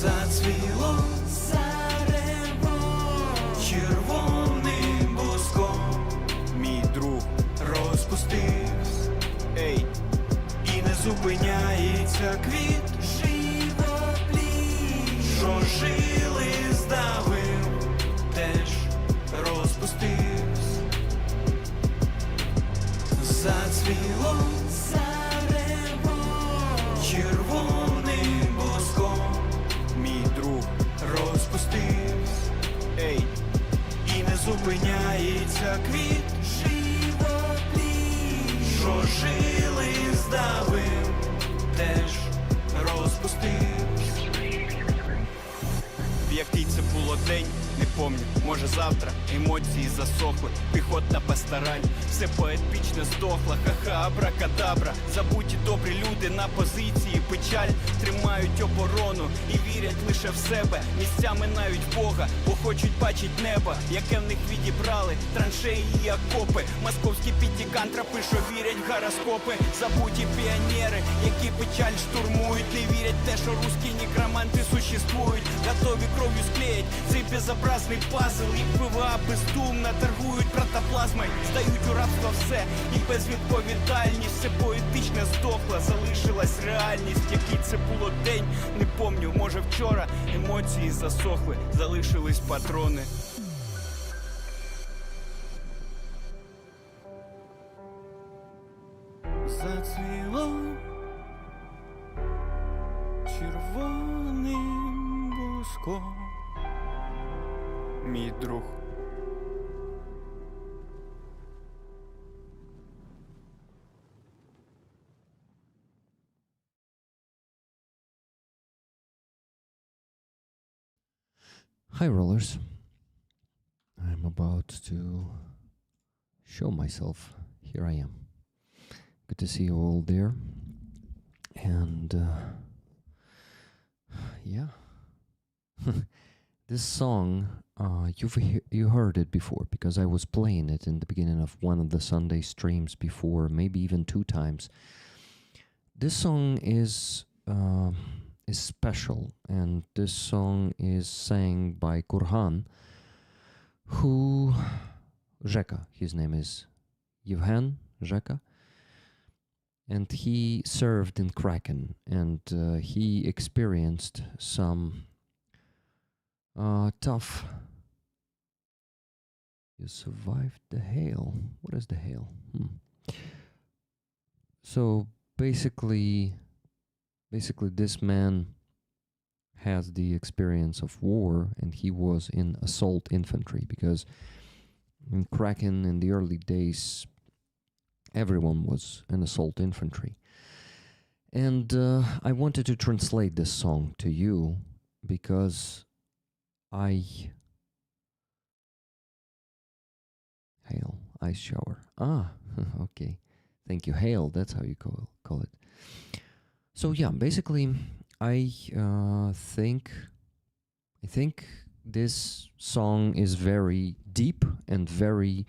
Зацвіло зарево червоним буском, мій друг розпустився, ей, і не зупиняється квіт. Живопліт, що жили здавив, теж розпустився. Зацвіло зарево червоним буском, мій друг розпустився, ей, і не зупиняється квіт. Живопліт, що жили здавив, теж розпустився. В який це було день, не помню, може завтра. Емоції засохли, піхотна пастораль, все поетичне здохло, ха-ха, абракадабра. Забуті добрі люди на позиції, печаль тримають оборону і вірять лише в себе. Місцями навіть Бога, бо хочуть бачить небо, яке в них відібрали траншеї і окопи. Московські підтікантропи, що вірять в гороскопи. Забуті піонери, які печаль штурмують, не вірять в те, що русські некроманти существують. Готові кров'ю склеїть цей безобразний пазл, і ПВА бездумно торгують протоплазмою. Здають у рабство все, і безвідповідальність. Все поетичне здохло, залишилась реальність. Який це було день, не помню, може вчора. Емоції засохли, залишились патрони. Зацвіло червоним буском, мій друг. Hi rollers, I'm about to show myself. Here I am. Good to see you all there. And yeah, this song, you heard it before because I was playing it in the beginning of one of the Sunday streams before, maybe even 2 times. This song is special, and this song is sang by Kurhan, who Zheka, his name is Yevhen Zheka, and he served in Kraken, and he experienced some tough. You survived the hail. What is the hail? So basically this man has the experience of war, and he was in assault infantry, because in Kraken in the early days everyone was in assault infantry. And I wanted to translate this song to you because hail, ice shower. Okay, thank you. Hail, that's how you call it. So yeah, basically, I think this song is very deep and very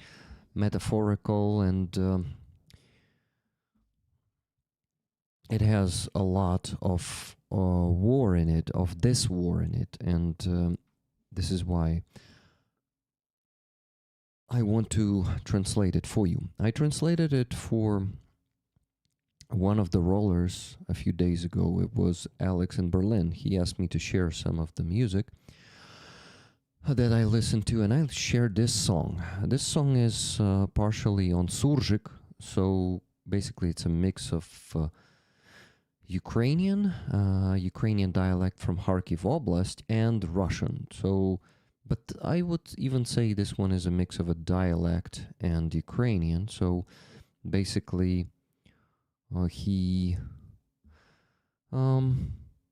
metaphorical, and it has a lot of war in it, of this war in it, and this is why I want to translate it for you. I translated it for one of the rollers a few days ago. It was Alex in Berlin. He asked me to share some of the music that I listened to, and I shared this song. This song is partially on Surjik, so basically it's a mix of Ukrainian dialect from Kharkiv Oblast and Russian. So, but I would even say this one is a mix of a dialect and Ukrainian. So basically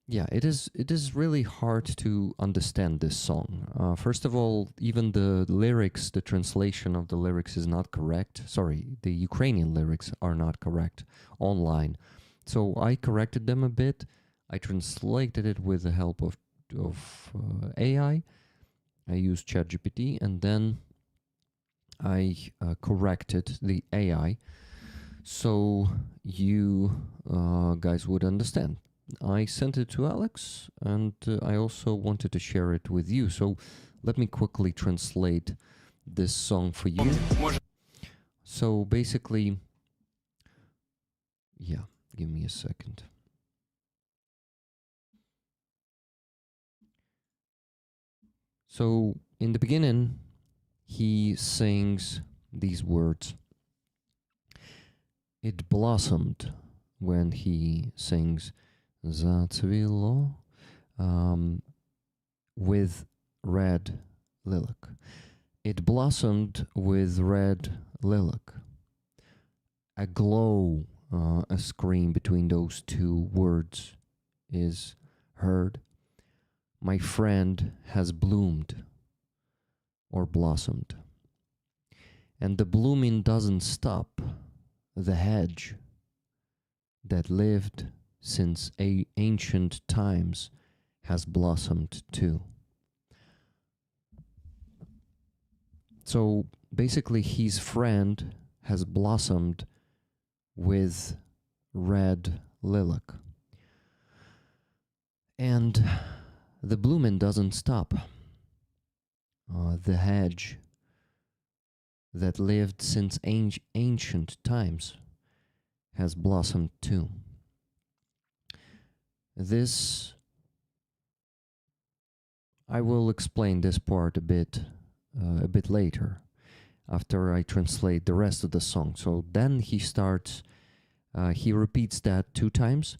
it is really hard to understand this song. First of all, even the lyrics, the translation of the lyrics is not correct. Sorry, the Ukrainian lyrics are not correct online. So I corrected them a bit. I translated it with the help of AI. I used ChatGPT, and then I corrected the AI so you guys would understand. I sent it to Alex, and I also wanted to share it with you. So let me quickly translate this song for you. So basically, yeah, give me a second. So in the beginning, he sings these words. It blossomed when he sings Zацвело with red lilac. It blossomed with red lilac. A glow, a scream between those two words is heard. My friend has bloomed or blossomed. And the blooming doesn't stop. The hedge that lived since ancient times has blossomed too. So basically, his friend has blossomed with red lilac. And the blooming doesn't stop. The hedge that lived since ancient times has blossomed too. This, I will explain this part a bit later, after I translate the rest of the song. So then he starts, he repeats that 2 times,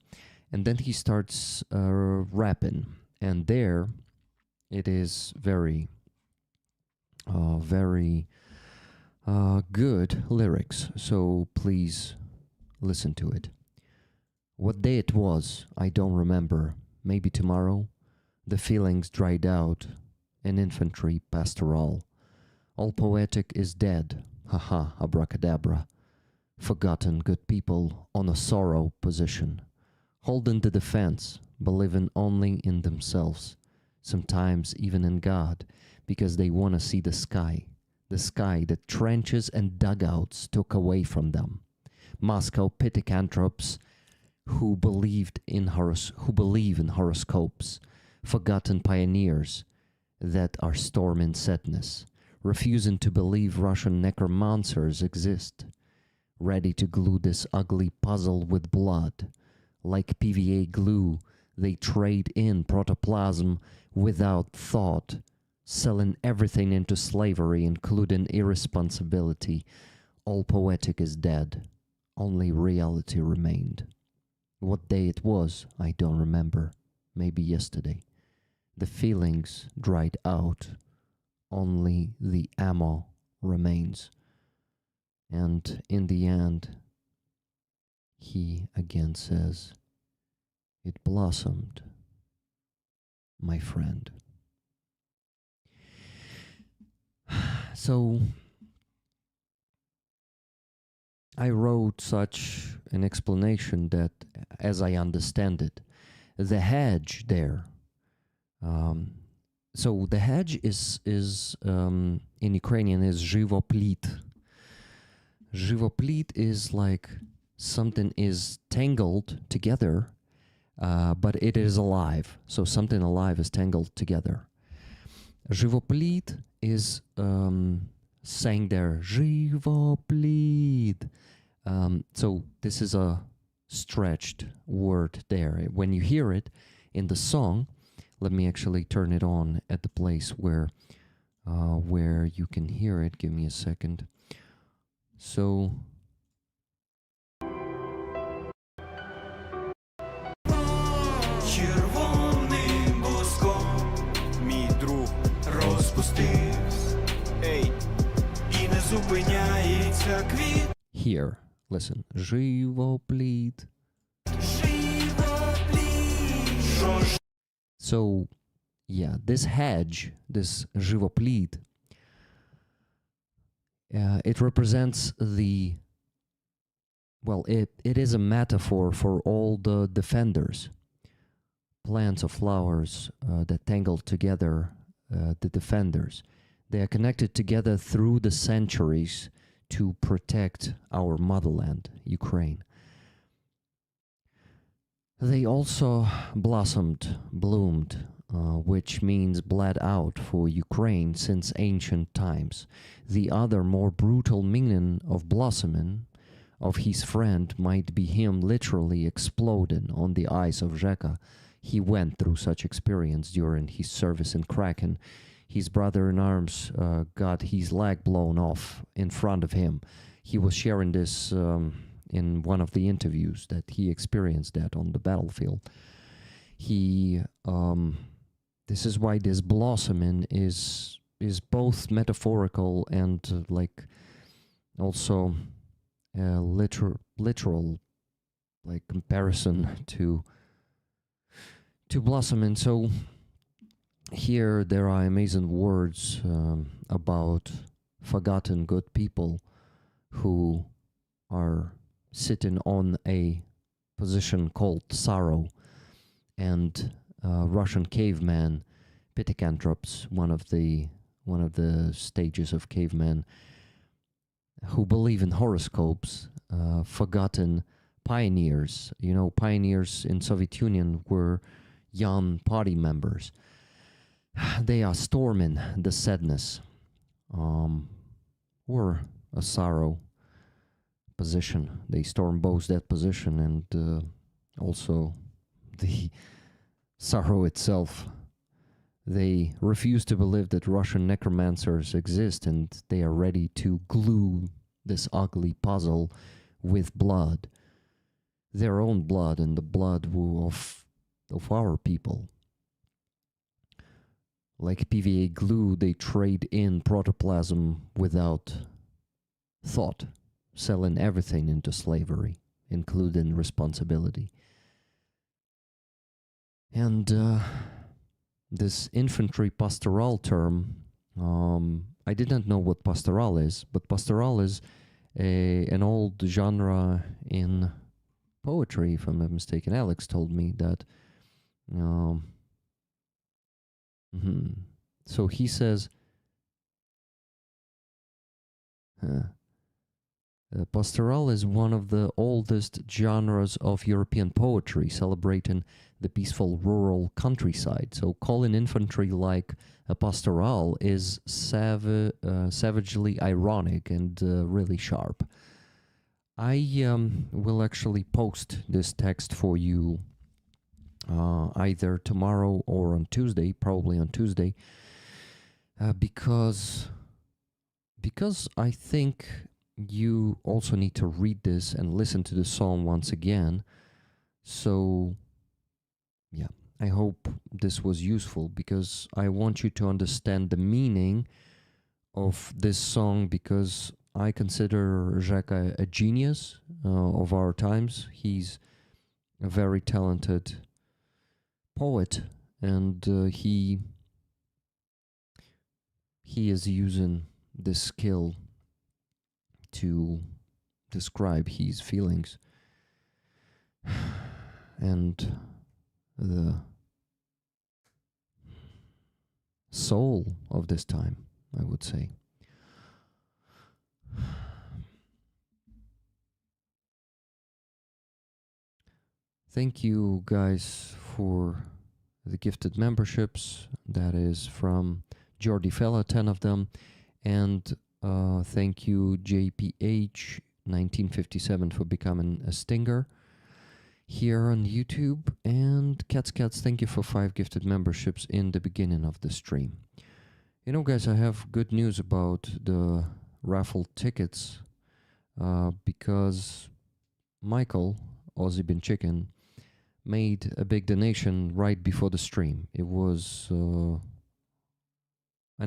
and then he starts rapping, and there it is very good lyrics, so please listen to it. What day it was, I don't remember. Maybe tomorrow. The feelings dried out. An infantry pastoral. All poetic is dead. Haha, abracadabra. Forgotten good people on a sorrow position. Holding the defense, believing only in themselves. Sometimes even in God, because they want to see the sky that trenches and dugouts took away from them. Moscow pithecanthropes who believe in horoscopes, forgotten pioneers that are storming sadness, refusing to believe Russian necromancers exist, ready to glue this ugly puzzle with blood. Like PVA glue, they trade in protoplasm without thought, selling everything into slavery, including irresponsibility. All poetic is dead. Only reality remained. What day it was, I don't remember. Maybe yesterday. The feelings dried out. Only the ammo remains. And in the end, he again says, it blossomed, my friend. So I wrote such an explanation that, as I understand it, the hedge there. So the hedge is in Ukrainian is живопліт. Живопліт is like something is tangled together, but it is alive. So something alive is tangled together. Живопліт is saying there, живопліт. So this is a stretched word there. When you hear it in the song, let me actually turn it on at the place where you can hear it. Give me a second. So Червоним буском мій друг розпустився, ей, і не зупиняється квіт. here, listen. Живопліт. Живопліт. So, yeah, this hedge, this живопліт, it represents the, well, it is a metaphor for all the defenders, plants or flowers that tangle together, the defenders. They are connected together through the centuries to protect our motherland, Ukraine. They also bloomed, which means bled out for Ukraine since ancient times. The other more brutal meaning of blossoming of his friend might be him literally exploding on the eyes of Zheka. He went through such experience during his service in Kraken. His brother-in-arms got his leg blown off in front of him. He was sharing this in one of the interviews that he experienced that on the battlefield. This is why this blossoming is both metaphorical and like also literal like comparison to blossoming. So here there are amazing words about forgotten good people who are sitting on a position called sorrow, and Russian caveman pithecanthropes, one of the stages of caveman, who believe in horoscopes, forgotten pioneers. You know, pioneers in Soviet Union were young party members. They are storming the sadness or a sorrow position. They storm both that position and also the sorrow itself. They refuse to believe that Russian necromancers exist, and they are ready to glue this ugly puzzle with blood, their own blood and the blood of our people. Like PVA glue, they trade in protoplasm without thought, selling everything into slavery, including responsibility. And this infantry pastoral term, I didn't know what pastoral is, but pastoral is an old genre in poetry, if I'm not mistaken. Alex told me that. So he says, pastoral is one of the oldest genres of European poetry, celebrating the peaceful rural countryside. So calling infantry like a pastoral is savagely ironic and really sharp. I will actually post this text for you either tomorrow or on Tuesday, probably on Tuesday, because I think you also need to read this and listen to the song once again. So yeah, I hope this was useful, because I want you to understand the meaning of this song, because I consider Zheka a genius of our times. He's a very talented poet, and he is using this skill to describe his feelings and the soul of this time, I would say. Thank you guys for the gifted memberships. That is from Jordi Fella, 10 of them, and thank you JPH 1957 for becoming a stinger here on YouTube, and Cats, thank you for 5 gifted memberships in the beginning of the stream. You know, guys, I have good news about the raffle tickets, because Michael, Aussie Bin Chicken, made a big donation right before the stream. It was an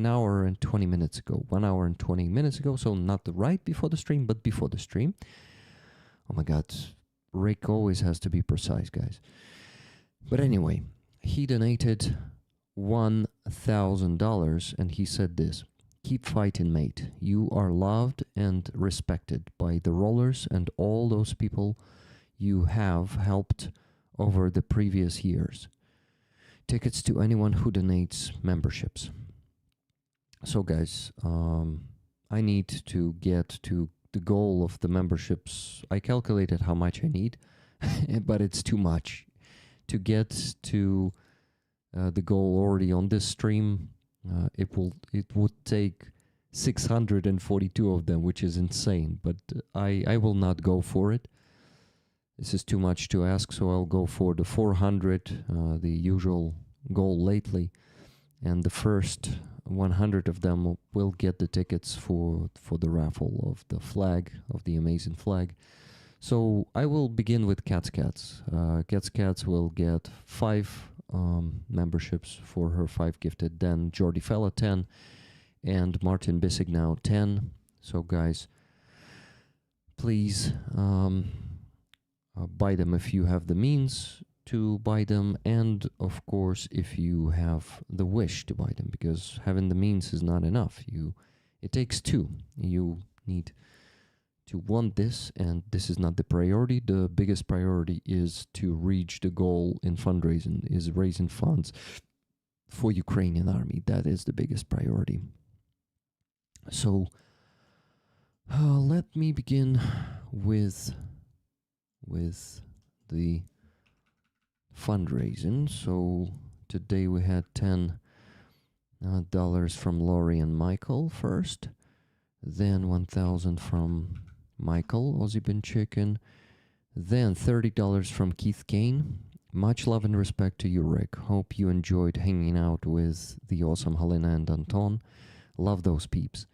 hour and 20 minutes ago, 1 hour and 20 minutes ago, so not right before the stream, but before the stream. Oh my god, Rick always has to be precise, guys. But anyway, he donated $1,000, and he said this: "Keep fighting, mate. You are loved and respected by the rollers and all those people you have helped over the previous years. Tickets to anyone who donates memberships." So guys, I need to get to the goal of the memberships. I calculated how much I need, but it's too much. to get to the goal already on this stream, it would take 642 of them, which is insane. But I will not go for it. This is too much to ask, so I'll go for the 400, the usual goal lately, and the first 100 of them will get the tickets for the raffle of the flag, of the amazing flag. So I will begin with Cats. Cats will get 5 memberships for her 5 gifted, then Jordi Fella 10, and Martin Bissig now 10. So guys, please buy them if you have the means to buy them, and of course if you have the wish to buy them, because having the means is not enough. It takes 2. You need to want this, and this is not the priority. The biggest priority is to reach the goal in fundraising, is raising funds for Ukrainian army. That is the biggest priority. So let me begin with the fundraising. So today we had $10 from Laurie and Michael first, then 1,000 from Michael, Aussie Bin Chicken, then $30 from Keith Kane. Much love and respect to you, Rick. Hope you enjoyed hanging out with the awesome Helena and Anton. Love those peeps.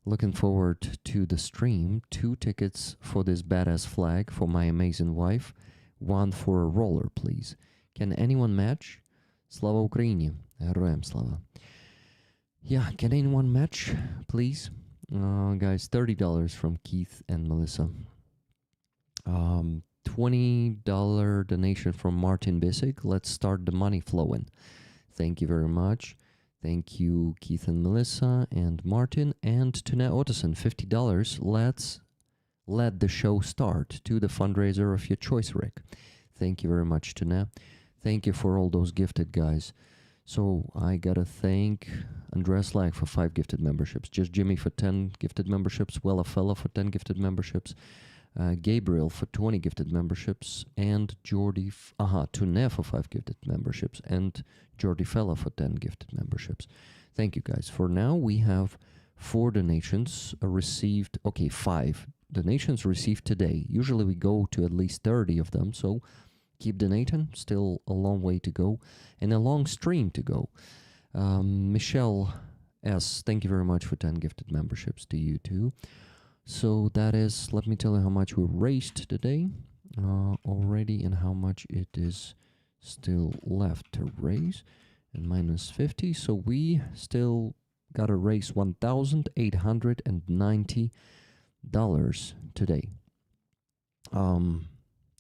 Looking forward to the stream. 2 tickets for this badass flag for my amazing wife. 1 for a roller, please. Can anyone match? Slava Ukraini. Героям слава. Yeah, can anyone match, please? Guys, $30 from Keith and Melissa. $20 donation from Martin Bissig. Let's start the money flowing. Thank you very much. Thank you, Keith and Melissa and Martin. And Tune Ottoson, $50. Let's let the show start. To the fundraiser of your choice, Rick. Thank you very much, Tune. Thank you for all those gifted guys. So I gotta thank Andreas Lag for 5 gifted memberships, Just Jimmy for 10 gifted memberships, Wella Fella for 10 gifted memberships, Gabriel for 20 gifted memberships, and Jordi, Tune for 5 gifted memberships, and Jordi Fella for 10 gifted memberships. Thank you guys. For now, we have 4 donations received. Okay, 5 donations received today. Usually we go to at least 30 of them, so keep donating. Still a long way to go and a long stream to go. Michelle S., thank you very much for 10 gifted memberships to you too. So that is, let me tell you how much we raised today already and how much it is still left to raise, and minus 50. So we still got to raise $1,890 today.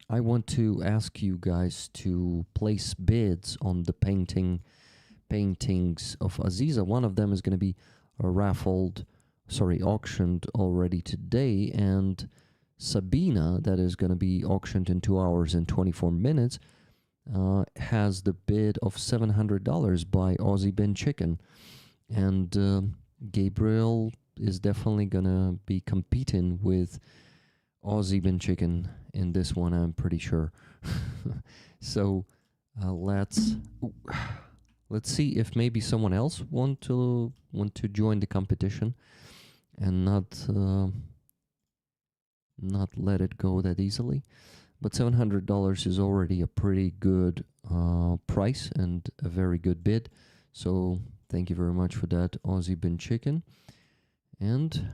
I want to ask you guys to place bids on the paintings of Aziza. One of them is going to be auctioned already today, and Sabina, that is going to be auctioned in 2 hours and 24 minutes, has the bid of $700 by Aussie Bin Chicken. And Gabriel is definitely going to be competing with Aussie Bin Chicken in this one, I'm pretty sure. So let's see if maybe someone else want to join the competition and not let it go that easily. But $700 is already a pretty good price and a very good bid. So thank you very much for that, Aussie Bin Chicken. And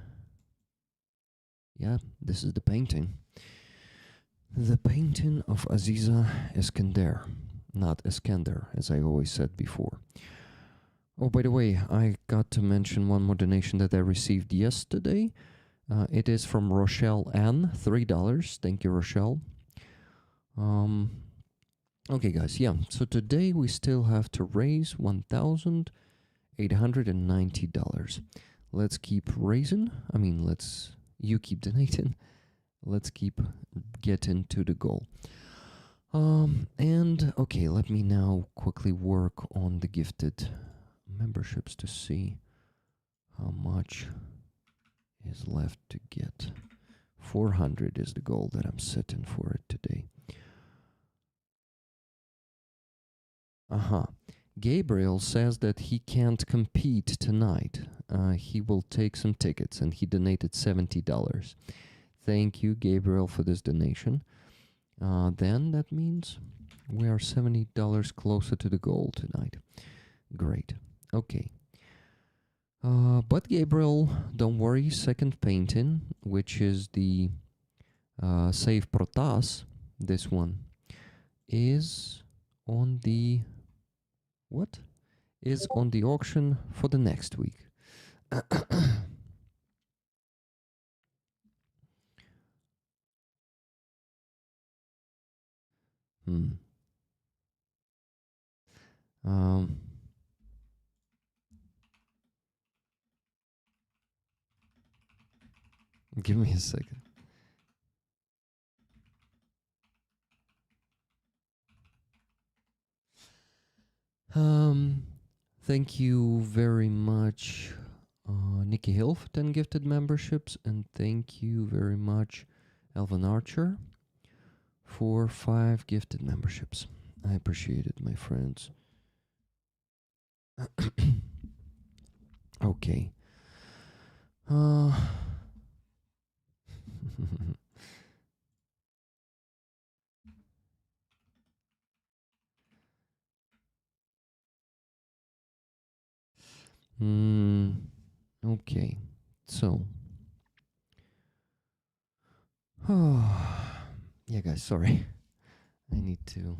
yeah, this is the painting. The painting of Aziza Eskender, not Eskender, as I always said before. Oh, by the way, I got to mention one more donation that I received yesterday. It is from Rochelle Ann, $3. Thank you, Rochelle. Okay, guys, yeah. So today we still have to raise $1,890. Let's keep raising. You keep donating. Let's keep getting to the goal. And okay, let me now quickly work on the gifted memberships to see how much is left to get. 400 is the goal that I'm setting for it today. Gabriel says that he can't compete tonight. He will take some tickets, and he donated $70. Thank you, Gabriel, for this donation. Then that means we are $70 closer to the goal tonight. Great. Okay. But Gabriel, don't worry, second painting, which is the Save Protas, this one, is on the... What? Is on the auction for the next week. Give me a second. Thank you very much, Nikki Hill, for 10 gifted memberships, and thank you very much, Elvin Archer, for 5 gifted memberships. I appreciate it, my friends. Okay. Okay, so yeah, guys, sorry. I need to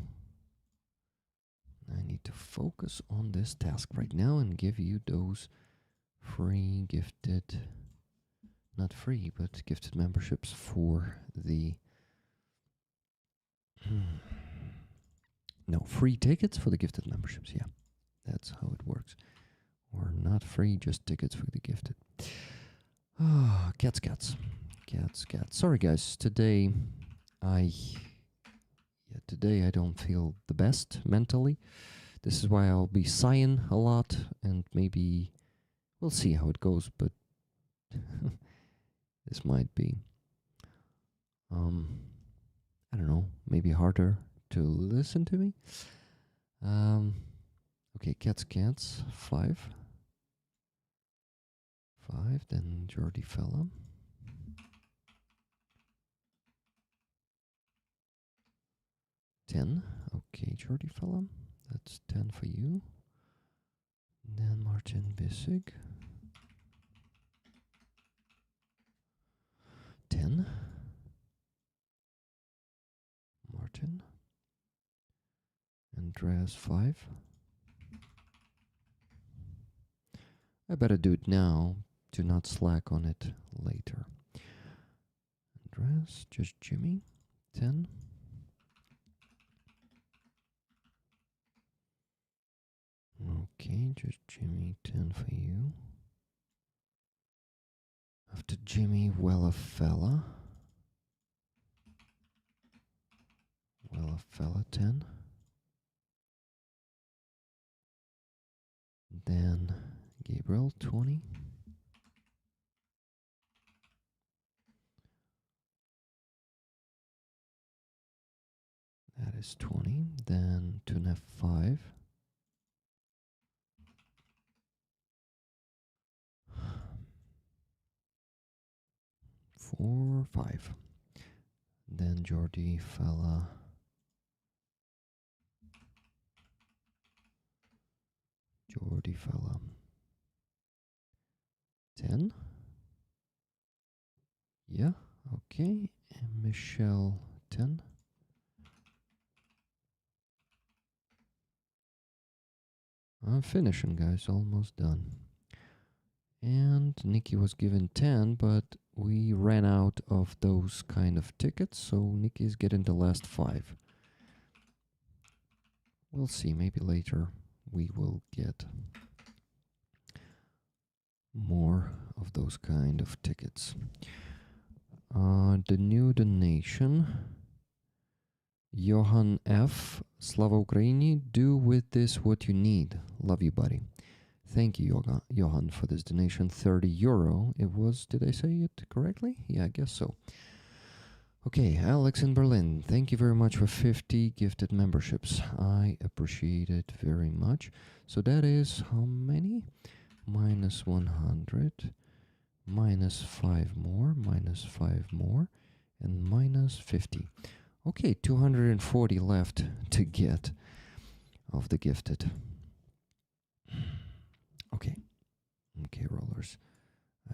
focus on this task right now and give you those free gifted, not free, but gifted memberships for the no, free tickets for the gifted memberships. Yeah, that's how it works. Or not free, just tickets for the gifted. Cats. Sorry, guys. Today I don't feel the best mentally. This is why I'll be sighing a lot, and maybe we'll see how it goes, but this might be I don't know, maybe harder to listen to me. Okay, cats, 5, then Jordi Fella. 10, okay, Jordi Fella, that's 10 for you. Then Martin Bissig. 10. Martin. Andreas 5. I better do it now to not slack on it later. Andreas, just Jimmy, 10. Okay, just Jimmy, 10 for you. After Jimmy, Wella Fella. Wella Fella, 10. Then Gabriel, 20. That is 20. Then Tunef, 5. 4, 5. Then Jordi Fella. Jordi Fella. 10. Yeah, okay. And Michelle, 10. I'm finishing, guys. Almost done. And Nikki was given 10, but we ran out of those kind of tickets, so Nikki's getting the last 5. We'll see. Maybe later we will get more of those kind of tickets. The new donation, Johan F. Slava Ukraini, do with this what you need. Love you, buddy. Thank you, Johan, for this donation. €30. It was, did I say it correctly? Yeah, I guess so. Okay, Alex in Berlin, thank you very much for 50 gifted memberships. I appreciate it very much. So that is how many? Minus 100, minus 5 more, minus 5 more, and minus 50. Okay, 240 left to get of the gifted. Okay, okay, rollers.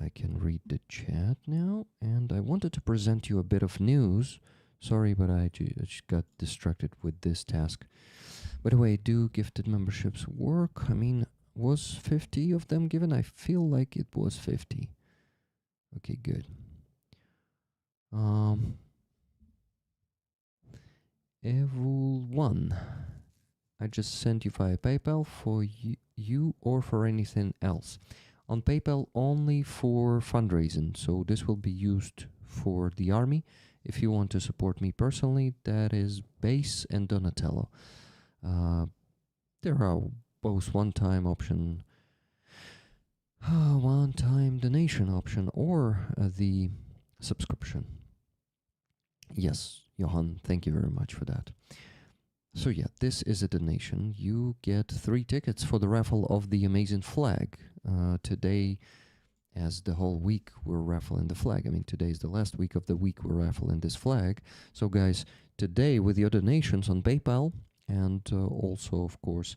I can read the chat now, and I wanted to present you a bit of news. Sorry, but I just got distracted with this task. By the way, do gifted memberships work? I mean, was 50 of them given? I feel like it was 50. Okay, good. Evil1. I just sent you via PayPal for you or for anything else. On PayPal only for fundraising, so this will be used for the army. If you want to support me personally, that is Base and Donatello. There are both one-time option, one-time donation option, or the subscription. Yes, Johan, thank you very much for that. So yeah, this is a donation. You get 3 tickets for the raffle of the amazing flag. Today, as the whole week, we're raffling the flag. I mean, today is the last week of the week we're raffling this flag. So guys, today with your donations on PayPal and also, of course,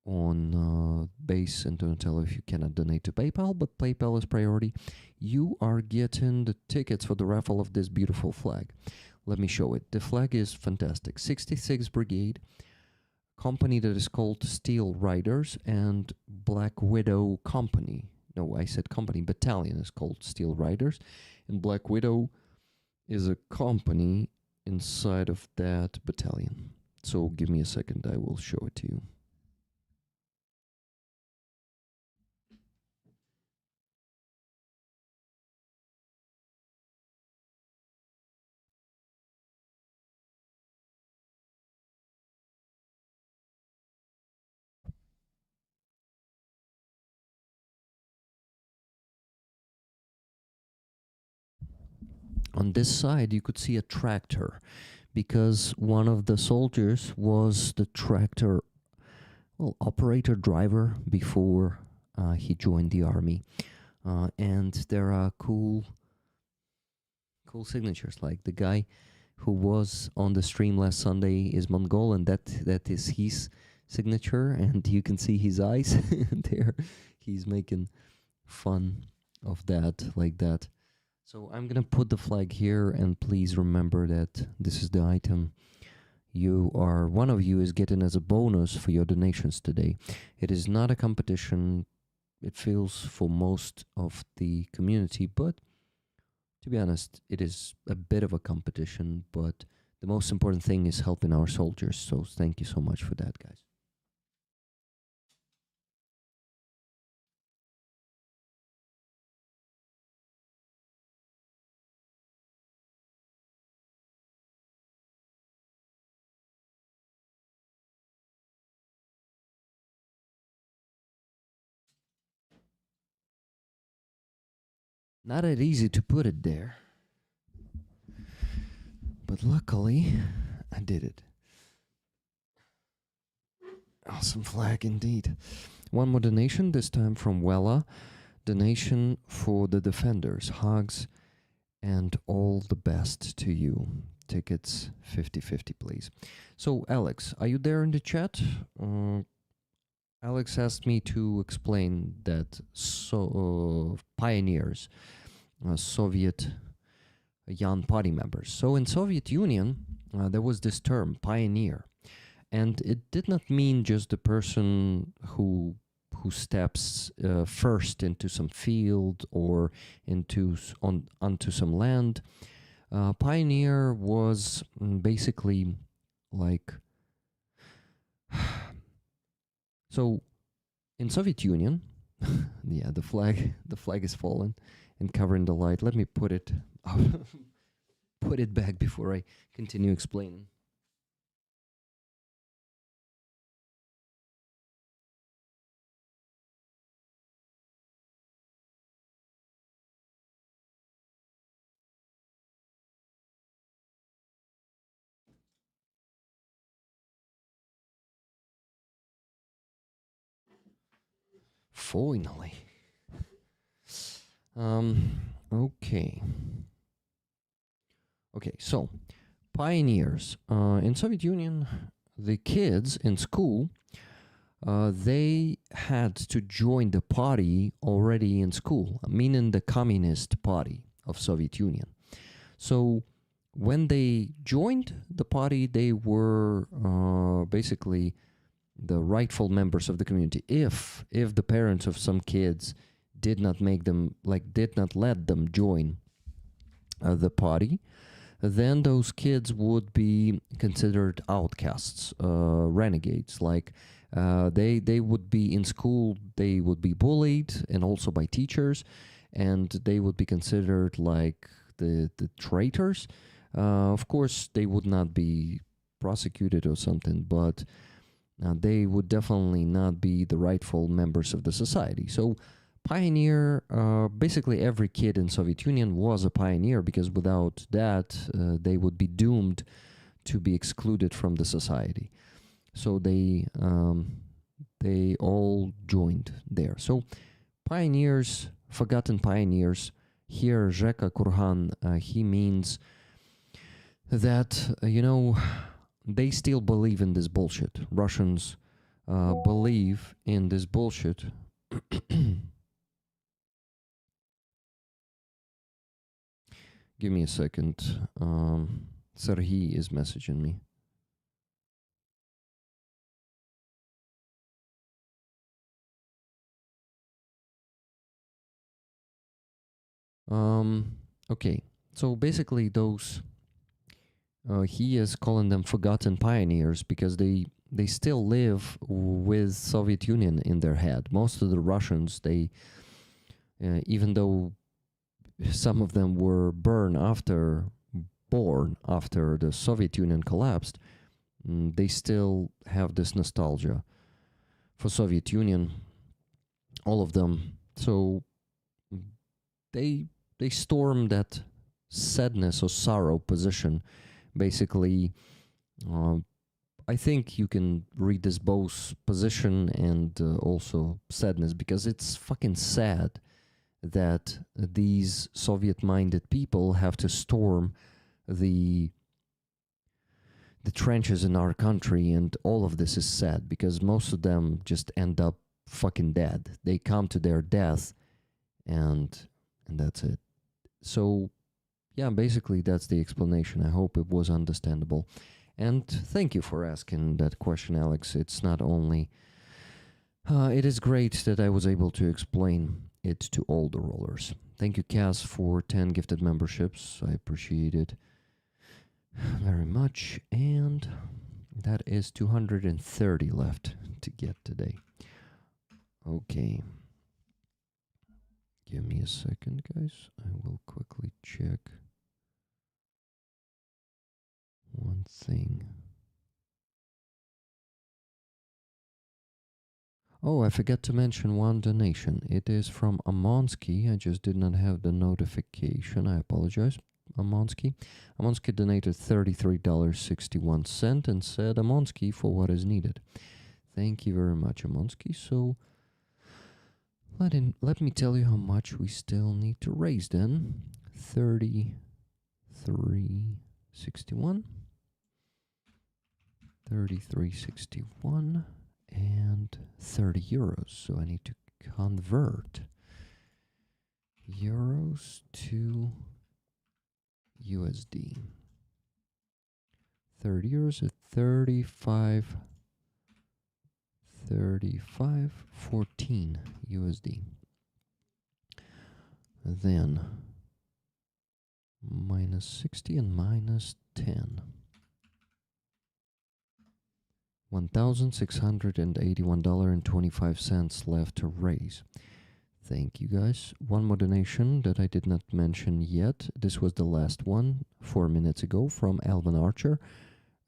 on Base and Donatello if you cannot donate to PayPal, but PayPal is priority, you are getting the tickets for the raffle of this beautiful flag. Let me show it. The flag is fantastic. 66th Brigade, company that is called Steel Riders, and Black Widow Company. No, I said company. Battalion is called Steel Riders, and Black Widow is a company inside of that battalion. So give me a second, I will show it to you. On this side, you could see a tractor because one of the soldiers was the tractor, well, operator driver before he joined the army. And there are cool signatures, like the guy who was on the stream last Sunday is Mongol, and that is his signature, and you can see his eyes there. He's making fun of that, like that. So I'm gonna put the flag here, and please remember that this is the item one of you is getting as a bonus for your donations today. It is not a competition. It feels for most of the community, but to be honest, it is a bit of a competition, but the most important thing is helping our soldiers. So thank you so much for that, guys. Not that easy to put it there, but luckily I did it. Awesome flag indeed. One more donation, this time from Wella. Donation for the defenders. Hugs and all the best to you. Tickets 50-50, please. So, Alex, are you there in the chat? Alex asked me to explain that pioneers, Soviet young party members. So in Soviet Union, there was this term, pioneer. And it did not mean just the person who steps first into some field or onto some land. Pioneer was basically like so in Soviet Union. Yeah, the flag is fallen and covering the light. Let me put it put it back before I continue explaining. Finally. Okay. Okay, so pioneers. In Soviet Union, the kids in school, they had to join the party already in school, meaning the Communist Party of Soviet Union. So when they joined the party, they were basically the rightful members of the community. If the parents of some kids did not let them join the party, then those kids would be considered outcasts, renegades. Like they would be in school, they would be bullied, and also by teachers, and they would be considered like the traitors. Of course, they would not be prosecuted or something, but they would definitely not be the rightful members of the society. So pioneer, basically every kid in Soviet Union was a pioneer, because without that, they would be doomed to be excluded from the society. So they all joined there. So pioneers, forgotten pioneers. Here, Zheka Kurhan, he means that, they still believe in this bullshit. Russians believe in this bullshit. Give me a second. Serhii is messaging me. Okay, so basically those, he is calling them forgotten pioneers, because they still live with Soviet Union in their head. Most of the Russians, they, even though some of them were born after the Soviet Union collapsed, they still have this nostalgia for Soviet Union, all of them. So they storm that sadness or sorrow position. Basically, I think you can read this both position and also sadness, because it's fucking sad that these Soviet-minded people have to storm the trenches in our country, and all of this is sad, because most of them just end up fucking dead. They come to their death, and that's it. So, yeah, basically that's the explanation. I hope it was understandable. And thank you for asking that question, Alex. It's not only... it is great that I was able to explain it to all the rollers. Thank you, Kaz, for 10 gifted memberships. I appreciate it very much. And that is 230 left to get today. Okay. Give me a second, guys. I will quickly check one thing. Oh, I forgot to mention one donation. It is from Amonsky. I just did not have the notification. I apologize, Amonsky. Amonsky donated $33.61 and said, Amonsky, for what is needed. Thank you very much, Amonsky. So, let me tell you how much we still need to raise then. $33.61. $33.61. And 30 euros. So I need to convert euros to USD. 30 euros at 35.14 USD. Then minus 60 and minus 10. $1,681.25 left to raise. Thank you, guys. One more donation that I did not mention yet. This was the last one 4 minutes ago from Alvin Archer.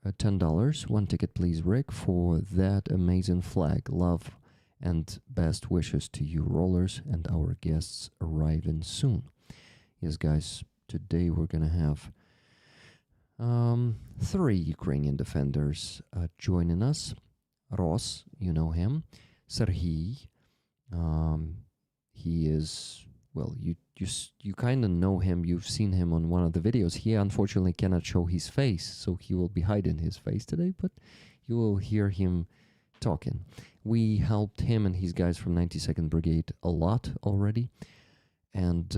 $10. One ticket, please, Rick, for that amazing flag. Love and best wishes to you, rollers, and our guests arriving soon. Yes, guys, today we're going to have 3 Ukrainian defenders joining us. Ros, you know him. Serhii, He is, well, you kind of know him. You've seen him on one of the videos. He unfortunately cannot show his face, so he will be hiding his face today, but you will hear him talking. We helped him and his guys from 92nd Brigade a lot already, and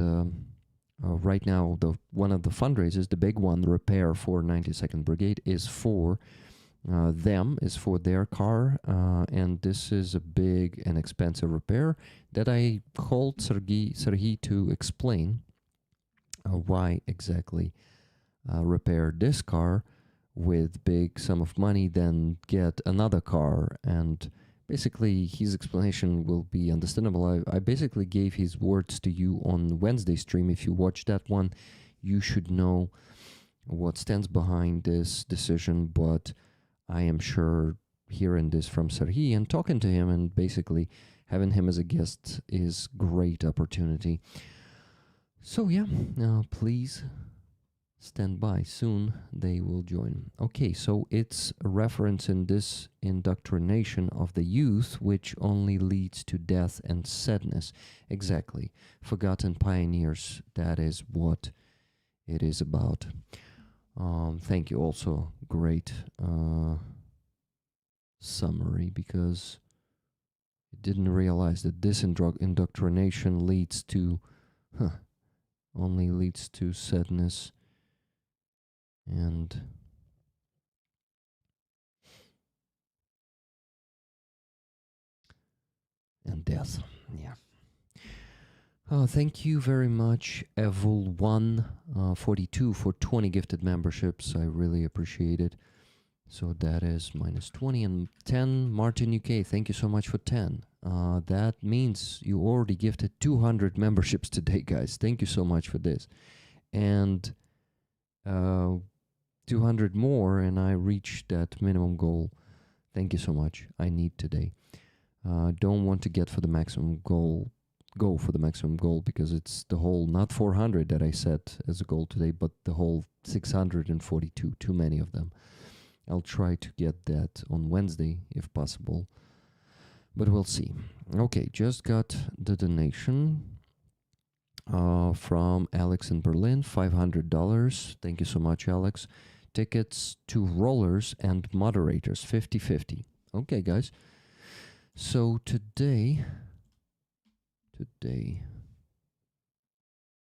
right now one of the fundraisers, the big one, the repair for 92nd Brigade, is for for their car, and this is a big and expensive repair that I called Serhii to explain why exactly repair this car with big sum of money, then get another car. And basically his explanation will be understandable. I basically gave his words to you on Wednesday stream. If you watch that one, you should know what stands behind this decision, but I am sure hearing this from Serhii and talking to him and basically having him as a guest is great opportunity. So yeah, please stand by. Soon they will join. Okay, so it's a reference in this indoctrination of the youth, which only leads to death and sadness. Exactly. Forgotten pioneers, that is what it is about. Thank you. Also, great summary, because I didn't realize that this indoctrination leads to, only leads to sadness and death. Yeah. Thank you very much, Evil142, for 20 gifted memberships. I really appreciate it. So that is minus 20 and 10. Martin UK, thank you so much for 10. That means you already gifted 200 memberships today, guys. Thank you so much for this. And 200 more, and I reached that minimum goal. Thank you so much. I need today. Don't want to get for the maximum goal. Go for the maximum goal, because it's the whole, not 400 that I set as a goal today, but the whole 642. Too many of them. I'll try to get that on Wednesday if possible, but we'll see. Okay, just got the donation from Alex in Berlin, $500. Thank you so much, Alex. Tickets to rollers and moderators, 50-50. Okay, guys. So today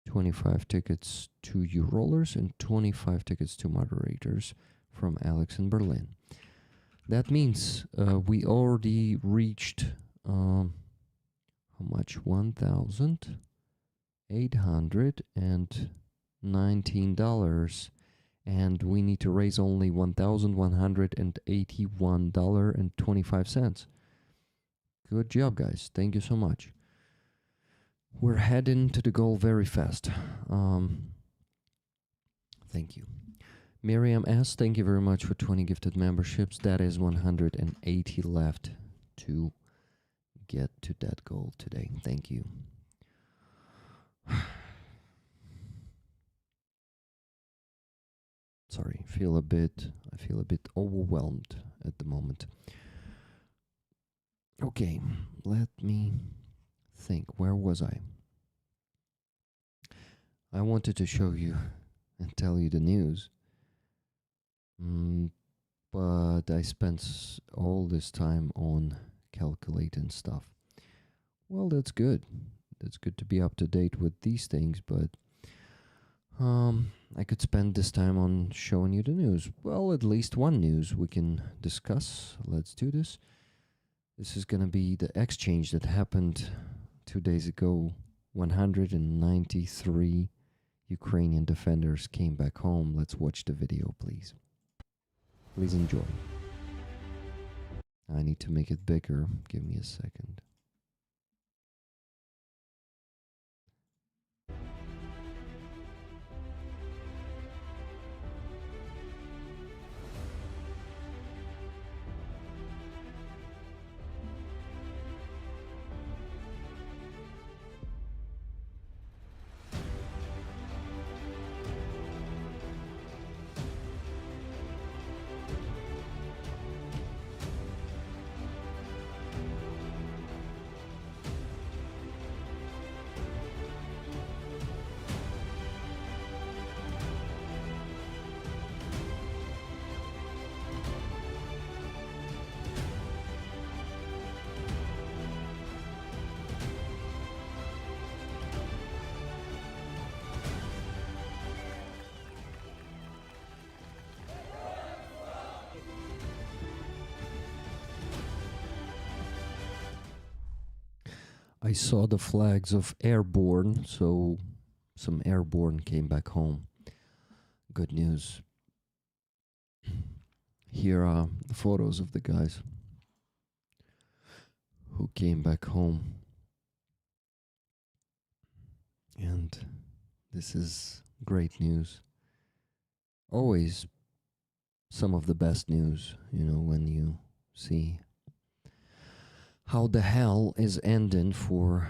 25 tickets to you rollers and 25 tickets to moderators from Alex in Berlin. That means we already reached how much? $1,819, and we need to raise only $1,181.25. Good job, guys. Thank you so much. We're heading to the goal very fast. Thank you. Miriam S., thank you very much for 20 gifted memberships. That is 180 left to get to that goal today. Thank you. Sorry, I feel a bit overwhelmed at the moment. Okay, let me think. Where was I? I wanted to show you and tell you the news. But I spent all this time on calculating stuff. Well, that's good. That's good to be up to date with these things, but I could spend this time on showing you the news. Well, at least one news we can discuss. Let's do this. This is going to be the exchange that happened 2 days ago. 193 Ukrainian defenders came back home. Let's watch the video, please. Please enjoy. I need to make it bigger. Give me a second. I saw the flags of airborne, so some airborne came back home. Good news. Here are the photos of the guys who came back home. And this is great news. Always some of the best news, when you see how the hell is ending for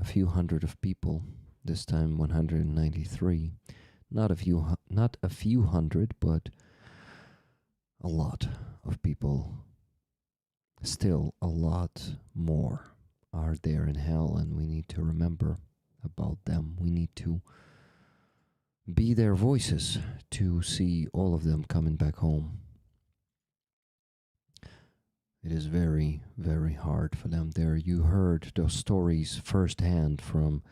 a few hundred of people. This time 193. Not a few hundred, but a lot of people. Still a lot more are there in hell, and we need to remember about them. We need to be their voices to see all of them coming back home. It is very, very hard for them there. You heard those stories firsthand from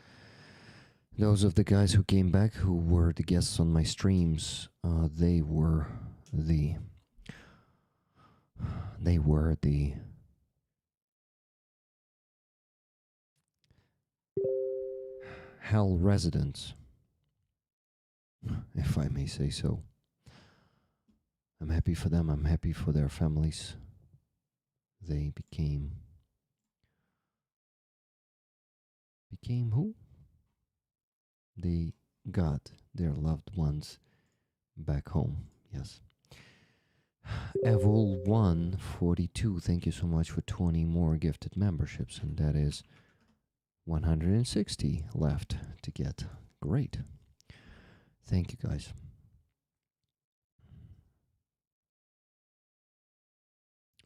those of the guys who came back, who were the guests on my streams. They were the hell residents, if I may say so. I'm happy for them. I'm happy for their families. They became who? They got their loved ones back home. Yes. Evil142, thank you so much for 20 more gifted memberships, and that is 160 left to get. Great. Thank you, guys.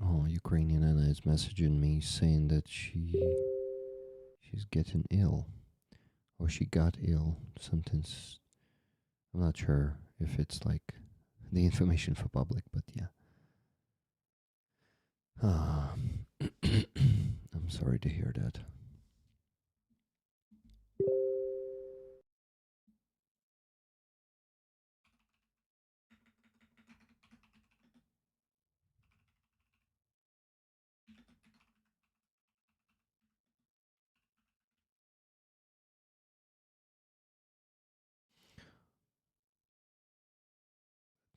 Oh, Ukrainian Anna is messaging me saying that she's getting ill. Or she got ill. Something's... I'm not sure if it's like the information for public, but yeah. I'm sorry to hear that.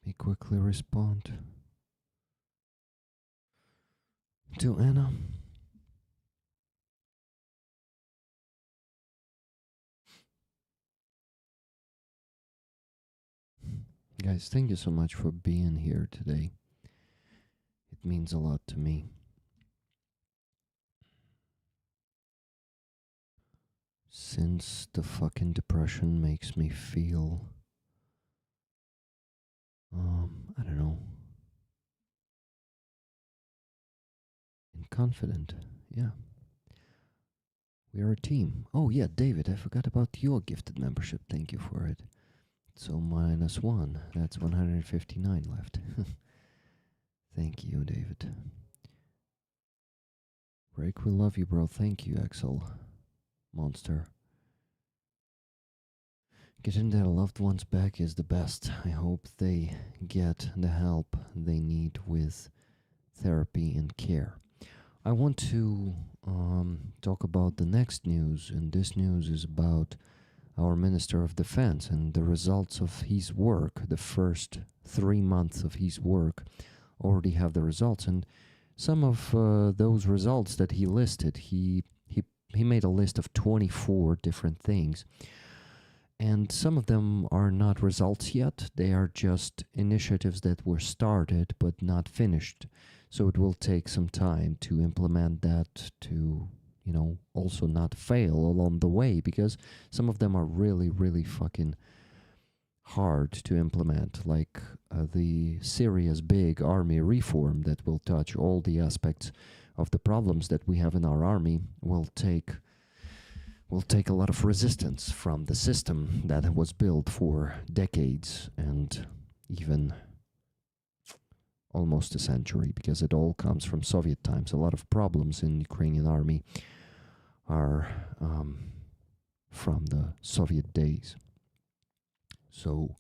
Let me quickly respond to Anna. Guys, thank you so much for being here today. It means a lot to me. Since the fucking depression makes me feel, I don't know, confident. Yeah. We are a team. Oh yeah, David, I forgot about your gifted membership. Thank you for it. So -1. That's 159 left. Thank you, David. Break, we love you, bro. Thank you, Axel. Monster. Getting their loved ones back is the best. I hope they get the help they need with therapy and care. I want to talk about the next news, and this news is about our Minister of Defense and the results of his work. The first 3 months of his work already have the results, and some of those results that he listed, he made a list of 24 different things, and some of them are not results yet. They are just initiatives that were started but not finished. So it will take some time to implement that, to, also not fail along the way, because some of them are really, really fucking hard to implement, like the Syria's big army reform that will touch all the aspects of the problems that we have in our army will take a lot of resistance from the system that was built for decades and even almost a century, because it all comes from Soviet times. A lot of problems in the Ukrainian army are from the Soviet days. So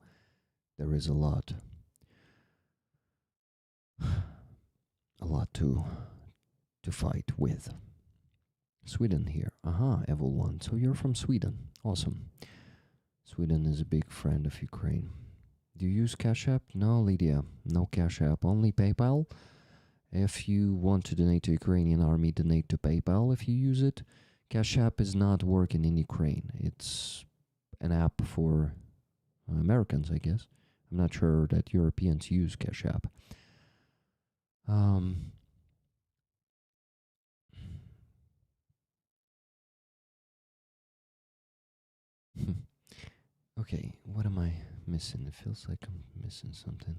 there is a lot to fight with. Sweden here. Aha, Evil One. So you're from Sweden. Awesome. Sweden is a big friend of Ukraine. Do you use Cash App? No, Lydia. No Cash App. Only PayPal. If you want to donate to Ukrainian army, donate to PayPal if you use it. Cash App is not working in Ukraine. It's an app for Americans, I guess. I'm not sure that Europeans use Cash App. Okay, what am I missing? It feels like I'm missing something.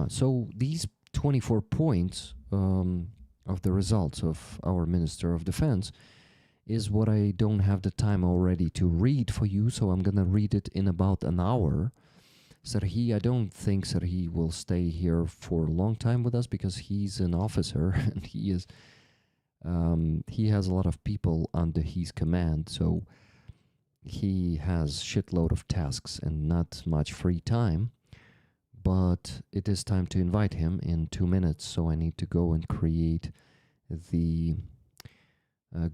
So these 24 points of the results of our Minister of Defense is what I don't have the time already to read for you, so I'm gonna read it in about an hour. Serhii, I don't think Serhii will stay here for a long time with us because he's an officer and he has a lot of people under his command, so he has shitload of tasks and not much free time. But it is time to invite him in 2 minutes, so I need to go and create the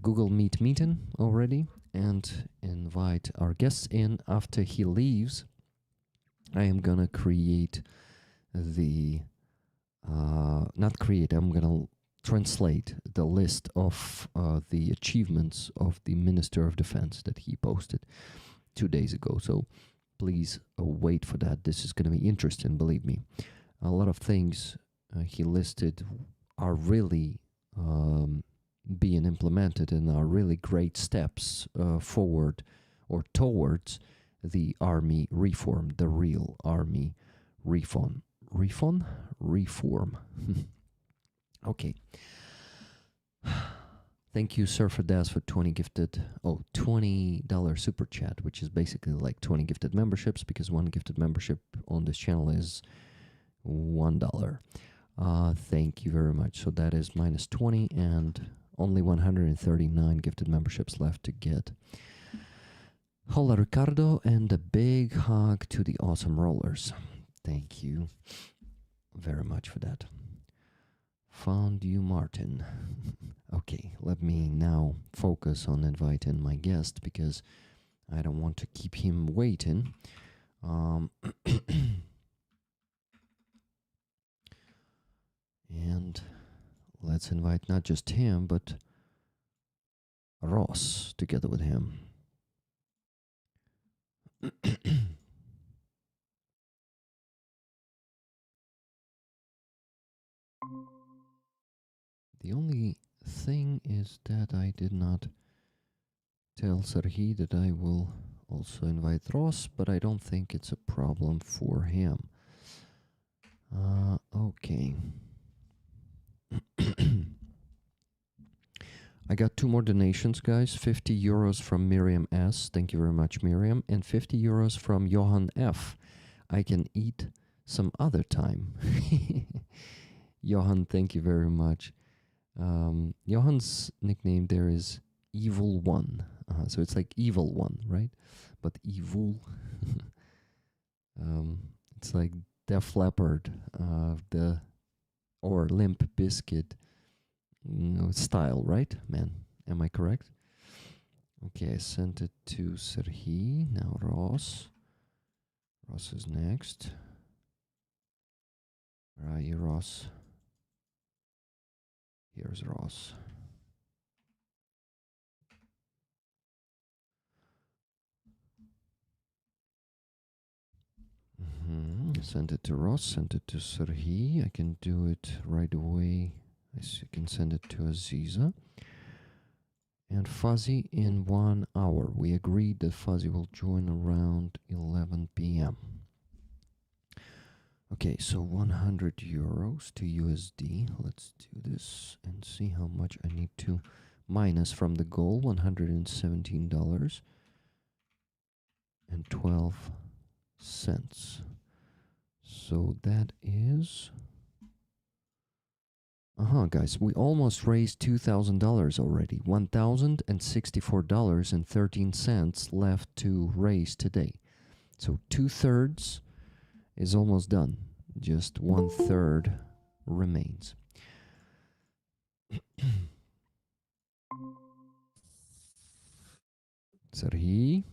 Google Meet meeting already and invite our guests in. After he leaves, I am gonna create the I'm gonna translate the list of the achievements of the Minister of Defense that he posted 2 days ago. So please wait for that. This is going to be interesting, believe me. A lot of things he listed are really being implemented and are really great steps forward or towards the army reform, the real army reform. Reform. Okay. Thank you, Surfer Das, for $20 super chat, which is basically like 20 gifted memberships, because one gifted membership on this channel is $1. Thank you very much. So that is minus 20 and only 139 gifted memberships left to get. Hola, Ricardo, and a big hug to the awesome rollers. Thank you very much for that. Found you, Martin. Okay, let me now focus on inviting my guest because I don't want to keep him waiting. And let's invite not just him, but Ross together with him. The only thing is that I did not tell Serhii that I will also invite Ross, but I don't think it's a problem for him. Okay. I got 2 more donations, guys. 50 euros from Miriam S. Thank you very much, Miriam. And 50 euros from Johan F. I can eat some other time. Johan, thank you very much. Johan's nickname there is Evil One. So it's like Evil One, right? But evil. It's like Def Leppard, or Limp Bizkit style, right, man? Am I correct? Okay, I sent it to Serhii. Now Ross. Ross is next. Where are you, Ross? Here's Ross. Send it to Ross, send it to Serhii. I can do it right away. I can send it to Aziza. And Fuzzy in 1 hour. We agreed that Fuzzy will join around 11 p.m. Okay, so 100 euros to USD. Let's do this and see how much I need to minus from the goal. $117.12. So that is... guys, we almost raised $2,000 already. $1,064.13 left to raise today. So 2/3 is almost done. Just 1/3 remains. Сергій?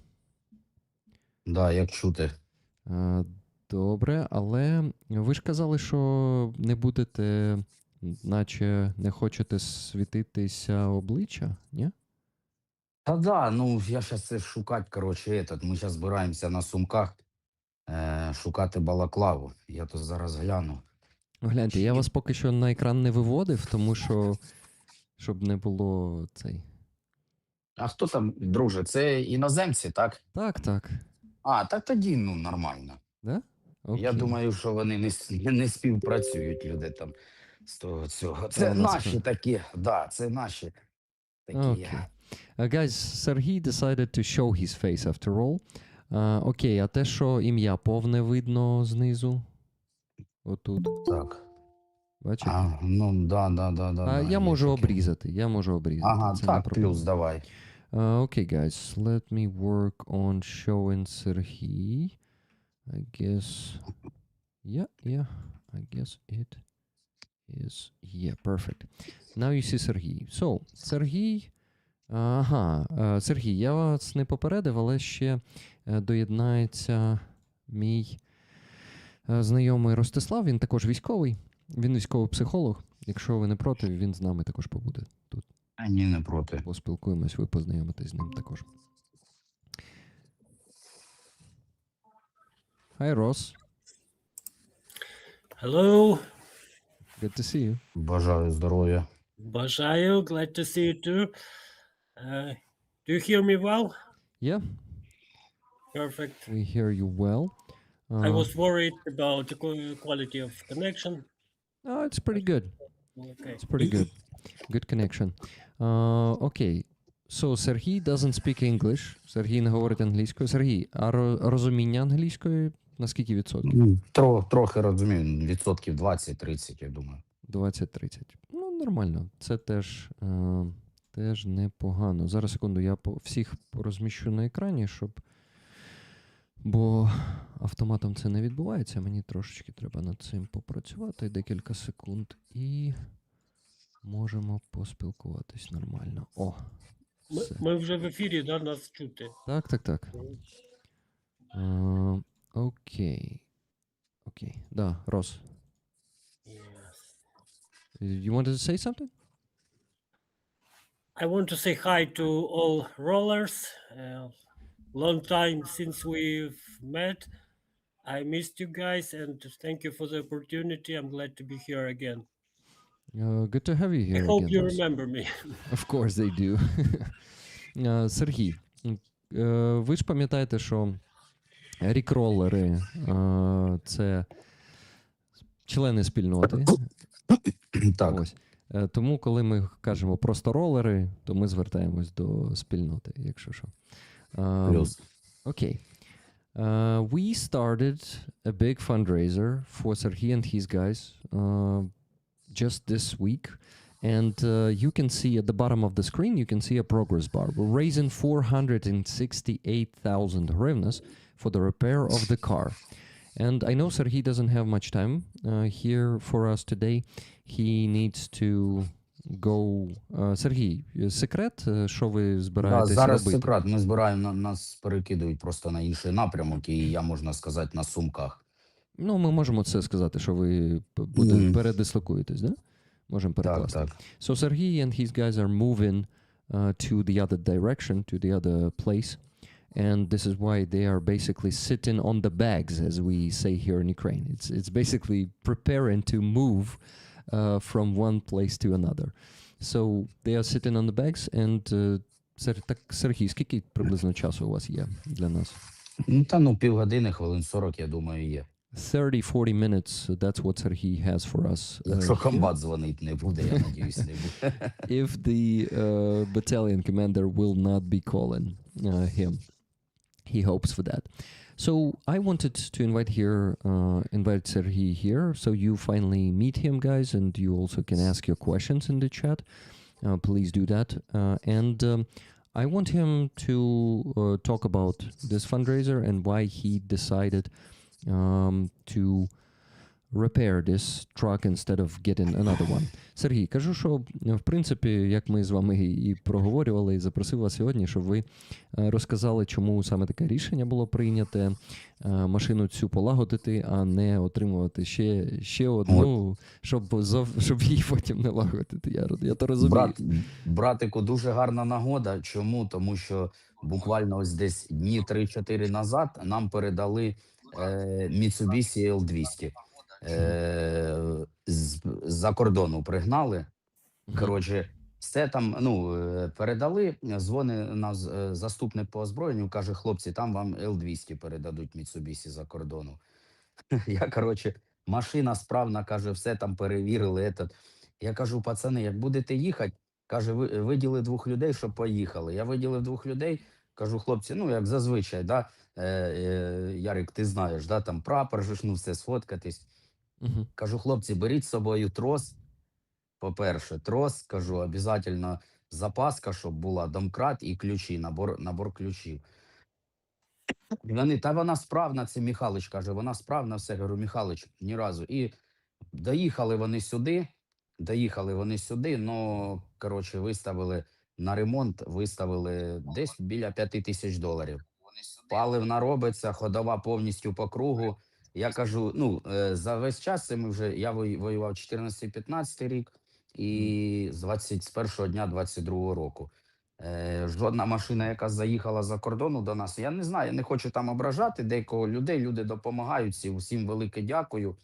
Да, як чути. Добре, але ви ж казали, що не будете, наче не хочете світитися обличчя, ні? Та да, ну я зараз це шукати, коротше, ми зараз збираємося на сумках шукати балаклаву. Я то зараз гляну. Гляньте, я вас поки що на екран не виводив, тому що, щоб не було цей... А хто там, друже, це іноземці, так? Так. А, так тоді, ну, нормально. Да? Окей. Я думаю, що вони не співпрацюють, люди там з того цього. Це наші такі, да, це наші такі. Okay. Guys, Serhii decided to show his face after all. Окей, а те, що ім'я повне видно знизу? Отут. Так. Бачите? Ну, да. Я можу обрізати, Ага, це так, плюс, давай. Okay, guys, let me work on showing Serhii. I guess, yeah, I guess it is, yeah, perfect. Now you see Serhii. So, Serhii, Serhii, я вас не попередив, але ще доєднається мій знайомий Ростислав, він також військовий, він військовий психолог. Якщо ви не проти, він з нами також побуде тут. Ні, не проти. Поспілкуємось, ви познайомитесь з ним також. Hi, Ross. Hello. Good to see you. Бажаю здоров'я. Бажаю. Glad to see you too. Do you hear me well? Yeah, Perfect. we hear you well. I was worried about the quality of connection. It's pretty good. Okay. It's pretty good. Good connection. Okay. So, Serhii doesn't speak English. Сергій не говорить англійською. Сергій, а розуміння англійської на скільки відсотків? Трохи розумію, відсотків 20-30, я думаю. 20-30. Ну, нормально. Це теж непогано. Зараз, секунду, я всіх розміщу на екрані, бо автоматом це не відбувається. Мені трошечки треба над цим попрацювати. Декілька секунд. І можемо поспілкуватись нормально. О! Ми вже в ефірі, да, нас чути. Так. Окей. Да, Рос. Yes. You wanted to say something? I want to say hi to all rollers. Long time since we've met. I missed you guys and thank you for the opportunity. I'm glad to be here again. Good to have you here I hope again, you Ross. remember me. Of course they do. Сергій, ви ж пам'ятаєте, що рік-ролери – це члени спільноти. Так. Ось. Тому, коли ми кажемо просто ролери, то ми звертаємось до спільноти, якщо що. Плюс. Okay. We started a big fundraiser for Serhii and his guys just this week. And you can see at the bottom of the screen, you can see a progress bar. We're raising 468,000 hryvnias for the repair of the car. And I know Serhii doesn't have much time here for us today. He needs to go... Serhii, секрет, що ви збираєтесь Зараз робити? секрет. Ми збираємо, нас перекидують просто на інший напрямок, і я, можна сказати, на сумках. Ну, ми можемо це сказати, що ви передислокуєтесь, да? Можемо перекласти. Так. So Serhii and his guys are moving to the other direction, to the other place. And this is why they are basically sitting on the bags, as we say here in Ukraine. It's basically preparing to move from one place to another. So they are sitting on the bags, and Serhii, скільки приблизно часу у вас є для нас? Півгодини, хвилин 40, я думаю, є. 30-40 minutes, that's what Serhii has for us. Якщо комбат дзвонить не буде, я надіюсь, не буде. If the battalion commander will not be calling him. He hopes for that. So I wanted to invite Serhii here, so you finally meet him, guys, and you also can ask your questions in the chat. Please do that. And I want him to talk about this fundraiser and why he decided to repair this truck instead of getting another one. Сергій, кажу, що в принципі, як ми з вами і проговорювали, і запросив вас сьогодні, щоб ви розказали, чому саме таке рішення було прийняте, машину цю полагодити, а не отримувати ще одну, щоб її потім не лагодити. Я то розумію. Братику, дуже гарна нагода. Чому? Тому що буквально ось десь дні 3-4 назад нам передали Mitsubishi L200. З-за кордону пригнали. Коротше, все там, передали, дзвонить нас заступник по озброєнню, каже, хлопці, там вам L200 передадуть Mitsubishi за кордону. Я, коротше, машина справна, каже, все там перевірили. Я кажу, пацани, як будете їхати, каже, виділи 2 людей, щоб поїхали. Я виділив 2 людей, кажу, хлопці, як зазвичай, да, Ярик, ти знаєш, да, там прапор, все, сфоткатись. Кажу, хлопці, беріть з собою трос. По-перше, трос, кажу, обов'язково запаска, щоб була, домкрат і ключі, набор ключів. Вони, та вона справна, це Михайлович каже, вона справна, все, говорю, Михайлович, ні разу. І доїхали вони сюди, коротше, виставили на ремонт, десь біля $5000. Паливна робиться, ходова повністю по кругу. Я кажу, за весь час це я воював 14-15 рік і з 21-го дня 22-го року. Жодна машина, яка заїхала за кордону до нас, я не знаю, я не хочу там ображати декого людей, люди допомагають, усім велике дякую,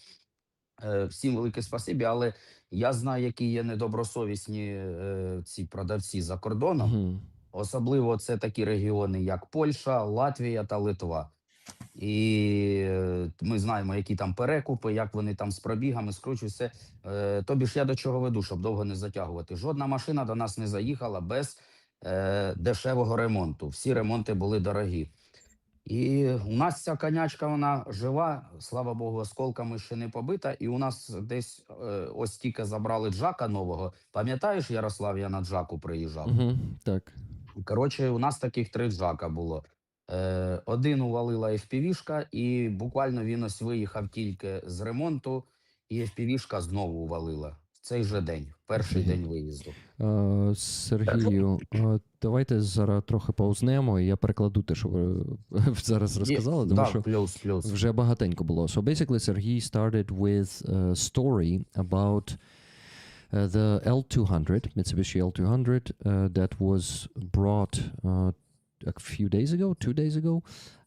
всім велике спасибі, але я знаю, які є недобросовісні ці продавці за кордоном, особливо це такі регіони, як Польща, Латвія та Литва. І ми знаємо, які там перекупи, як вони там з пробігами скручуються. Тобі ж я до чого веду, щоб довго не затягувати. Жодна машина до нас не заїхала без дешевого ремонту. Всі ремонти були дорогі. І у нас ця конячка, вона жива, слава Богу, осколками ще не побита. І у нас десь ось тільки забрали джака нового. Пам'ятаєш, Ярослав, я на джаку приїжджав? Так. Коротше, у нас таких 3 джака було. Один увалила FPV-шка, і буквально він ось виїхав тільки з ремонту, і FPV-шка знову увалила. В цей же день, перший день виїзду. Сергію, давайте зараз трохи паузнемо, і я перекладу те, що ви зараз розказали, тому що плюс. вже багатенько було. So basically, Serhii started with a story about the L200, Mitsubishi L200, that was brought a few days ago, 2 days ago,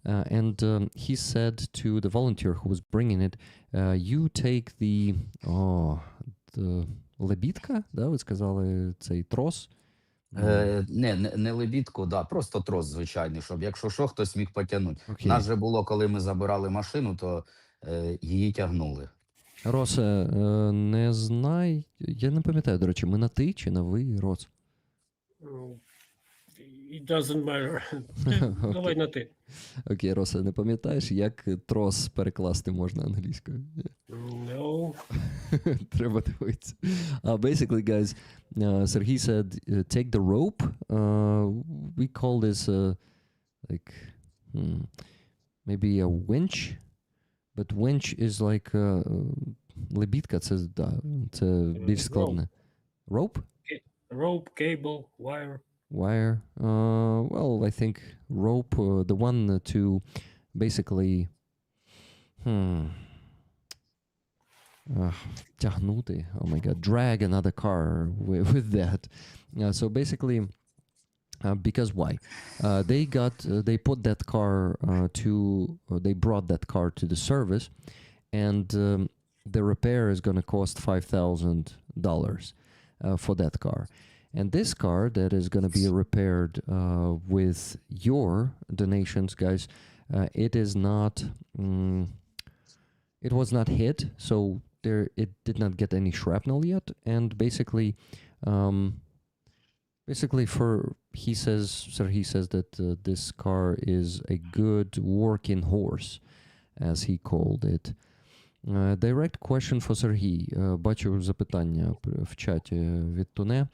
and he said to the volunteer who was bringing it, you take the лебідка, да, ви сказали, цей трос? Не лебідку, да, просто трос звичайний, щоб якщо що, хтось міг потягнути. Okay. Нас же було, коли ми забирали машину, то її тягнули. Росе, не знаю, я не пам'ятаю, до речі, ми на ти чи на ви, Рос? It doesn't matter. Давай на ти. Окей, Росе, не пам'ятаєш, як трос перекласти можна англійською? No. Треба дивитися. Basically, guys, Serhii said, take the rope. We call this maybe a winch. But winch is like лебідка, це більш складне. Rope? Rope, cable, wire. Wire. Well, I think rope, the one to basically тягнути. Oh my God, drag another car with that. So basically, because why? They put that car they brought that car to the service, and the repair is going to cost $5,000 for that car. And this car that is going to be repaired with your donations, guys, it was not hit, so it did not get any shrapnel yet. And basically, Serhii says that this car is a good working horse, as he called it. Direct question for Serhii. Бачу запитання в чаті від Туне.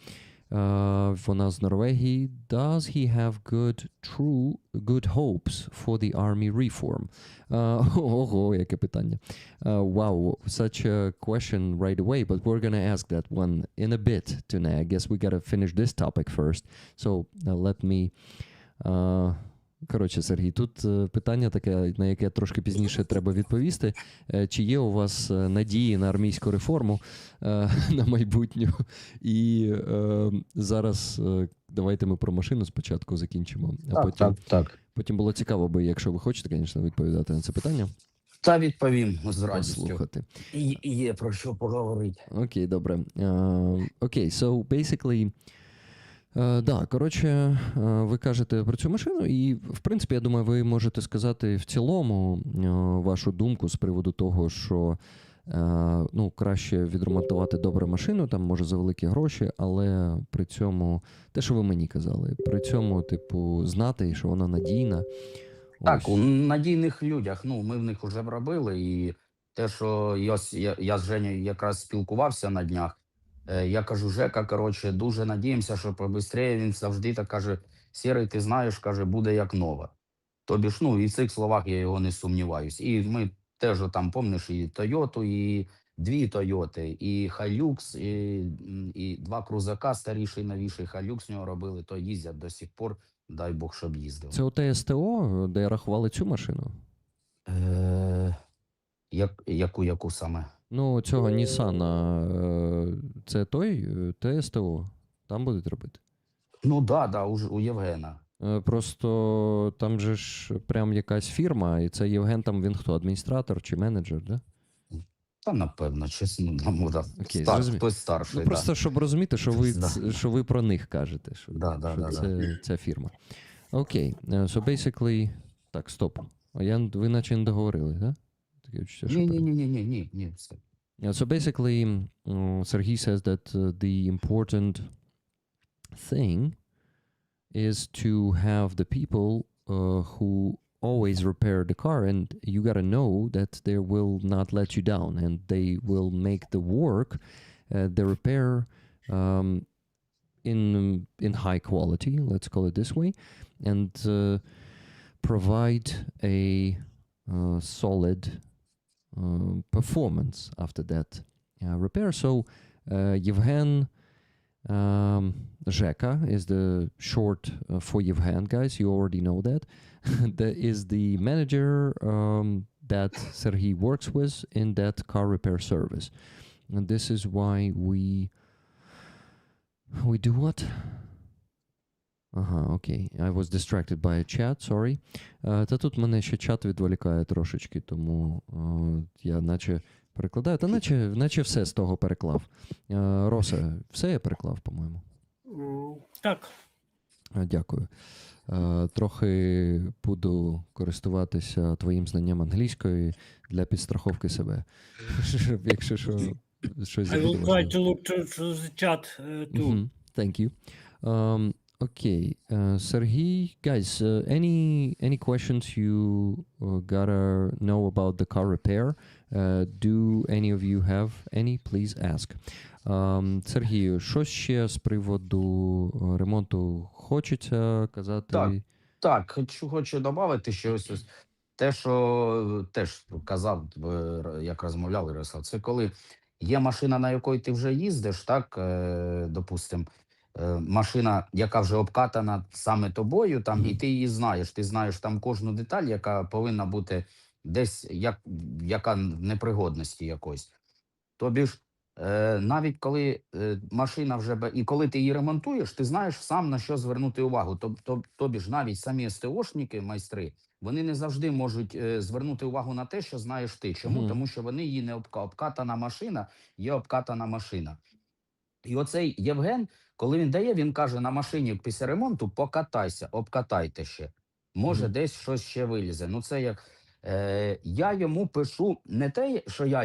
Вона з Норвегії. Does he have good hopes for the army reform? Ого, яке питання. Wow, such a question right away, but we're gonna ask that one in a bit tonight. I guess we gotta finish this topic first. So let me... Коротше, Сергій, тут питання таке, на яке трошки пізніше треба відповісти. Чи є у вас надії на армійську реформу на майбутню? І зараз давайте ми про машину спочатку закінчимо, а потім було цікаво би, якщо ви хочете, звісно, відповідати на це питання. Та відповім з радістю. Послухати. І є про що поговорити. Окей, добре. Окей, so basically... Да, коротше, ви кажете про цю машину, і, в принципі, я думаю, ви можете сказати в цілому вашу думку з приводу того, що ну, краще відремонтувати добре машину, там, може, за великі гроші, але при цьому, те, що ви мені казали, при цьому, типу, знати, що вона надійна. Так, Ось. у надійних людях, ну, ми в них вже робили, і те, що я з Женєю якраз спілкувався на днях, я кажу, Жека, коротше, дуже надіємося, що побистріє. Він завжди так каже, Серий, ти знаєш, каже, буде як нова. Тобі ж, ну, і в цих словах я його не сумніваюсь. І ми теж там, помниш, і Тойоту, і дві Тойоти, і Хайлюкс, і два крузака, старіший, новіший Хайлюкс в нього робили, то їздять до сих пор, дай Бог, щоб їздив. Це ОТ СТО, де рахували цю машину? Яку саме? Ну, цього Нісана, це той ТСТО, там будуть робити? Ну, да, у Євгена. Просто там же ж прям якась фірма, і це Євген, там він хто, адміністратор чи менеджер, да? Та, напевно, чесно, Окей, хтось старший. Ну, просто, щоб розуміти, що ви про них кажете, що це ця фірма. Окей, so basically... Так, стоп. Ви наче не договорили, да? Ні, все. So basically, Serhii says that the important thing is to have the people who always repair the car, and you gotta know that they will not let you down, and they will make the work, the repair, in high quality, let's call it this way, and provide a solid performance after that repair. So Yevgen Zheka is the short for Yevgen, guys. You already know that. That is the manager that Serhii works with in that car repair service. And this is why we do what? Ага, окей. I was distracted by a chat, sorry. Та тут мене ще чат відволікає трошечки, тому я наче перекладаю. Та наче все з того переклав. Роса, все я переклав, по-моєму? Так. Дякую. Трохи буду користуватися твоїм знанням англійської для підстраховки себе. Якщо що, щось I will try to look through the chat too. Thank you. Okay, Serhii, guys, any questions you gotta know about the car repair? Do any of you have any? Please ask. Serhii, що ще з приводу ремонту хочеться казати? Так, хочу додати щось. Те, що теж казав, як розмовляли, Ярослав, це коли є машина, на якій ти вже їздиш, так, допустимо, машина, яка вже обкатана саме тобою, там, і ти її знаєш. Ти знаєш там кожну деталь, яка повинна бути десь, яка непригодності якоїсь. Тобі ж, навіть коли машина вже, і коли ти її ремонтуєш, ти знаєш сам, на що звернути увагу. Тобі ж навіть самі СТОшники, майстри, вони не завжди можуть звернути увагу на те, що знаєш ти. Чому? Тому що вони її не обкатана машина, є обкатана машина. І оцей Євген, коли він дає, він каже, на машині після ремонту покатайся, обкатайте ще. Може, десь щось ще вилізе. Ну, це як... я йому пишу не те, що я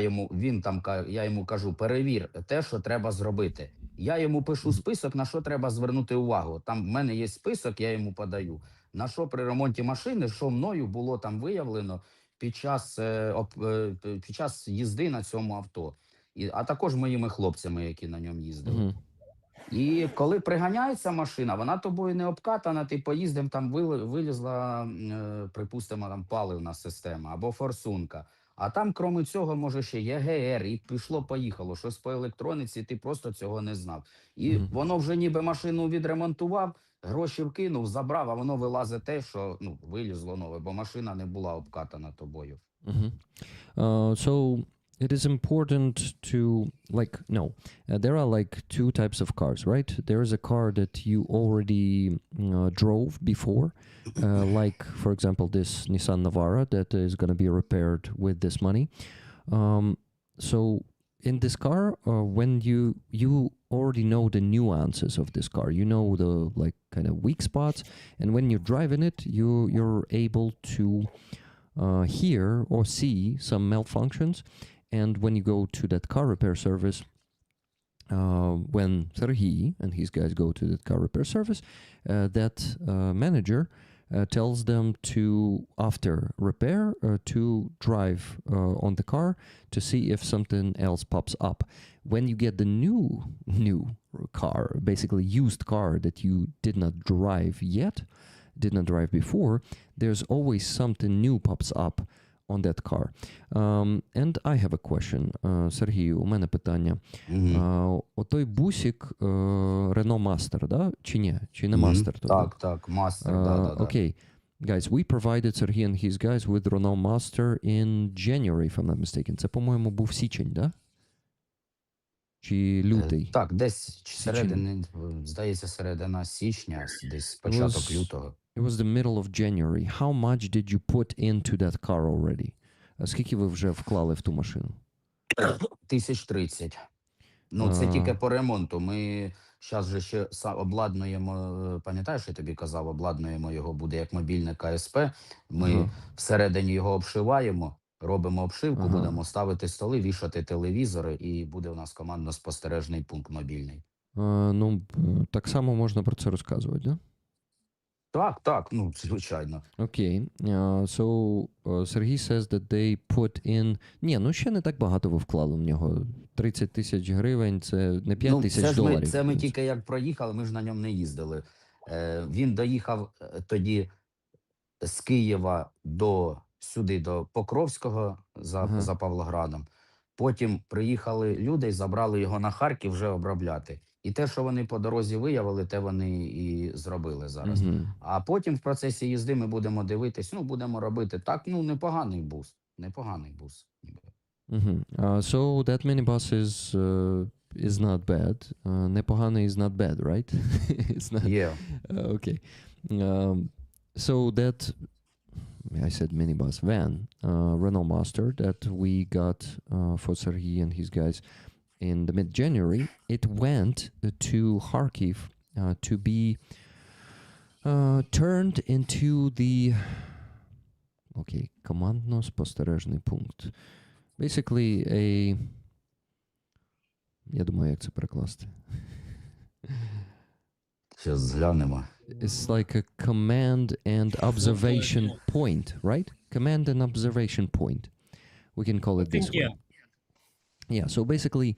йому кажу, перевір те, що треба зробити. Я йому пишу список, на що треба звернути увагу. Там в мене є список, я йому подаю. На що при ремонті машини, що мною було там виявлено під час їзди на цьому авто. А також моїми хлопцями, які на ньому їздили. І коли приганяється машина, вона тобою не обкатана, ти поїздом там вилізла, припустимо, там паливна система або форсунка. А там, крім цього, може ще ЄГР, і пішло-поїхало, щось по електроніці, ти просто цього не знав. І Мгм. воно вже ніби машину відремонтував, гроші вкинув, забрав, а воно вилазить те, що вилізло нове, бо машина не була обкатана тобою. Mhm. So it is important to there are like two types of cars, right? There is a car that you already drove before, like for example this Nissan Navara that is going to be repaired with this money. So in this car, when you already know the nuances of this car, you know the like kind of weak spots, and when you're driving it, you're able to hear or see some malfunctions. And when you go to that car repair service, when Serhii and his guys go to the car repair service, that manager tells them to, after repair, to drive on the car to see if something else pops up. When you get the new car, basically used car that you did not drive before, there's always something new pops up on that car. And I have a question. Serhii, у мене питання. Отой бусик Renault Master, да? Чи ні? Чи не Master? Так, Master, да. Okay. Guys, we provided Serhii and his guys with Renault Master in January, if I'm not mistaken. Це, по-моєму, був січень, да? Чи лютий? Так, десь здається, середина січня, десь початок лютого. It was the middle of January. How much did you put into that car already? Скільки ви вже вклали в ту машину? 1030. Це тільки по ремонту. Ми зараз же ще обладнуємо, пам'ятаєш, я тобі казав, обладнуємо його, буде як мобільне КСП. Ми всередині його обшиваємо, робимо обшивку, будемо ставити столи, вішати телевізори, і буде у нас командно-спостережний пункт мобільний. Так само можна про це розказувати, да? Так, звичайно. Okay. So Serhii says that they put in... Ні, ще не так багато ви вклали в нього. 30 тисяч гривень, це не 5 тисяч доларів. Це ми тільки як проїхали, ми ж на ньому не їздили. Він доїхав тоді з Києва сюди, до Покровського, за Павлоградом. Потім приїхали люди і забрали його на Харків вже обробляти. І те, що вони по дорозі виявили, те вони і зробили зараз. А потім в процесі їзди ми будемо дивитись, будемо робити. Так, непоганий бус. So that minibus is not bad. Непоганий is not bad, right? It's not... Yeah. Okay. So that, I said minibus, van, Renault Master that we got for Serhii and his guys in the mid-January, it went to Kharkiv to be turned into the командно-спостережний пункт. Basically я думаю, як це перекласти. Зараз зглянемо. It's like a command and observation point, right? Command and observation point. We can call it this way. Yeah, so basically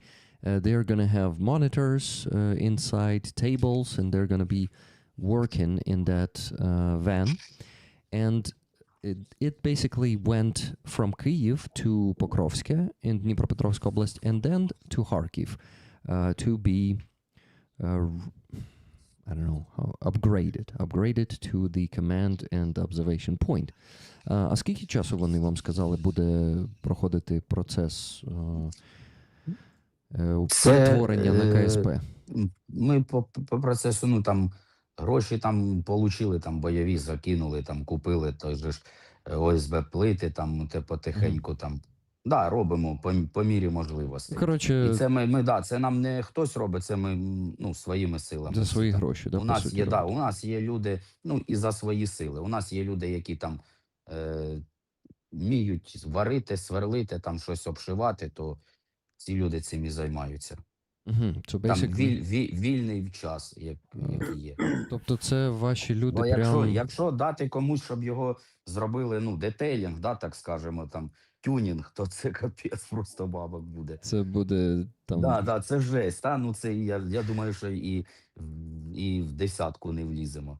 they're going to have monitors inside tables, and they're going to be working in that van. And it basically went from Kyiv to Pokrovsk in Dnipropetrovsk Oblast, and then to Kharkiv to be, I don't know how, upgraded to the command and observation point. А скільки часу вони вам сказали буде проходити процес перетворення на КСП? Ми по процесу, гроші получили, бойові закинули, купили той же ж ОСБ плити, потихеньку Да, робимо по мірі можливостей. Коротше, І це це нам не хтось робить, це ми своїми силами. За свої гроші, да? У нас є люди, і за свої сили. У нас є люди, які вміють варити, сверлити, щось обшивати, то ці люди цим і займаються. Вільний час, який є. Тобто це ваші люди. Бо якщо дати комусь, щоб його зробили, детейлінг, так скажемо, тюнінг, то це капець просто бабок буде. Це буде там. Да, це жесть. Ну це я думаю, що і в десятку не вліземо.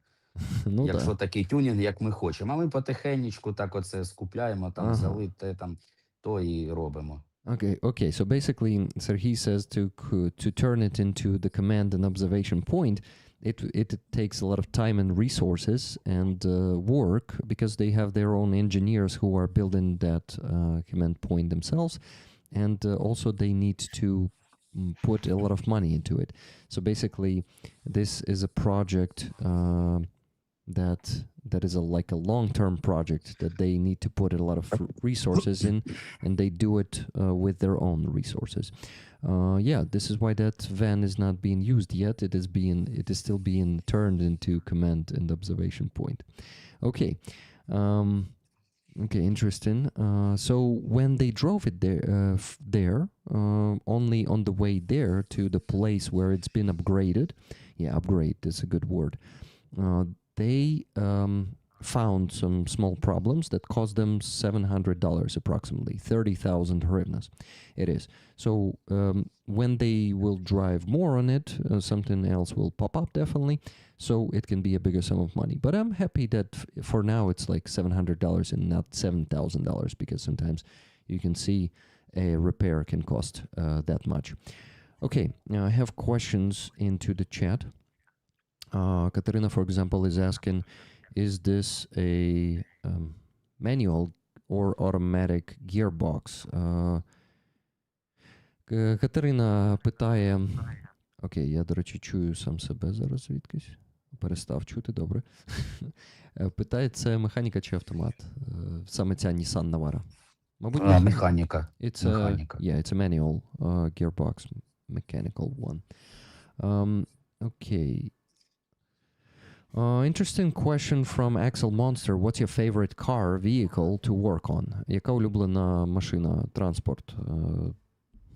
Ну Якщо да. такий тюнінг, як ми хочемо. А ми потихенечку так оце скупляємо, там Ага. взяли те там, то і робимо. Okay. So basically, Serhii says to turn it into the command and observation point, it takes a lot of time and resources and work, because they have their own engineers who are building that command point themselves, and also they need to put a lot of money into it. So basically, this is a project that is like a long-term project that they need to put a lot of resources in, and they do it with their own resources. This is why that van is not being used yet. It is still being turned into command and observation point. Okay. Okay, interesting. So when they drove it there, only on the way there to the place where it's been upgraded, upgrade is a good word, they found some small problems that cost them $700 approximately, 30,000 hryvnias. It is. So when they will drive more on it, something else will pop up definitely, so it can be a bigger sum of money. But I'm happy that for now it's like $700 and not $7,000, because sometimes you can see a repair can cost that much. Okay, now I have questions into the chat. Katerina, for example, is asking, is this a manual or automatic gearbox? Катерина питає... Окей, я, до речі, чую сам себе зараз звідкись. Перестав чути, добре. Питає, це механіка чи автомат? Саме ця Nissan Navara. Мабуть, Механіка. It's a manual gearbox, mechanical one. Okay. Interesting question from Axel Monster. What's your favorite car, vehicle to work on? Яка улюблена машина, транспорт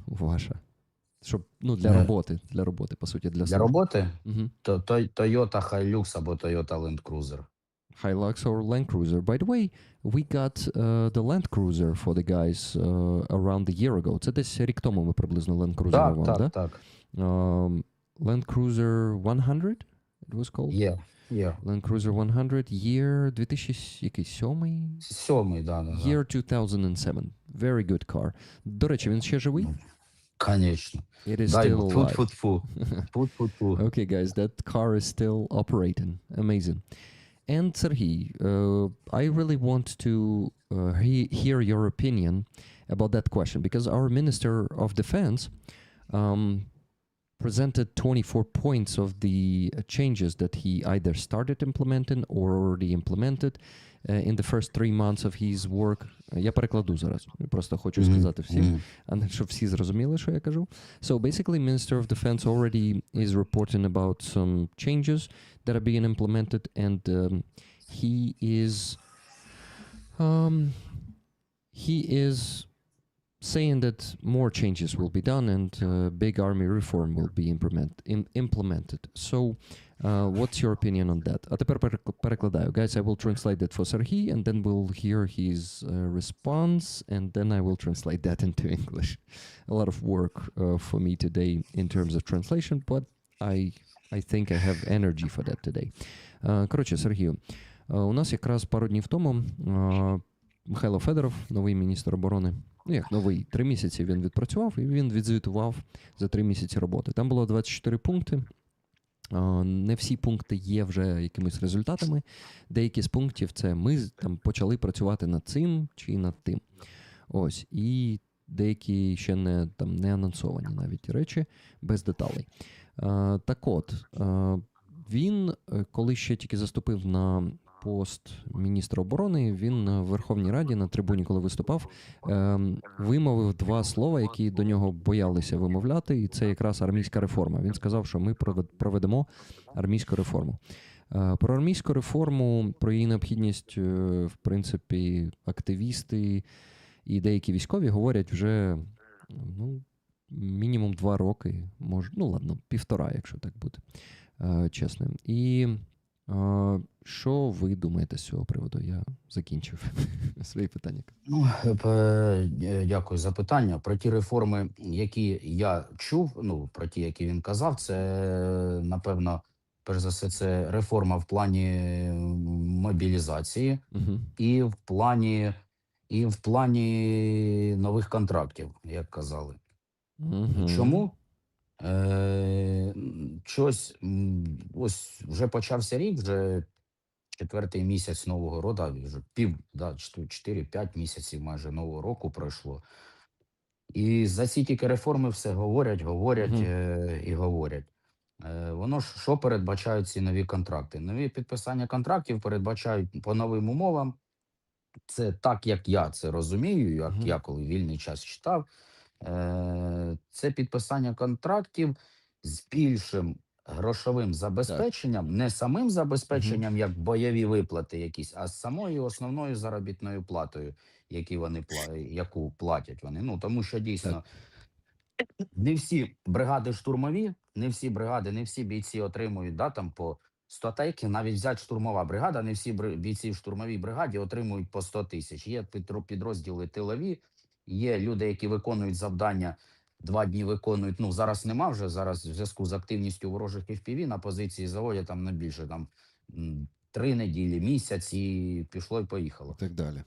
ваша? Щоб, для роботи, по суті, Для роботи? Угу. То Toyota Hilux або Toyota Land Cruiser. Hilux or Land Cruiser. By the way, we got the Land Cruiser for the guys around a year ago. Це десь рік тому ми приблизно Land Cruiser вам, да? Так. Land Cruiser 100, it was called? Yeah. Land Cruiser 100, year 2007? 7, да. Year 2007. Very good car. До речі, він ще живий? Конечно. It is still alive. Фу-фу-фу. Okay, guys, that car is still operating. Amazing. And Serhii, I really want to hear your opinion about that question, because our Minister of Defense presented 24 points of the changes that he either started implementing or already implemented in the first 3 months of his work. Я перекладу зараз. Просто хочу сказати всім, щоб всі зрозуміли, що я кажу. So basically, Minister of Defense already is reporting about some changes that are being implemented, and he is saying that more changes will be done and big army reform will be implemented. So, what's your opinion on that? А тепер перекладаю. Guys, I will translate that for Serhii, and then we'll hear his response, and then I will translate that into English. A lot of work for me today in terms of translation, but I think I have energy for that today. Коротше, Сергію, у нас якраз пару днів тому Михайло Федоров, новий міністр оборони, новий, 3 місяці він відпрацював, і він відзвітував за 3 місяці роботи. Там було 24 пункти. Не всі пункти є вже якимись результатами. Деякі з пунктів це ми там почали працювати над цим чи над тим. Ось. І деякі ще не анонсовані навіть речі, без деталей. Так от, він, коли ще тільки заступив на пост міністра оборони, він на Верховній Раді, на трибуні, коли виступав, вимовив 2 слова, які до нього боялися вимовляти, і це якраз армійська реформа. Він сказав, що ми проведемо армійську реформу. Про армійську реформу, про її необхідність, в принципі, активісти і деякі військові говорять вже, мінімум 2 роки, може, 1,5, якщо так бути чесним. І Що ви думаєте з цього приводу? Я закінчив свої питання. Ну, дякую за питання. Про ті реформи, які я чув, ну, про ті, які він казав, це, напевно, перш за все, це реформа в плані мобілізації Угу. і в плані нових контрактів, як казали. Угу. Чому? Щось, ось вже почався рік, вже 4-й місяць нового року, вже 4-5 місяців майже нового року пройшло. І за ці тільки реформи все говорять Мгм. і говорять. Воно ж що передбачають ці нові контракти? Нові підписання контрактів передбачають по новим умовам. Це так, як я це розумію, як Мгм. я коли вільний час читав. Це підписання контрактів з більшим грошовим забезпеченням, не самим забезпеченням, як бойові виплати якісь, а з самою основною заробітною платою, яку платять вони. Ну, тому що дійсно не всі бригади штурмові, не всі бійці отримують там по 100 тисяч, навіть взяти штурмова бригада, не всі бійці в штурмовій бригаді отримують по 100 тисяч. Є підрозділи тилові, є люди, які виконують завдання, 2 дні виконують, ну зараз нема вже, зараз в зв'язку з активністю ворожих FPV на позиції заводять там на більше, 3 неділі, місяць і пішло і поїхало. І так далі.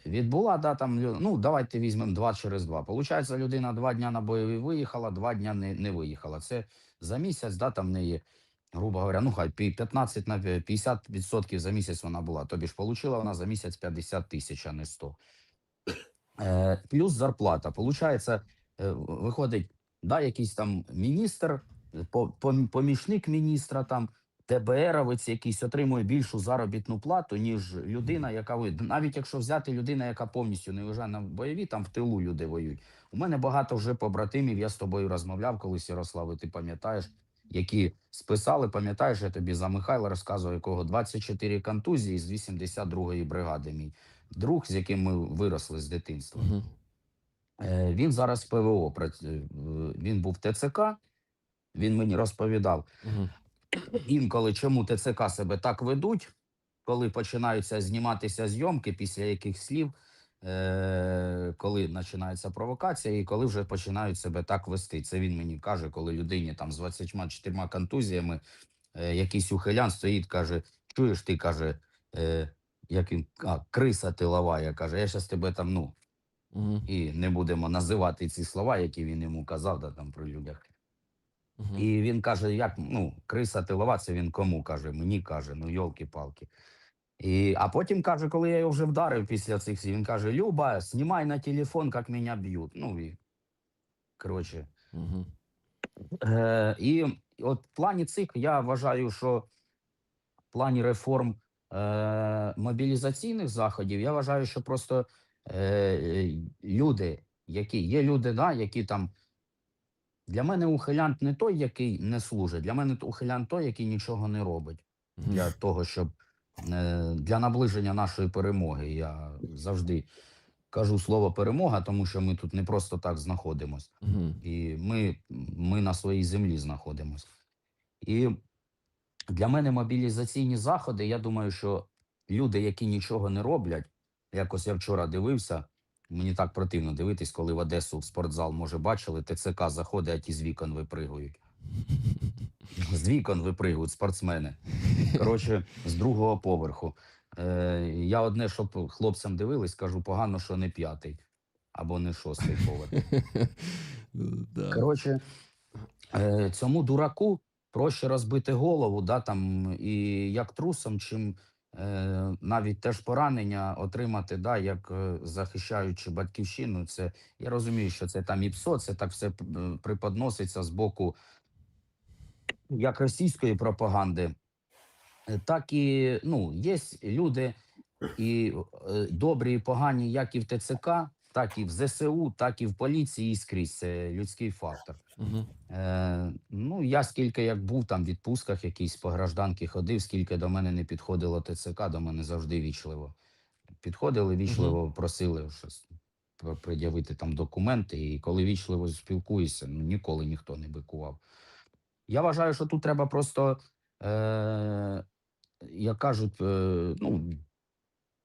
Відбула, там, давайте візьмемо 2 через 2. Получається, людина 2 дня на бойові виїхала, 2 дня не виїхала. Це за місяць, там в неї, грубо говоря, хай 15 на 50% за місяць вона була. Тобі ж получила вона за місяць 50 тисяч, а не 100. Плюс зарплата. Получається, виходить, якийсь там міністр, помічник міністра, там, ДБРовець якийсь отримує більшу заробітну плату, ніж людина, яка навіть якщо взяти людина, яка повністю не виїжджає на бойові, там в тилу люди воюють. У мене багато вже побратимів, я з тобою розмовляв колись, Ярославе, ти пам'ятаєш, які списали, пам'ятаєш, я тобі за Михайла розказував, якого 24 контузії з 82-ї бригади, мій друг, з яким ми виросли з дитинства. Він зараз в ПВО працює, він був ТЦК, він мені розповідав, інколи чому ТЦК себе так ведуть, коли починаються зніматися зйомки, після яких слів, коли починається провокація і коли вже починають себе так вести. Це він мені каже, коли людині там з 24 контузіями якийсь ухилян стоїть, каже, чуєш ти, каже, криса тилова, каже, я зараз тебе там, і не будемо називати ці слова, які він йому казав, там про людях. І він каже, криса тилова, це він кому каже? Мені каже, йолки-палки. А потім каже, коли я його вже вдарив після цих слів, він каже, Люба, знімай на телефон, як мене б'ють. Коротше. І от в плані цих, я вважаю, що в плані реформ мобілізаційних заходів, я вважаю, що просто люди, які там, для мене ухилянт не той, який не служить, для мене ухилянт той, який нічого не робить для того, щоб для наближення нашої перемоги. Я завжди кажу слово перемога, тому що ми тут не просто так знаходимося. І ми на своїй землі знаходимося. І для мене мобілізаційні заходи, я думаю, що люди, які нічого не роблять, якось я вчора дивився, мені так противно дивитись, коли в Одесу в спортзал, може, бачили, ТЦК заходить, а ті з вікон випригують. З вікон випригують спортсмени. Коротше, з 2-го поверху. Я одне, щоб хлопцям дивились, кажу, погано, що не 5-й або не 6-й поверх. Коротше, цьому дураку проще розбити голову, і як трусом, чим навіть теж поранення отримати, як захищаючи батьківщину. Це, я розумію, що це там і ПСО, це так все преподноситься з боку як російської пропаганди, так і, є люди і добрі, і погані, як і в ТЦК, так і в ЗСУ, так і в поліції, і скрізь. Це людський фактор. Я скільки як був там в відпустках якісь по гражданки ходив, скільки до мене не підходило ТЦК, до мене завжди вічливо. Підходили, вічливо просили щось пред'явити там документи, і коли вічливо спілкуєшся, ніколи ніхто не бикував. Я вважаю, що тут треба просто як кажуть, ну,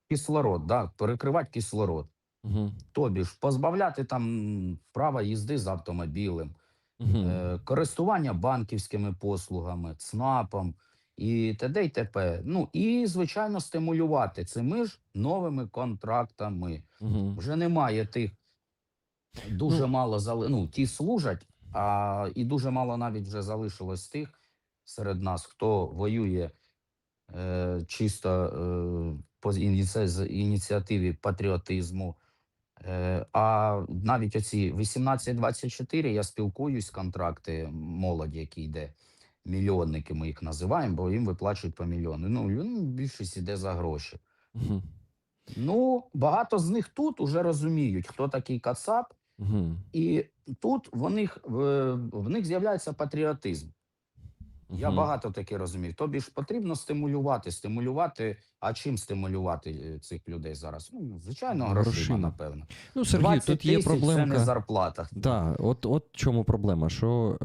кислород, да, перекривати кислород. Угу. Тобі ж позбавляти там права їзди з автомобілем, Угу. користування банківськими послугами, ЦНАПом і т.д. і т.п. Ну і, звичайно, стимулювати цими ж новими контрактами. Угу. Вже немає тих, дуже мало ну, ті служать, а і дуже мало навіть вже залишилось тих серед нас, хто воює чисто по ініціативі патріотизму. А навіть оці 18-24 я спілкуюсь, контракти молоді, які йде, мільйонники ми їх називаємо, бо їм виплачують по мільйону. Ну, більшість іде за гроші. Угу. Ну, багато з них тут уже розуміють, хто такий кацап, Угу. і тут в них з'являється патріотизм. Я багато таки розумію. Тобі ж потрібно стимулювати. А чим стимулювати цих людей зараз? Ну, звичайно, грошима, напевно. Ну, Сергій, 20 тут є тисяч – це проблемка. не зарплата. Да, от чому проблема, що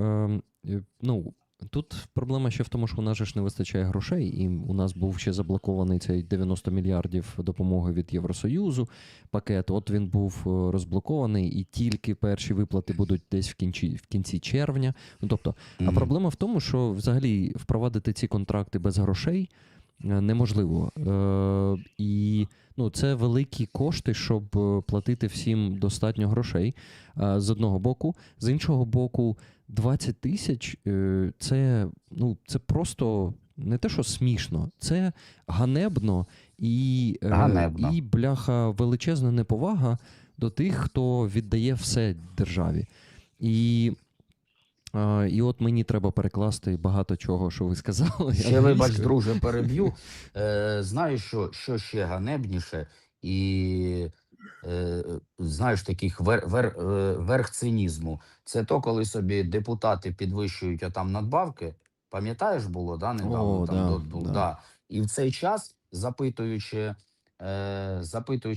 ну, тут проблема ще в тому, що у нас же ж не вистачає грошей, і у нас був ще заблокований цей 90 мільярдів допомоги від Євросоюзу пакет. От він був розблокований, і тільки перші виплати будуть десь в кінці червня. Ну, тобто, а проблема в тому, що взагалі впровадити ці контракти без грошей неможливо. І ну, це великі кошти, щоб платити всім достатньо грошей, з одного боку. З іншого боку, 20 тисяч – це просто не те, що смішно, це ганебно і бляха, величезна неповага до тих, хто віддає все державі. І от мені треба перекласти багато чого, що ви сказали. Ще, вибач, друже, переб'ю. Знаєш, що ще ганебніше? І, знаєш, таких верх цинізму. Це то, коли собі депутати підвищують отам надбавки. Пам'ятаєш, було, да, недавно? О, там да. Да. І в цей час, запитуючи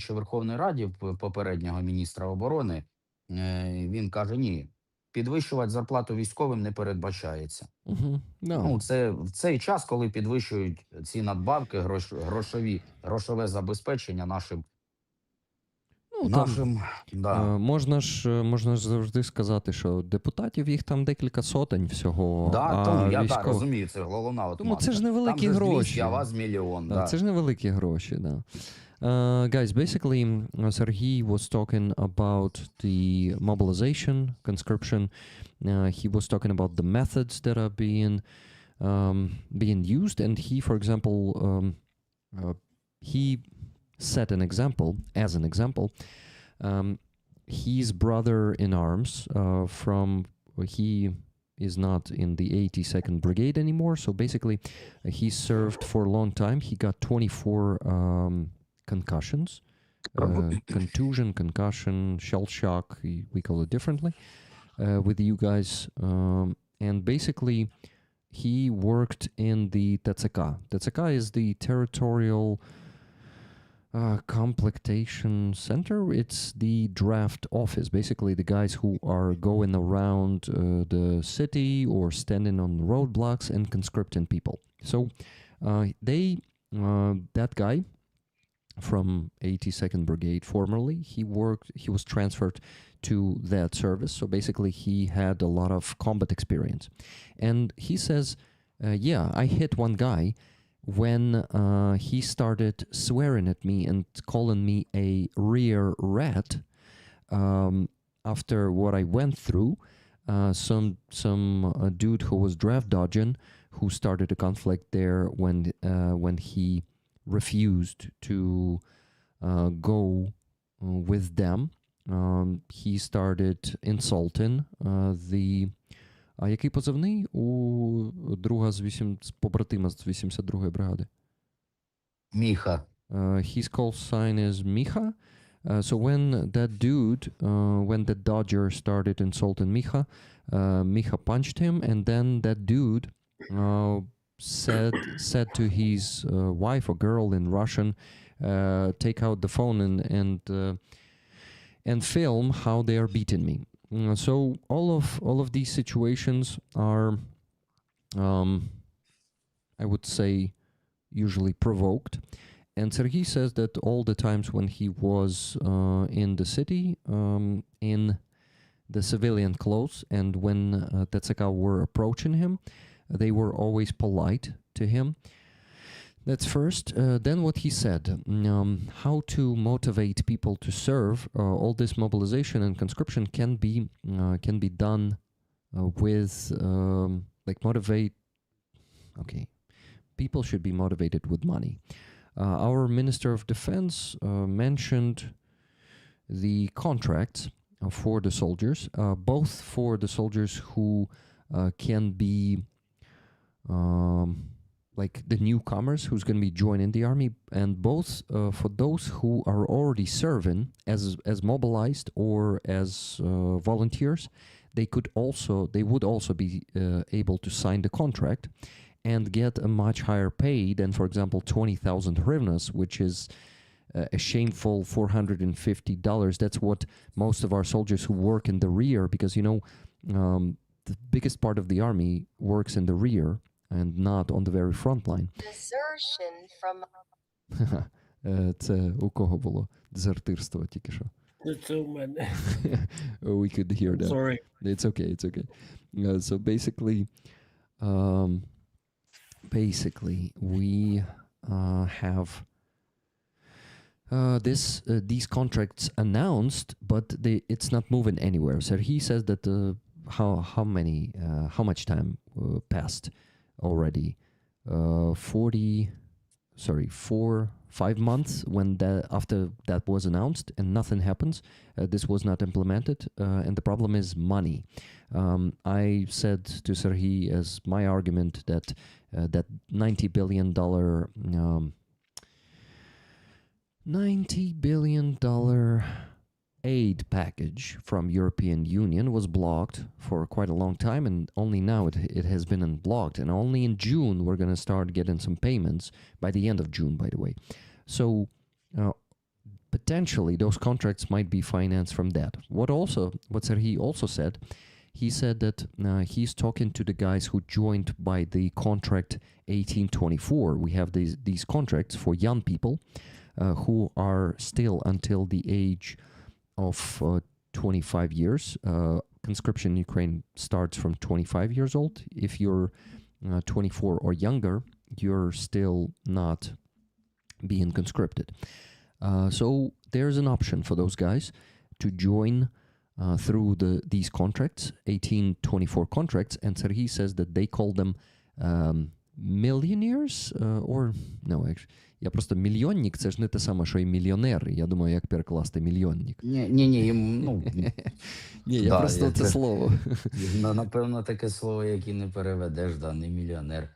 Верховної Раді попереднього міністра оборони, він каже, ні, підвищувати зарплату військовим не передбачається. Угу. No. Ну, це в цей час, коли підвищують ці надбавки, грошове забезпечення нашим. Можна ж завжди сказати, що депутатів їх там декілька сотень всього. Я розумію, це головна отмазка. Тому це ж невеликі гроші. 200, а вас мільйон. Це ж невеликі гроші, да. Guys, basically, Serhii was talking about the mobilization, conscription. He was talking about the methods that are being used, and he, for example, he set an example, as an example, his brother in arms he is not in the 82nd Brigade anymore, so basically he served for a long time. He got 24 concussions, contusion, concussion, shell shock, we call it differently, with you guys, and basically he worked in the TCK. TCK is the Territorial Complectation Center. It's the draft office, basically the guys who are going around the city or standing on roadblocks and conscripting people. So that guy from 82nd Brigade formerly, he was transferred to that service. So basically he had a lot of combat experience. And he says, yeah, I hit one guy when he started swearing at me and calling me a rear rat after what I went through. Some dude who was draft dodging, who started a conflict there when he refused to go with them. He started insulting the... А який позивний у друга з побратима з 82-ї бригади? Міха. His call sign is Micha. So when that Dodger started insulting Micha, Micha punched him, and then that dude said to his wife or girl in Russian, take out the phone and film how they are beating me. So all of these situations are, I would say, usually provoked. And Serhii says that all the times when he was in the city, in the civilian clothes, and when Tetseka were approaching him, they were always polite to him. That's first. Then what he said, how to motivate people to serve. All this mobilization and conscription can be done with like motivate. Okay, people should be motivated with money. Our Minister of Defense mentioned the contracts for the soldiers, both for the soldiers who can be like the newcomers who's going to be joining the army, and both for those who are already serving as mobilized or as volunteers. They would also be able to sign the contract and get a much higher pay than, for example, 20,000 hryvnias, which is a shameful $450. That's what most of our soldiers who work in the rear, because the biggest part of the army works in the rear and not on the very front line. Desertion from Це у кого було дезертирство тільки що? That's so man. We could hear that. Sorry. It's okay. So basically, we have these contracts announced, but it's not moving anywhere. So he says that how much time passed already? 5 months after that was announced, and nothing happens. This was not implemented, and the problem is money. I said to Serhii as my argument that that $90 billion aid package from European Union was blocked for quite a long time, and only now it has been unblocked, and only in June we're going to start getting some payments, by the end of June, by the way. So potentially those contracts might be financed from that. What Serhii also said, he said that he's talking to the guys who joined by the contract 1824. We have these contracts for young people who are still until the age of 25 years. Conscription in Ukraine starts from 25 years old. If you're 24 or younger, you're still not being conscripted. So there's an option for those guys to join through these contracts, 1824 contracts, and Serhii says that they call them millionaires, or no, actually. Я просто мільйонник, це ж не те саме, що і мільйонер. Я думаю, як перекласти мільйонник. Ні, Я просто це слово. Напевно, таке слово, яке не переведеш, не мільйонер.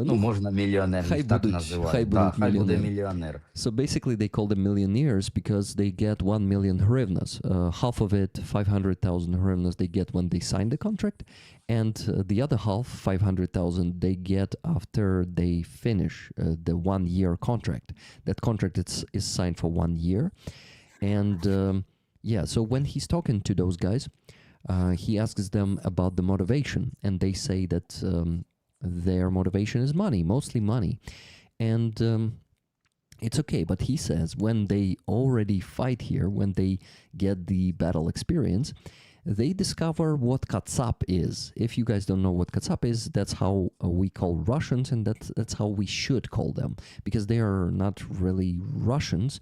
Можна мільйонер, так називають. Хай буде мільйонер. So basically they call them millionaires because they get 1 million hryvnias. Half of it, 500,000 hryvnias, they get when they sign the contract, and the other half, 500,000, they get after they finish the 1 year contract. That contract is signed for 1 year. And so when he's talking to those guys, he asks them about the motivation, and they say that their motivation is money, mostly money. And it's okay, but he says when they already fight here, when they get the battle experience, they discover what Katsap is. If you guys don't know what Katsap is, that's how we call Russians, and that's how we should call them, because they are not really Russians.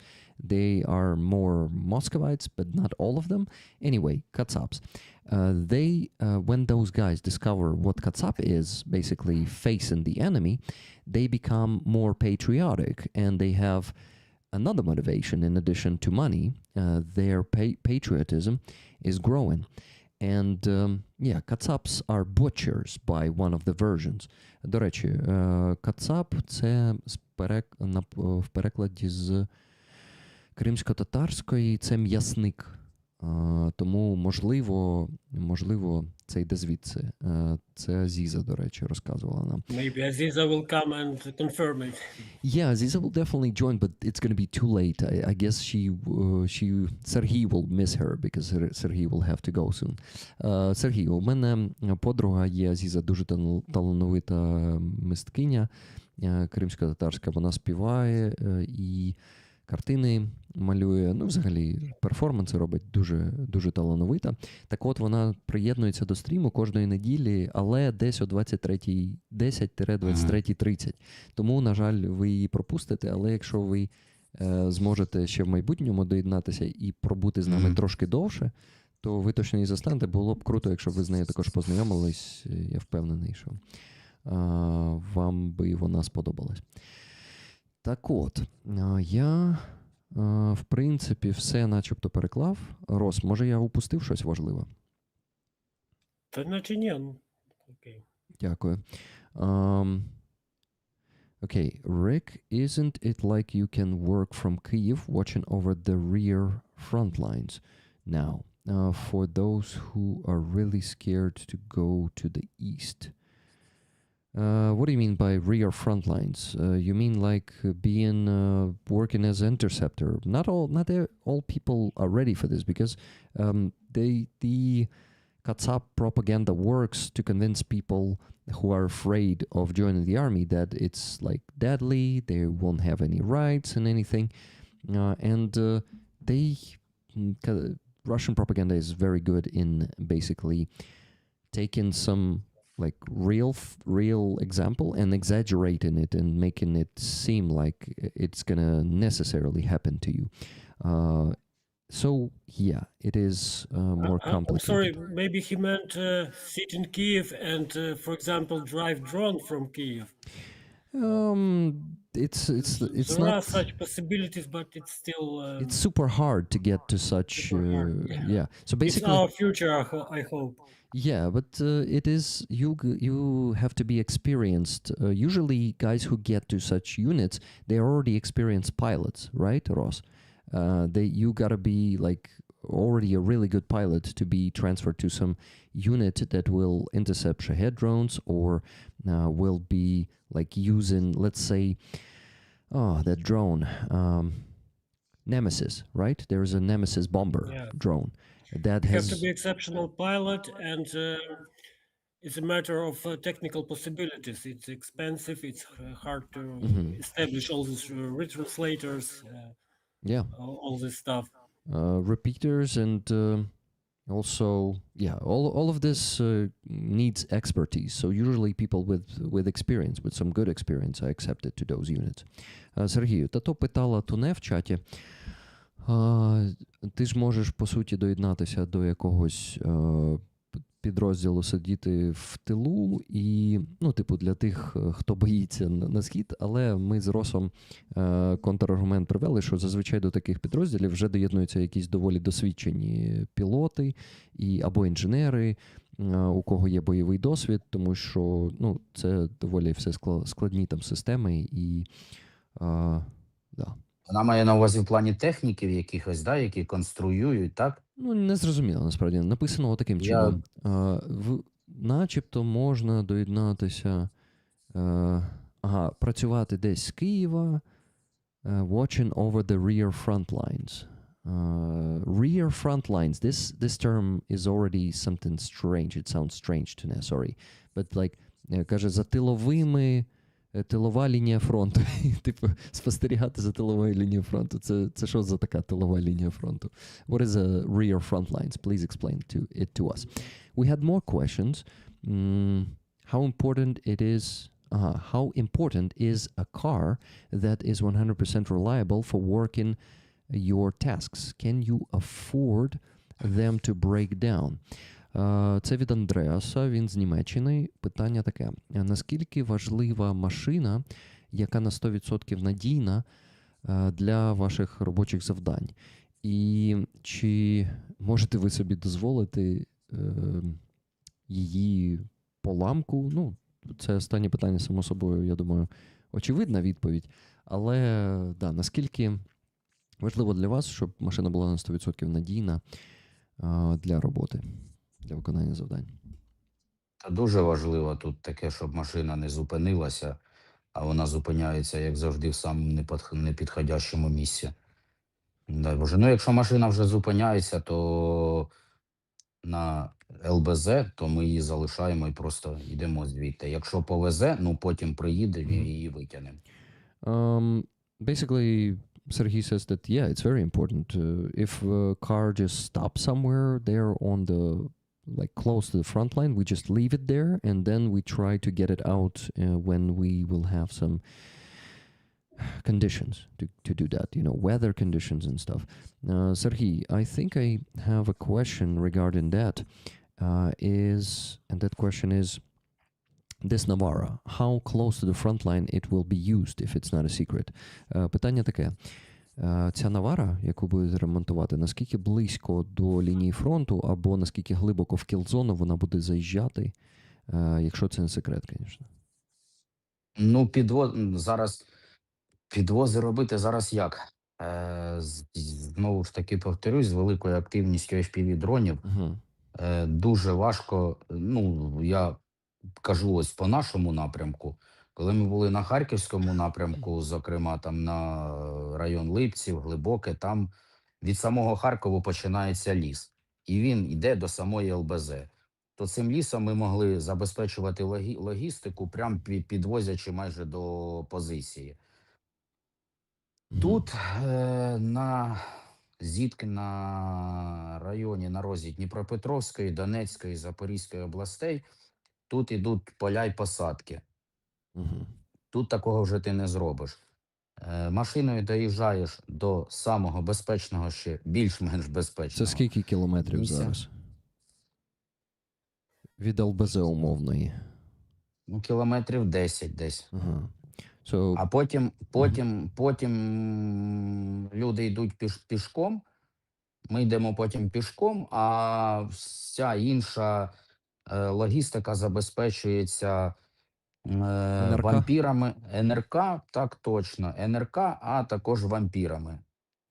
They are more Muscovites, but not all of them. Anyway, Katsaps. When those guys discover what Katsap is, basically facing the enemy, they become more patriotic, and they have another motivation in addition to money. Their patriotism is growing. And Katsaps are butchers by one of the versions. До речі, Кацап – це в перекладі з кримсько-татарської, це м'ясник. Тому, можливо, це йде звідси. Це Азіза, до речі, розказувала нам. Maybe Aziza will come and confirm it. Yeah, Aziza will definitely join, but it's going to be too late. I guess Serhii will miss her because Serhii will have to go soon. Serhii, у мене подруга є Азіза, дуже талановита мисткиня, кримсько-татарська. Вона співає і картини малює, ну, взагалі, перформанси робить дуже, дуже талановита. Так от, вона приєднується до стріму кожної неділі, але десь о 23:10-23:30. Тому, на жаль, ви її пропустите, але якщо ви зможете ще в майбутньому доєднатися і пробути з нами трошки довше, то ви точно її застанете. Було б круто, якщо ви з нею також познайомились. Я впевнений, що вам би вона сподобалась. Так от, я, в принципі, все начебто переклав. Рос, може я упустив щось важливе? Та наче ні. Окей. Дякую. Okay, Rick, isn't it like you can work from Kyiv watching over the rear front lines now for those who are really scared to go to the east? What do you mean by rear front lines? You mean like being working as interceptor? Not all people are ready for this because the Katsap propaganda works to convince people who are afraid of joining the army that it's like deadly, they won't have any rights and anything, and Russian propaganda is very good in basically taking some like real example and exaggerating it and making it seem like it's gonna necessarily happen to you. So yeah, it is more complicated. I'm sorry, maybe he meant sit in Kiev and, for example, drive drone from Kiev. It's There not are such possibilities, but it's still. It's super hard to get to such. Yeah. So It's basically, our future, I hope. yeah, but it is you have to be experienced. Usually, guys who get to such units, they are already experienced pilots, right, Ross? You gotta be like already a really good pilot to be transferred to some unit that will intercept Shahed drones or will be like using, let's say, that drone, Nemesis, right? There is a Nemesis bomber drone that You has. have to be exceptional pilot, and it's a matter of technical possibilities. It's expensive. It's hard to establish all these retranslators. Yeah. All this stuff. Repeaters and also, yeah, all of this needs expertise. So usually people with experience, with some good experience, are accepted to those units. Сергію, тато питала Туне в чаті. Ти ж можеш, по суті, доєднатися до якогось підрозділу, сидіти в тилу і, ну, типу, для тих, хто боїться на схід, але ми з Росом контраргумент привели, що зазвичай до таких підрозділів вже доєднуються якісь доволі досвідчені пілоти або інженери, у кого є бойовий досвід, тому що, ну, це доволі все складні там системи і, да. Вона має на увазі в плані техніків якихось, да, які конструюють, так? Ну, не зрозуміло, насправді. Написано таким чином. Начебто можна доєднатися, працювати десь з Києва, watching over the rear front lines. Rear front lines, this term is already something strange. It sounds strange to me, sorry. But like, каже, за тилова лінія фронту. Типу, спостерігати за тиловою лінією фронту. Це що за така тилова лінія фронту? What is a rear front lines? Please explain it to us. We had more questions. How important is a car that is 100% reliable for working your tasks? Can you afford them to break down? Це від Андреаса, він з Німеччини. Питання таке. Наскільки важлива машина, яка на 100% надійна для ваших робочих завдань? І чи можете ви собі дозволити її поламку? Ну, це останнє питання, само собою, я думаю, очевидна відповідь. Але, да, наскільки важливо для вас, щоб машина була на 100% надійна? для роботи, для виконання завдань. Та дуже важливо тут таке, щоб машина не зупинилася, а вона зупиняється, як завжди, в самому непідходящому місці. Дай Боже. Ну, якщо машина вже зупиняється, то на ЛБЗ, то ми її залишаємо і просто йдемо звідти. Якщо повезе, ну потім приїдемо і її витягнемо. Basically, Serhii says that, yeah, it's very important. If a car just stops somewhere there on the, like close to the front line, we just leave it there and then we try to get it out when we will have some conditions to do that, you know, weather conditions and stuff. Serhii, I think I have a question regarding that. And that question is, this Navara, how close to the front line it will be used if it's not a secret? Питання таке. Ця Навара, яку будете ремонтувати, наскільки близько до лінії фронту або наскільки глибоко в кілзону вона буде заїжджати, якщо це не секрет, звісно. Ну, зараз підвози робити зараз як? Знову ж таки повторюсь, з великою активністю FPV-дронів дуже важко, ну, я кажу ось по нашому напрямку, коли ми були на Харківському напрямку, зокрема там на район Липців, Глибоке, там від самого Харкова починається ліс, і він йде до самої ЛБЗ. То цим лісом ми могли забезпечувати логістику, прям підвозячи майже до позиції. Тут на районі, на розі Дніпропетровської, Донецької, Запорізької областей, тут ідуть поля й посадки. Тут такого вже ти не зробиш. Машиною доїжджаєш до самого безпечного, ще більш-менш безпечного. Це скільки кілометрів місця. зараз? Від ЛБЗ умовної. Ну, кілометрів 10 десь. So, А потім люди йдуть пішком, ми йдемо потім пішком, а вся інша логістика забезпечується вампірами. НРК, так точно, НРК, а також вампірами.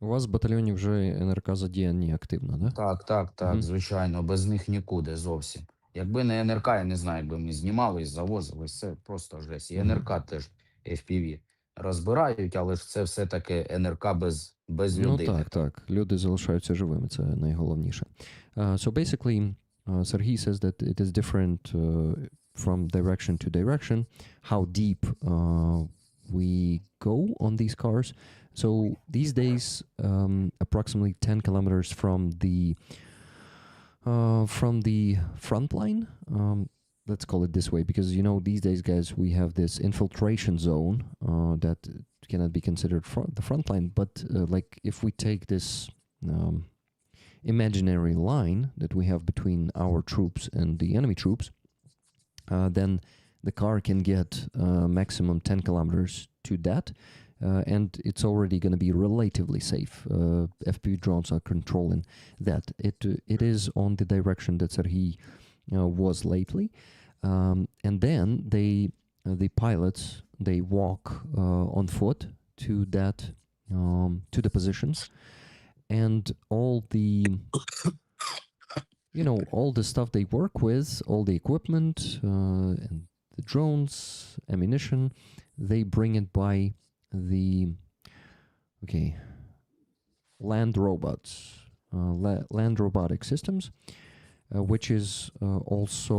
у вас в батальйоні вже НРК задіяні активно, да? Так, звичайно, без них нікуди зовсім. Якби не НРК, я не знаю, якби ми знімались, завозились, це просто жесть. І НРК теж FPV розбирають, але ж це все-таки НРК без людини. Ну так, люди залишаються живими, це найголовніше. So basically, Serhii says that it is different from direction to direction, how deep we go on these cars. So these days, approximately 10 kilometers from the front line, let's call it this way, because, you know, these days, guys, we have this infiltration zone that cannot be considered the front line, but like if we take this imaginary line that we have between our troops and the enemy troops, then the car can get maximum 10 kilometers to that, and it's already going to be relatively safe. FPV drones are controlling that. It is on the direction that Serhii was lately, and then the pilots, they walk on foot to that to the positions, and all the all the stuff they work with, all the equipment and the drones, ammunition, they bring it by the land robotic systems, which is also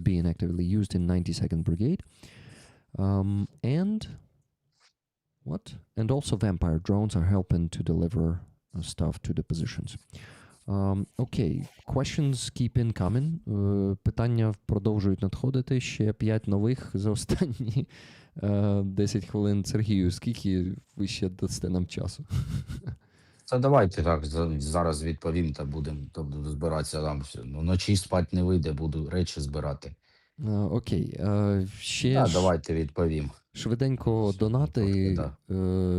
being actively used in 92nd Brigade, and also vampire drones are helping to deliver stuff to the positions. Okay, questions keep in coming. Питання продовжують надходити. Ще 5 нових за останні 10 хвилин. Сергію, скільки ви ще дасте нам часу? Та давайте так, зараз відповім, та будемо збиратися там. Вночі спати не вийде, буду речі збирати. Окей. Давайте відповім. Швиденько донати,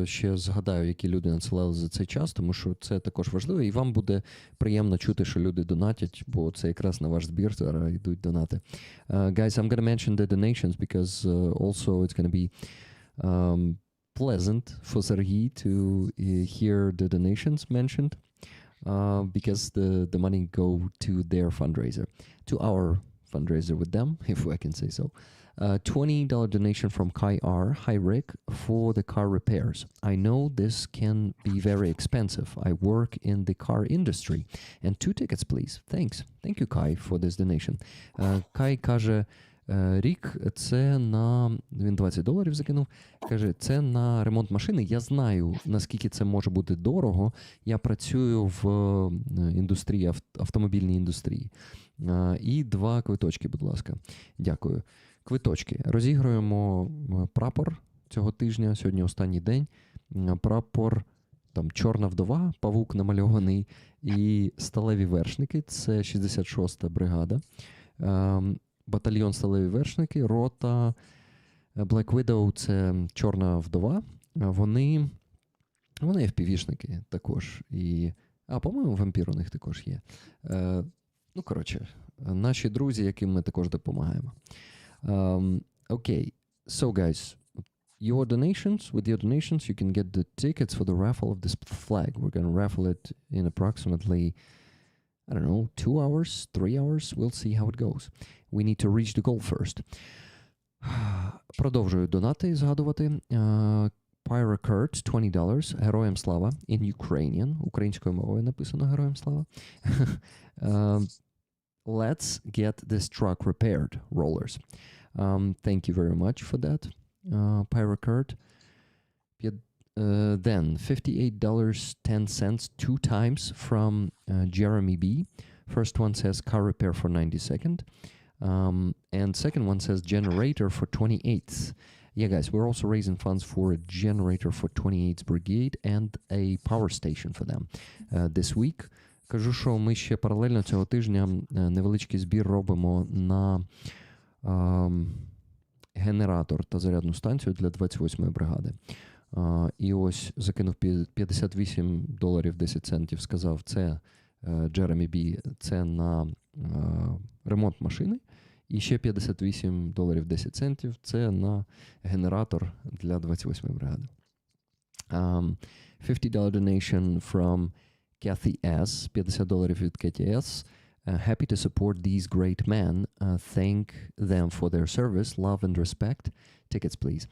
ще згадаю, які люди надсилали за цей час, тому що це також важливо, і вам буде приємно чути, що люди донатять, бо це якраз на ваш збір зараз йдуть донати. Guys, I'm going to mention the donations because also it's going to be pleasant for Serhii to hear the donations mentioned. because the money go to their fundraiser, to our fundraiser with them, if I can say so. $20 donation from Kai R. Hi Rick, for the car repairs. I know this can be very expensive. I work in the car industry. And 2 tickets, please. Thanks. Thank you, Kai, for this donation. Kai каже, рік, це на... Він $20 закинув. Каже, це на ремонт машини. Я знаю, наскільки це може бути дорого. Я працюю в індустрії, автомобільній індустрії. І 2 квиточки, будь ласка. Дякую. Квиточки. Розігруємо прапор цього тижня, сьогодні останній день. Прапор, там, чорна вдова, павук намальований, і сталеві вершники, це 66-та бригада. Батальйон сталеві вершники, рота Black Widow, це чорна вдова. Вони FPV-шники також. По-моєму, вампір у них також є. Ну, коротше, наші друзі, яким ми також допомагаємо. Okay, so guys, with your donations, you can get the tickets for the raffle of this flag. We're going to raffle it in approximately, I don't know, 2 hours, 3 hours. We'll see how it goes. We need to reach the goal first. Продовжую донати згадувати. Pyra Kurt, $20. Героям слава. In Ukrainian. Українською мовою написано героям слава. Let's get this truck repaired, rollers. Thank you very much for that, Pyra Kurt. Then $58.10 2 times from Jeremy B. First one says car repair for 92nd. And second one says generator for 28th. Yeah, guys, we're also raising funds for a generator for 28th Brigade and a power station for them this week. Кажу, що ми ще паралельно цього тижня невеличкий збір робимо на генератор та зарядну станцію для 28-ї бригади. І ось закинув $58.10, сказав, це Джеремі Бі, це на ремонт машини. І ще $58.10, це на генератор для 28-ї бригади. $50 donation from Kathy S. $50 від Кеті С. Happy to support these great men. Thank them for their service, love and respect. Tickets, please.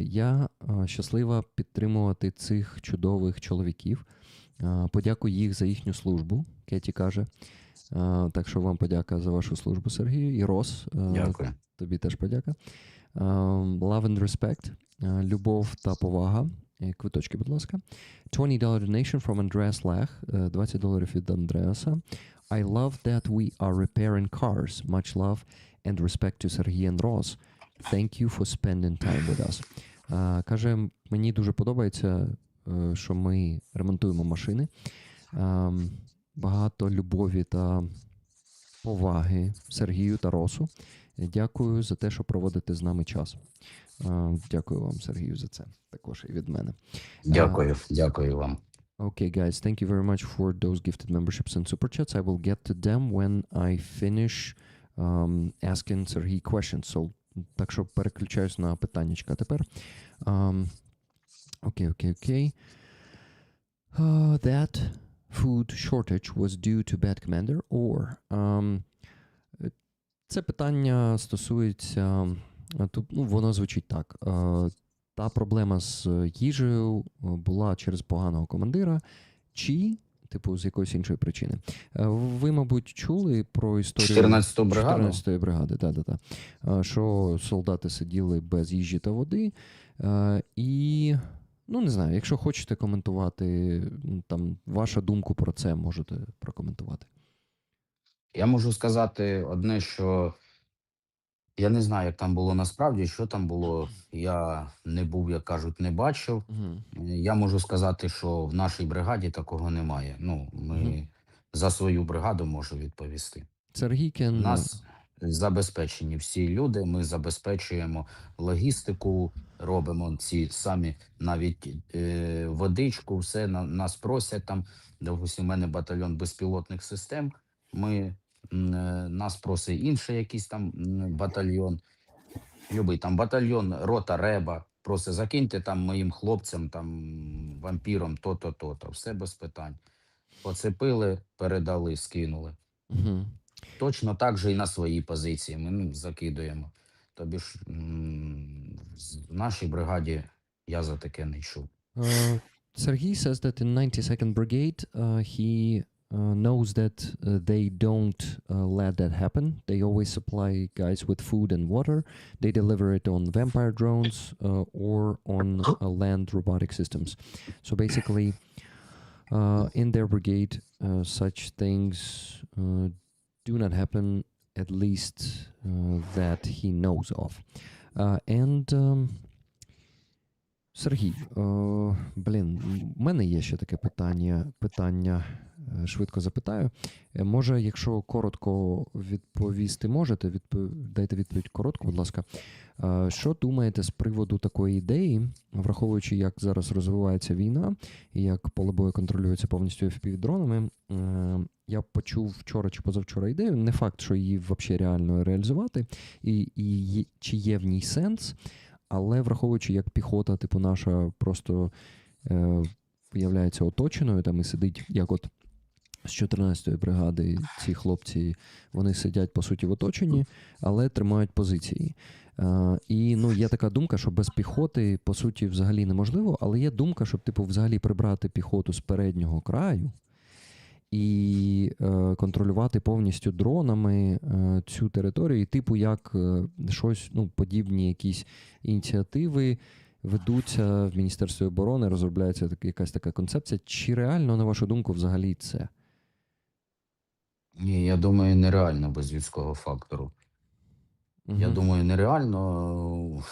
Я щаслива підтримувати цих чудових чоловіків. Подякую їх за їхню службу, Кеті каже. Так що вам подяка за вашу службу, Сергію. І Рос, Дякую. тобі теж подяка. Love and respect. Любов та повага. Квиточки, будь ласка. $20 donation from Andreas Lech. $20 від Андреаса. I love that we are repairing cars. Much love and respect to Serhii and Ross. Thank you for spending time with us. Каже, мені дуже подобається, що ми ремонтуємо машини. Багато любові та поваги Сергію та Росу. Дякую за те, що проводите з нами час. Дякую вам, Сергію, за це. Також і від мене. Дякую вам. Okay, guys, thank you very much for those gifted memberships and super chats. I will get to them when I finish asking Serhii questions. So, так що переключаюсь на питаннячка тепер. Okay. That food shortage was due to bad commander or... Це питання стосується... воно звучить так. Та проблема з їжею була через поганого командира чи, з якоїсь іншої причини. Ви, мабуть, чули про історію 14-ї бригади, що солдати сиділи без їжі та води. І, не знаю, якщо хочете коментувати, вашу думку про це можете прокоментувати. Я можу сказати одне, що я не знаю, як там було насправді, що там було. Я не був, як кажуть, не бачив. Я можу сказати, що в нашій бригаді такого немає. Ми за свою бригаду можу відповісти. Сергій, нас забезпечені всі люди, ми забезпечуємо логістику, робимо ці самі навіть водичку, все, нас просять там. Допустим, у мене батальйон безпілотних систем, нас просить інший якийсь там батальйон, любий там батальйон, рота, реба, просить закиньте там моїм хлопцям, там вампірам, то-то, все без питань. поцепили, передали, скинули. Mm-hmm. Точно так же і на свої позиції ми закидуємо. Тобі ж в нашій бригаді я за таке не йшов. Serhii says that in 92nd Brigade, he knows that they don't let that happen. They always supply guys with food and water. They deliver it on vampire drones or on land robotic systems. So basically, in their brigade, such things do not happen, at least that he knows of. Сергій, блін, в мене є ще таке питання, швидко запитаю. Може, якщо коротко відповісти можете, дайте відповідь коротко, будь ласка. Що думаєте з приводу такої ідеї, враховуючи, як зараз розвивається війна, і як поле бою контролюється повністю FPV-дронами, я почув вчора чи позавчора ідею, не факт, що її взагалі реально реалізувати, і чи є в ній сенс, але враховуючи, як піхота, типу наша, просто виявляється оточеною, там і сидить, як от з 14-ї бригади ці хлопці, вони сидять, по суті, в оточенні, але тримають позиції. І, ну, є така думка, що без піхоти, по суті, взагалі неможливо, але є думка, щоб, типу, взагалі прибрати піхоту з переднього краю і контролювати повністю дронами цю територію, і типу як щось, ну, подібні якісь ініціативи ведуться в Міністерстві оборони, розробляється якась така концепція. Чи реально, на вашу думку, взагалі це? Ні, я думаю, нереально без людського фактору. Я думаю, нереально.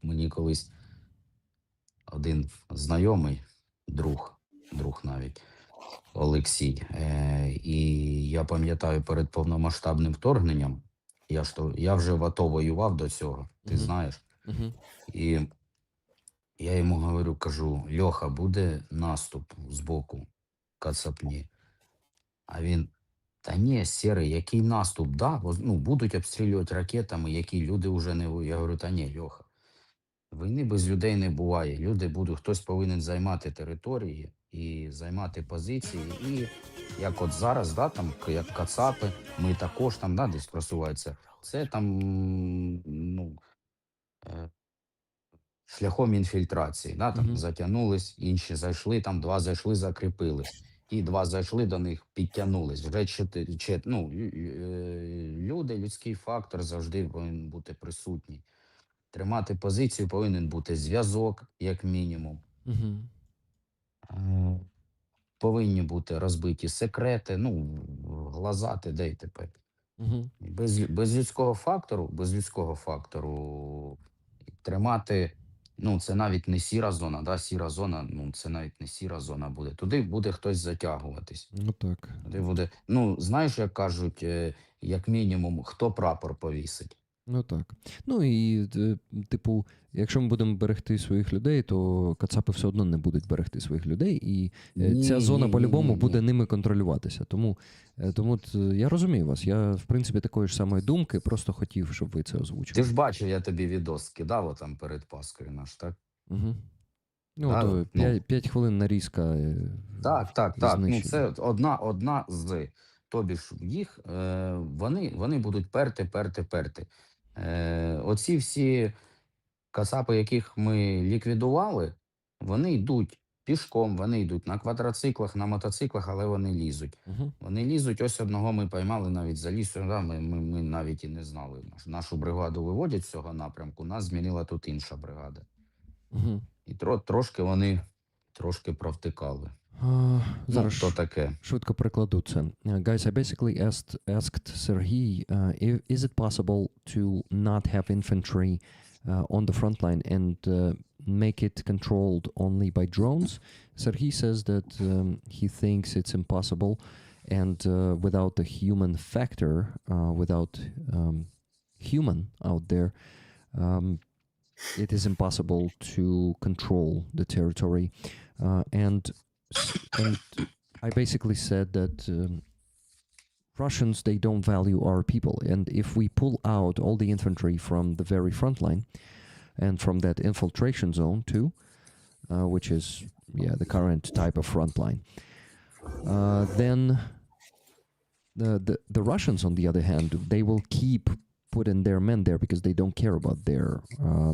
Мені колись один знайомий, друг навіть, Олексій. І я пам'ятаю, перед повномасштабним вторгненням, я вже в АТО воював до цього, ти знаєш. І я йому говорю, кажу, Льоха, буде наступ з боку Кацапні. А він, та ні, Серий, який наступ, да, ну, будуть обстрілювати ракетами, які люди вже не воюють. Я говорю, та ні, Льоха, війни без людей не буває. Люди будуть, хтось повинен займати території і займати позиції. І як от зараз, да, там, як кацапи, ми також там, да, десь просуваються. Це там, ну, шляхом інфільтрації, да, там затягнулись, інші зайшли, там 2 зайшли, закріпились. Ті 2 зайшли до них, підтягнулись. Вже 4, ну, люди, людський фактор завжди повинен бути присутній. Тримати позицію повинен бути зв'язок, як мінімум. Повинні бути розбиті секрети, ну, глазати, де й тепер. Без людського фактору тримати, ну, це навіть не сіра зона, да, сіра зона, ну, це навіть не сіра зона буде. Туди буде хтось затягуватись. Ну, так. Туди буде, ну, знаєш, як кажуть, як мінімум, хто прапор повісить. Ну, так. Ну, і, типу, якщо ми будемо берегти своїх людей, то кацапи все одно не будуть берегти своїх людей, і ця зона по-любому буде ними контролюватися. Тому я розумію вас. Я, в принципі, такої ж самої думки, просто хотів, щоб ви це озвучили. Ти ж бачив, я тобі відос скидав там перед Паскою наш, так? Ну, то 5 хвилин нарізка. Так. Ну, це одна з. Тобі ж їх, вони будуть перти. Оці всі кацапи, яких ми ліквідували, вони йдуть пішком, вони йдуть на квадроциклах, на мотоциклах, але вони лізуть. Вони лізуть, ось одного ми поймали навіть за лісом, да, ми навіть і не знали. Нашу бригаду виводять з цього напрямку, нас змінила тут інша бригада. І трошки провтикали. Зараз то таке. Швидко перекладу це. Guys, I basically asked Serhii, is it possible to not have infantry on the front line and make it controlled only by drones? Serhii says that he thinks it's impossible, and without the human factor, without human out there, it is impossible to control the territory. And I basically said that Russians, they don't value our people. And if we pull out all the infantry from the very front line and from that infiltration zone too, which is, the current type of front line, Then the Russians, on the other hand, they will keep putting their men there because they don't care about their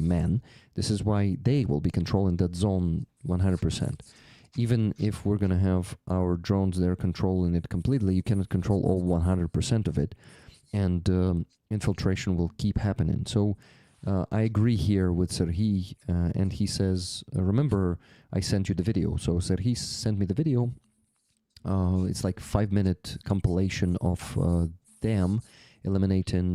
men. This is why they will be controlling that zone 100%. Even if we're going to have our drones there controlling it completely, you cannot control all 100% of it. And infiltration will keep happening. So I agree here with Serhii, and he says, remember, I sent you the video. So Serhii sent me the video. It's like 5-minute compilation of them eliminating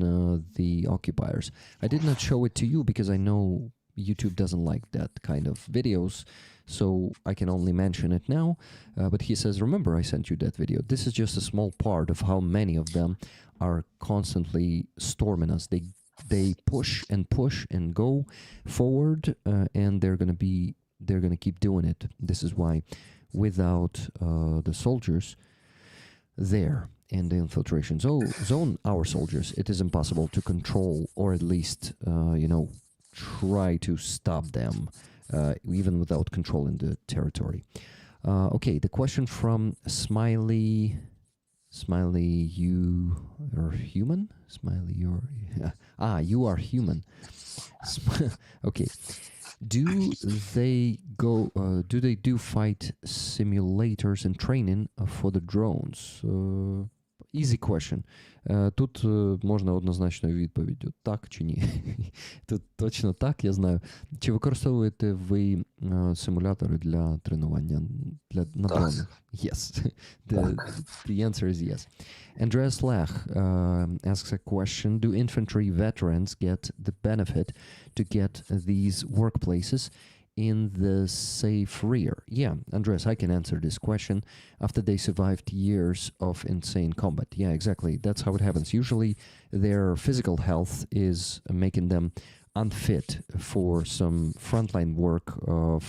the occupiers. I did not show it to you because I know YouTube doesn't like that kind of videos, so I can only mention it now. But he says, remember, I sent you that video. This is just a small part of how many of them are constantly storming us. They push and go forward, and they're gonna keep doing it. This is why, without the soldiers there in the infiltration zone, our soldiers, it is impossible to control, or at least try to stop them, even without controlling the territory. Okay, the question from Smiley, you are human? Smiley, you are human. Okay. Do they do fight simulators and training for the drones? Easy question. Тут можна однозначною відповіддю так чи ні. Тут точно так, я знаю. Чи використовуєте ви симулятори для тренування на дронах? Yes. The answer is yes. Andreas Lech asks a question. Do infantry veterans get the benefit to get these workplaces in the safe rear? Yeah, Andreas, I can answer this question. After they survived years of insane combat. Yeah, exactly. That's how it happens. Usually their physical health is making them unfit for some frontline work,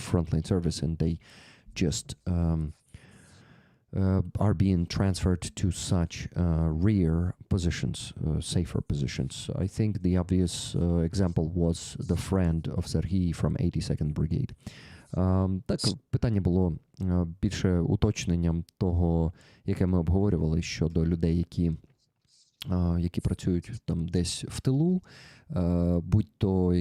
frontline service, and they just are being transferred to such rear positions, safer positions. I think the obvious example was the friend of Serhii from 82nd Brigade. Так, питання було більше уточненням того, яке ми обговорювали щодо людей, які працюють там десь в тилу, будь то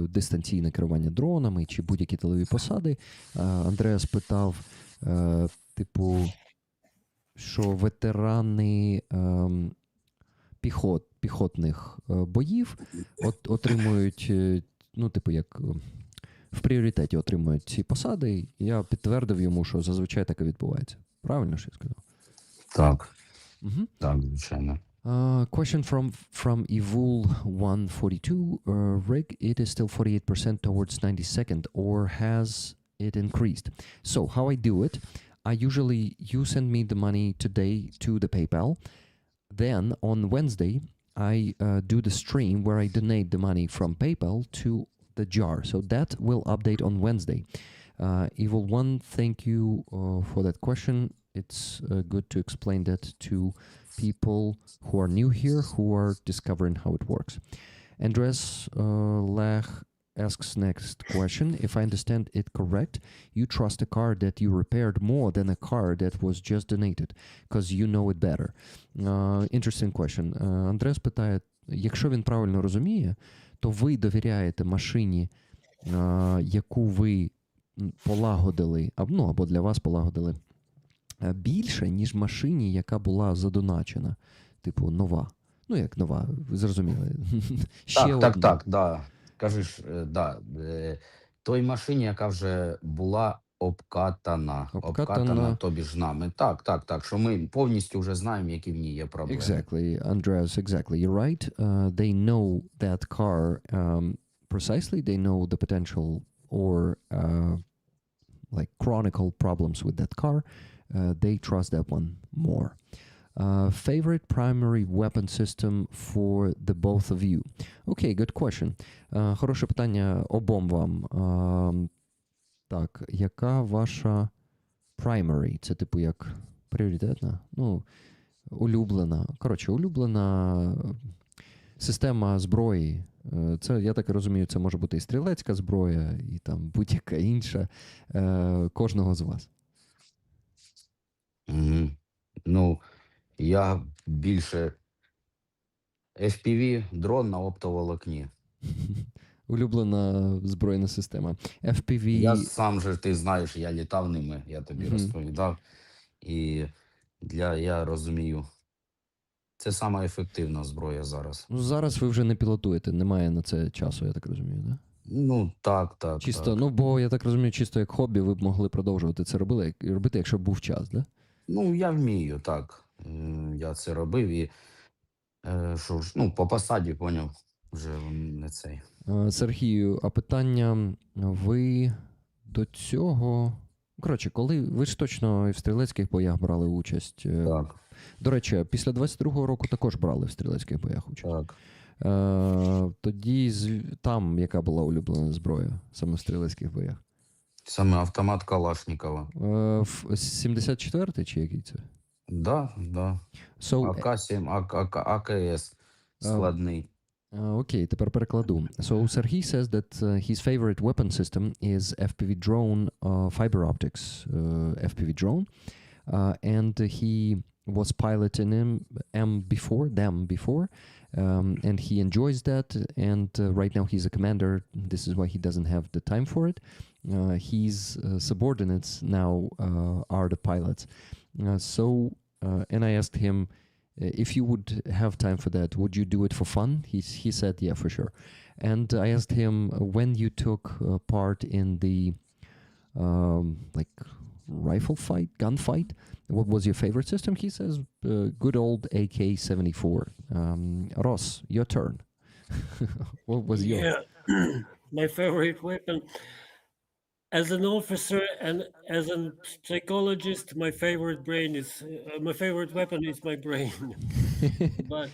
дистанційне керування дронами чи будь-які тилові посади. Андреас питав, типу, що ветерани піхотних боїв отримують, як в пріоритеті отримують ці посади. Я підтвердив йому, що зазвичай таке відбувається. Правильно, що я сказав? Так. Так, звичайно. Question from Evul 142. Rig, it is still 48% towards 92nd, or has it increased? So, how I do it, you send me the money today to the PayPal. Then on Wednesday, I do the stream where I donate the money from PayPal to the jar. So that will update on Wednesday. Evil One, thank you for that question. It's good to explain that to people who are new here, who are discovering how it works. Andres Lech asks next question. If I understand it correct, you trust a car that you repaired more than a car that was just donated, because you know it better. Interesting question. Андрес питає, якщо він правильно розуміє, то ви довіряєте машині, яку ви полагодили, або для вас полагодили, більше, ніж машині, яка була задоначена, типу нова. Ну, як нова, ви зрозуміли. Так. Кажеш, той машині, яка вже була обкатана, тобі ж нами. Так, що ми повністю вже знаємо, які в ній є проблеми. Exactly, Andreas, exactly. You're right. They know that car precisely. They know the potential or like chronicle problems with that car. They trust that one more. Favorite primary weapon system for the both of you? Okay, good question. Хороше питання обом вам. Так, яка ваша primary? Це типу як пріоритетна? Ну, улюблена. Коротше, улюблена система зброї. Це, я так розумію, це може бути і стрілецька зброя, і там будь-яка інша. Кожного з вас. Мгм. Ну, я більше FPV, дрон на оптоволокні. Улюблена збройна система. Я FPV. сам же, ти знаєш, я літав ними, я тобі Мгм. розповідав. І я розумію, це сама ефективна зброя зараз. Ну, зараз ви вже не пілотуєте, немає на це часу, я так розумію, да? Ну, так, так, Чисто, так. ну, бо я так розумію, чисто як хобі ви б могли продовжувати це робити, якщо б був час, да? Ну, я вмію, так. Я це робив і що ж, ну, по посаді, поняв, вже не цей. Сергію, а питання, ви до цього. Коротше, коли ви ж точно і в стрілецьких боях брали участь. Так, До речі, після 22-го року також брали в стрілецьких боях участь. так. Тоді там яка була улюблена зброя саме в стрілецьких боях? Саме автомат Калашникова. 74-й чи який це? Да, да. So, АК-7, АКС складний. окей, тепер перекладу. So Serhii says that his favorite weapon system is FPV drone, fiber optics FPV drone, and he was piloting them before, and he enjoys that. And right now he's a commander. This is why he doesn't have the time for it. His subordinates now are the pilots. And I asked him, if you would have time for that, would you do it for fun? He said, yeah, for sure. And I asked him, when you took part in the like rifle fight, gunfight, what was your favorite system? He says, good old AK-74. Ross, your turn. What was your? Yeah, my favorite weapon. As an officer and as a psychologist, my favorite weapon is my brain. But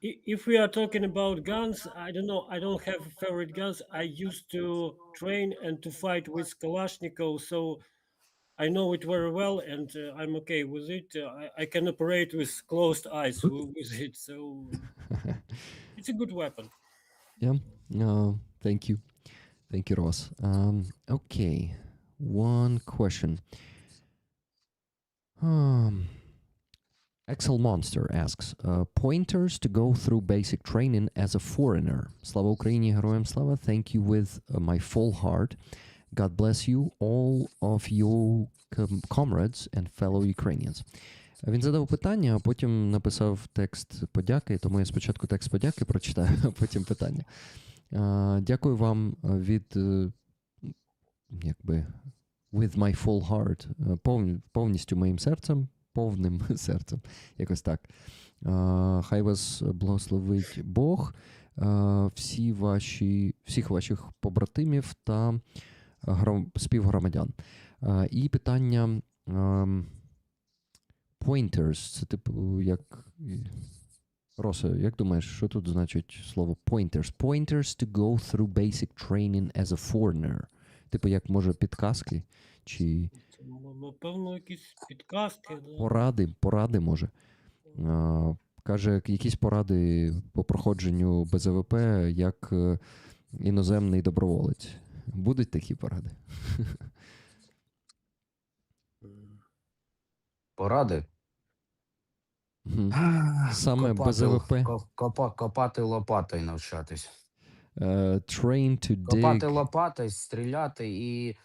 if we are talking about guns, I don't know. I don't have favorite guns. I used to train and to fight with Kalashnikov, so I know it very well, and I'm okay with it. I can operate with closed eyes with it, so it's a good weapon. Yeah. Thank you. Thank you, Ross. Okay. One question. Excel Monster asks, pointers to go through basic training as a foreigner. Slava Ukraini, Heroyam Slava. Thank you with my full heart. God bless you, all of your comrades and fellow Ukrainians. Він задав питання, а потім написав текст подяки, тому я спочатку текст подяки прочитаю, а потім питання. Дякую вам від, якби, with my full heart, повністю моїм серцем, повним серцем, якось так. Хай вас благословить Бог, всіх ваших побратимів та співгромадян. І питання pointers, це типу як... Роса, як думаєш, що тут значить слово pointers? Pointers to go through basic training as a foreigner. Типу як, може, підказки? Чи Напевно, якісь підказки. поради може. Каже, якісь поради по проходженню БЗВП як іноземний доброволець. Будуть такі поради? Поради? Мгм. Саме БЗВП. Копати лопатою навчатись. Train to Копати dig. лопатою, стріляти і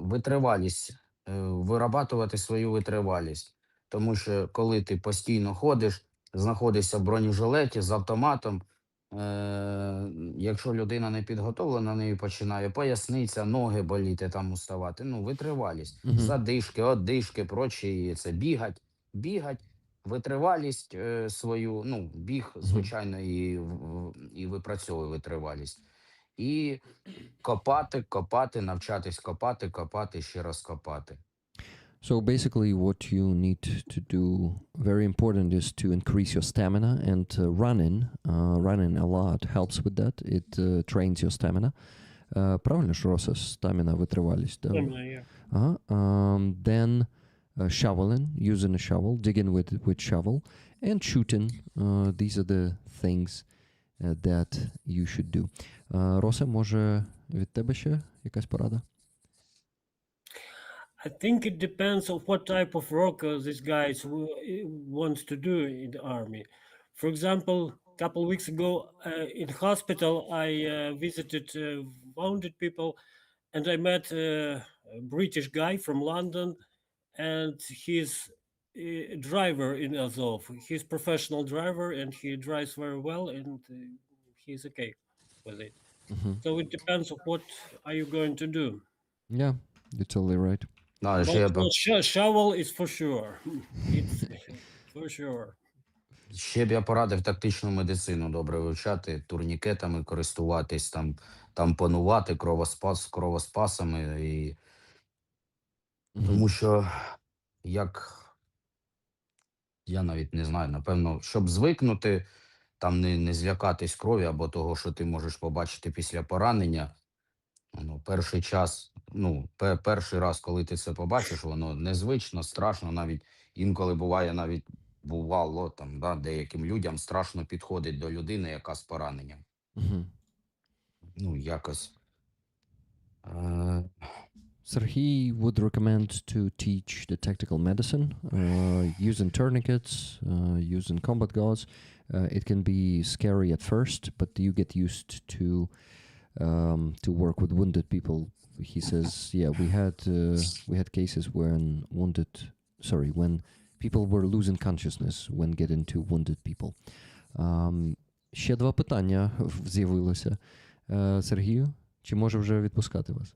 витривалість, вирабатувати свою витривалість. Тому що коли ти постійно ходиш, знаходишся в бронежилеті з автоматом, якщо людина не підготовлена, в неї починає поясниця, ноги боліти, там уставати. Ну, витривалість, Мгм. задишки, одишки, прочі, це бігать, витривалість свою, ну, біг, звичайно, і випрацьовує витривалість. І копати, навчатись копати, ще раз копати. So basically what you need to do, very important, is to increase your stamina, and running a lot helps with that. It trains your stamina. Правильно ж, Роса, stamina, витривалість? Да? Yeah. Ага. Then shoveling, using a shovel, digging with shovel, and shooting. These are the things that you should do. Роса, може від тебе ще якась порада? I think it depends on what type of work this guy wants to do in the army. For example, a couple weeks ago in hospital, I visited wounded people, and I met a British guy from London, and he's a driver in Azov. He's professional driver, and he drives very well, and he's okay with it. Mm-hmm. So it depends on what are you going to do. Yeah, you're totally right. Да, But shovel is for sure. It's for sure. ще б я порадив тактичну медицину добре вивчати, турнікетами користуватись, тампонувати кровоспасами. І... Тому що, як я навіть не знаю, напевно, щоб звикнути, не злякатись крові або того, що ти можеш побачити після поранення. Перший час, перший раз, коли ти це побачиш, воно незвично, страшно, навіть інколи бувало деяким людям страшно підходить до людини, яка з пораненням. Якось. Serhii would recommend to teach the tactical medicine, using tourniquets, using combat gauze. It can be scary at first, but you get used to work with wounded people. He says, yeah, we had cases when people were losing consciousness when getting to wounded people. Ще два питання з'явилося. Сергію, чи може вже відпускати вас?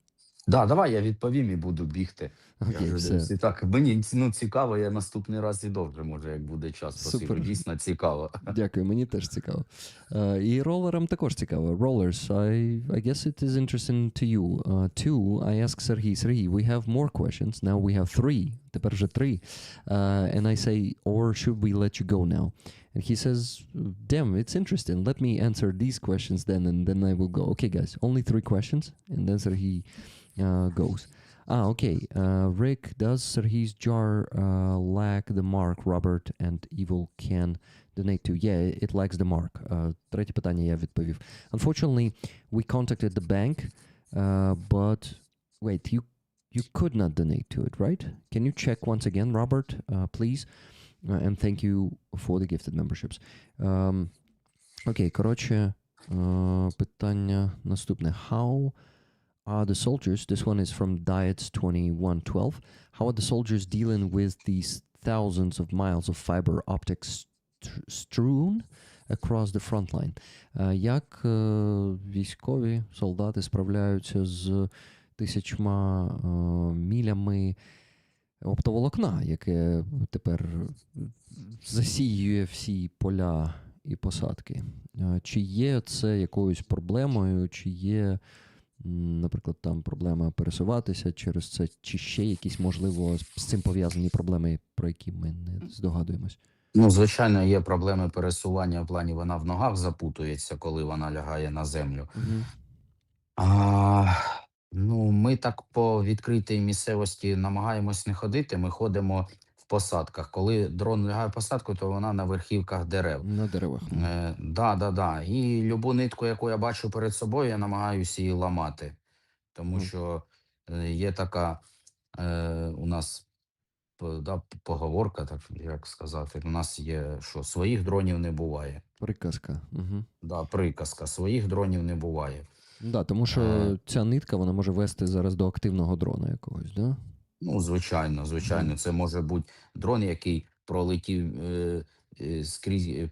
Да, давай я відповім і буду бігти. Окей, все. Так, мені цікаво, я наступний раз і довше, може, як буде час. Спасибо, дійсно цікаво. Дякую, мені теж цікаво. І ролерам також цікаво. Rollers, I guess it is interesting to you. Two, I ask Serhii, we have more questions. Now we have three. Тепер вже три. And I say, or should we let you go now? And he says, damn, it's interesting. Let me answer these questions then, and then I will go. Okay, guys, only three questions. And then Serhii goes. Okay. Rick, does Serhii's jar lack the mark Robert and Evil can donate to? Yeah, it lacks the mark. Третє питання я відповів. Unfortunately, we contacted the bank, but wait, you could not donate to it, right? Can you check once again, Robert, please? And thank you for the gifted memberships. Окей, коротше, питання наступне. How are the soldiers, this one is from Diets 2112, how are the soldiers dealing with these thousands of miles of fiber optics strewn across the front line? Як військові солдати справляються з тисячма мілями оптоволокна, яке тепер засіює всі поля і посадки? Чи є це якоюсь проблемою, чи є, наприклад, там проблема пересуватися через це, чи ще якісь, можливо, з цим пов'язані проблеми, про які ми не здогадуємось? Звичайно, є проблеми пересування в плані, вона в ногах запутується, коли вона лягає на землю. Ми так по відкритій місцевості намагаємось не ходити, ми ходимо в посадках. Коли дрон лягає в посадку, то вона на верхівках дерев. На деревах. Да. І любу нитку, яку я бачу перед собою, я намагаюся її ламати. Тому що є така у нас поговорка, так як сказати, у нас є, що своїх дронів не буває. Приказка. Да, приказка, своїх дронів не буває. Да, тому що ця нитка, вона може вести зараз до активного дрона якогось, да? Звичайно. Це може бути дрон, який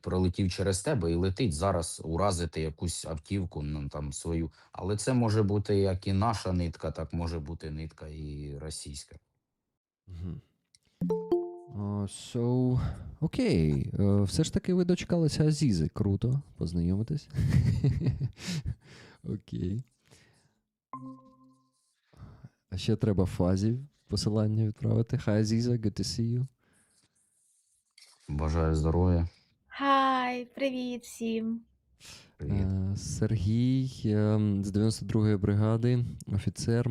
пролетів через тебе і летить зараз уразити якусь автівку, свою. Але це може бути як і наша нитка, так може бути нитка і російська. Окей. Все ж таки ви дочекалися Азізи. Круто. Познайомитись. Окей. А ще треба Фазі посилання відправити. Hi, Aziza, good to see you. Бажаю здоров'я. Хай, привіт всім. Привіт. Сергій з 92-ї бригади, офіцер.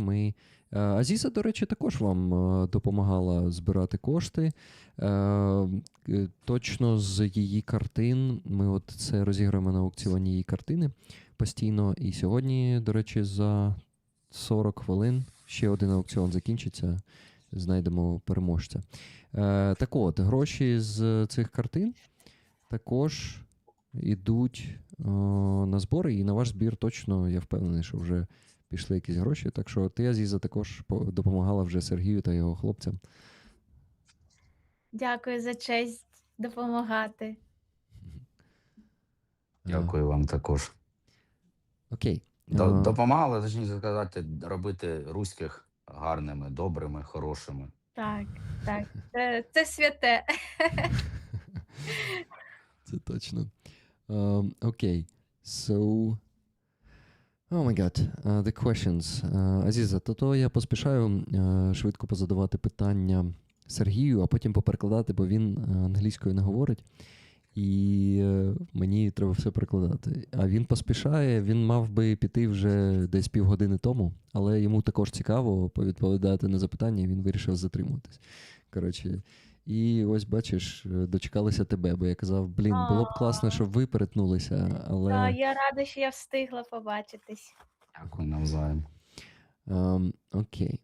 Азіза, до речі, також вам допомагала збирати кошти. Точно з її картин. Ми це розіграємо на аукціоні її картини постійно. І сьогодні, до речі, за 40 хвилин ще один аукціон закінчиться. знайдемо переможця. Так от, гроші з цих картин також ідуть на збори, і на ваш збір точно, я впевнений, що вже пішли якісь гроші. Так що ти, Азіза, також допомагала вже Сергію та його хлопцям. Дякую за честь допомагати. Дякую вам також. Окей. Допомагали, точніше сказати, робити руських гарними, добрими, хорошими. Так. Це святе. Це точно. Окей. So, oh my god, the questions. Азіза, то я поспішаю швидко позадавати питання Сергію, а потім поперекладати, бо він англійською не говорить. І мені треба все перекладати. А він поспішає, він мав би піти вже десь півгодини тому, але йому також цікаво повідповідати на запитання, і він вирішив затримуватись. Коротше, і ось бачиш, дочекалися тебе, бо я казав, було б класно, щоб ви перетнулися, але... Я рада, що я встигла побачитись. Дякую навзаєм. Окей.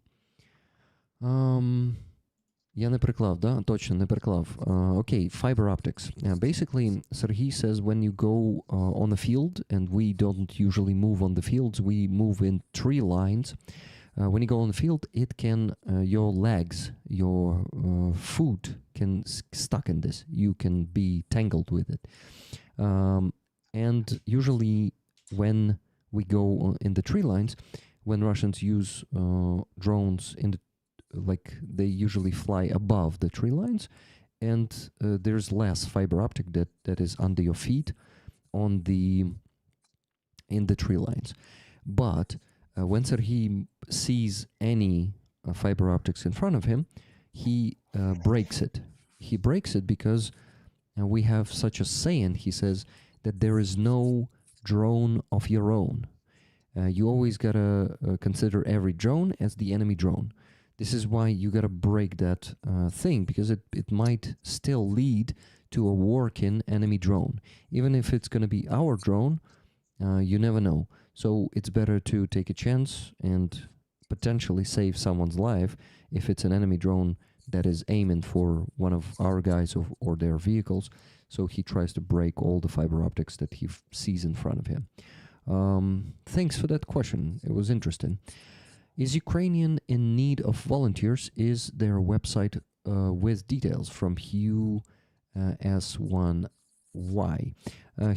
Я не переклав, да? Точно, не переклав. Okay, fiber optics. Basically, Serhii says when you go on a field, and we don't usually move on the fields, we move in tree lines. When you go on the field, it can, your legs, your foot can stuck in this. You can be tangled with it. And usually when we go in the tree lines, when Russians use drones in the like they usually fly above the tree lines, and there's less fiber optic that is under your feet in the tree lines. But when Serhii sees any fiber optics in front of him, he breaks it. He breaks it because we have such a saying, he says, that there is no drone of your own. You always gotta consider every drone as the enemy drone. This is why you gotta break that thing, because it might still lead to a working enemy drone. Even if it's gonna be our drone, you never know. So it's better to take a chance and potentially save someone's life if it's an enemy drone that is aiming for one of our guys or their vehicles. So he tries to break all the fiber optics that he sees in front of him. Thanks for that question. It was interesting. Is Ukrainian in need of volunteers? Is there a website with details from Hugh S1Y?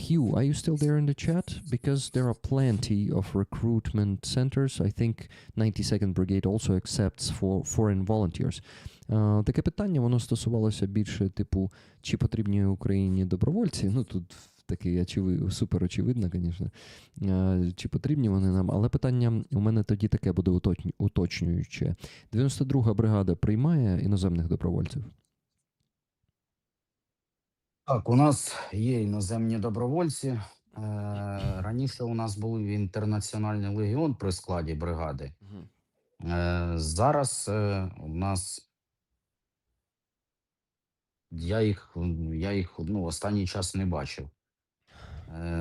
Hugh, are you still there in the chat? Because there are plenty of recruitment centers. I think 92nd Brigade also accepts for foreign volunteers. Таке питання, воно стосувалося більше, типу, чи потрібні Україні добровольці? Ну, тут таке супер очевидно, звісно, чи потрібні вони нам. Але питання у мене тоді таке буде уточнююче. 92-га бригада приймає іноземних добровольців? Так, у нас є іноземні добровольці. Раніше у нас був інтернаціональний легіон при складі бригади. Зараз у нас я їх останній час не бачив.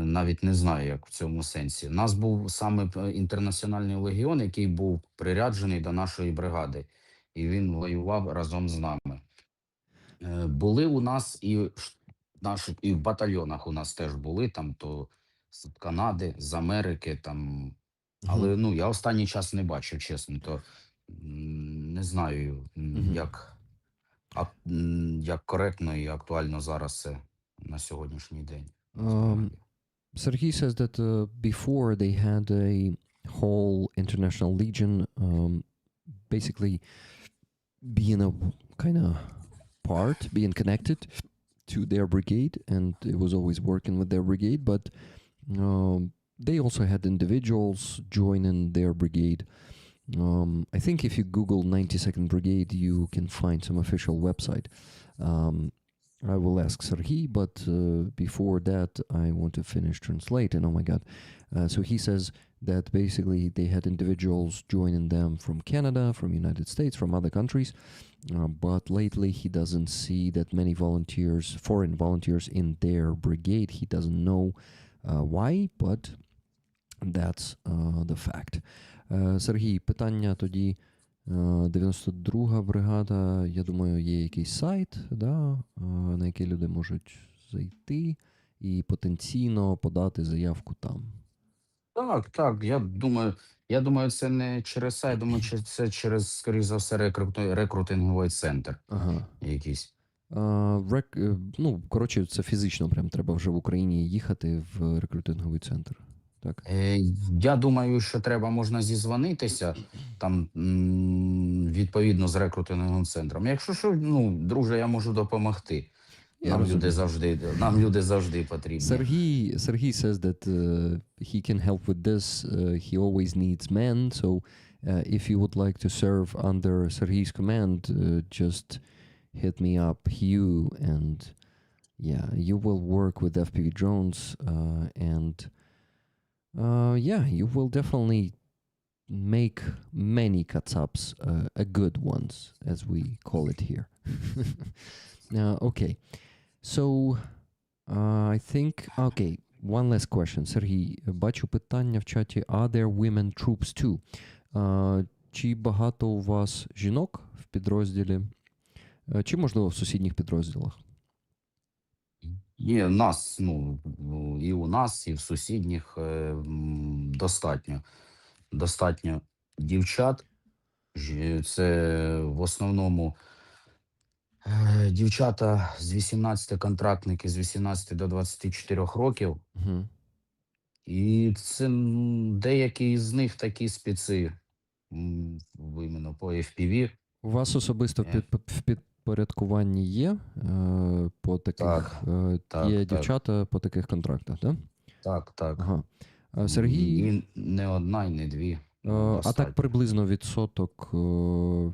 Навіть не знаю, як в цьому сенсі. У нас був саме інтернаціональний легіон, який був приряджений до нашої бригади. І він воював разом з нами. Були у нас і в батальйонах у нас теж були, там то з Канади, з Америки, там. Але я останній час не бачив, чесно, то не знаю, як коректно і актуально зараз це на сьогоднішній день. Serhii says that before they had a whole international legion, basically being a kind of part, being connected to their brigade, and it was always working with their brigade, but they also had individuals joining their brigade. I think if you Google 92nd Brigade, you can find some official website. I will ask Serhii, but before that, I want to finish translating. Oh my God. So he says that basically they had individuals joining them from Canada, from United States, from other countries. But lately he doesn't see that many volunteers, foreign volunteers in their brigade. He doesn't know why, but that's the fact. Serhii, питання тоді 92-га бригада, я думаю, є якийсь сайт, да, на який люди можуть зайти і потенційно подати заявку там. Так, я думаю, це не через сайт, думаю, це через, скоріш за все, рекрутинговий центр Ага. якийсь. Ну, коротше, це фізично прям треба вже в Україні їхати в рекрутинговий центр. Так? Я думаю, що можна зізвонитися там відповідно з рекрутинговим центром. Якщо що, ну, друже, я можу допомогти. Я розумію. Нам люди завжди потрібні. Serhii says that he can help with this. He always needs men. So if you would like to serve under Serhii's command, just hit me up, Hugh, and yeah, you will work with FPV drones, and yeah, you will definitely make many katsaps, a good ones, as we call it here. Okay, so I think, okay, one last question. Serhii, бачу питання в чаті. Are there women troops too? Чи багато у вас жінок в підрозділі? Чи, можливо, в сусідніх підрозділах? Є нас, і у нас, і в сусідніх достатньо дівчат. Це в основному дівчата з 18, контрактники з 18 до 24 років. Угу. І це деякі з них такі спеці іменно по FPV. У вас особисто в підпорядкуванні є по таких, є дівчата по таких контрактах, да? Так? Так. Ага. Serhii, І не одна, і не дві. а так приблизно відсоток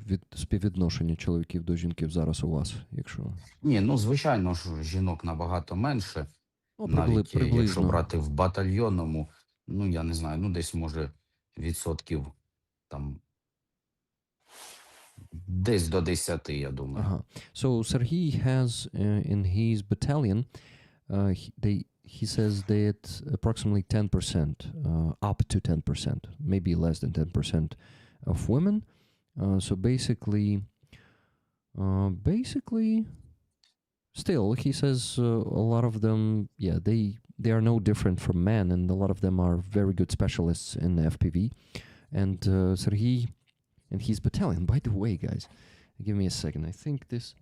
від співвідношення чоловіків до жінків зараз у вас, якщо? Ні, звичайно ж, жінок набагато менше. Ну, Навіть приблизно. якщо брати в батальйонному, я не знаю, десь може відсотків там десь до 10, я думаю. Ага. So Serhii has in his battalion, he says that approximately 10%, up to 10%, maybe less than 10% of women. So basically, still, he says a lot of them, yeah, they are no different from men, and a lot of them are very good specialists in FPV. And Serhii and his battalion, by the way, guys, give me a second. I think this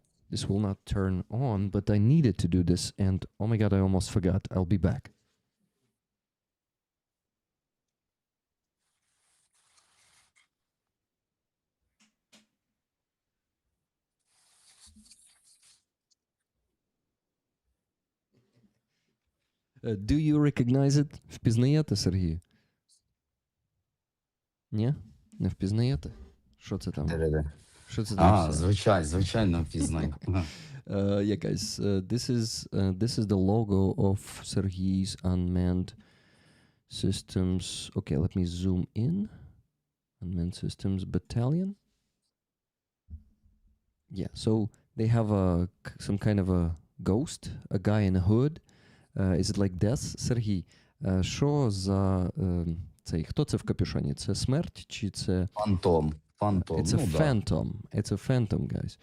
will not turn on, but I needed to do this, and oh my god, I almost forgot. I'll be back. Do you recognize it? Впізнаєте, Сергію? Ні? Не впізнаєте? Що це там? Що це там? Звичайно, впізнаю. Yeah, guys, this is the logo of Serhii's unmanned systems. Okay, let me zoom in. Unmanned systems battalion. Yeah, so they have some kind of a ghost, a guy in a hood. Is it like death? Serhii, що за цей? Хто це в капюшоні? Це смерть чи це... Фантом. It's a phantom. It's a phantom, guys.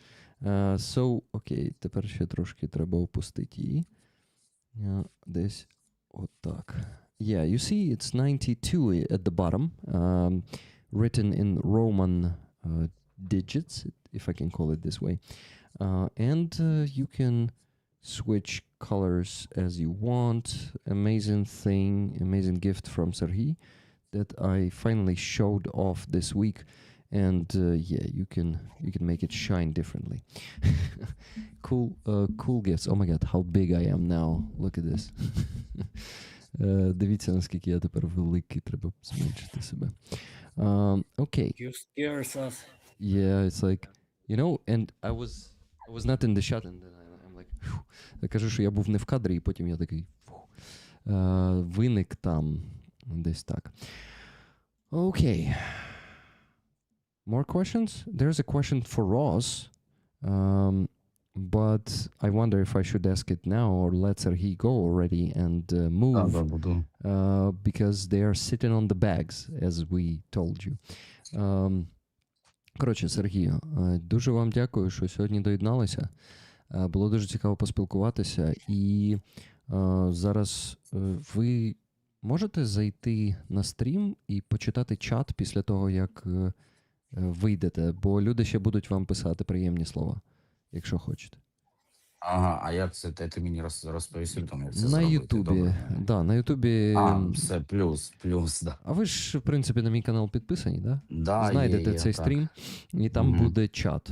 So, окей, тепер ще трошки треба опустити її. Десь отак. Yeah, you see it's 92 at the bottom, written in Roman digits, if I can call it this way. And you can switch colors as you want. Amazing thing, amazing gift from Serhii that I finally showed off this week. And yeah, you can make it shine differently. Cool gifts. Oh my god, how big I am now. Look at this. Дивіться, наскільки я тепер великий, треба зменшити себе. Okay. You scares us. Yeah, it's like, you know, and I was not in the shot, and then I'm like, я кажу, що я був не в кадрі, і потім я такий, виник там, десь так. Okay. More questions? There's a question for Ross, but I wonder if I should ask it now or let Serhii go already and move, because they are sitting on the bags, as we told you. Коротше, Сергію, дуже вам дякую, що сьогодні доєдналися. Було дуже цікаво поспілкуватися. І зараз ви можете зайти на стрім і почитати чат після того, як вийдете, бо люди ще будуть вам писати приємні слова, якщо хочете. Ага, а як це? Ти мені розповісти, там, як це На зробити? Ютубі. Добре. Да, на Ютубі. Все, плюс, да. А ви ж, в принципі, на мій канал підписані, да? Да, Знайдете є, цей так. стрім, і там Мгм. буде чат.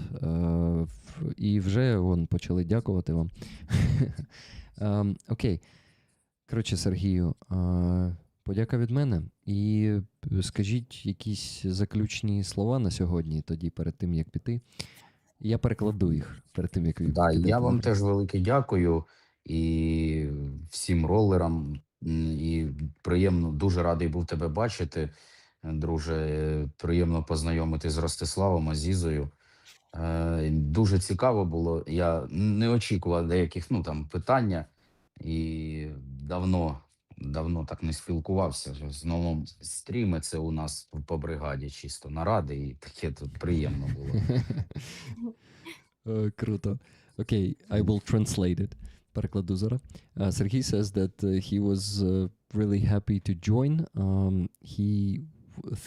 І вже почали дякувати вам. Окей. Коротше, Сергію, подяка від мене. І скажіть якісь заключні слова на сьогодні, тоді перед тим, як піти. Я перекладу їх перед тим, як ви Да, підете. я вам добре? теж велике дякую і всім ролерам. І приємно, дуже радий був тебе бачити, друже. Приємно познайомити з Ростиславом, Азізою. Дуже цікаво було. Я не очікував деяких питання і давно так не спілкувався. В основному стріми це у нас по бригаді, чисто наради, і таке тут приємно було. Круто. Okay, I will translate it. Перекладу зараз. Serhii says that he was really happy to join. He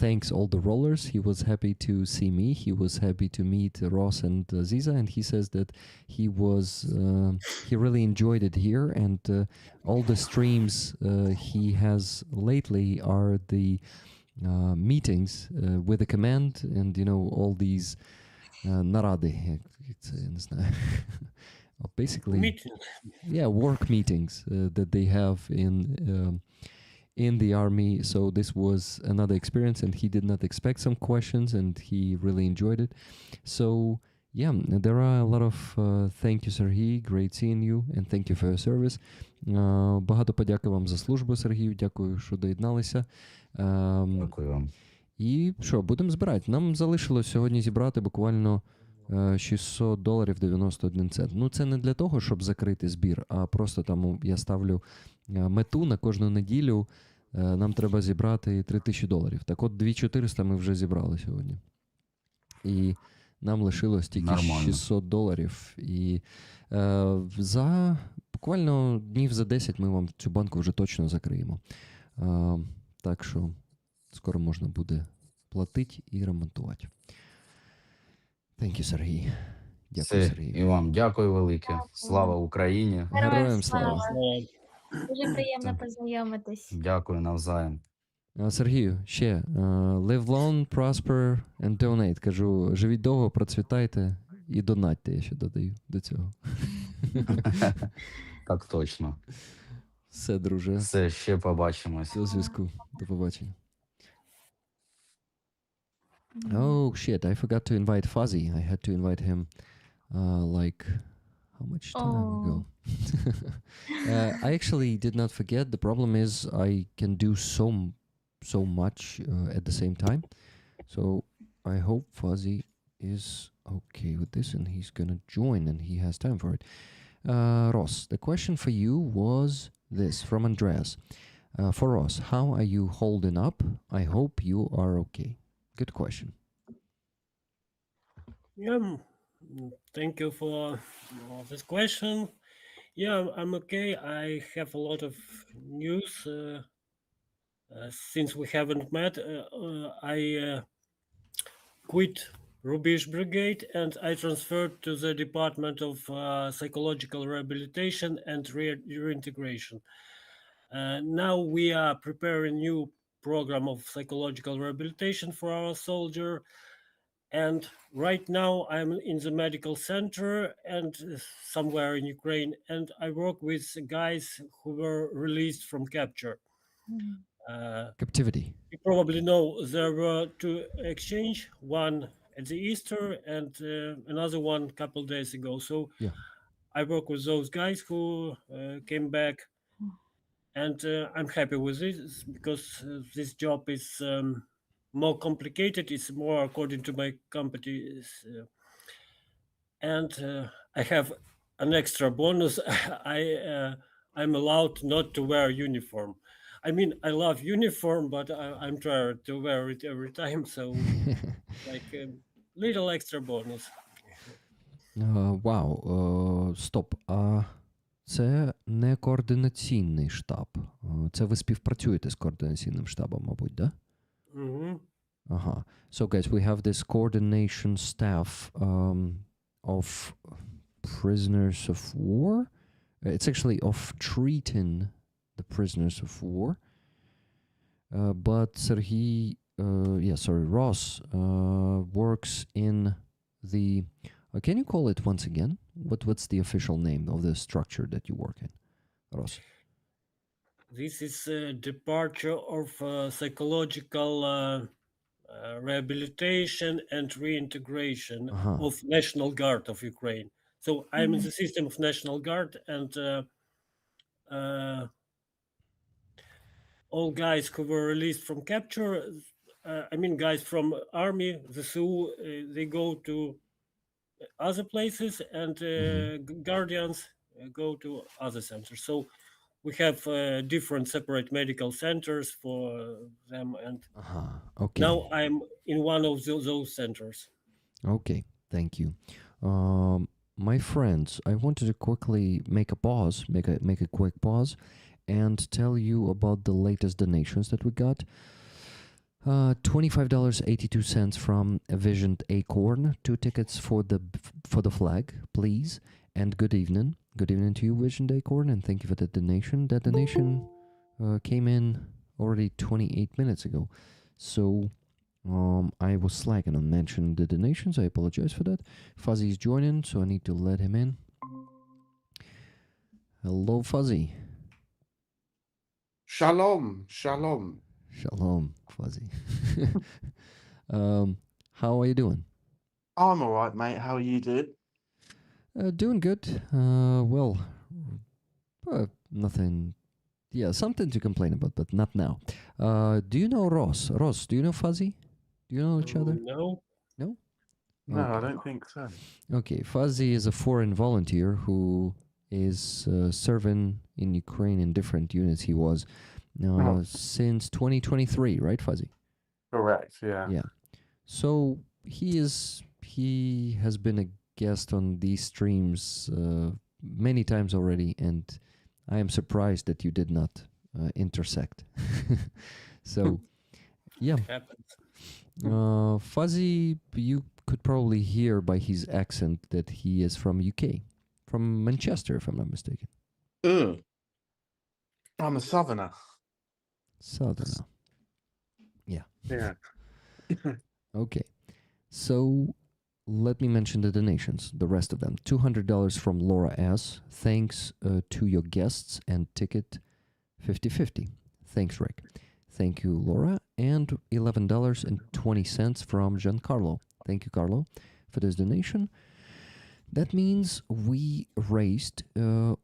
thanks all the rollers. He was happy to see me. He was happy to meet Ross and Ziza. And he says that he really enjoyed it here. And all the streams he has lately are the meetings with the command and, all these наради, як це, я не знаю. Basically, Meeting. yeah, work meetings that they have in the army. So this was another experience, and he did not expect some questions, and he really enjoyed it. So yeah, there are a lot of thank you, Serhii, great seeing you, and thank you for your service. Багато подяки вам за службу, Сергію, дякую, що доєдналися. Дякую вам. І що, будемо збирати. Нам залишилось сьогодні зібрати буквально $600 91 цент. Ну, це не для того, щоб закрити збір, а просто там я ставлю мету на кожну неділю. Нам треба зібрати $3000. Так от 2400 ми вже зібрали сьогодні. І нам лишилось тільки Нормально. $600. І за буквально днів за 10 ми вам цю банку вже точно закриємо. Так що скоро можна буде платити і ремонтувати. Thank you, Serhii. Дякую, Все, Сергій. і вам дякую велике. Слава Україні. Героям слава. Дуже приємно Так. познайомитись. Дякую навзаєм. Сергію, ще live long, prosper and donate. Кажу, живіть довго, процвітайте і донатьте, я ще додаю до цього. Так точно. Все, друже. Все, ще побачимось. До зв'язку. До побачення. Oh, shit, I forgot to invite Fuzzy. I had to invite him how much time ago? I actually did not forget. The problem is I can do so much at the same time. So I hope Fuzzy is okay with this and he's gonna join and he has time for it. Ross, the question for you was this from Andreas. For Ross, how are you holding up? I hope you are okay. Good question. Yeah, thank you for this question. Yeah, I'm okay. I have a lot of news since we haven't met. I quit Rubish Brigade and I transferred to the Department of Psychological Rehabilitation and Reintegration. Now we are preparing a new program of psychological rehabilitation for our soldier. And right now I'm in the medical center and somewhere in Ukraine, and I work with guys who were released from capture. Captivity. You probably know there were two exchange, one at the Easter and another one a couple days ago. So Yeah. I work with those guys who came back, and I'm happy with this because this job is more complicated. It's more according to my companies, and I have an extra bonus. I'm allowed not to wear uniform. I mean, I love uniform, but I'm tired to wear it every time. So, like, little extra bonus. Вау, стоп. Це не координаційний штаб. Це ви співпрацюєте з координаційним штабом, мабуть, да? Mhm. Ага. So, guys, we have this coordination staff of prisoners of war. It's actually of treating the prisoners of war. But Serhii, Ross works in the... can you call it once again? What's the official name of the structure that you work in, Ross? This is a departure of psychological rehabilitation and reintegration Uh-huh. of National Guard of Ukraine. So I'm in the system of National Guard, and all guys who were released from capture, guys from army, the SU, they go to other places, and guardians go to other centers. So we have different separate medical centers for them, and Okay. now I'm in one of those centers. Okay, thank you. My friends, I wanted to quickly make a pause, make a quick pause, and tell you about the latest donations that we got. $25.82 from Visioned Acorn, 2 tickets for the flag, please, and good evening. Good evening to you, Visioned Acorn, and thank you for the donation. That donation came in already 28 minutes ago, so I was slacking on mentioning the donations. I apologize for that. Fuzzy is joining, so I need to let him in. Hello, Fuzzy. Shalom, shalom. Shalom, Fuzzy. How are you doing? I'm all right, mate. How are you doing? Doing good. Nothing. Yeah, something to complain about, but not now. Do you know Ross? Ross, do you know Fuzzy? Do you know each other? No. No? No, Okay. I don't think so. Okay, Fuzzy is a foreign volunteer who is serving in Ukraine in different units. He was since 2023, right, Fuzzy? Correct, yeah. Yeah. So he has been a guest on these streams many times already, and I am surprised that you did not intersect. So, yeah. Happens. Fuzzy, you could probably hear by his accent that he is from UK, from Manchester, if I'm not mistaken. I'm a southerner. Southerner. Yeah. Yeah. Okay. So let me mention the donations, the rest of them. $200 from Laura S. Thanks to your guests and ticket 50/50. Thanks, Rick. Thank you, Laura. And $11.20 from Giancarlo. Thank you, Carlo, for this donation. That means we raised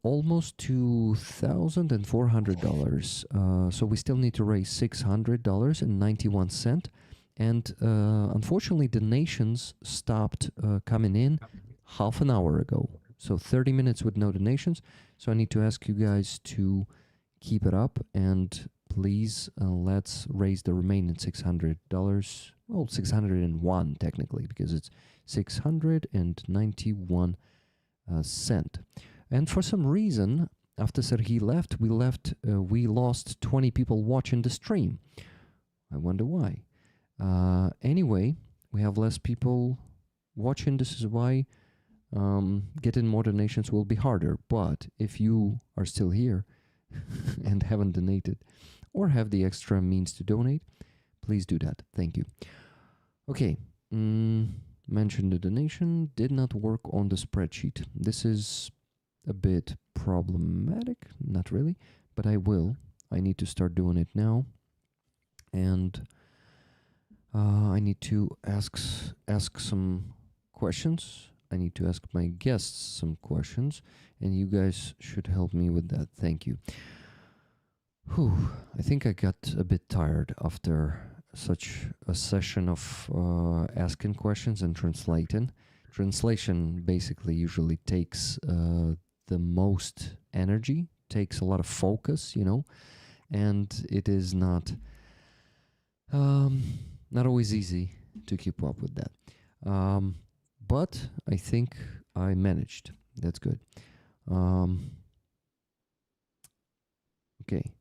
almost $2,400. So we still need to raise $600.91. And unfortunately, donations stopped coming in half an hour ago. So 30 minutes with no donations. So I need to ask you guys to keep it up, and please let's raise the remaining $600. Well, 601 technically, because it's 691 cent. And for some reason, after Serhii left, we lost 20 people watching the stream. I wonder why. Anyway, we have less people watching. This is why getting more donations will be harder. But if you are still here and haven't donated or have the extra means to donate, please do that. Thank you. Okay. Mention the donation. Did not work on the spreadsheet. This is a bit problematic. Not really, but I will. I need to start doing it now. And I need to ask some questions. I need to ask my guests some questions, and you guys should help me with that. Thank you. I think I got a bit tired after such a session of asking questions and translating. Translation basically usually takes the most energy, takes a lot of focus, and it is not always easy to keep up with that. But I think I managed. That's good. Okay.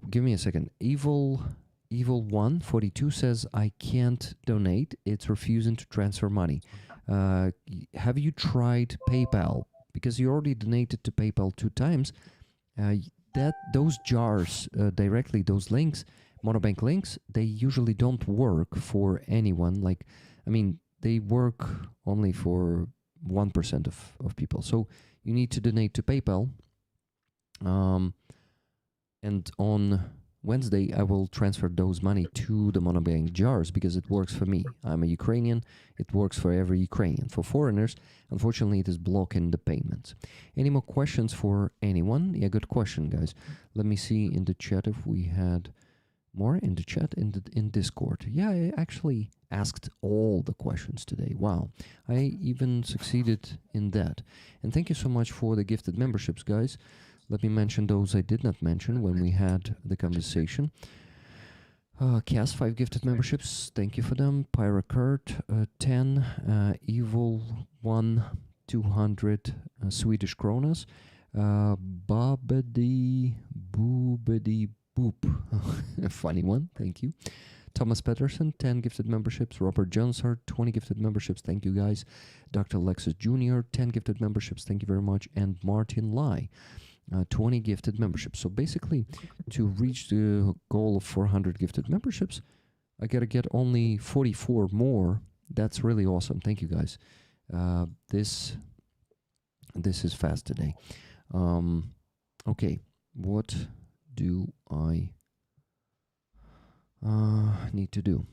Give me a second. Evil142 says, I can't donate. It's refusing to transfer money. Have you tried PayPal? Because you already donated to PayPal 2 times. Those jars directly, those links, monobank links, they usually don't work for anyone. Like, I mean, they work only for 1% of people. So you need to donate to PayPal. And on Wednesday, I will transfer those money to the monobank jars because it works for me. I'm a Ukrainian. It works for every Ukrainian. For foreigners, unfortunately, it is blocking the payments. Any more questions for anyone? Yeah, good question, guys. Let me see in the chat if we had more in the chat in Discord. Yeah, I actually asked all the questions today. Wow, I even succeeded in that. And thank you so much for the gifted memberships, guys. Let me mention those I did not mention when we had the conversation. Cass, 5 gifted memberships. Thank you for them. Pyra Kurt, 10. Evil 1, 200 Swedish kronas. Boobity Boop. A funny one. Thank you. Thomas Pettersson, 10 gifted memberships. Robert Johnshart, 20 gifted memberships. Thank you, guys. Dr. Lexus Jr., 10 gifted memberships. Thank you very much. And Martin Lai, 20 gifted memberships. So basically, to reach the goal of 400 gifted memberships, I gotta get only 44 more. That's really awesome. Thank you, guys. This is fast today. Okay, what do I need to do?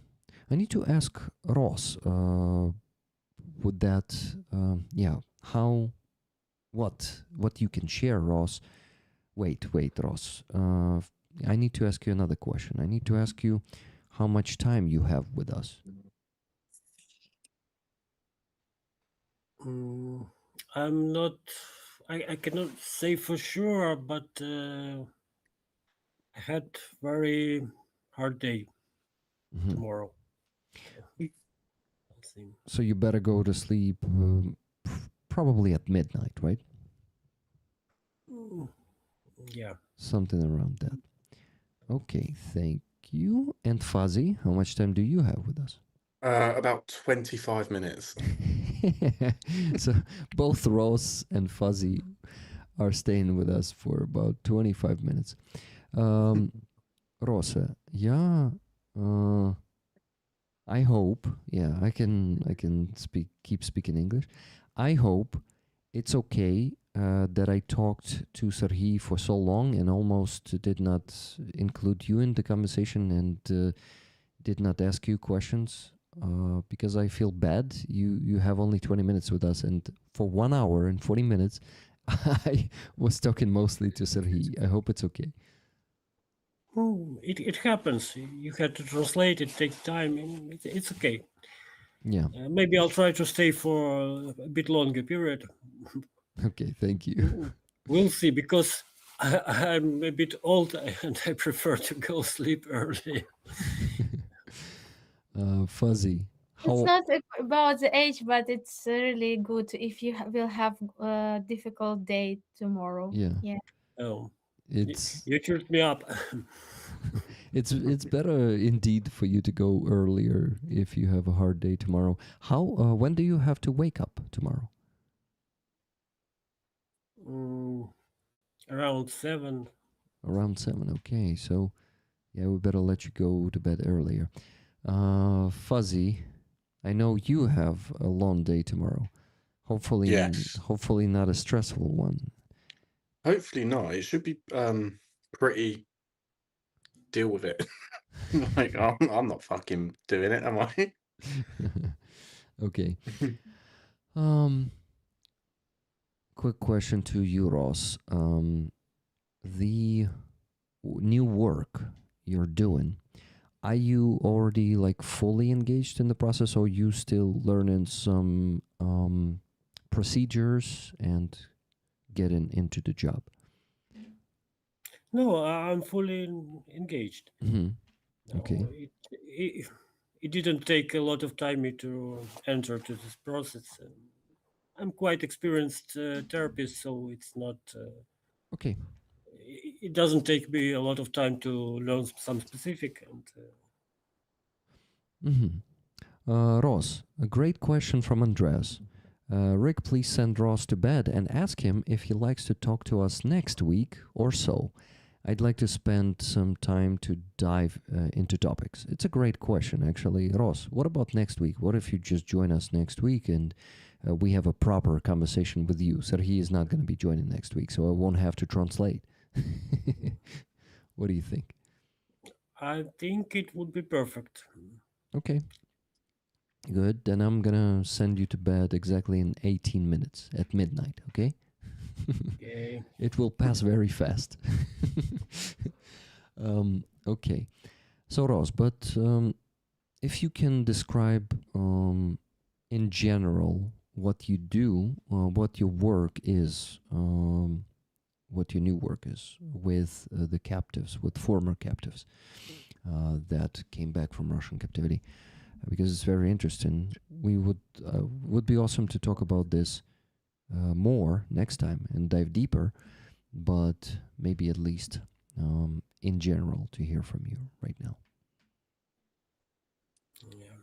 I need to ask Ross. Would that, yeah, how? What you can share, Ross? Wait, Ross. I need to ask you another question. I need to ask you how much time you have with us. I'm not. I cannot say for sure, but I had very hard day tomorrow. So you better go to sleep probably at midnight, right? Yeah. Something around that. Okay, thank you. And Fuzzy, how much time do you have with us? About 25 minutes. So both Ross and Fuzzy are staying with us for about 25 minutes. Ross, yeah, I hope, yeah, I can keep speaking English. I hope it's okay that I talked to Serhii for so long and almost did not include you in the conversation and did not ask you questions because I feel bad. You have only 20 minutes with us, and for 1 hour and 40 minutes, I was talking mostly to Serhii. I hope it's okay. It happens. You had to translate. It takes time. It's okay. Yeah. Maybe I'll try to stay for a bit longer period. Okay, thank you. We'll see, because I'm a bit old and I prefer to go sleep early. Fuzzy. It's not about the age, but it's really good if you will have a difficult day tomorrow. Yeah. Oh, It's you cheered me up. it's better indeed for you to go earlier if you have a hard day tomorrow. How when do you have to wake up tomorrow? Around 7. Around 7. Okay, so yeah, we better let you go to bed earlier. Fuzzy, I know you have a long day tomorrow. Hopefully, Yes. hopefully not a stressful one. Hopefully not. It should be pretty deal with it. Like I'm not fucking doing it, am I? Okay. Quick question to you, Ross. The new work you're doing, are you already like fully engaged in the process, or you still learning some procedures and getting into the job? No, I'm fully engaged. Okay. it didn't take a lot of time me to enter to this process. I'm quite experienced therapist, so it's not. Okay. It doesn't take me a lot of time to learn some specific. And Ross, a great question from Andreas. Rick, please send Ross to bed and ask him if he likes to talk to us next week or so. I'd like to spend some time to dive into topics. It's a great question, actually. Ross, what about next week? What if you just join us next week and we have a proper conversation with you? Serhii is not going to be joining next week, so I won't have to translate. What do you think? I think it would be perfect. Okay. Good. Then I'm going to send you to bed exactly in 18 minutes at midnight, okay? Okay. It will pass very fast. Okay. So, Ross, but if you can describe in general what you do, what your work is, what your new work is with the captives, with former captives that came back from Russian captivity, because it's very interesting. We would be awesome to talk about this more next time and dive deeper, but maybe at least in general to hear from you right now. Yeah.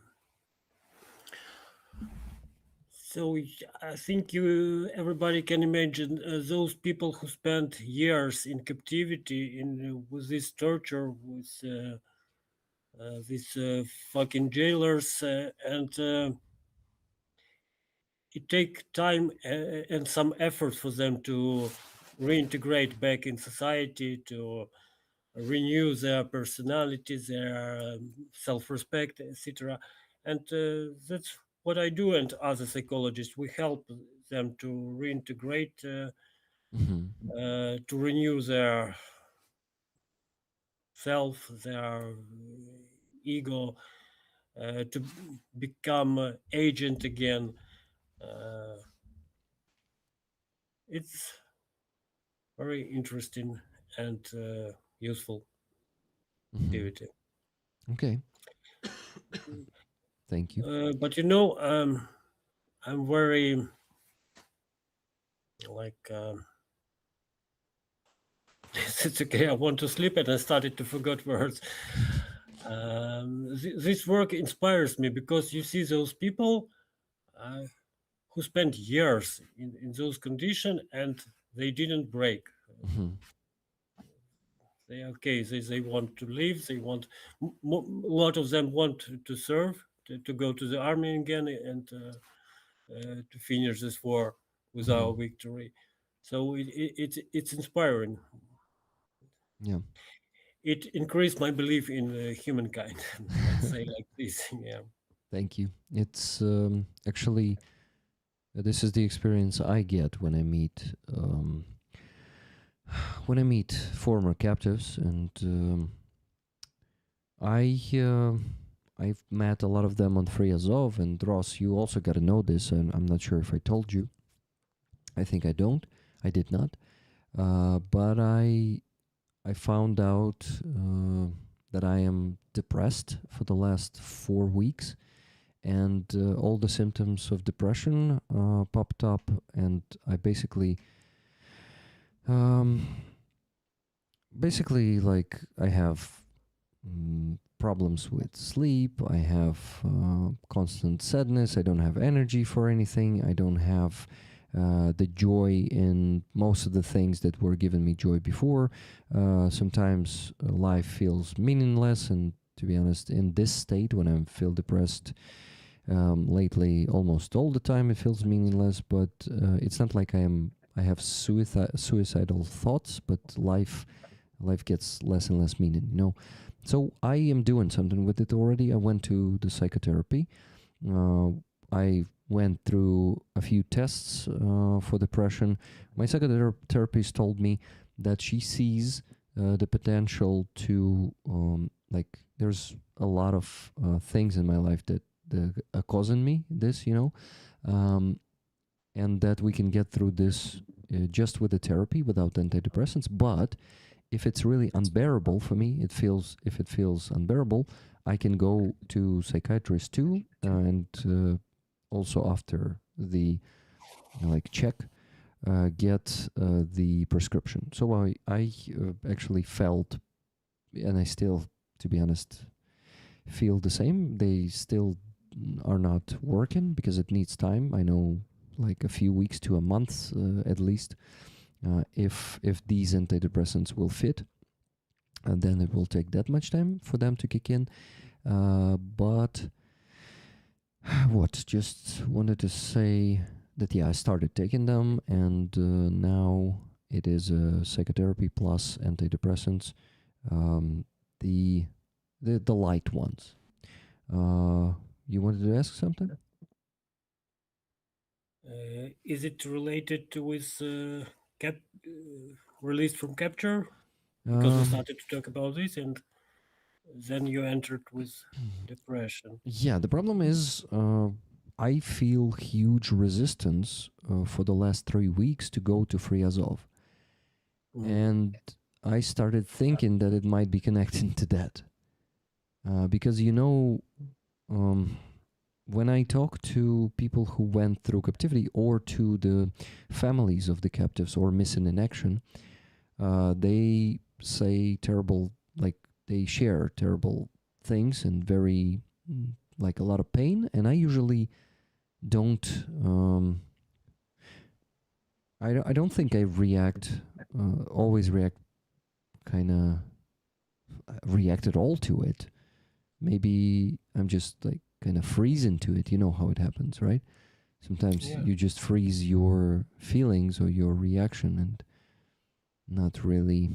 So I think everybody can imagine those people who spent years in captivity with this torture, with these fucking jailers, and it takes time and some effort for them to reintegrate back in society, to renew their personality, their self-respect, etc. And that's what I do, and other psychologists, we help them to reintegrate, to renew their self, their ego, to become agent again. It's very interesting and useful activity. Okay. Thank you. But you know, I'm very like it's okay. I want to sleep, and I started to forget words. This work inspires me because you see those people who spent years in those conditions and they didn't break. They okay. They want to live. They want a lot of them want to serve, to go to the army again, and to finish this war with our victory. So it's inspiring. Yeah. It increased my belief in humankind. Let's say like this. Yeah. Thank you. It's actually this is the experience I get when I meet former captives, and I've met a lot of them on Free Azov, and Ross, you also got to know this, and I'm not sure if I told you. I think I did not, but I found out that I am depressed for the last 4 weeks, and all the symptoms of depression popped up, and I basically like I have problems with sleep. I have constant sadness. I don't have energy for anything. I don't have the joy in most of the things that were giving me joy before. Sometimes life feels meaningless, and to be honest, in this state when I feel depressed lately, almost all the time it feels meaningless. But it's not like I have suicidal thoughts, but life gets less and less meaning, you know. So I am doing something with it already. I went to the psychotherapy. I went through a few tests for depression. My psychotherapist told me that she sees the potential to like there's a lot of things in my life that are causing me this, you know, and that we can get through this just with the therapy without antidepressants. But if it's really unbearable for me, if it feels unbearable, I can go to psychiatrist too, and also after the check, get the prescription. So I actually felt, and I still, to be honest, feel the same. They still are not working because it needs time. I know, like a few weeks to a month at least. If these antidepressants will fit, and then it will take that much time for them to kick in. But just wanted to say that I started taking them, and now it is psychotherapy plus antidepressants, the light ones. You wanted to ask something? Is it related to his released from capture? Because we started to talk about this, and then you entered with depression. Yeah, the problem is I feel huge resistance for the last 3 weeks to go to Free Azov. And I started thinking that it might be connected to that. Because, when I talk to people who went through captivity, or to the families of the captives or missing in action, they say terrible, they share terrible things and very, a lot of pain. And I usually don't, I don't think I always react react at all to it. Maybe I'm just kind of freeze into it. You know how it happens, right? Sometimes you just freeze your feelings or your reaction and not really.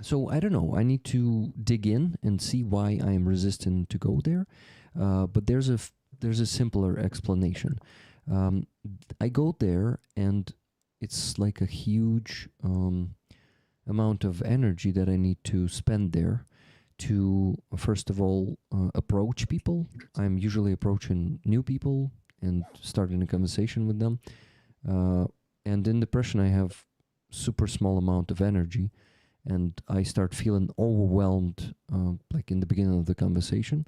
So I don't know. I need to dig in and see why I am resistant to go there. But there's a simpler explanation. I go there, and it's like a huge amount of energy that I need to spend there to, first of all, approach people. I'm usually approaching new people and starting a conversation with them. And in depression, I have super small amount of energy, and I start feeling overwhelmed, in the beginning of the conversation.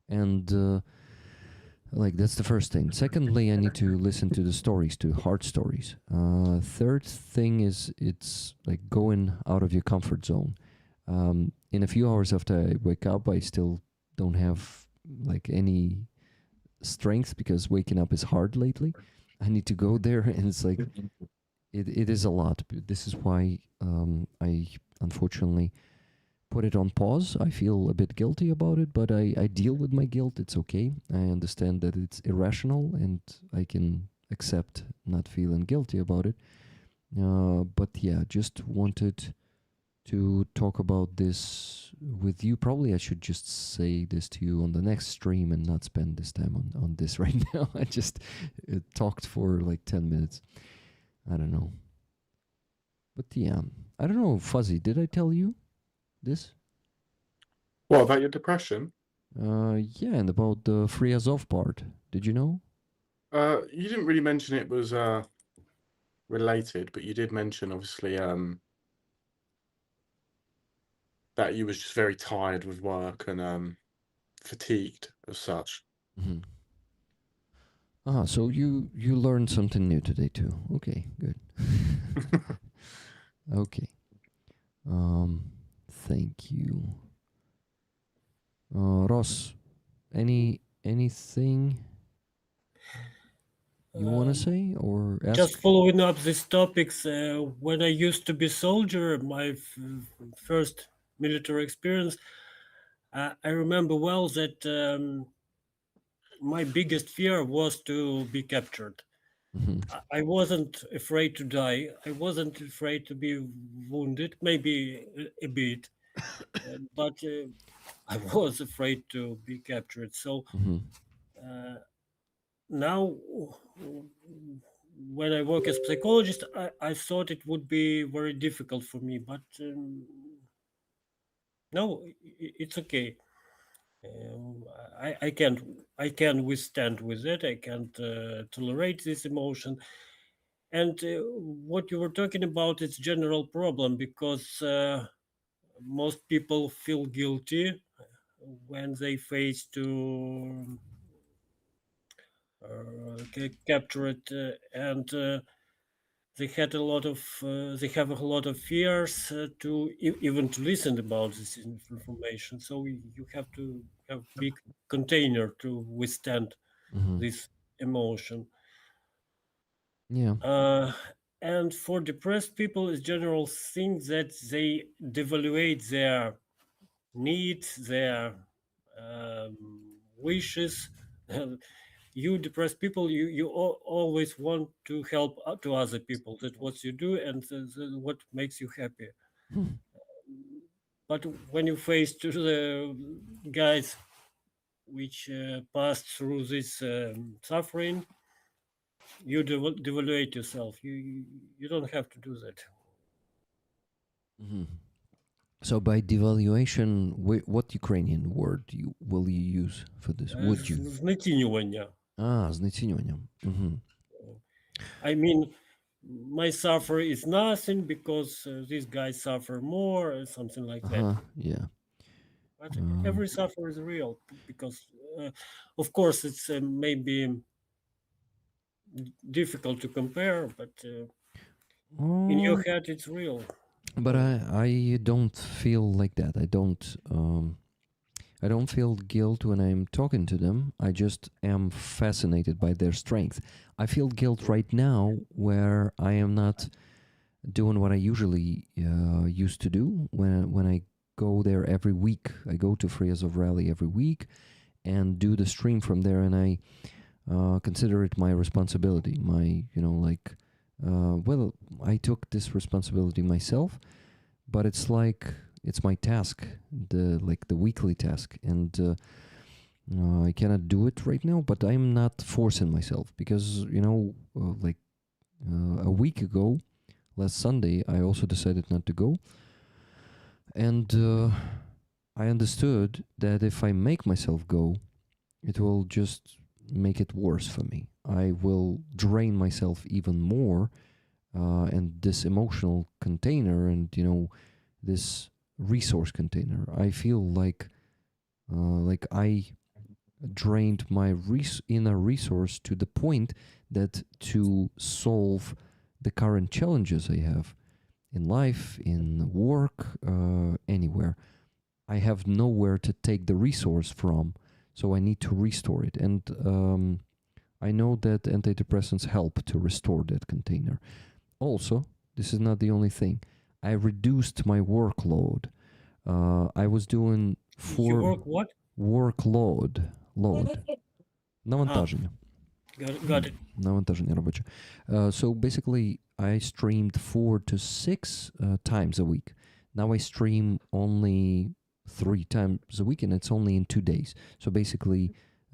And that's the first thing. Secondly, I need to listen to the stories, to heart stories. Third thing is, it's like going out of your comfort zone. In a few hours after I wake up, I still don't have any strength because waking up is hard lately. I need to go there, and it's it is a lot. This is why I unfortunately put it on pause. I feel a bit guilty about it, but I deal with my guilt. It's okay. I understand that it's irrational, and I can accept not feeling guilty about it. But yeah, just wanted to talk about this with you. Probably I should just say this to you on the next stream and not spend this time on this right now. I just talked for 10 minutes. I don't know. But yeah, I don't know, Fuzzy, did I tell you this? What about your depression? Yeah, and about the Free Azov part. Did you know? You didn't really mention it was related, but you did mention, obviously, that you was just very tired with work and fatigued as such. Mm-hmm. So you learned something new today too. Okay, good. Okay. Thank you. Ross, anything you want to say or ask? Just following up these topics, when I used to be soldier, my first military experience, I remember well that my biggest fear was to be captured. Mm-hmm. I wasn't afraid to die. I wasn't afraid to be wounded, maybe a bit, but I was afraid to be captured. So now, when I work as psychologist, I thought it would be very difficult for me, but no, it's okay. I can withstand with it. I can't tolerate this emotion. And what you were talking about is general problem, because most people feel guilty when they face to capture it, and they had a lot of they have a lot of fears to even to listen about this information. So you have to have big container to withstand this emotion. Yeah. And for depressed people, it's general thing that they devaluate their needs, their wishes. You depressed people, you always want to help to other people. That's what you do, and what makes you happy. But when you face to the guys which passed through this suffering, you devaluate yourself. You don't have to do that. So by devaluation, what Ukrainian word will you use for this? Would you? Знецінювання. Знецінювання. I mean, my suffer is nothing because these guys suffer more, or something like that. Yeah. But every suffer is real, because, of course, it's maybe difficult to compare, but in your head, it's real. But I don't feel like that. I don't feel guilt when I'm talking to them. I just am fascinated by their strength. I feel guilt right now where I am not doing what I usually used to do when I go there every week. I go to Free Azov Rally every week and do the stream from there, and I consider it my responsibility. My, well, I took this responsibility myself, but it's like it's my task, the weekly task, and I cannot do it right now. But I'm not forcing myself because a week ago, last Sunday, I also decided not to go, and I understood that if I make myself go, it will just make it worse for me. I will drain myself even more, and this emotional container and this resource container, I feel like I drained my inner resource to the point that to solve the current challenges I have in life, in work, anywhere, I have nowhere to take the resource from, so I need to restore it. And I know that antidepressants help to restore that container. Also, this is not the only thing. I reduced my workload. I was doing You work what? workload. Навантаження. Got it. Навантаження робоче. So basically, I streamed 4 to 6 times a week. Now I stream only 3 times a week, and it's only in 2 days. So basically,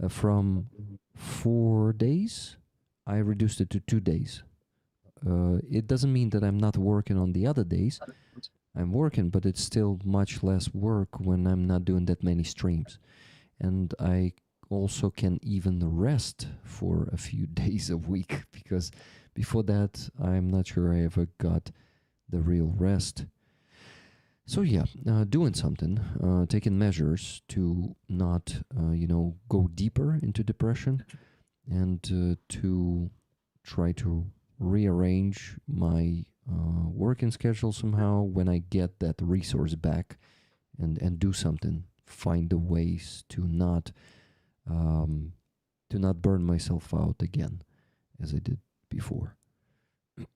from 4 days, I reduced it to 2 days. It doesn't mean that I'm not working on the other days. I'm working, but it's still much less work when I'm not doing that many streams. And I also can even rest for a few days a week, because before that, I'm not sure I ever got the real rest. So yeah, doing something, taking measures to not, go deeper into depression, and to try to rearrange my working schedule somehow when I get that resource back, and do something, find the ways to not burn myself out again as I did before.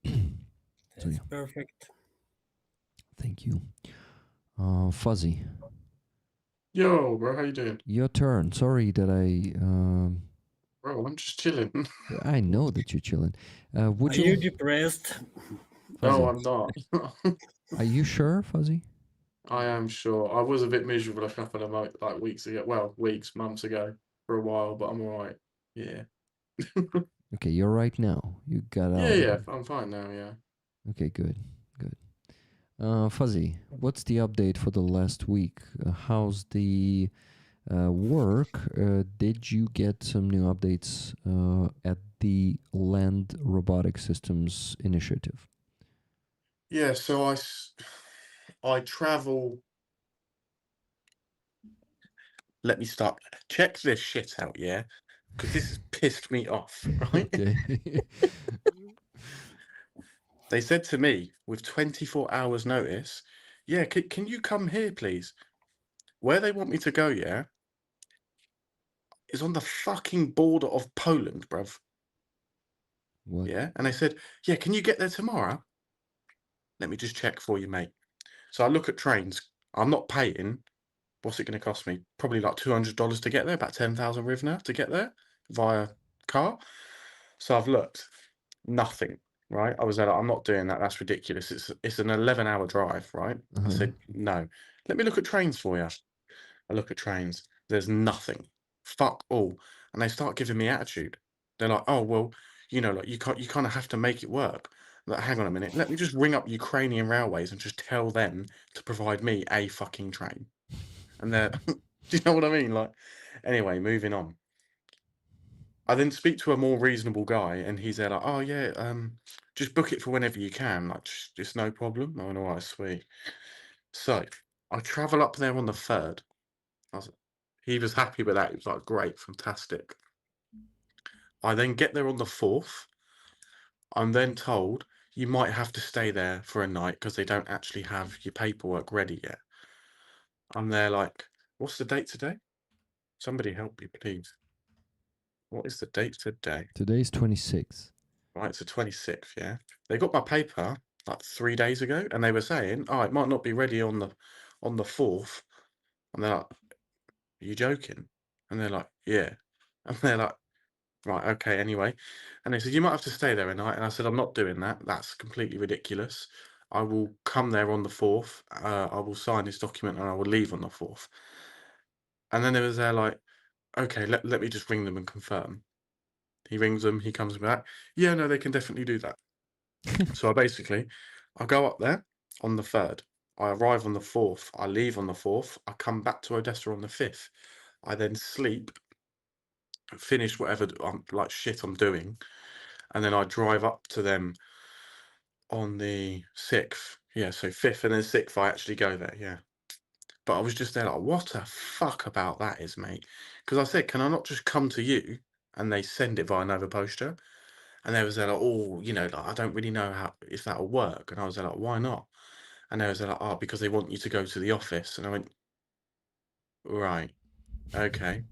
That's perfect. Thank you. Fuzzy, Yo, bro, how you doing? your turn. Sorry that Bro, I'm just chilling. I know that you're chilling. Would Are you depressed? Fuzzy, No, I'm not. are you sure, Fuzzy? I am sure. I was a bit miserable a couple of weeks ago. Well, weeks, months ago, for a while, but I'm all right. Yeah. Okay, you're right now. You got out. Yeah, I'm fine now. Yeah. Okay, good. Fuzzy, what's the update for the last week? How's the work? Did you get some new updates at the Land Robotic Systems Initiative? Yeah, so I travel. Let me start. Check this shit out, yeah? Because this has pissed me off, right? Okay. They said to me with 24 hours notice, yeah, can you come here, please? Where they want me to go, yeah, is on the fucking border of Poland, bruv. What? Yeah. And they said, yeah, can you get there tomorrow? Let me just check for you, mate. So I look at trains. I'm not paying. What's it going to cost me? Probably like $200 to get there, about 10,000 hryvnia to get there via car. So I've looked, nothing, right? I was like, I'm not doing that. That's ridiculous. It's an 11-hour drive, right? I said, no. Let me look at trains for you. I look at trains. There's nothing. Fuck all. And they start giving me attitude. They're like, oh, well, like you kind of have to make it work. Like, hang on a minute. Let me just ring up Ukrainian Railways and just tell them to provide me a fucking train. And they're, do you know what I mean? Like, anyway, moving on. I then speak to a more reasonable guy, and he's there like, oh yeah, just book it for whenever you can. Like, just no problem. I went, all right, sweet. So I travel up there on the 3rd. He was happy with that. He was like, great, fantastic. I then get there on the 4th. I'm then told you might have to stay there for a night because they don't actually have your paperwork ready yet. I'm there like, what's the date today? Somebody help me, please. What is the date today? Today's 26th. Right, it's the 26th, yeah. They got my paper like 3 days ago, and they were saying, oh, it might not be ready on the 4th. And they're like, are you joking? And they're like, yeah. And they're like, right, okay, anyway. And they said, you might have to stay there a night. And I said, I'm not doing that. That's completely ridiculous. I will come there on the 4th. I will sign this document and I will leave on the 4th. And then they was there like, okay, let me just ring them and confirm. He rings them, he comes back. Yeah, no, they can definitely do that. So I go up there on the 3rd. I arrive on the 4th. I leave on the 4th. I come back to Odessa on the 5th. I then sleep, finish whatever shit I'm doing, and then I drive up to them on the 6th. Yeah, so 5th and then 6th I actually go there, yeah. But I was just there like, what the fuck about that is, mate? Because I said, can I not just come to you? And they send it via Nova Poster. And they was there like, oh, like, I don't really know if that'll work. And I was there like, why not? And they was there like, oh, because they want you to go to the office. And I went, right, okay.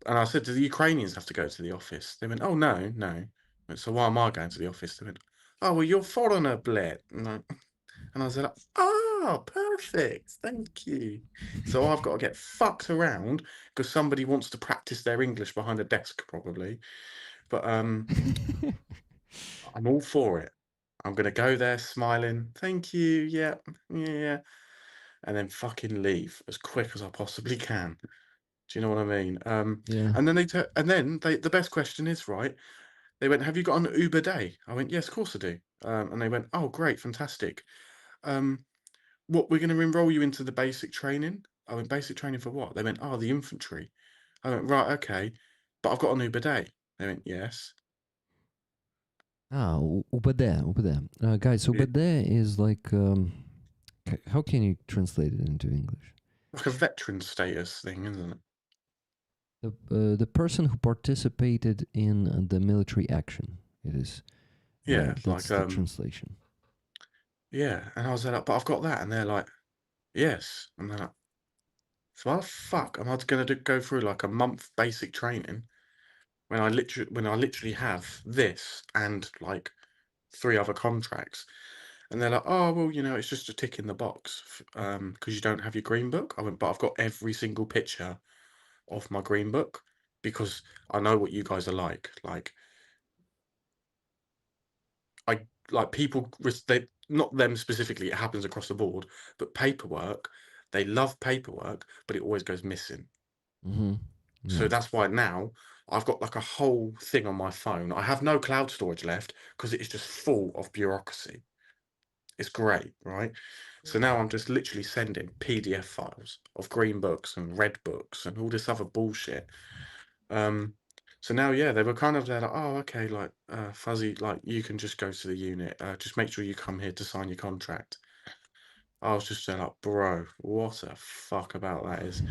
And I said, do the Ukrainians have to go to the office? They went, oh, no. I went, so why am I going to the office? They went, oh, well, you're foreigner, Blair. And I was like, oh, perfect, thank you. So I've got to get fucked around because somebody wants to practice their English behind a desk, probably. But I'm all for it. I'm going to go there smiling, thank you, yeah. And then fucking leave as quick as I possibly can. Do you know what I mean? Yeah. And then the best question is, right, they went, have you got an Uber day? I went, yes, of course I do. And they went, oh, great, fantastic. What, we're going to enroll you into the basic training? I went, basic training for what? They went, oh, the infantry. I went, right, okay, but I've got an Uber day. They went, yes. УБД. Guys, УБД is like, how can you translate it into English? Like a veteran status thing, isn't it? The person who participated in the military action. It is. Yeah, that's the translation. Yeah, and I was like, but I've got that, and they're like, yes, and they're like, so why the fuck am I going to go through like a month basic training when I literally have this and like 3 other contracts? And they're like, oh, well, it's just a tick in the box because you don't have your green book. I went, but I've got every single picture of my green book because I know what you guys are like. Like people, they, not them specifically, it happens across the board, but paperwork, they love paperwork, but it always goes missing. Mm-hmm. Yeah. So that's why now I've got like a whole thing on my phone. I have no cloud storage left because it is just full of bureaucracy. It's great, right? So now I'm just literally sending PDF files of green books and red books and all this other bullshit. So now, yeah, they were kind of there like, oh, okay, like Fuzzy, like you can just go to the unit. Just make sure you come here to sign your contract. I was just there like, bro, what a fuck about that is.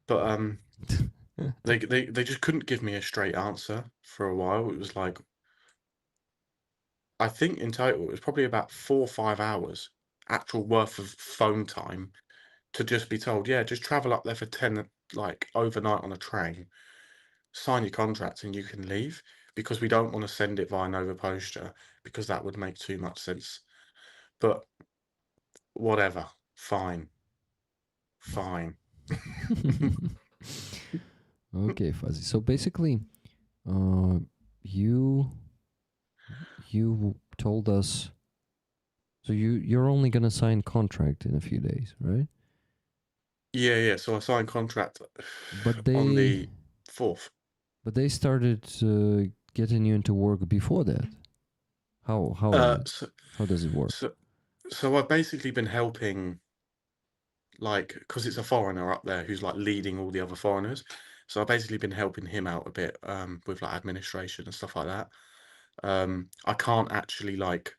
But they just couldn't give me a straight answer for a while. It was like, I think in total it was probably about 4 or 5 hours actual worth of phone time to just be told, yeah, just travel up there for 10, like overnight on a train, sign your contract and you can leave, because we don't want to send it via Nova Posture because that would make too much sense. But whatever, fine. Okay, Fuzzy. So basically, you told us. So you're only gonna sign contract in a few days, right? Yeah. So I signed contract But on they the 4th. but they started getting you into work before that. How does it work? So I've basically been helping, like, because it's a foreigner up there who's like leading all the other foreigners. So I've basically been helping him out a bit with like administration and stuff like that. I can't actually like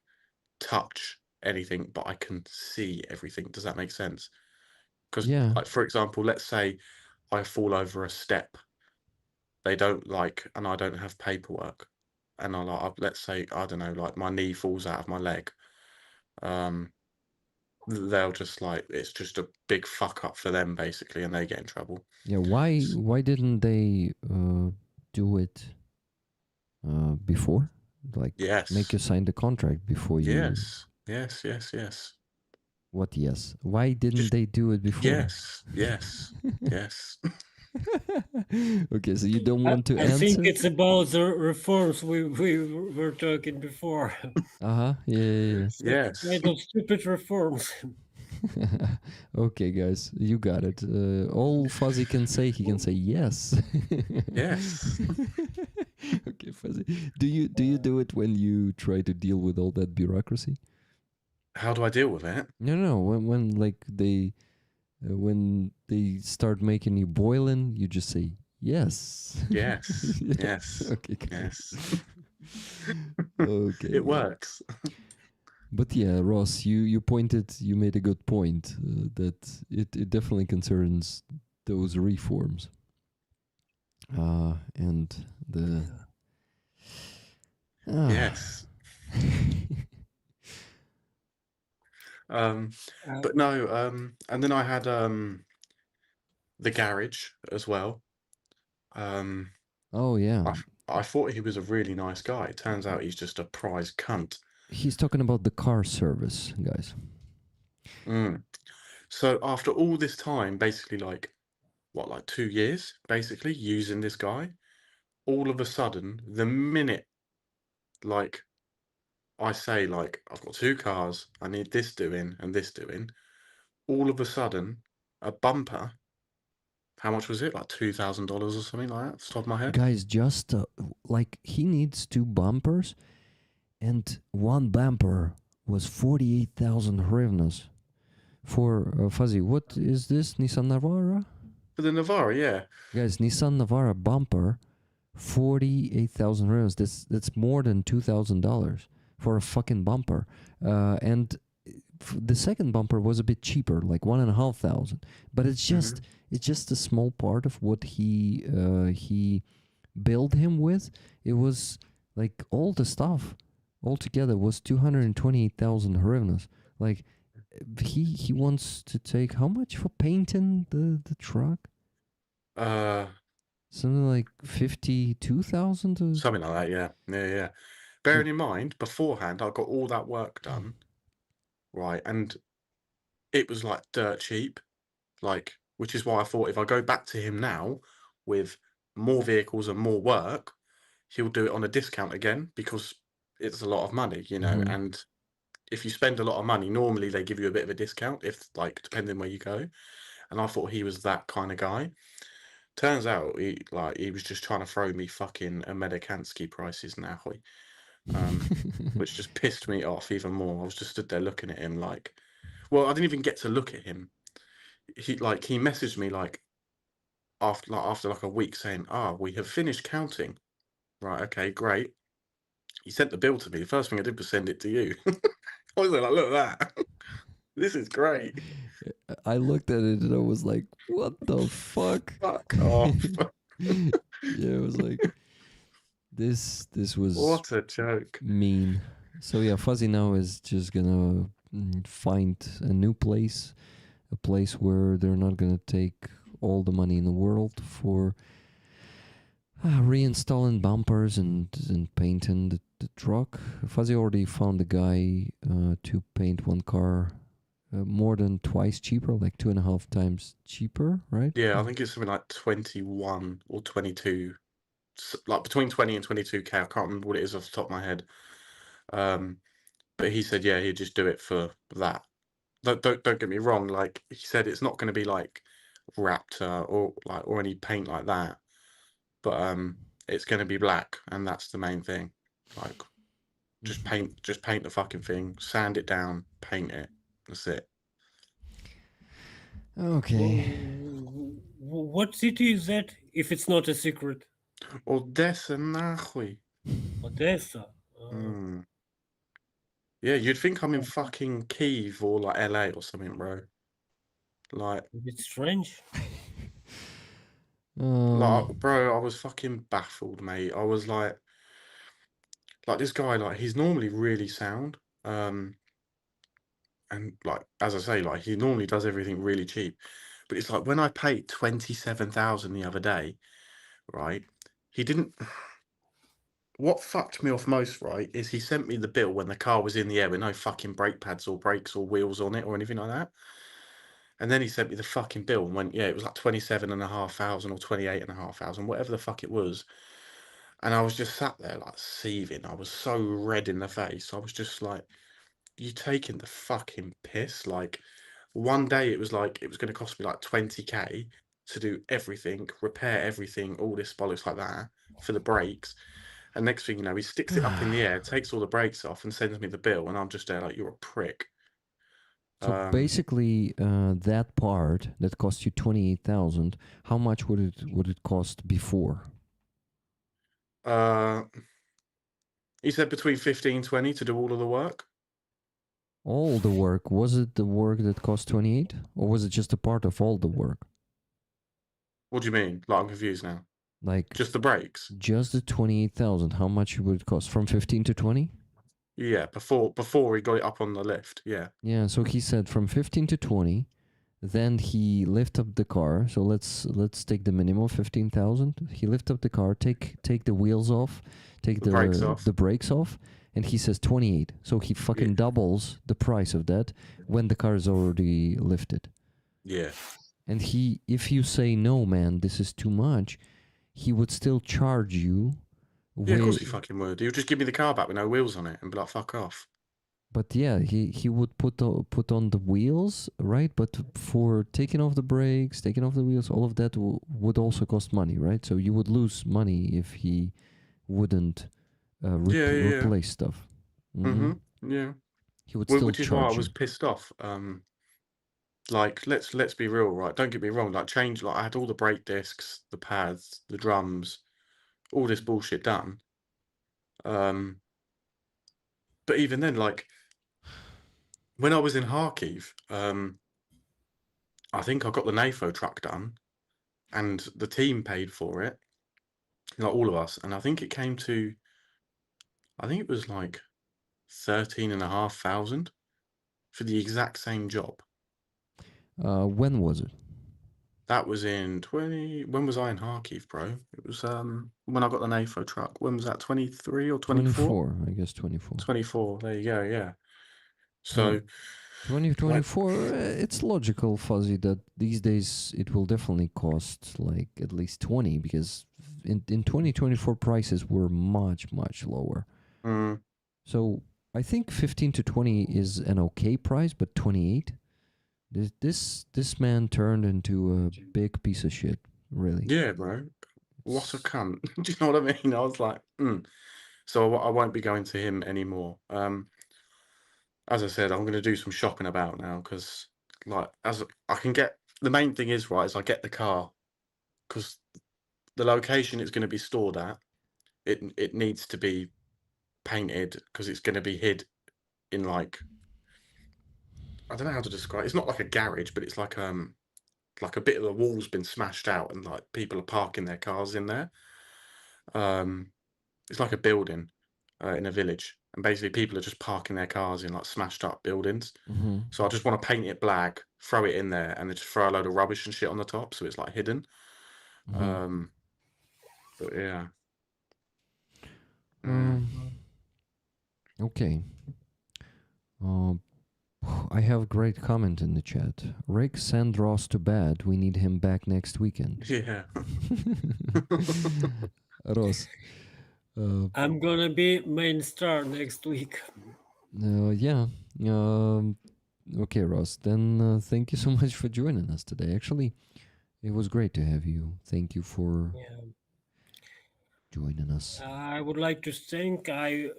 touch anything, but I can see everything. Does that make sense? Because Yeah. like, for example, let's say I fall over a step, they don't like, and I don't have paperwork, and I like, let's say, I don't know, like my knee falls out of my leg. They'll just like, it's just a big fuck up for them basically, and they get in trouble. Yeah. Why didn't they do it before? Like, Yes. make you sign the contract before you. Yes. What? Yes. Why didn't they do it before? Yes. Okay, so you don't want to I answer? think it's about the reforms we were talking before. Yeah. Yes. Kind of stupid reforms. Okay, guys, you got it. All Fuzzy can say, he can say yes. Yes. Okay, Fuzzy. Do you do it when you try to deal with all that bureaucracy? How do I deal with it? No. When like when they start making you boiling, you just say yes. Yes. Yes. Okay. Good. Yes. Okay. It works. But yeah, Ross, you made a good point that it definitely concerns those reforms. And the Yes. But no, and then I had the garage as well. Oh yeah. I thought he was a really nice guy. It turns out he's just a prize cunt. He's talking about the car service, guys. So after all this time, basically like 2 years, basically using this guy, all of a sudden, the minute like I say like I've got 2 cars, I need this doing and this doing, all of a sudden a bumper. How much was it? Like $2,000 or something like that, off the top of my head. Guys, just like he needs 2 bumpers, and one bumper was 48,000 hryvnias. For Fuzzy, what is this? Nissan Navara? For the Navara, yeah. Guys, Nissan Navara bumper, 48,000 hryvnias. That's more than $2,000 for a fucking bumper. And the second bumper was a bit cheaper, like 1,500. But it's just a small part of what he billed him with. It was like all the stuff altogether was 228,000 hryvnias. Like he wants to take how much for painting the truck? Something like 52,000. Something like that, yeah. Bearing in mind, beforehand, I got all that work done, right, and it was like dirt cheap, like, which is why I thought if I go back to him now with more vehicles and more work, he'll do it on a discount again, because it's a lot of money, you know, and if you spend a lot of money, normally they give you a bit of a discount, if like depending where you go. And I thought he was that kind of guy. Turns out he was just trying to throw me fucking Amerikansky prices now, which just pissed me off even more. I was just stood there looking at him like, well, I didn't even get to look at him. He messaged me like after like a week saying, we have finished counting. Right, okay, great. He sent the bill to me. The first thing I did was send it to you. I was like, look at that. This is great. I looked at it and I was like, what the fuck? Fuck off. Yeah, it was like this was What a joke. mean. So yeah, Fuzzy now is just gonna find a new place, a place where they're not gonna take all the money in the world for reinstalling bumpers and painting the truck. Fuzzy already found a guy to paint one car more than twice cheaper, like 2.5 times cheaper, right? Yeah, I think it's something like 21 or 22, like between 20 and 22K. I can't remember what it is off the top of my head. But he said, yeah, he'd just do it for that. Don't get me wrong. Like he said, it's not going to be like Raptor or any paint like that. But it's going to be black, and that's the main thing. Like, just paint the fucking thing, sand it down, paint it. That's it. Okay. What city is that, if it's not a secret? Odessa nахуй. Odessa. Mm. Yeah, you'd think I'm in fucking Kyiv or like LA or something, bro. Like, A bit strange. bro, I was fucking baffled, mate. I was like this guy, like he's normally really sound. And like, as I say, like he normally does everything really cheap. But it's like when I paid 27,000 the other day, right? He didn't. What fucked me off most, right, is he sent me the bill when the car was in the air with no fucking brake pads or brakes or wheels on it or anything like that. And then he sent me the fucking bill and went, yeah, it was like 27,500 or 28,500, whatever the fuck it was. And I was just sat there like seething. I was so red in the face. I was just like, you taking the fucking piss? Like, one day it was like, it was going to cost me like 20K to do everything, repair everything, all this bollocks like that for the brakes. And next thing you know, he sticks it up in the air, takes all the brakes off and sends me the bill. And I'm just there like, you're a prick. So basically, that part that cost you 28,000, how much would it cost before? He said between 15 20 to do all of the work. All the work, was it the work that cost 28, or was it just a part of all the work? What do you mean? Like, I'm confused now. Like just the brakes? Just the 28,000. How much would it cost? From 15 to 20? Yeah, before he got it up on the lift. Yeah. Yeah. So he said from 15 to 20. Then he lift up the car. So let's take the minimum 15,000. He lift up the car, take the wheels off, take the brakes off, and he says 28. So he fucking doubles the price of that when the car is already lifted. Yeah. And if you say no, man, this is too much, he would still charge you. Yeah, of course he fucking would. He would just give me the car back with no wheels on it and be like, fuck off. But yeah, he would put on the wheels, right? But for taking off the brakes, taking off the wheels, all of that would also cost money, right? So you would lose money if he wouldn't replace stuff. Mm-hmm. Yeah. He would still which is why I was pissed off. Like, let's be real, right? Don't get me wrong. Like, I had all the brake discs, the pads, the drums, all this bullshit done. But even then, like, when I was in Kharkiv, I think I got the NAFO truck done, and the team paid for it, like all of us. And I think it came to, I think it was like 13,500 for the exact same job. When was it? That was in when was I in Kharkiv, bro? It was when I got the NAFO truck. When was that? 23 or 24? 24, I guess 24. 24. There you go. Yeah. So 2024, it's logical, Fuzzy, that these days it will definitely cost like at least 20, because in 2024 prices were much lower. So I think 15 to 20 is an okay price, but 28, this man turned into a big piece of shit, really. Yeah, bro. What a cunt. Do you know what I mean? I was like, So I won't be going to him anymore. As I said, I'm going to do some shopping about now, because, like, as I can get, the main thing is, right, is I get the car because the location it's going to be stored at, it needs to be painted because it's going to be hid in like, I don't know how to describe it. It's not like a garage, but it's like a bit of the wall's been smashed out and like people are parking their cars in there. It's like a building in a village, and basically people are just parking their cars in like smashed up buildings. Mm-hmm. So I just want to paint it black, throw it in there, and then just throw a load of rubbish and shit on the top, so it's like hidden. Mm-hmm. But yeah. Okay. I have a great comment in the chat. Rick, send Ross to bed. We need him back next weekend. Yeah. Ross. I'm gonna be main star next week. Yeah. Okay, Ross. Then thank you so much for joining us today. Actually, it was great to have you. Thank you for joining us. I would like to thank. I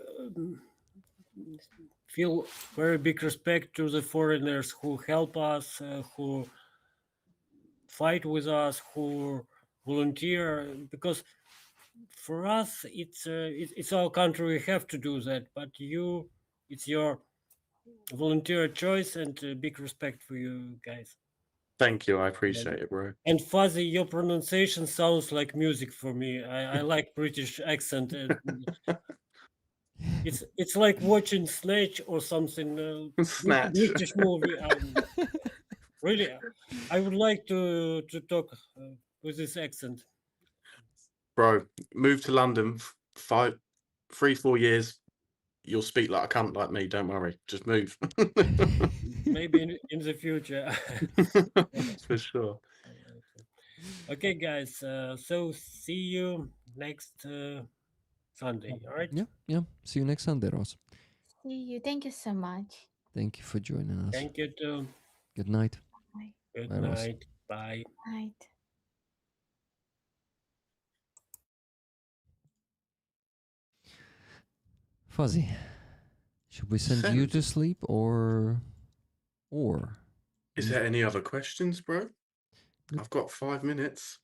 feel very big respect to the foreigners who help us, who fight with us, who volunteer, because for us it's our country, we have to do that, but it's your volunteer choice, and big respect for you guys. Thank you, I appreciate it, bro. And Fuzzy, your pronunciation sounds like music for me. I like British accent, and it's like watching Snatch or something. Snatch. British movie. Really, I would like to talk with this accent. Bro, move to London, 3-4 years, you'll speak like a cunt like me, don't worry. Just move. Maybe in the future. For sure. Okay, guys. So see you next Sunday. All right. Yeah. See you next Sunday, Ross. See you. Thank you so much. Thank you for joining us. Thank you too. Good night. Bye. Good Bye, Ross. night. Bye. Night. Fuzzy, should we send you to sleep or? Is there any other questions, bro? I've got 5 minutes.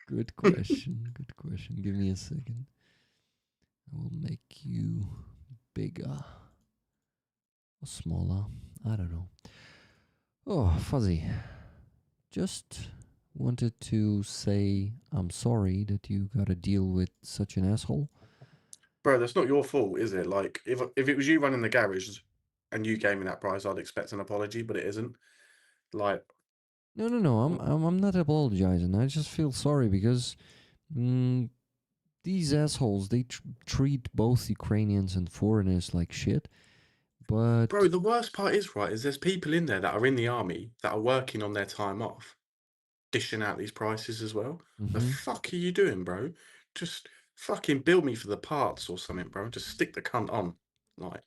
Good question. Good question. Give me a second. I will make you bigger or smaller. I don't know. Oh, Fuzzy. Just wanted to say I'm sorry that you got to deal with such an asshole. Bro, that's not your fault, is it? Like, if it was you running the garage and you gave me that price, I'd expect an apology, but it isn't. Like, No. I'm not apologizing. I just feel sorry because these assholes, they treat both Ukrainians and foreigners like shit. But bro, the worst part is, right, is there's people in there that are in the army that are working on their time off, dishing out these prices as well. The fuck are you doing, bro? Just fucking bill me for the parts or something, bro. Just stick the cunt on. Like,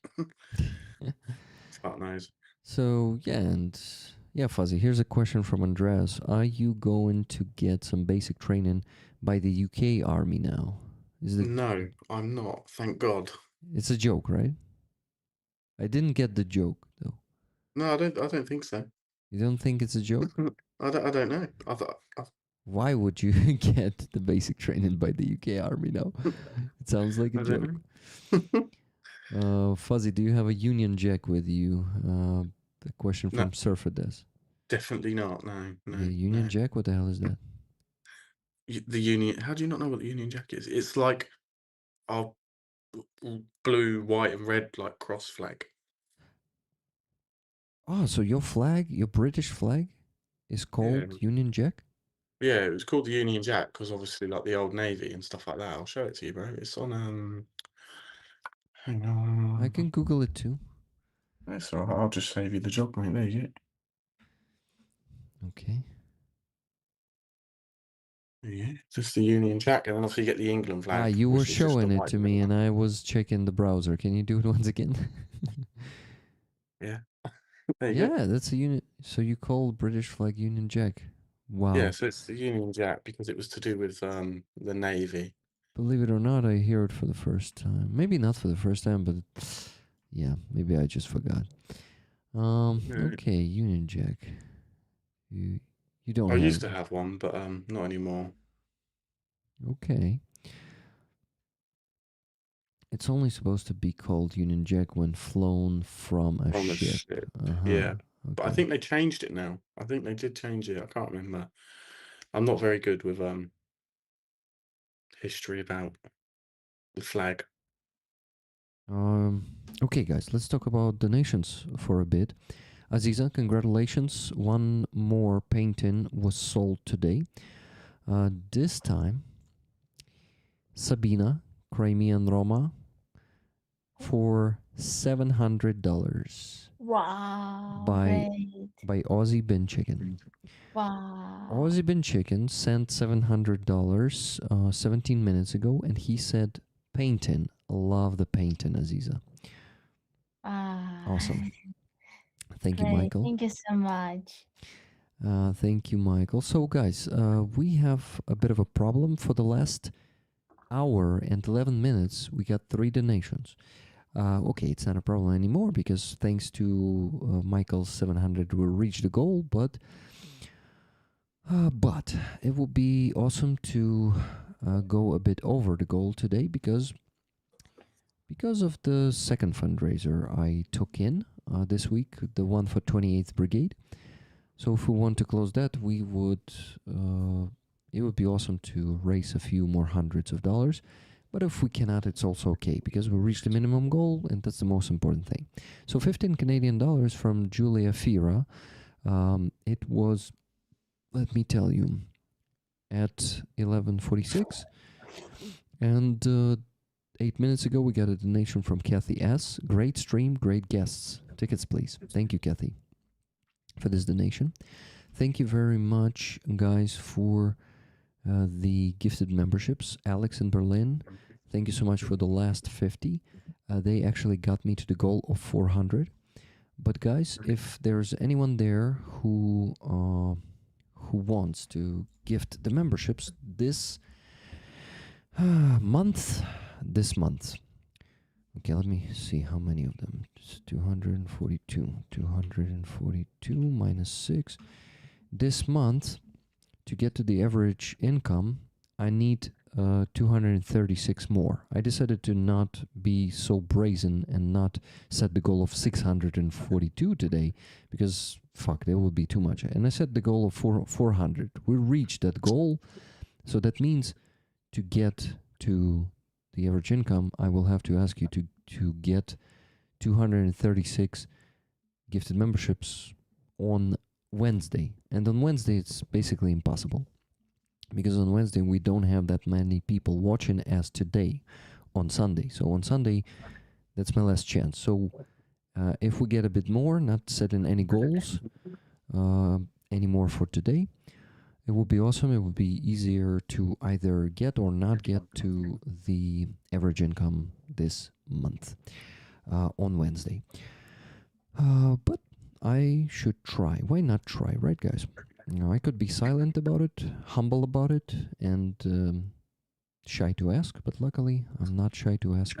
fuck knows. So, yeah, Fuzzy, here's a question from Andreas. Are you going to get some basic training by the UK Army now? No, I'm not. Thank God. It's a joke, right? I didn't get the joke, though. No, I don't think so. You don't think it's a joke? I don't know. Why would you get the basic training by the UK Army now? It sounds like a joke. Fuzzy, do you have a Union Jack with you? The question from Surfer does. Definitely not. No. Union Jack? What the hell is that? The Union. How do you not know what the Union Jack is? It's like our blue, white, and red like cross flag. Oh, so your flag, your British flag, is called Union Jack? Yeah, it was called the Union Jack because obviously like the old Navy and stuff like that. I'll show it to you, bro. It's on hang on. I can Google it too. That's all right. I'll just save you the job, mate. There you go. Okay. Yeah, just the Union Jack, and then obviously you get the England flag. You were showing it to me, and I was checking the browser. Can you do it once again? Yeah. There you go. That's a unit. So you call British flag Union Jack? Wow. Yeah, so it's the Union Jack because it was to do with the Navy. Believe it or not, I hear it for the first time. Maybe not for the first time, but yeah, maybe I just forgot. Okay, Union Jack. You don't I have. used to have one, but not anymore. Okay. It's only supposed to be called Union Jack when flown from a From a ship. ship. Uh-huh. Yeah. But I Okay. think they changed it now. I think they did change it. I can't remember. I'm not very good with history about the flag. Okay, guys, let's talk about donations for a bit. Aziza, congratulations. One more painting was sold today. This time, Sabina, Crimean Roma, for $700 Wow. by Great. Aussie Bin Chicken. Wow. Aussie Bin Chicken sent $700 17 minutes ago, and he said, painting. Love the painting, Aziza. Awesome. Thank you, Great. Michael. Thank you so much. Thank you, Michael. So, guys, we have a bit of a problem. For the last hour and 11 minutes, we got 3 donations. Okay, it's not a problem anymore because thanks to Michael's 700, we'll reach the goal. But it would be awesome to go a bit over the goal today because of the second fundraiser I took in this week, the one for 28th Brigade. So if we want to close that, we would. It would be awesome to raise a few more hundreds of dollars. But if we cannot, it's also okay because we reached the minimum goal, and that's the most important thing. So 15 Canadian dollars from Julia Fira. It was, let me tell you, at 11:46, and 8 minutes ago we got a donation from Kathy S. Great stream, great guests. Tickets, please. Thank you, Kathy, for this donation. Thank you very much, guys, for the gifted memberships. Alex in Berlin, thank you so much for the last 50. They actually got me to the goal of 400. But guys, if there's anyone there who wants to gift the memberships this month, okay, let me see how many of them. It's 242 minus 6. This month, to get to the average income, I need 236 more. I decided to not be so brazen and not set the goal of 642 today because fuck, that would be too much. And I set the goal of 400. We reached that goal, so that means to get to the average income, I will have to ask you to get 236 gifted memberships on Wednesday. And on Wednesday, it's basically impossible because on Wednesday, we don't have that many people watching as today on Sunday. So on Sunday, that's my last chance. So if we get a bit more, not setting any goals anymore for today, it would be awesome. It would be easier to either get or not get to the average income this month on Wednesday. But I should try. Why not try, right, guys? You know, I could be silent about it, humble about it, and shy to ask. But luckily, I'm not shy to ask,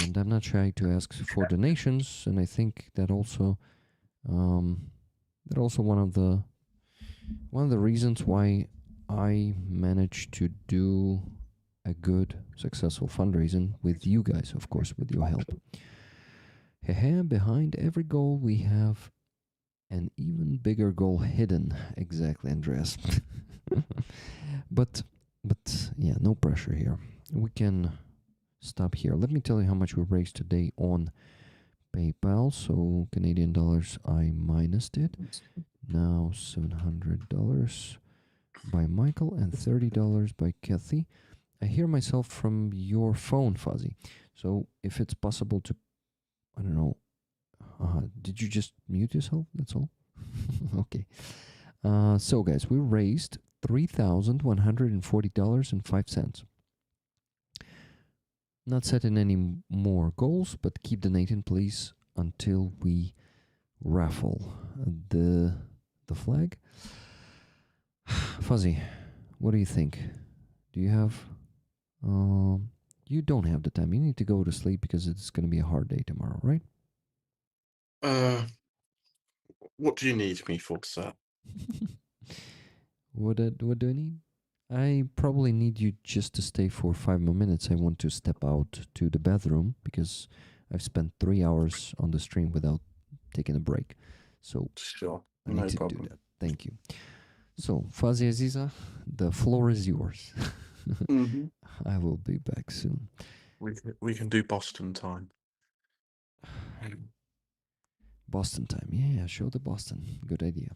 and I'm not shy to ask for donations. And I think that also, one of the reasons why I managed to do a good, successful fundraising with you guys, of course, with your help. Behind every goal, we have an even bigger goal hidden. Exactly, Andreas. but yeah, no pressure here. We can stop here. Let me tell you how much we raised today on PayPal. So Canadian dollars, I minused it. Now $700 by Michael and $30 by Kathy. I hear myself from your phone, Fuzzy. So if it's possible to, I don't know, did you just mute yourself? That's all? Okay. So guys, we raised $3,140.05. Not setting any more goals, but keep donating, please, until we raffle the flag. Fuzzy, what do you think? Do you have... you don't have the time. You need to go to sleep because it's going to be a hard day tomorrow, right? What do you need me for, sir? What do I need? I probably need you just to stay for 5 more minutes. I want to step out to the bathroom because I've spent 3 hours on the stream without taking a break. So Sure. I No need to do problem. that. Thank you. So, Fazi Aziza, the floor is yours. Mm-hmm. I will be back soon. We can do Boston time. Boston time. Yeah, show the Boston. Good idea.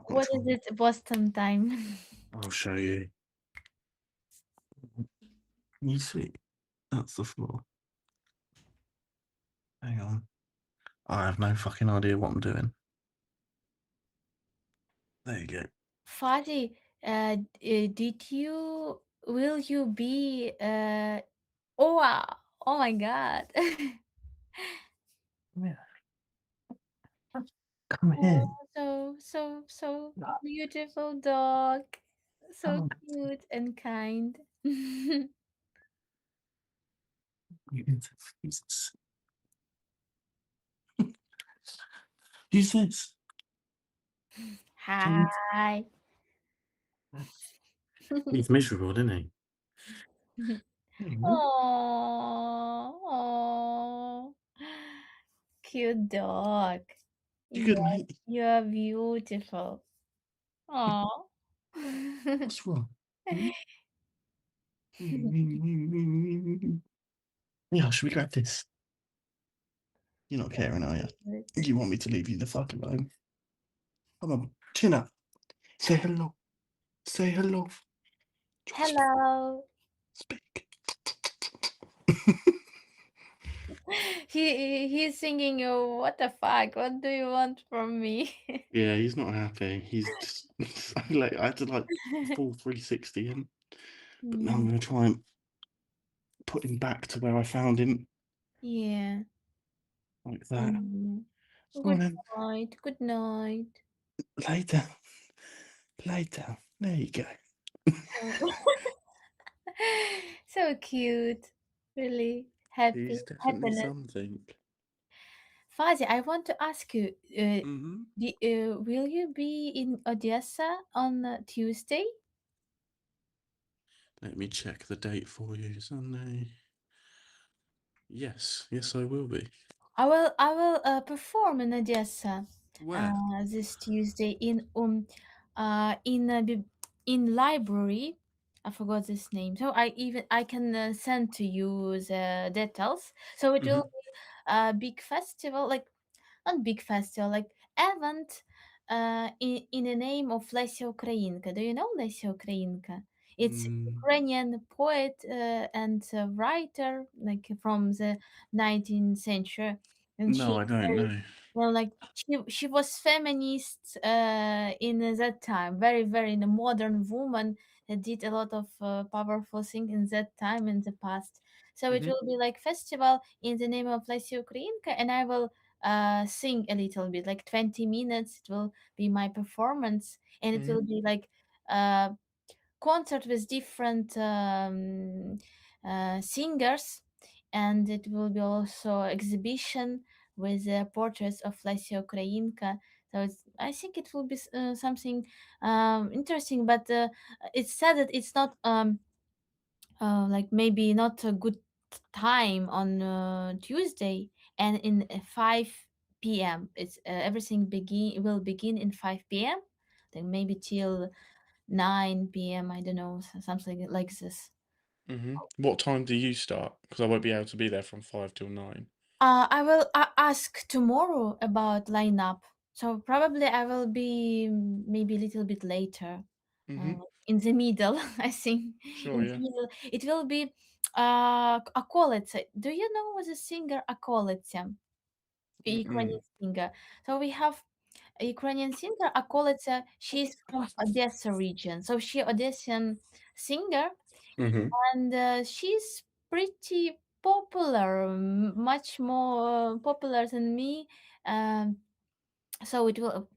What is it, Boston time? I'll show you. You see, that's the floor. Hang on. I have no fucking idea what I'm doing. There you go. Fadi, will you be, oh, wow. Oh my God. Yeah. Come here. Oh, so beautiful dog. So Come on. cute and kind. Who's this? Who's this? Hi. He's miserable, isn't he? Mhm. Oh, cute dog. You good, Yes, mate? you are beautiful. Oh. What's wrong? Yeah, should we grab this? You're not caring, are you? You want me to leave you the fuck alone? Come on, chin up. Say hello. Say hello. Hello. Speak. He's singing, oh, what the fuck? What do you want from me? Yeah, he's not happy. He's just like I had to like full 360 him, but now I'm gonna try and put him back to where I found him, Yeah. like that. Come on Good then, night. Good night. lay down, lay down. There you go. So cute. Really happy. He's definitely Happiness. something. Fazi, I want to ask you, Mm-hmm. will you be in Odessa on Tuesday? Let me check the date for you. Sunday. Yes, I will be. I will perform in Odessa Where? this Tuesday in library. I forgot this name. So I can send to you the details. So it will be a big festival, like not big festival, like event in the name of Lesia Ukrainka. Do you know Lesia Ukrainka? It's Mm, Ukrainian poet and writer, like from the 19th century, and no, I don't know. like she was feminist in that time, very very a modern woman that did a lot of powerful things in that time in the past. So it will be like festival in the name of Lesia Ukrainka, and I will sing a little bit, like 20 minutes. It will be my performance, and it will be like uh, concert with different singers, and it will be also exhibition with portraits of Lesia Ukrainka. So I think it will be something interesting, but it's sad that it's not like maybe not a good time on Tuesday and in 5 p.m. It's everything will begin in 5 p.m. Then maybe till 9 p.m. I don't know, something like this. What time do you start? Because I won't be able to be there from 5 till 9. I will ask tomorrow about lineup. So probably I will be maybe a little bit later, in the middle. I think Sure, in the yeah. middle. It will be Akolitsa. Do you know the singer Akolitsa? Ukrainian singer. So we have a Ukrainian singer Akolitsa. She's from Odessa region. So she Odessian singer, and she's pretty popular, much more popular than me. Um, so it will.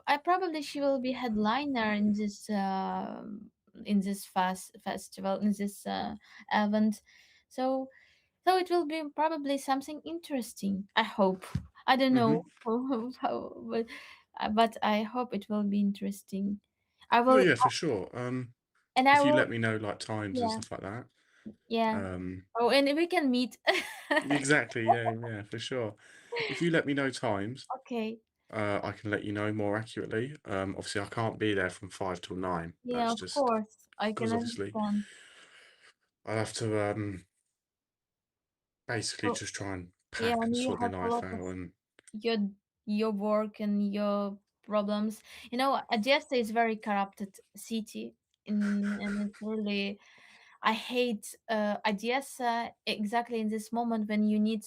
I probably she will be headliner in this festival, in this event. So so it will be probably something interesting. I hope. I don't know how, but I hope it will be interesting. I Oh will, yeah, for sure. and I If you will, let me know like times and yeah, stuff like that. yeah. Um, Oh, and we can meet. exactly. Yeah, yeah, for sure. If you let me know times, Okay. I can let you know more accurately. Obviously, I can't be there from 5 till 9. Yeah, That's of just course. I can because obviously understand. I have to basically So, just try and yeah, pack and and you sort my have a life lot of out. And your your work and your problems. You know, Odessa is very corrupted city, and it's really, I hate Odessa exactly in this moment when you need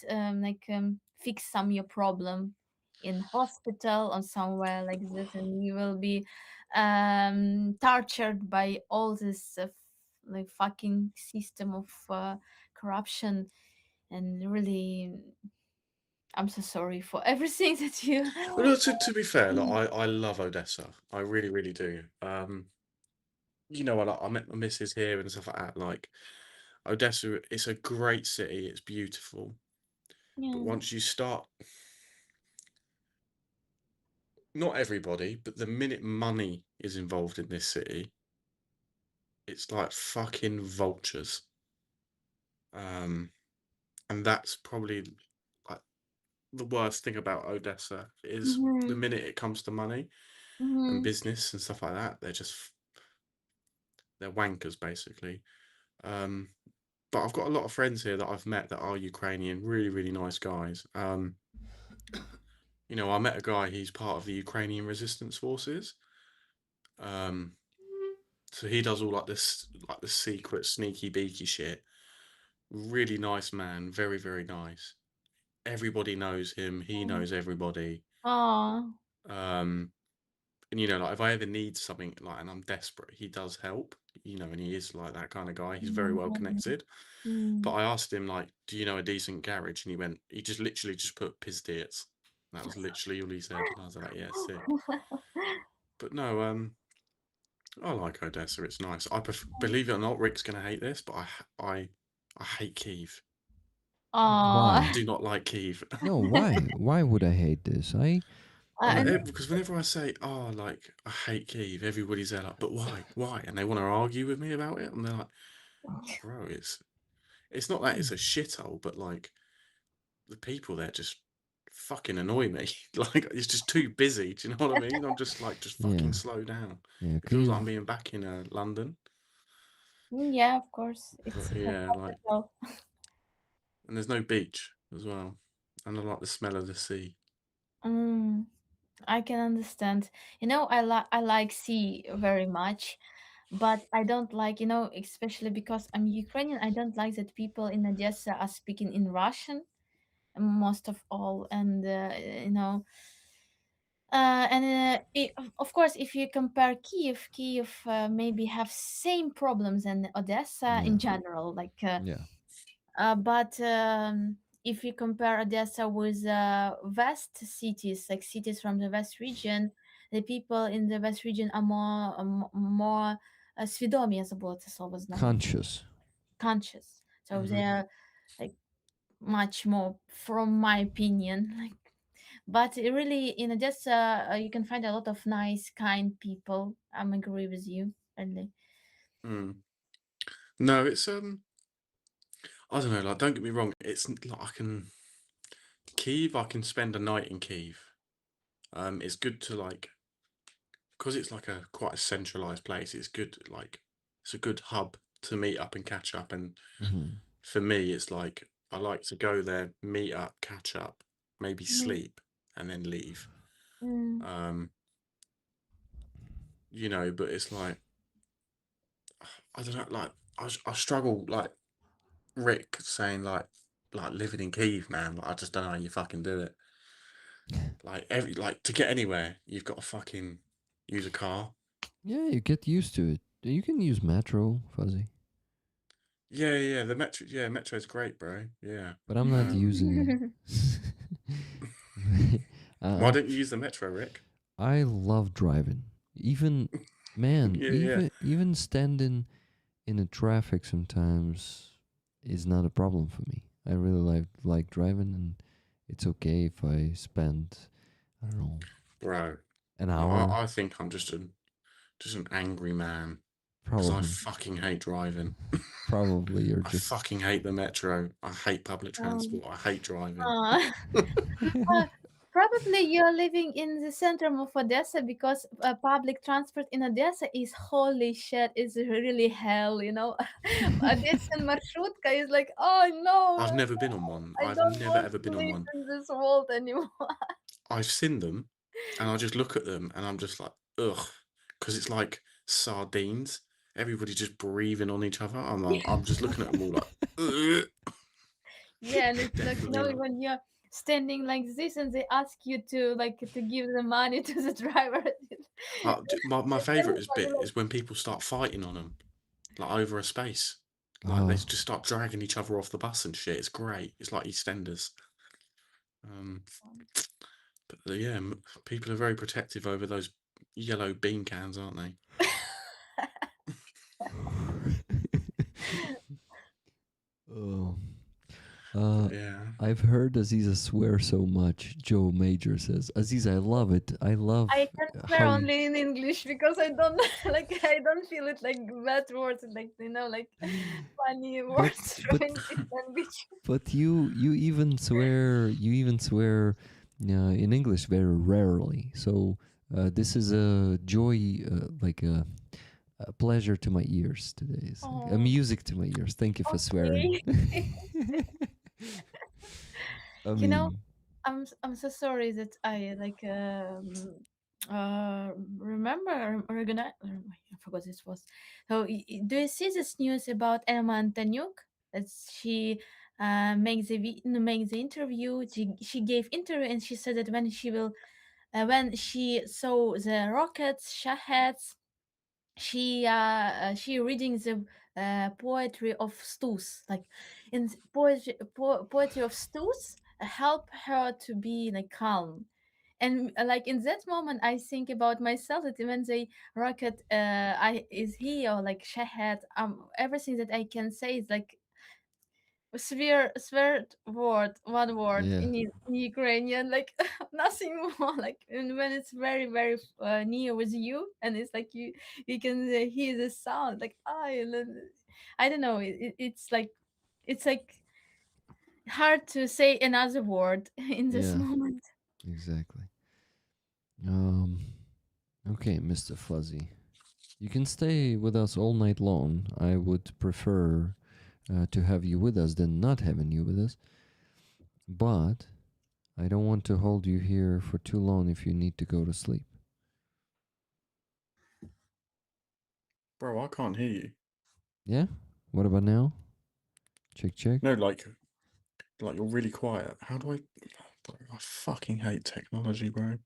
fix some your problem in hospital or somewhere like this, and you will be tortured by all this like fucking system of corruption. And really, I'm so sorry for everything that you. but no, to be fair, like, I love Odessa. I really, really do. I met my missus here and stuff like that. Like Odessa, it's a great city. It's beautiful. But Yeah. once you start, not everybody, but the minute money is involved in this city, it's like fucking vultures. And that's probably like the worst thing about Odessa is the Mm-hmm. minute it comes to money and Mm-hmm. business and stuff like that, they're wankers basically. Um, but I've got a lot of friends here that I've met that are Ukrainian, really, really nice guys. I met a guy, he's part of the Ukrainian resistance forces. Um, so he does all like this, like the secret, sneaky beaky shit. Really nice man, very, very nice. Everybody knows him, he knows everybody. Oh. Um, and like if I ever need something like and I'm desperate, he does help, and he is like that kind of guy. He's very well connected. But Mm. I asked him like, do you know a decent garage? And he just literally just put Pizdeets. That was literally all he said. And I was like, yeah, sick. But no, I like Odessa. It's nice. Believe it or not, Rick's gonna hate this, but I hate Kiev. I Oh. Why? do not like Kiev. No, why? Why would I hate this? And Because whenever I say, oh, like I hate Kiev, everybody's there like, but why? Why? And they want to argue with me about it, and they're like, bro, it's not that it's a shithole, but like the people there just fucking annoy me. Like it's just too busy. Do you know what I mean? I'm just like, just Yeah, fucking slow down. yeah, It feels like Kiev. I'm being back in London. yeah, of course, it's But a yeah, like, capital. and there's no beach as well, and I like the smell of the sea. Mm, I can understand. You know, I like sea very much, but I don't like, especially because I'm Ukrainian. I don't like that people in Odessa are speaking in Russian most of all, and of course, if you compare Kiev maybe have same problems than Odessa Yeah, in general, like. yeah, But if you compare Odessa with West cities, like cities from the West region, the people in the West region are more свідомі, я забула це слово знаю, conscious. conscious. So Hmm. they're like much more, from my opinion. Like, but really in Odessa, you can find a lot of nice, kind people. I'm agree with you, really. Mm. No, it's I don't know. Like, don't get me wrong. It's like Kiev. I can spend a night in Kiev. It's good to like because it's like a quite a centralized place. It's good. Like, it's a good hub to meet up and catch up. And Hmm. for me, it's like I like to go there, meet up, catch up, maybe Mhm. sleep, and then leave. Mm. Um, but it's like I don't know. Like, I struggle. Like Rick saying like living in Kiev, man. Like, I just don't know how you fucking do it. Like to get anywhere, you've got to fucking use a car. Yeah, you get used to it. You can use metro, Fuzzy, Yeah, yeah. The metro. Yeah, metro's great, bro. Yeah. but I'm not using. Why um, don't you use the metro, Rick? I love driving. Even, man, Yeah, yeah. even standing in the traffic sometimes is not a problem for me. I really like driving, and it's okay if I spend, I don't know, Bro. an No, hour. I think I'm just Just an angry man. Because I Probably. fucking hate driving. Probably you're I just. fucking hate the metro. I hate public transport. I hate driving. Probably you're living in the center of Odessa because public transport in Odessa is holy shit. It's really hell, you know. Odessa marshrutka is like, oh no, I've never been on one. I I've don't never want ever to been on live one. in this world anymore. I've seen them, and I just look at them, and I'm just like, ugh, because it's like sardines. Everybody just breathing on each other. I'm just looking at them all like, ugh. Yeah, and it's like, you know, Definitely not. when you're standing like this and they ask you to like to give the money to the driver. My favourite Everybody bit like, is when people start fighting on them, like over a space. Like Oh, they just start dragging each other off the bus and shit. It's great. It's like EastEnders. But yeah, people are very protective over those yellow bean cans, aren't they? oh. But yeah. I've heard Aziza swear so much. Joe Major says, Aziza, I love it. I love I can swear how you. only in English because I don't like I don't feel it like bad words, like you know, like funny words from but English language. but you even swear in English very rarely. So this is a joy, like a pleasure to my ears today. It's like a Oh, music to my ears. Thank you for swearing. I you know, mean, I'm so sorry that I like remember recognize I forgot this was. So do you see this news about Emma Antoniuk? That she makes the interview. She gave interview and she said that when she saw the rockets, shaheds, she reading the poetry of Stus, like in poetry of Stus help her to be like calm. And like in that moment I think about myself that when they rocket I is he or like shahed, everything that I can say is like swear word, one word yeah, in Ukrainian, like nothing more. Like and when it's very very near with you, and it's like you can hear the sound, like I don't know. It's like hard to say another word in this yeah, moment. exactly. Okay, Mr. Fuzzy. You can stay with us all night long. I would prefer to have you with us than not having you with us. But I don't want to hold you here for too long if you need to go to sleep. Bro, I can't hear you. Yeah? What about now? Check, check. No, like you're really quiet. How do I... Bro, I fucking hate technology, bro.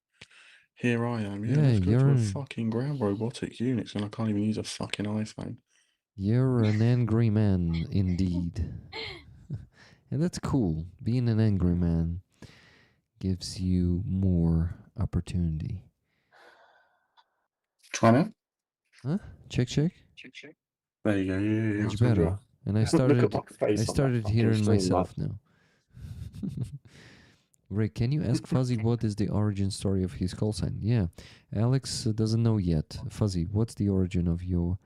Here I am. Yeah, Yeah, let's go to a fucking ground robotics Unix and I can't even use a fucking iPhone. you're an angry man indeed. And that's cool. Being an angry man gives you more opportunity. Try now? Huh? Check, check. There you go. Yeah, Much I told you better. what. And I Look at started my face I on that started fucking hearing screen, myself now. Rick, can you ask Fuzzy what is the origin story of his call sign? Yeah, Alex doesn't know yet. Fuzzy, what's the origin of your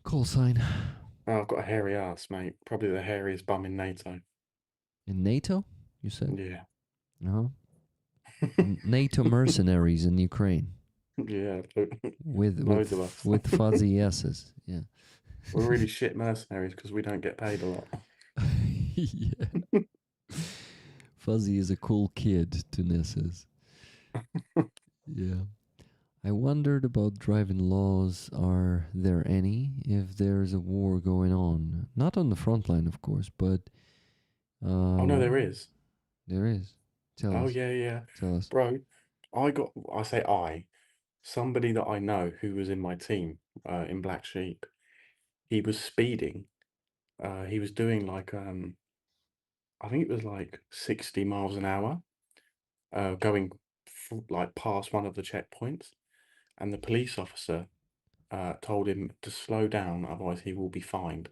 call sign? Oh, I've got a hairy ass, mate. Probably the hairiest bum in NATO. In NATO, you said? Yeah. NATO mercenaries in Ukraine Yeah, with loads of us. with fuzzy S's. Yeah. We're really shit mercenaries because we don't get paid a lot. Yeah. Fuzzy is a cool kid, Tunis says. Yeah. I wondered about driving laws. Are there any if there's a war going on? Not on the front line, of course, but Oh no, there is. There is. Tell Oh us. yeah. Tell us. Bro, somebody that I know who was in my team in Black Sheep, he was speeding. He was doing like I think it was like 60 miles an hour, going like past one of the checkpoints, and the police officer told him to slow down, otherwise he will be fined.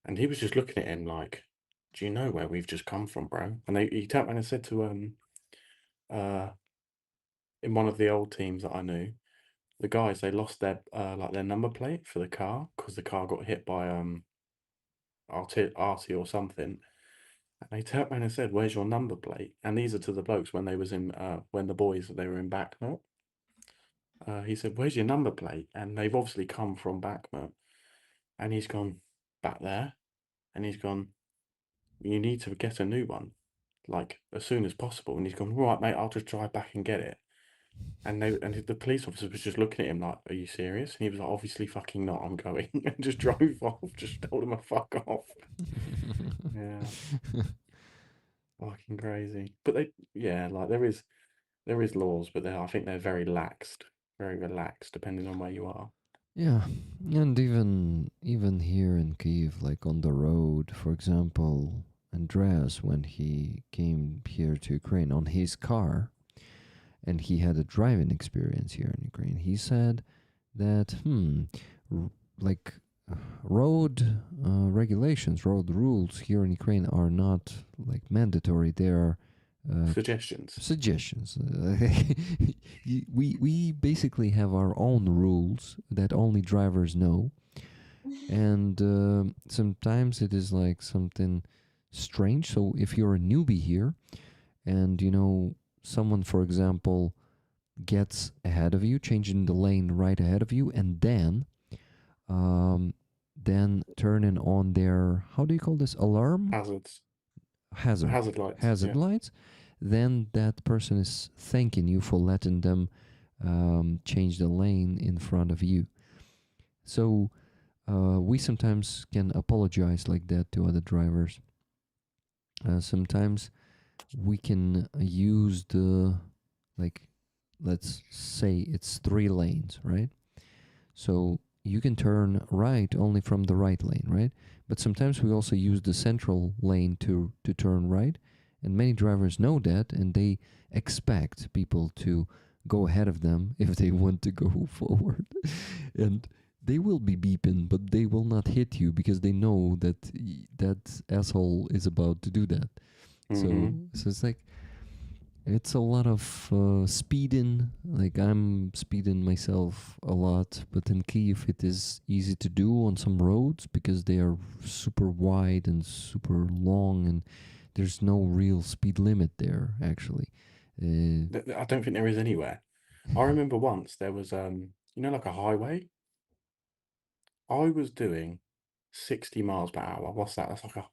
And he was just looking at him like, "Do you know where we've just come from, bro?" And he turned around and said to in one of the old teams that I knew, the guys, they lost their like their number plate for the car because the car got hit by arty or something. And they turned around and said, "Where's your number plate?" And these are to the blokes when they was in when the boys they were in Backnut. He said, "Where's your number plate?" And they've obviously come from Backnut. And he's gone, "Back there." And he's gone, "You need to get a new one, like as soon as possible." And he's gone, "Right, mate, I'll just drive back and get it." And the police officer was just looking at him like, "Are you serious?" And he was like, "Obviously fucking not, I'm going." And just drove off, just told him to fuck off. Yeah. Fucking crazy. But like there is laws, but I think they're very relaxed, depending on where you are. Yeah, and even here in Kyiv, like on the road, for example, Andreas, when he came here to Ukraine on his car, and he had a driving experience here in Ukraine, he said that like road regulations, road rules here in Ukraine are not like mandatory. They are Suggestions. we basically have our own rules that only drivers know, and sometimes it is like something strange. So if you're a newbie here, and someone, for example, gets ahead of you, changing the lane right ahead of you, and then turning on their, how do you call this, alarm? Hazard lights, then that person is thanking you for letting them change the lane in front of you. So we sometimes can apologize like that to other drivers. Sometimes we can use the, like, let's say it's 3 lanes, right? So you can turn right only from the right lane, right? But sometimes we also use the central lane to turn right, and many drivers know that, and they expect people to go ahead of them if they want to go forward. And they will be beeping, but they will not hit you because they know that that asshole is about to do that. Mm-hmm. So it's like, it's a lot of speeding. Like, I'm speeding myself a lot, but in Kyiv it is easy to do on some roads because they are super wide and super long, and there's no real speed limit there, actually. I don't think there is anywhere. I remember once there was like a highway. I was doing 60 miles per hour. What's that? That's like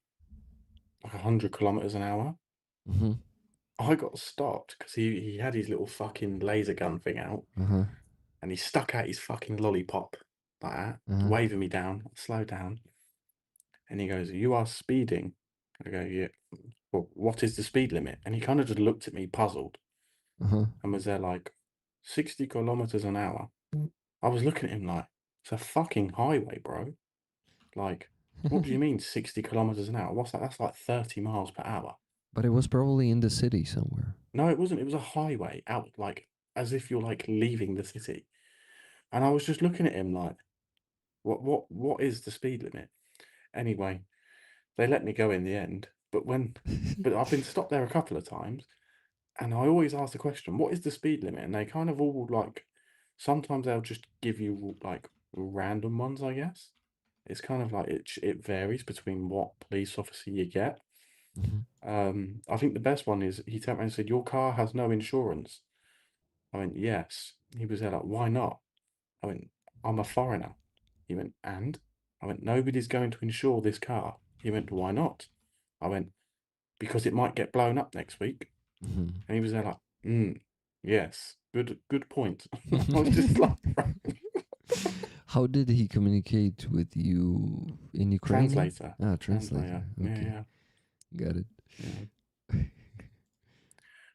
100 kilometers an hour. Mm-hmm. I got stopped because he had his little fucking laser gun thing out, Uh-huh. and he stuck out his fucking lollipop like that, Uh-huh. waving me down, slow down. And he goes, "You are speeding." I go, "Yeah." "Well, what is the speed limit?" And he kind of just looked at me puzzled Uh-huh. and was there like, 60 kilometers an hour. I was looking at him like, it's a fucking highway, bro. Like, what do you mean 60 kilometers an hour? What's that? That's like 30 miles per hour. But it was probably in the city somewhere. No, it wasn't. It was a highway out, like, as if you're like leaving the city. And I was just looking at him like, what is the speed limit? Anyway, they let me go in the end. But I've been stopped there a couple of times, and I always ask the question, what is the speed limit? And they kind of all like, sometimes they'll just give you like random ones, I guess. It's kind of like it varies between what police officer you get. Mhm. I think the best one is he turned around and said, "Your car has no insurance." I went, "Yes." He was there like, "Why not?" I went, "I'm a foreigner." He went, "And?" I went, "Nobody's going to insure this car." He went, "Why not?" I went, "Because it might get blown up next week." Mhm. And he was there like, yes, good point. I was just like, How did he communicate with you in Ukrainian? translator. Translator. Okay. Yeah. Got it. Yeah.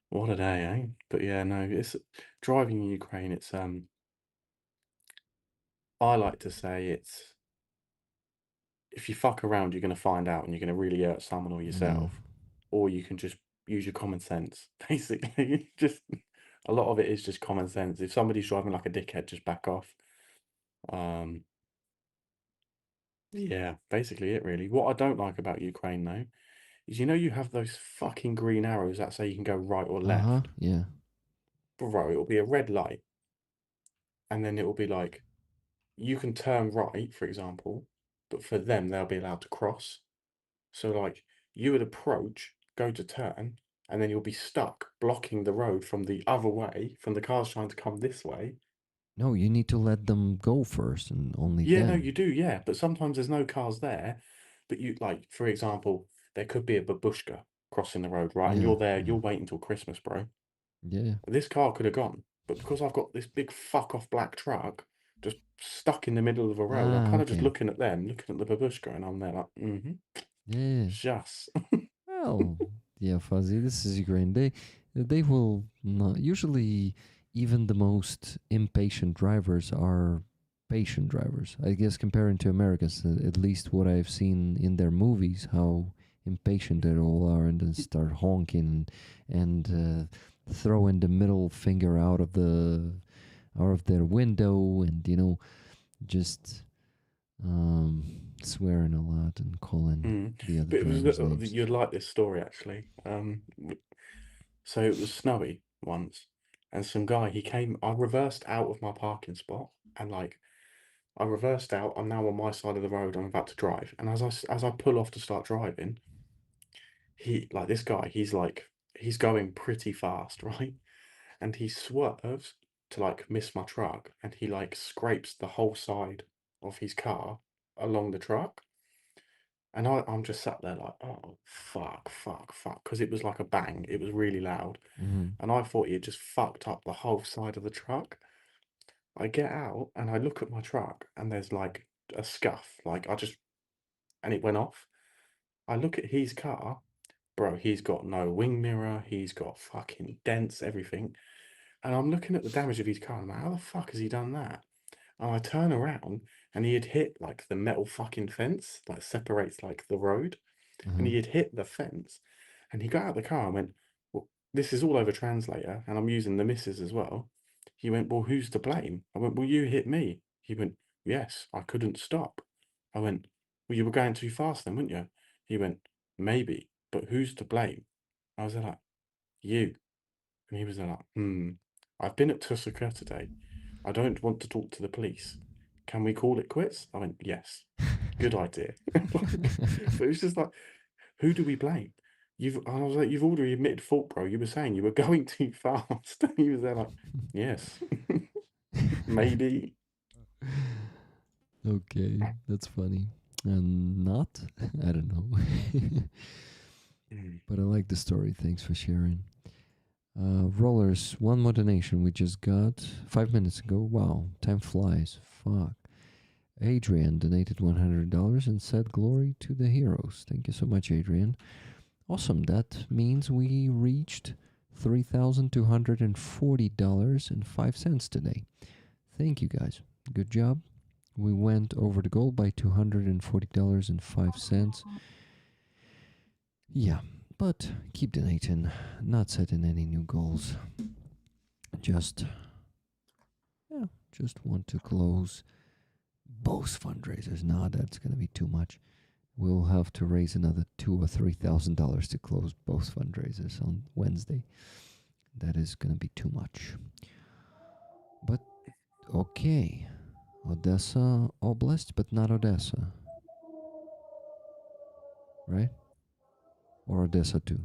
What a day, eh? But yeah, no, it's driving in Ukraine. It's I like to say it's, if you fuck around, you're gonna find out, and you're gonna really hurt someone or yourself, or you can just use your common sense. Basically, just a lot of it is just common sense. If somebody's driving like a dickhead, just back off. Yeah, basically it really. What I don't like about Ukraine though is, you have those fucking green arrows that say you can go right or left. Yeah. Bro, it'll be a red light and then it will be like you can turn right, for example, but for them they'll be allowed to cross. So like you would approach, go to turn, and then you'll be stuck blocking the road from the other way, from the cars trying to come this way. No, you need to let them go first and only Yeah, no, then. you do, yeah. But sometimes there's no cars there. But you like, for example, there could be a babushka crossing the road, right? And Yeah, you're there, yeah, you'll wait until Christmas, bro. yeah. This car could have gone, but because I've got this big fuck off black truck just stuck in the middle of a road, I'm Ah, kind of just okay. looking at them, looking at the babushka, and I'm there like, Yeah. just. Well, yeah, Fuzzy, this is Ukraine. They will not usually even the most impatient drivers are patient drivers. I guess comparing to Americans, at least what I've seen in their movies, how impatient they all are and then start honking and throwing the middle finger out of their window and just swearing a lot and calling the other But it was drivers names. you'd like this story actually. So it was snowy once, and some guy he came. I reversed out of my parking spot, and like I reversed out. I'm now on my side of the road. I'm about to drive, and as I pull off to start driving, he like this guy. He's going pretty fast, right? And he swerves to like miss my truck, and he like scrapes the whole side of his car along the truck. And I'm just sat there like, oh, fuck. Because it was like a bang. It was really loud. Mm-hmm. And I thought he had just fucked up the whole side of the truck. I get out and I look at my truck and there's like a scuff. And it went off. I look at his car. Bro, he's got no wing mirror. He's got fucking dents, everything. And I'm looking at the damage of his car. And I'm like, how the fuck has he done that? And I turn around and he had hit like the metal fucking fence that separates like the road. And Uh-huh. he had hit the fence. And he got out of the car and went, well, this is all over translator, and I'm using the missus as well. He went, well, who's to blame? I went, well, you hit me. He went, yes, I couldn't stop. I went, well, you were going too fast then, weren't you? He went, maybe, but who's to blame? I was like, you. And he was like, I've been at Tusaka today. I don't want to talk to the police. Can we call it quits? I went, yes. Good idea. Like, but it was just like, who do we blame? I was like, you've already admitted fault, bro. You were saying you were going too fast. And he was there like, yes, maybe. Okay, that's funny. And not? I don't know. But I like the story. Thanks for sharing. Rollers, one more donation we just got 5 minutes ago. Wow, time flies. Fuck. Adrian donated $100 and said glory to the heroes. Thank you so much, Adrian. Awesome. That means we reached $3,240.05 today. Thank you guys. Good job. We went over the goal by $240.05. Yeah, but keep donating, not setting any new goals. Just want to close both fundraisers. Nah, that's gonna be too much. We'll have to raise another $2,000 or $3,000 to close both fundraisers on Wednesday. That is gonna be too much. But okay, Odessa Oblast, but not Odessa, right? Or Odessa too.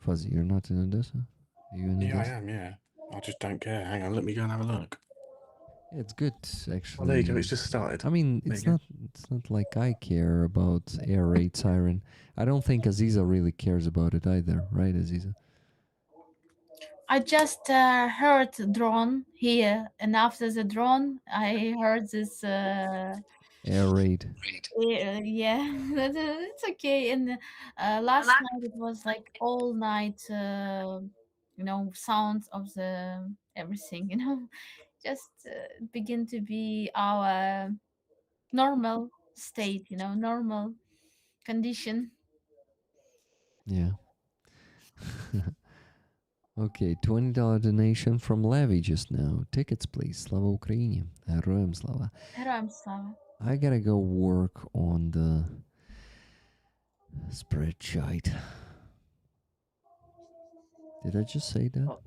Fuzzy, you're not in Odessa? Are you in Yeah, I Odessa? am. Yeah, I just don't care. Hang on, let me go and have a look. Yeah, it's good Oh, actually. there you go. It's just started. I mean, There it's you go. not like I care about air raid siren. I don't think Aziza really cares about it either, right, Aziza? I just heard drone here, and after the drone, I heard this. Air raid. Yeah, it's okay. And last night it was like all night, sounds of the everything, just begin to be our normal state, normal condition. Yeah. Okay, $20 donation from Levi just now. Tickets, please. Slava Ukraini. Героям слава. Героям слава. I gotta go work on the spreadsheet. Did I just say that? Oh.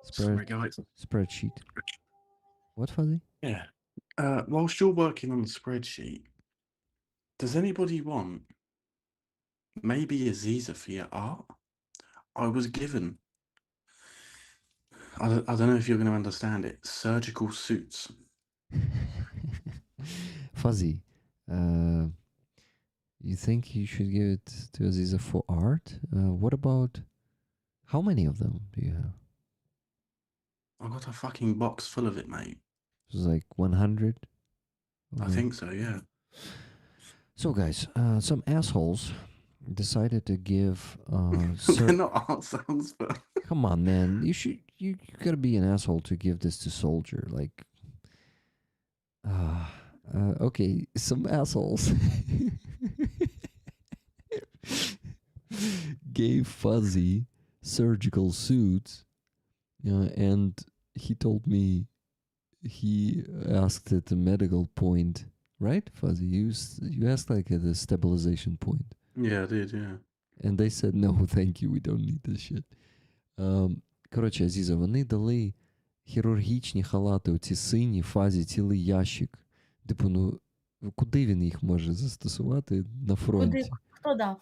Sorry, guys. Spreadsheet. What, Fuzzy? Yeah. Whilst you're working on the spreadsheet, does anybody want maybe Aziza for your art? I was given, I don't know if you're going to understand it, surgical suits. Fuzzy, you think you should give it to Aziza for art? What about, how many of them do you have? I got a fucking box full of it, mate. It was like 100? I think so, yeah. So guys, some assholes decided to give They're not art songs, but come on, man, you gotta be an asshole to give this to Soldier, like okay, some assholes gave Fuzzy surgical suits, and he told me he asked at the medical point, right, Fuzzy? You asked like at the stabilization point. yeah, I did, yeah. And they said, no, thank you, we don't need this shit. Коротше, Азіза, вони дали хірургічні халати, оці сині, Фазі, цілий ящик. Типу, ну, куди він їх може застосувати на фронті? Куди? Хто дав?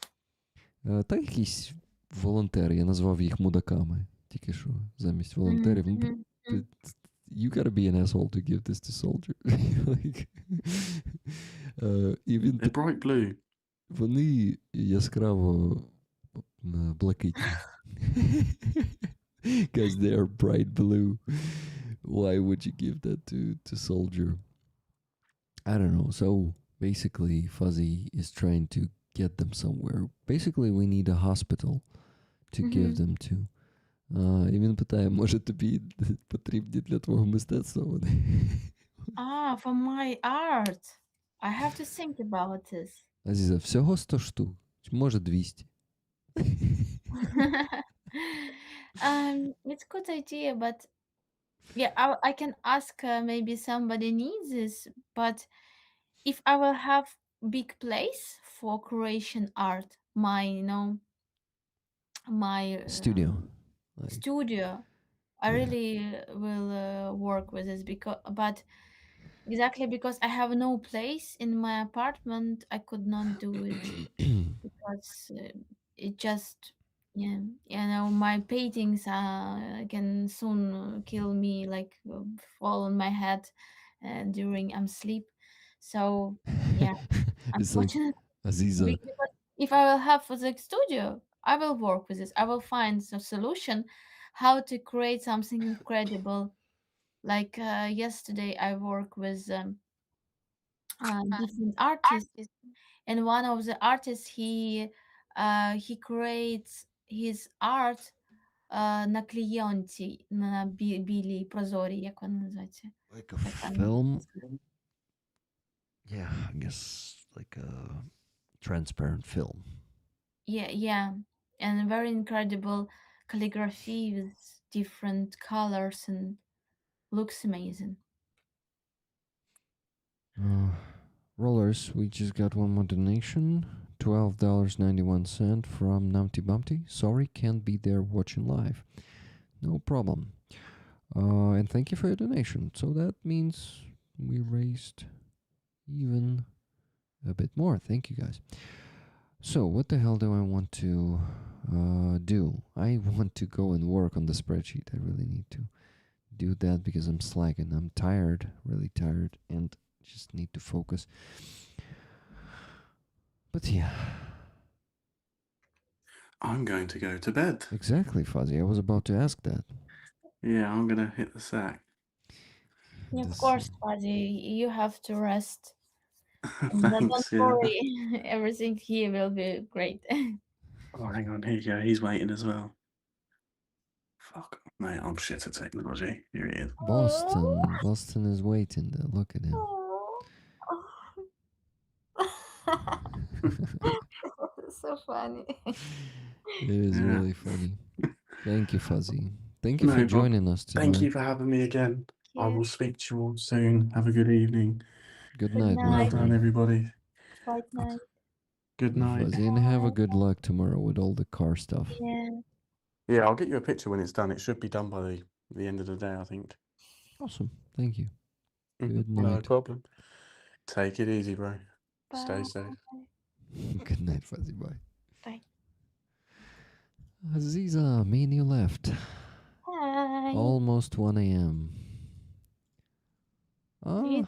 Та якийсь волонтер, я назвав їх мудаками. Тільки що, замість волонтерів. You gotta be an asshole to give this to Soldier. Like, і він They're bright blue. Вони яскраво блакитні. Because they are bright blue. Why would you give that to Soldier? I don't know. So basically, Fuzzy is trying to get them somewhere. Basically, we need a hospital to give them to. І він питає, може тобі потрібні для твого мистецтва вони? For my art. I have to think about this. Азіза, всього 100 штук. Може 200. It's a good idea, but yeah, I can ask maybe somebody needs this, but if I will have big place for creation art, my Studio. studio, I really will work with this but exactly because I have no place in my apartment, I could not do it because it just my paintings can soon kill me, like fall on my head during I'm sleep. So yeah, It's like unfortunately, Aziza. because if I will have the studio, I will work with this. I will find a solution how to create something incredible. Like yesterday, I work with different artists, and one of the artists he creates his art на клейонці, на білій прозорій, як вона називається? Like a film? Yeah, I guess like a transparent film. Yeah, and very incredible calligraphy with different colors and looks amazing. Rollers, we just got one more donation. $12.91 from Numpty Bumpty. Sorry, can't be there watching live. No problem. And thank you for your donation. So that means we raised even a bit more. Thank you, guys. So what the hell do I want to do? I want to go and work on the spreadsheet. I really need to do that because I'm slacking. I'm tired, really tired, and just need to focus. But yeah. I'm going to go to bed. Exactly, Fuzzy. I was about to ask that. Yeah, I'm going to hit the sack. Yeah, of course, Fuzzy. You have to rest. Thanks, Don't worry. Everything here will be great. Oh, hang on. Here you go. He's waiting as well. Fuck, mate, I'm shit at technology. Here he is. Boston is waiting there. Look at him. So funny. It is really funny. Thank you, Fuzzy. Thank you for joining us today. Thank you for having me again. I will speak to you all soon. Have a good evening. Good night, Well done, everybody. Fight night. Good night. Fuzzy, and have a good luck tomorrow with all the car stuff. Yeah. Yeah, I'll get you a picture when it's done. It should be done by at the end of the day, I think. Awesome. Thank you. Mhm. Good No night. problem. Take it easy, bro. Stay Bye. safe. Good night, Fuzzy. Bye. Bye. Aziza, me and you left. Hi. Almost 1 a.m. Ah,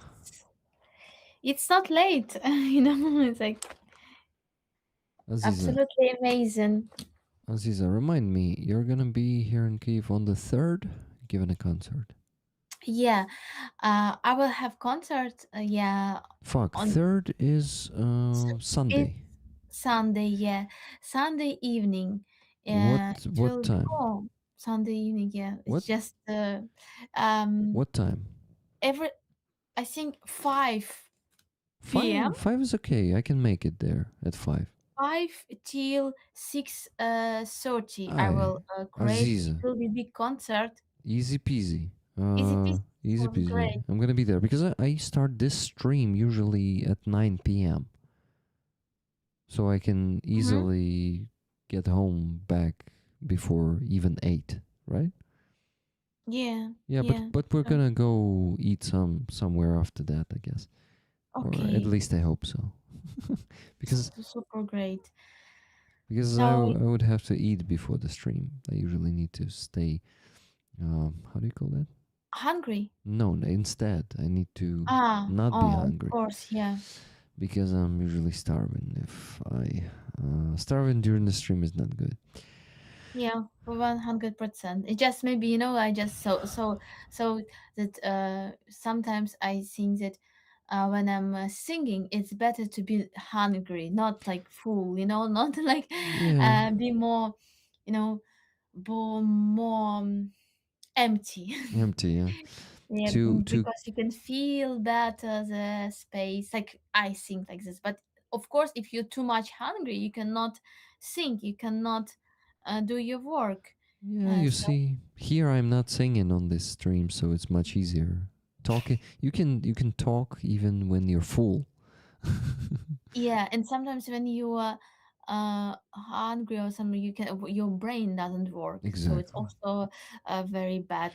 It's not late. It's like Aziza, absolutely amazing. Aziza, remind me, you're gonna be here in Kyiv on the 3rd, giving a concert. Yeah, I will have concert. Yeah, Fuck, on 3rd is Sunday. Sunday. Yeah, Sunday evening. What It will be time? Sunday evening. Yeah, What? it's just What time? I think 5 5? p.m. 5 is okay. I can make it there at 5. 5 till 6:30. I Aye, will create. It Aziza, will be big concert. easy peasy. Easy peasy. Easy Will be peasy. great. I'm gonna be there because I start this stream usually at 9 p.m. So I can easily get home back before even 8, right? Yeah. Yeah, Yeah. but we're gonna go eat somewhere after that, I guess. Or Okay. at least I hope so. because Super great. because So I would have to eat before the stream. I usually need to stay how do you call that? hungry. No, instead I need to not be Of hungry course, yeah. because I'm usually starving. If I starving during the stream is not good. Yeah, 100%. It just maybe, I just so that sometimes I think that when I'm singing, it's better to be hungry, not like full, not like Yeah, be more, more empty. empty. Yeah, Yeah, to because you can feel better the space. Like I think like this, but of course, if you're too much hungry, you cannot sing. You cannot do your work. yeah. You So see, here I'm not singing on this stream, so it's much easier. Talking, you can talk even when you're full. yeah, and sometimes when you are hungry or something, your brain doesn't work. So it's Exactly. also very bad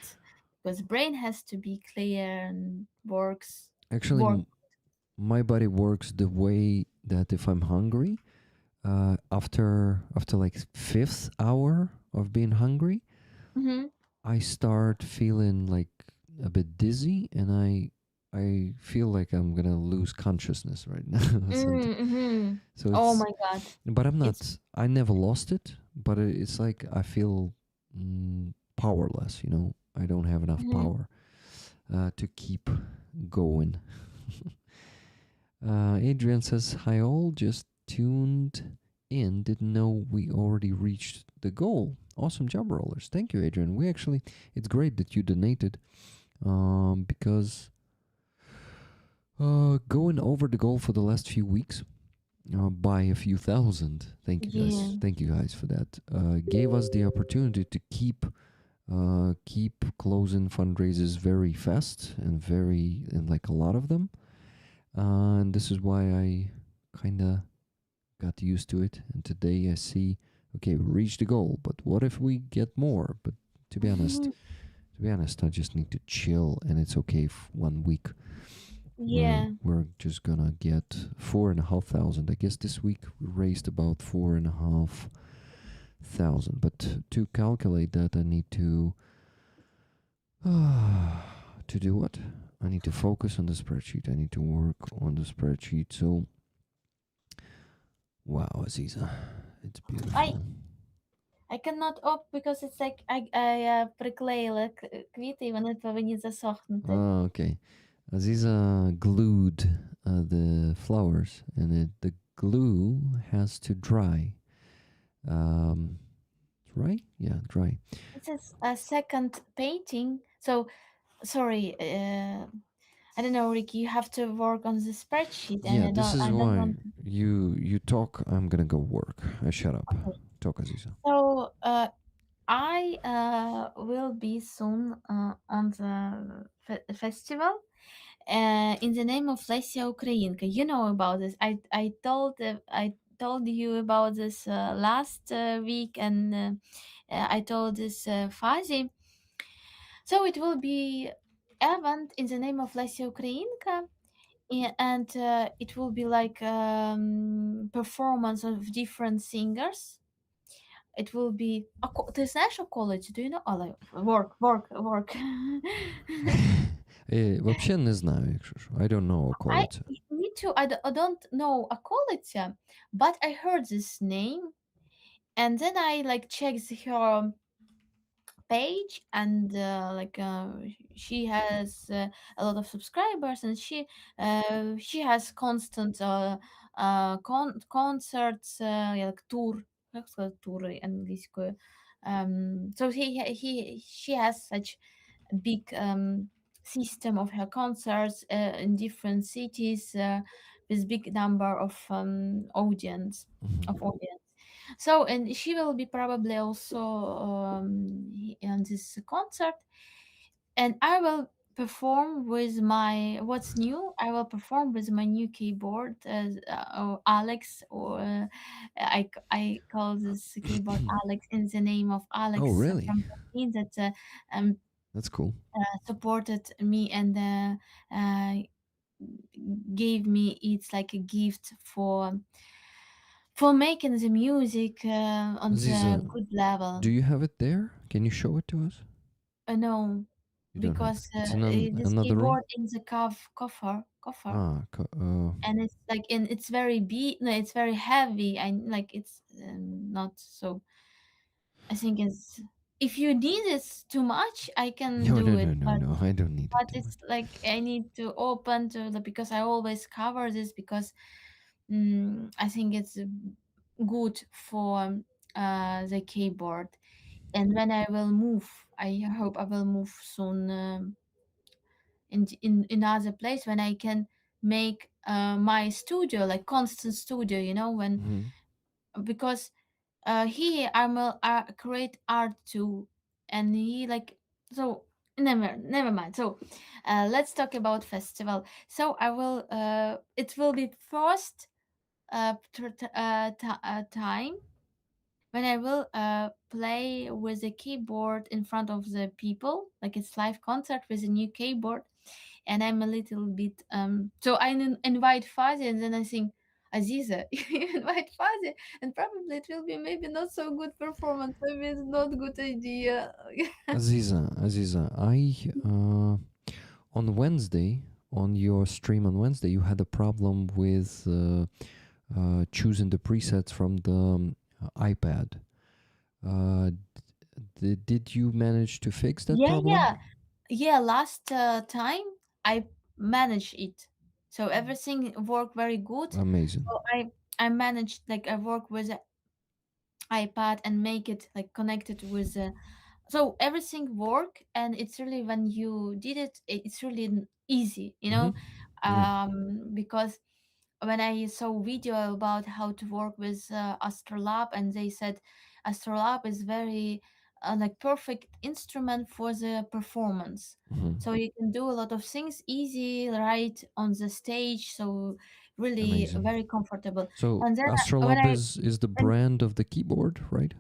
because brain has to be clear and works Actually, work. my body works the way that if I'm hungry, after like 5th hour of being hungry, Mm-hmm. I start feeling like a bit dizzy, and I feel like I'm gonna lose consciousness right now. or something. Mm-hmm. So Oh it's, my God. but I'm not. It's I never lost it, but it's like I feel powerless. I don't have enough Mhm. power to keep going. Adrian says, "Hi all, just tuned in. Didn't know we already reached the goal. Awesome job, rollers. Thank you, Adrian. It's great that you donated, because going over the goal for the last few weeks, by a few thousand. Thank you guys. Yeah. Thank you guys for that. Gave us the opportunity to keep closing fundraisers very fast and like a lot of them. And this is why I kind of got used to it. And today I see, okay, we reached the goal, but what if we get more? But to be honest, I just need to chill, and it's okay 1 week. Yeah. We're just gonna get 4,500. I guess this week we raised about 4,500. But to calculate that, I need to do what? I need to focus on the spreadsheet. I need to work on the spreadsheet. So, wow, Aziza, it's beautiful. I cannot open because it's like I приклеїла квіти і вони повинні засохнути. Oh, okay. Aziza glued the flowers, and the glue has to dry. Dry? Yeah, dry. This is a second painting. So, sorry, I don't know, Ricky. You have to work on the spreadsheet, and Yeah, this is I don't why want. you talk. I'm gonna go work. I shut up. Okay. Talk, Aziza. So, I will be soon on the festival. In the name of Lesia Ukrainka. You know about this. I told you about this last week, and I told this Fazi. So it will be event in the name of Lesia Ukrainka, and it will be like performance of different singers. It will be ты знаешь околиці? Do you know? Work. Вообще не знаю, якщо що. I don't know околиця. Me too. I don't know околиця, but I heard this name, and then I like checked her page, and she has a lot of subscribers, and she has constant concerts, like tour, как сказать, туры английскую. So she has such a big system of her concerts in different cities with big number of audience. So, and she will be probably also in this concert, and I will perform with my what's new. I will perform with my new keyboard, Alex, or I call this keyboard Alex in the name of Alex Oh, really? from Berlin that That's cool. supported me and gave me it's like a gift for making the music on Aziza, the good level. do you have it there? Can you show it to us? No, You don't have because it. It's in this another room? keyboard in the coffer, Ah, and it's like it's very no, it's very heavy. I like it's not so. I think it's if you need it too much, I can no, do no, it, no, no, no. I don't need but it too it's much. like I need to open to the because I always cover this because I think it's good for the keyboard. And when I will move, I hope I will move soon in another place when I can make my studio like constant studio. You know when because here I'm a create art too, and he like so never mind. So let's talk about festival. So I will it will be first time when I will play with a keyboard in front of the people, like it's live concert with a new keyboard, and I'm a little bit so I invite Fuzzy, and then I think Aziza, you invite Fuzzy, and probably it will be maybe not so good performance, maybe it's not good idea. Aziza, on Wednesday, on your stream on Wednesday, you had a problem with choosing the presets from the iPad. Did you manage to fix that problem? Yeah. Last time I managed it, so everything worked very good. Amazing. So I managed like I work with iPad and make it like connected with so everything work, and it's really when you did it it's really easy, you know. Yeah. Because when I saw video about how to work with Astrolab, and they said Astrolab is very like perfect instrument for the performance, so you can do a lot of things easy right on the stage, so really Amazing. very comfortable. So And then Astrolab is the and brand of the keyboard, right?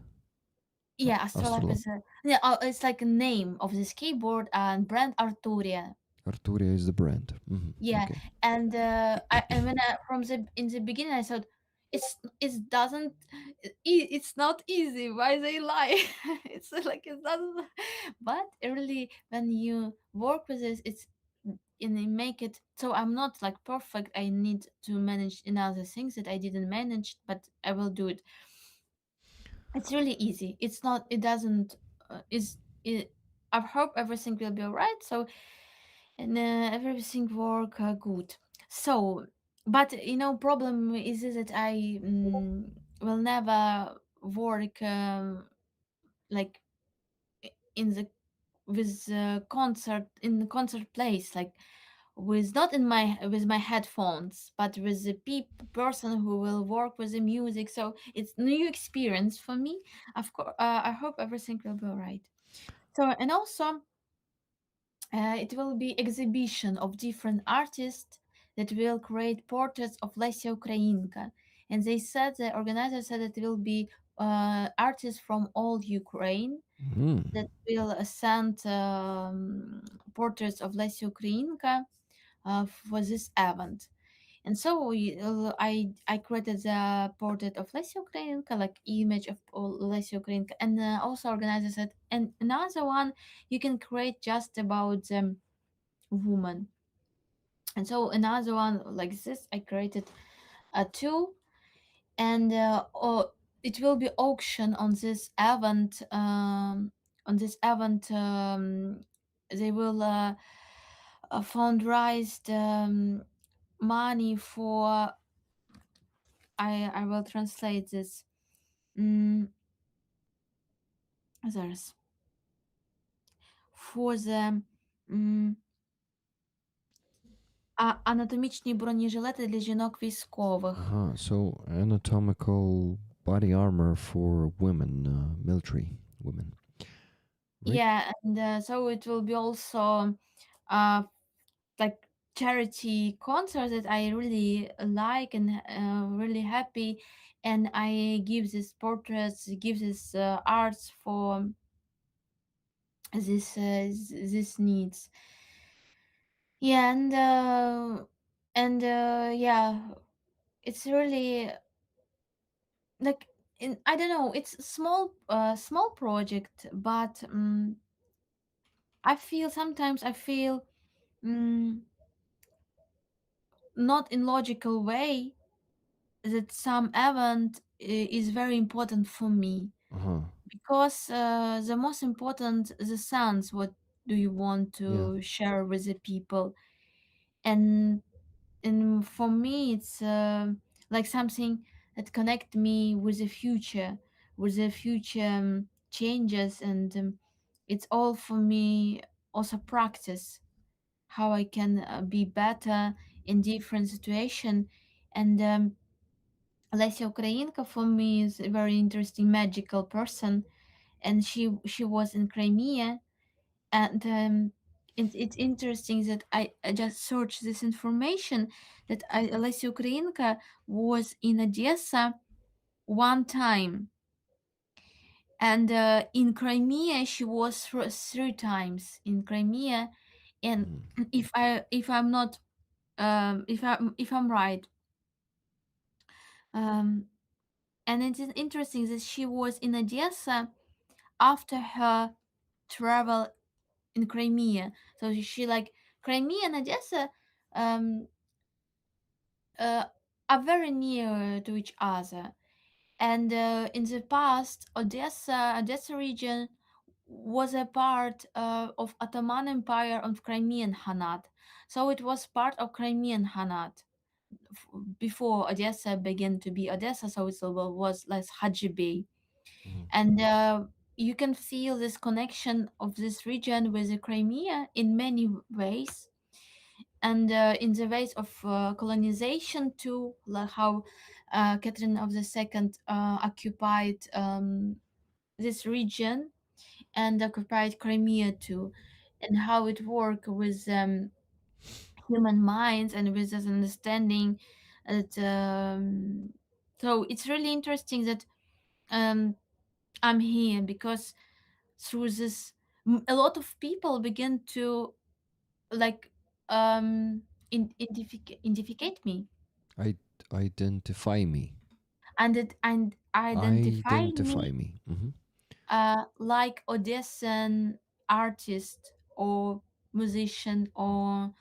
yeah, Astrolab is it's like a name of this keyboard, and brand Arturia. Arturia is the brand. Yeah, Okay. and and when from the in the beginning I thought it doesn't it's not easy. Why they lie? It's like it doesn't. But really, when you work with this, it's and you make it so I'm not like perfect. I need to manage another things that I didn't manage, but I will do it. It's really easy. It's not. It doesn't. Is it? I hope everything will be alright. So and everything work good. So, but you know, problem is that I will never work like in the with concert in the concert place like with not in my with my headphones but with the person who will work with the music, so it's new experience for me. Of course I hope everything will be all right. So and also it will be exhibition of different artists that will create portraits of Lesia Ukrainka. And they said the organizer said it will be artists from all Ukraine. that will send portraits of Lesya Ukrainka for this event. And so I created the portrait of Lesya Ukrainka, like image of Lesya Ukrainka, and also organizers it. And another one you can create just about the woman. And so another one like this I created two, and it will be auction on this event. They will fundraise money for. I will translate this. Mm, there's for the анатомічні бронежилети для жінок військових. So anatomical body armor for women, military women. Right. Yeah, and so it will be also like charity concert that I really like and really happy, and I give these portraits, give this arts for this needs. Yeah, and yeah, it's really like I don't know, it's a small project, but sometimes I feel not in logical way that some event is very important for me, because the most important the sense, what do you want to share with the people, and for me it's like something that connect me with the future changes, and it's all for me also practice how I can be better in different situation. And Lesya Ukrainka for me is a very interesting magical person, and she was in Crimea, and it's interesting that I just searched this information that Lesya Ukrainka was in Odessa one time, and in Crimea she was three times in Crimea, and if I'm not if I'm right, um, and it is interesting that she was in Odessa after her travel in Crimea. So she like Crimea and Odessa um, are very near to each other. And in the past, Odessa region was a part of Ottoman Empire of Crimean Khanate. So it was part of Crimean Khanate before Odessa began to be Odessa. So it was like Haji Bey. And you can feel this connection of this region with the Crimea in many ways, and in the ways of colonization too, like how Catherine of the Second occupied this region and occupied Crimea too, and how it worked with human minds and with this understanding that so it's really interesting that I'm here because through this a lot of people begin to like identificate me, I identify me. and identify Identify me me. like Odessan artist or musician, or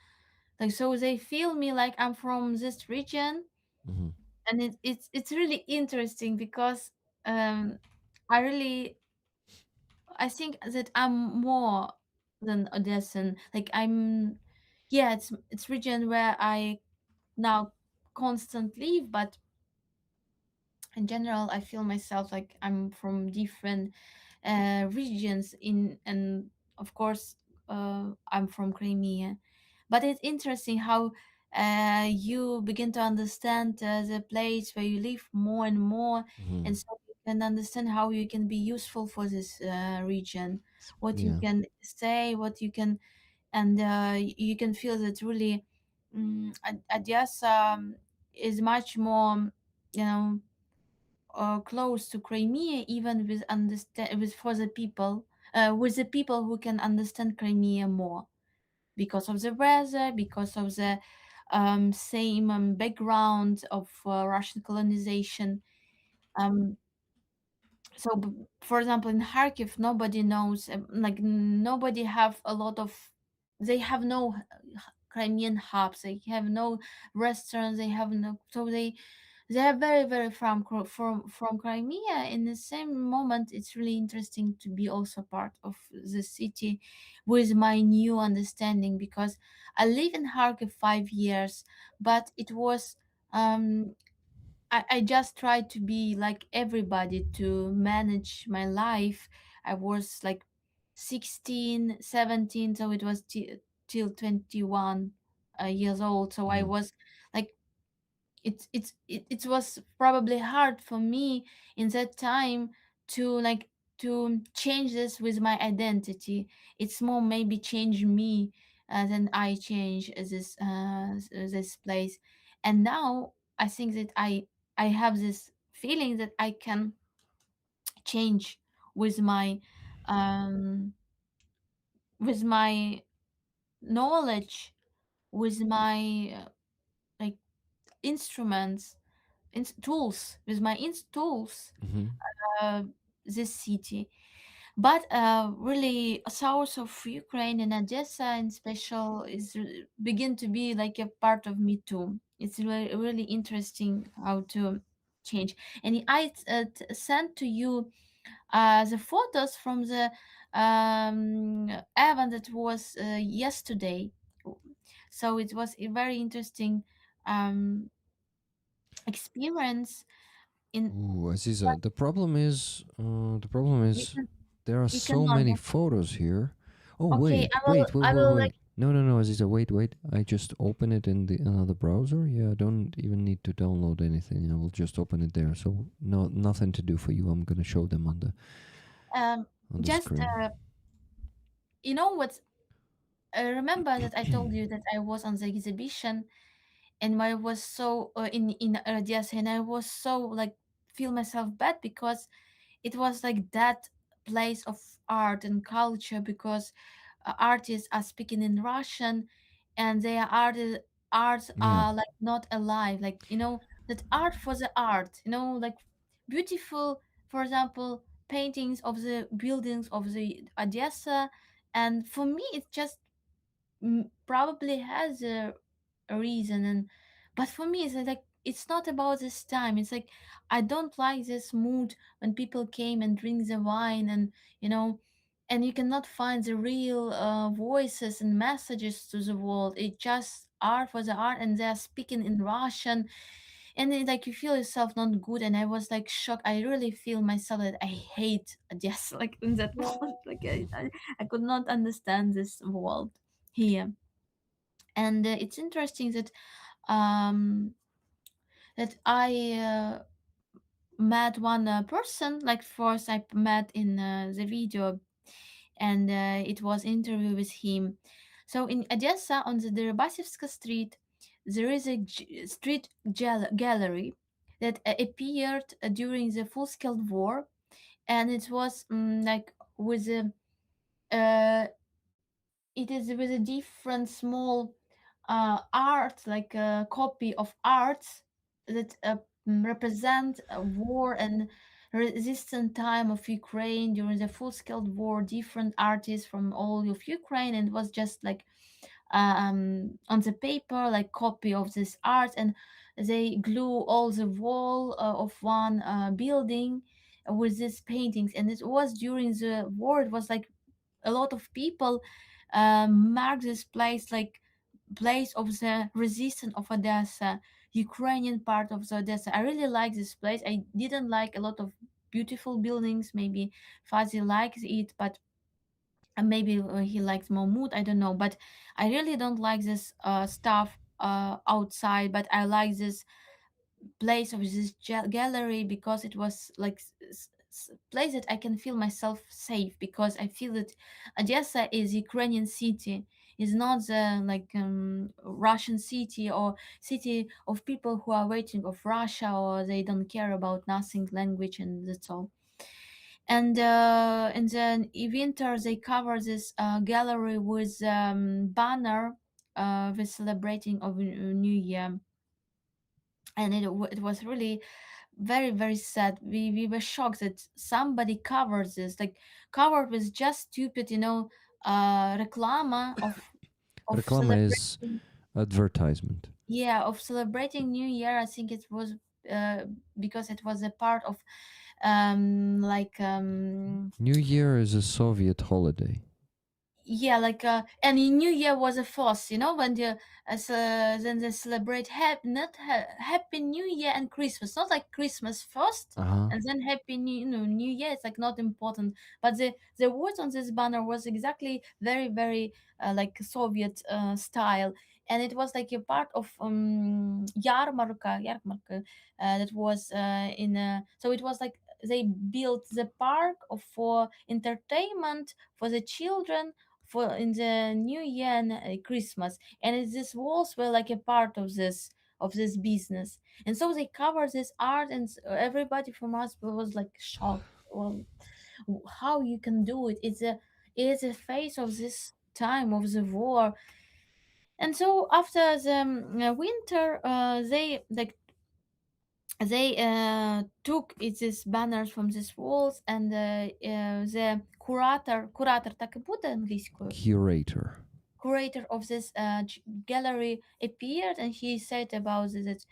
like, so they feel me like I'm from this region. And it's really interesting because I really I think that I'm more than Odessan. Like yeah, it's region where I now constant live, but in general, I feel myself like I'm from different regions and of course, I'm from Crimea. But it's interesting how you begin to understand the place where you live more and more, and so you can understand how you can be useful for this region, what you can say, what you can, and you can feel that really Odessa is much more, you know, close to Crimea, even with understand with for the people, with the people who can understand Crimea more because of the weather, because of the same background of Russian colonization. Um, for example, in Kharkiv, nobody knows, like nobody have a lot of, they have no Crimean hubs, they have no restaurants, they have no, so they are very very from Crimea. In the same moment, it's really interesting to be also part of the city with my new understanding, because I live in Kharkiv 5 years, but it was I just tried to be like everybody to manage my life. I was like 16, 17, so it was till 21 years old. So I Mm. was like, it was probably hard for me in that time to like to change this with my identity. It's more maybe change me than I change this place. And now I think that I have this feeling that I can change with my um with my knowledge, with my like instruments, tools, with my tools, Mm-hmm. uh, this city. But really, south of Ukraine and Odessa in special is begin to be like a part of me too. It's really, really interesting how to change. And I sent to you the photos from the event that was yesterday. So it was a very interesting um, experience. In Ooh, Aziza, the problem you is can there are you so cannot. many photos here. Oh, Okay, wait, wait, wait, I wait, will like wait. No, no, no, Aziza, wait, wait. I just open it in the another browser. Yeah, I don't even need to download anything. I will just open it there. So no, nothing to do for you. I'm gonna show them on um the just screen. you know what, remember that I told you that I was on the exhibition, and I was so in Odessa, and I was so like feel myself bad because it was like that place of art and culture, because artists are speaking in Russian, and their arts Yeah, are like not alive, like that art for the art, like beautiful, for example, paintings of the buildings of the Odessa. And for me it's just probably has a reason. And but for me it's like it's not about this time. It's like I don't like this mood when people came and drink the wine, and you know and you cannot find the real voices and messages to the world. It's just art for the art, and they're speaking in Russian, and then like you feel yourself not good. And I was like shocked. I really feel myself that I hate just like in that moment, like I could not understand this world here. And it's interesting um that I met one person. Like first I met in the video, and it was interview with him. So in Odessa on the Deribasevska street, there is a street gallery that appeared during the full-scale war, and it was like with a uh, it is with a different small art, like a copy of arts that represent a war and resistant time of Ukraine during the full-scale war. Different artists from all of Ukraine, and it was just like on the paper, like copy of this art, and they glue all the wall of one building with these paintings. And it was during the war. It was like a lot of people mark this place like place of the resistance of Odessa, Ukrainian part of the Odessa. I really like this place. I didn't like a lot of beautiful buildings. Maybe Fazi likes it, but maybe he likes more mood. I don't know. But I really don't like this stuff outside. But I like this place of this gallery because it was like place that I can feel myself safe, because I feel that Odessa is Ukrainian city, is not the like Russian city or city of people who are waiting of Russia, or they don't care about nothing language, and that's all. And in the winter they cover this gallery with banner with celebrating of New Year, and it was really very very sad. We were shocked that somebody covers this, like covered with just stupid, reclama of Reklama is celebrating, advertisement. yeah, of celebrating New Year. I think it was uh, because it was a part of like New Year is a Soviet holiday. yeah, like and in New Year was a fuss, when the then they celebrate Happy New Year and Christmas, not like Christmas first Uh-huh. and then Happy New Year. It's like not important, but the words on this banner was exactly very very like Soviet style, and it was like a part of yarmarka that was in so it was like they built the park for entertainment for the children for in the New Year and Christmas, and these walls were like a part of this business, and so they covered this art, and everybody from us was like shocked. Well, how you can do it? It is a face of this time of the war, and so after the winter, they took these banners from these walls, and the curator так и буде англійською? Curator. Curator of this gallery appeared, and he said about this that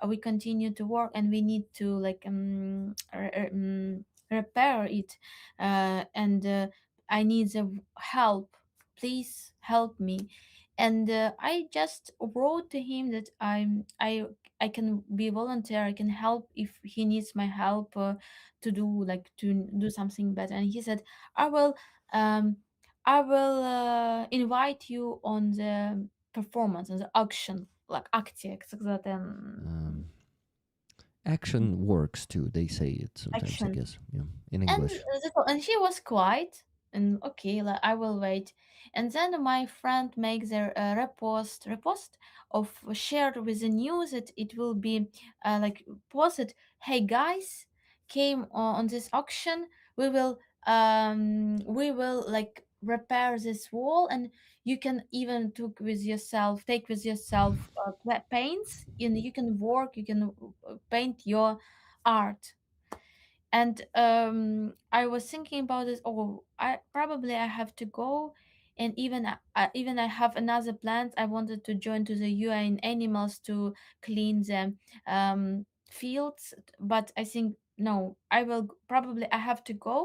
we continue to work and we need to like repair it, and I need the help, please help me. And I just wrote to him that I can be volunteer, I can help if he needs my help to do something better. And he said, I will um, invite you on the performance, on the auction, like акція, як сказати, Action works too. They say it sometimes, I action. guess. Yeah, in And English. and she was quiet, and okay, like, I will wait. And then my friend makes a repost of shared with the news that it will be like posted. Hey guys, came on this auction. We will like repair this wall, and you can even take with yourself paints, and you can work, you can paint your art. And I was thinking about this. Oh, I have to go, and even I have another plan. I wanted to join to the UN animals to clean the fields, but I think no, probably I have to go.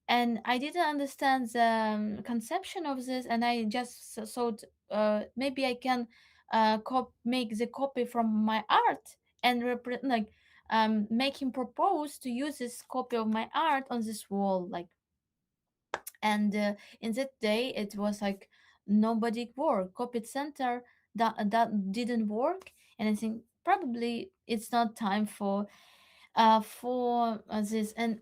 And I didn't understand the conception of this, and I just thought maybe I can make the copy from my art and make him propose to use this copy of my art on this wall, like. And in that day it was like nobody worked, copy center that didn't work, and I think probably it's not time for this. And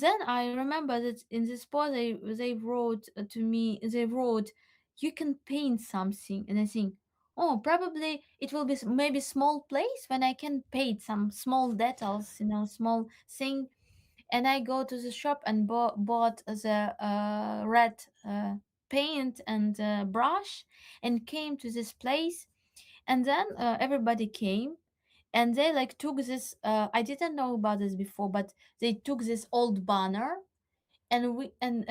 then I remember that in this post they wrote to me, they wrote, you can paint something. And I think, oh, probably it will be maybe small place when I can paint some small details, small thing. And I go to the shop and bought the red paint and brush, and came to this place. And then everybody came, and they like took this I didn't know about this before, but they took this old banner, and we and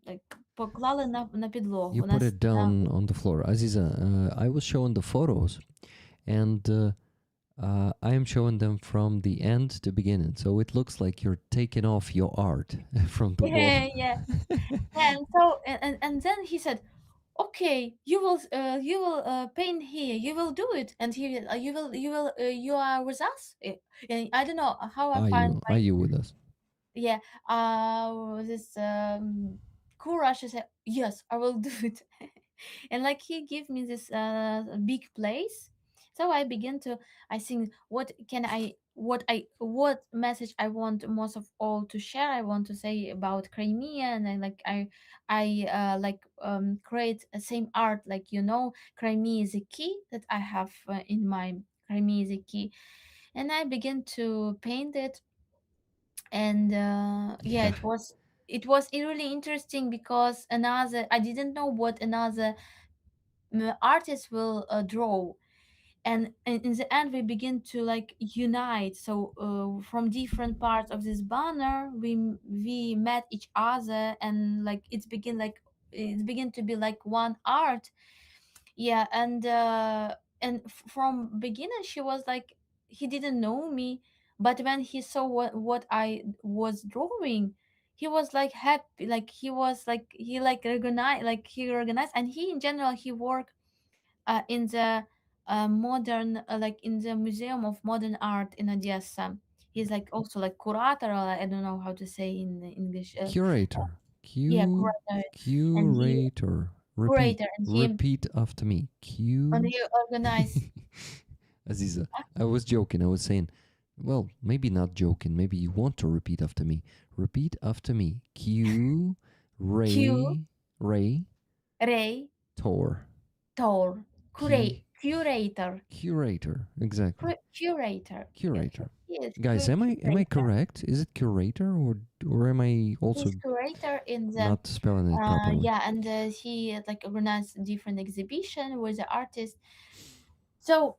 like поклали на підлогу You put it down on the floor. Aziza, I was showing the photos, and I am showing them from the end to beginning. So it looks like you're taking off your art from the wall. yeah. And so and then he said, okay, you will paint here, you will do it, and you are with us. And I don't know how I find Are you with us? yeah this courage to say yes, I will do it. And like he gave me this big place. So I begin to, I think, what message I want most of all to share. I want to say about Crimea, and I create the same art, like Crimea is a key that I have in my Crimea is a key. And I begin to paint it. And yeah, it was really interesting because another I didn't know what another artist will draw, and in the end we begin to like unite. So from different parts of this banner we met each other, and like it began to be like one art. Yeah, and from beginning she was like he didn't know me, but when he saw what I was drawing, he was like happy, like he was like he recognized. And he in general he worked in the modern like in the Museum of Modern Art in Odessa. He's like also like curator, or I don't know how to say in English. Curator. Yeah, Q curator. And he curator. Repeat. curator and he Repeat after me. and Q. he organized. Aziza, I was joking. I was saying, well, maybe not joking. Maybe you want to repeat after me. Repeat after me. Q. Q Ray. Ray Tor. Tor Key. curator Curator. Exactly. curator. Curator. Yes, Guys, am I curator. correct? Is it curator or am I also He's curator in the not spelling it properly? yeah, and he like organized different exhibition with the artist. So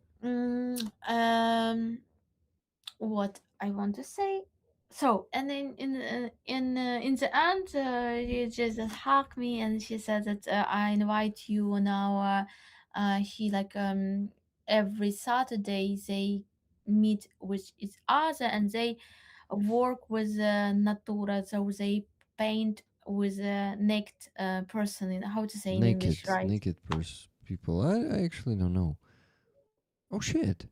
what I want to say. So and then in the end, she just hugged me and she said that I invite you now. He like every Saturday they meet with each other and they work with natura. So they paint with a naked person. In how to say in English, right? Naked people. I actually don't know. Oh shit.